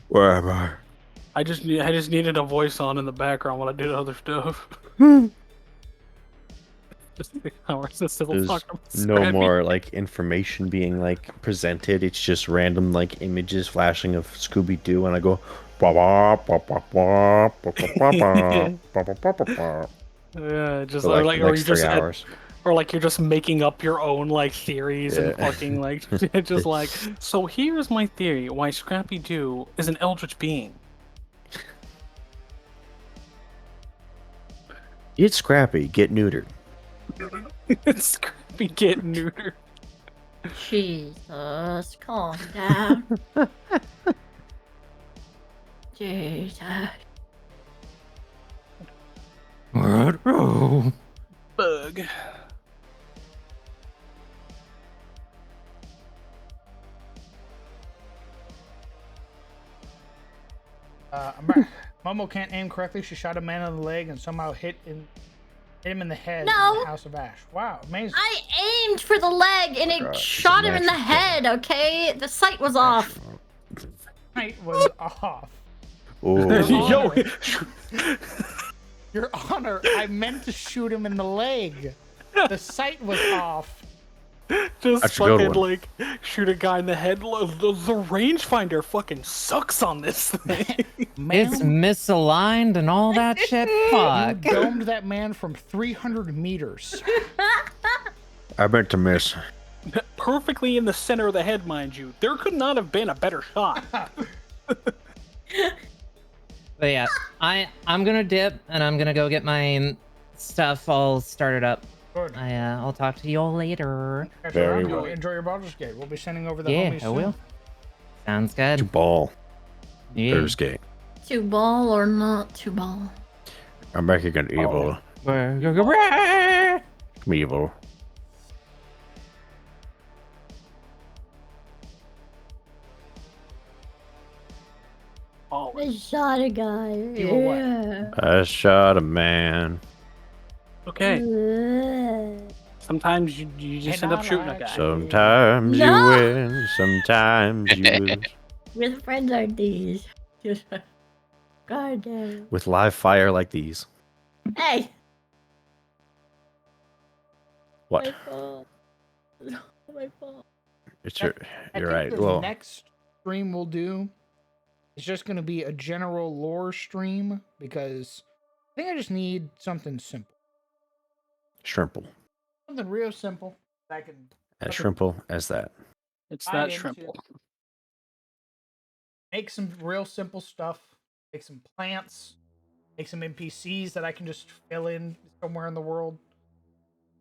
Where am I? I just needed a voice on in the background while I did other stuff. Just 3 hours of still There's talking about no Scrappy. more like information being like presented. It's just random like images flashing of Scooby Doo, and I go. Yeah, just For, like the or next you just 3 hours. or like you're just making up your own like theories and Yeah. fucking like just like so here's my theory why Scrappy Doo is an eldritch being. It's Scrappy, get neutered. Scrappy get neutered. Jesus, calm down. Jesus. Bug. I'm back. Momo can't aim correctly. She shot a man in the leg and somehow hit him in the head in No. the House of Ash. Wow, amazing. I aimed for the leg and it God, shot him in the magic. head, okay? The sight was off. Night was off. Oh. Your Honor, I meant to shoot him in the leg. The sight was off. Just That's a good fucking one. like shoot a guy in the head. The rangefinder fucking sucks on this thing. It's misaligned and all that shit. Fuck. You domed that man from 300 meters. I meant to miss. Perfectly in the center of the head, mind you. There could not have been a better shot. But yeah, I'm gonna dip and I'm gonna go get my stuff all started up. Good. I'll talk to you all later. Catch Very around, well. Enjoy your Baldur's Gate. We'll be sending over the Yeah, homies I soon. will. Sounds good. To ball. Yeah. Baldur's Gate. To ball or not to ball? I'm making an evil. Oh. Evil. Oh, I shot a guy. You were what? I shot a man. okay. Yeah. Sometimes you just end up shooting a guy. Sometimes No. you win, sometimes you lose. With friends like these. God damn. With live fire like these. Hey! What? My fault. My fault. It's your. I You're think right. the Well, next stream we'll do is just going to be a general lore stream because I think I just need something simple. shrimple. Something real simple that I can As shrimple as that. It's buy that into. shrimple. Make some real simple stuff. Make some plants. Make some NPCs that I can just fill in somewhere in the world.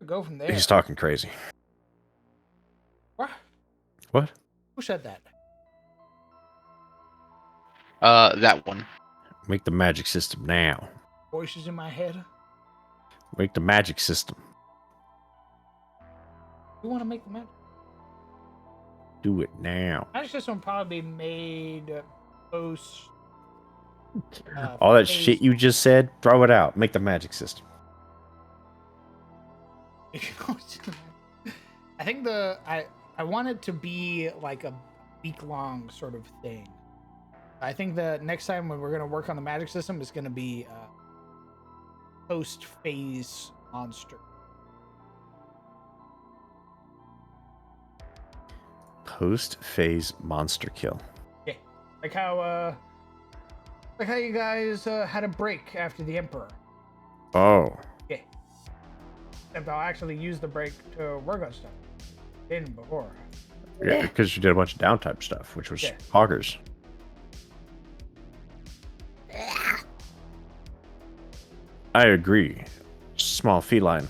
Go from there. He's talking crazy. What? What? Who said that? That one. Make the magic system now. Voices in my head. Make the magic system. You want to make the magic? Do it now. Magic system will probably be made post. All that phase- shit you just said, throw it out. Make the magic system. I think I want it to be like a week-long sort of thing. I think the next time when we're gonna work on the magic system is gonna be post-phase monster. Post phase monster kill. Yeah, like how you guys had a break after the Emperor. Oh. Yeah. Except I'll actually use the break to work on stuff. Didn't before. Yeah, because you did a bunch of downtime stuff, which was Yeah. hoggers. I agree. Small feline.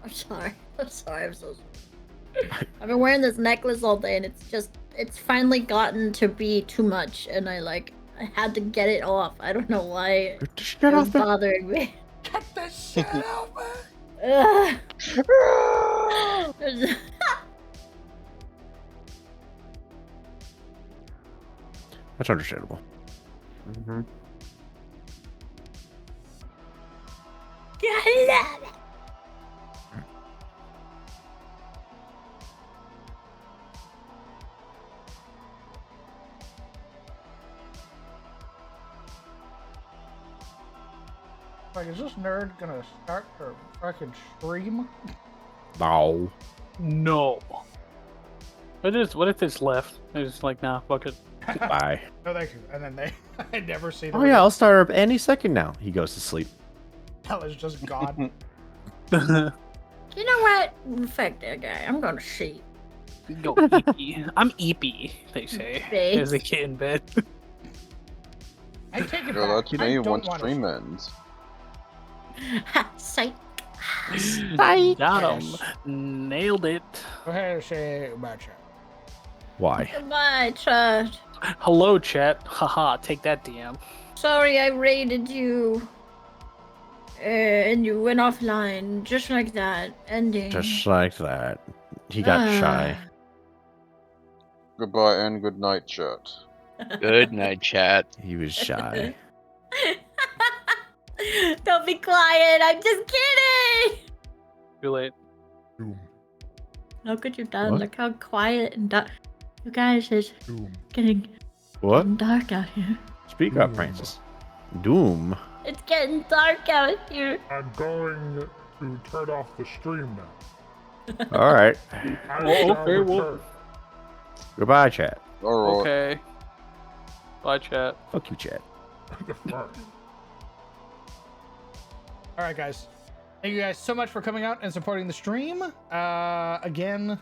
I'm sorry. I'm sorry. I'm so sorry. I've been wearing this necklace all day, and it's finally gotten to be too much, and I had to get it off. I don't know why it was bothering me. Get the shit out, Ugh. That's understandable. I love it. Like, is this nerd gonna start her fucking stream? No. No. What if it's left? It's like, nah, fuck it. Bye. No, thank you. And then I never see the Oh yeah, I'll start her up any second now. He goes to sleep. hell is just gone. You know what? Fuck that guy. I'm gonna see. Go eepy. I'm eepy, they say. Thanks. There's a kid in bed. I take it Girl, back. that's I me don't once wanna- stream ends. Psych. Got him. Nailed it. Go ahead and say about you. Why? Goodbye, Chad. Hello, chat. Haha, take that, DM. Sorry I raided you. And you went offline, just like that. Ending. Just like that. He got shy. Goodbye and good night, chat. Good night, chat. He was shy. Don't be quiet. I'm just kidding. Too late. Look what you've done. What? Look how quiet and dark. You guys, it's getting What? dark out here. Speak up, Francis. Doom. It's getting dark out here. I'm going to turn off the stream now. All right. Okay, well. Goodbye, chat. Okay. Bye, chat. Fuck you, chat. All right, guys. Thank you guys so much for coming out and supporting the stream. Again,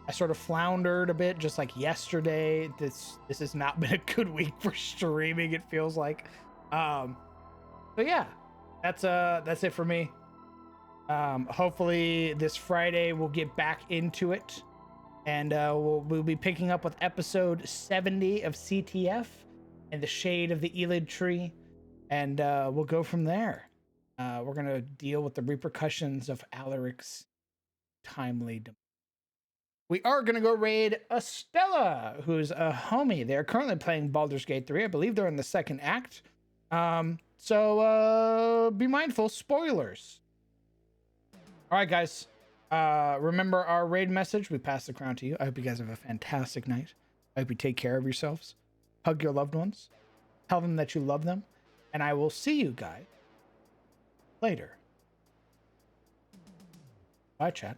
I sort of floundered a bit, just like yesterday. This has not been a good week for streaming. It feels like. So yeah, that's it for me. Hopefully this Friday we'll get back into it, and we'll be picking up with episode 70 of CTF and the Shade of the Elid Tree, and we'll go from there. We're gonna deal with the repercussions of Alaric's timely demise. We are gonna go raid Estella, who's a homie. They're currently playing Baldur's Gate 3. I believe they're in the second act. So be mindful, spoilers. All right, guys. Remember our raid message. We pass the crown to you. I hope you guys have a fantastic night. I hope you take care of yourselves. Hug your loved ones. Tell them that you love them. And I will see you guys later. Bye, chat.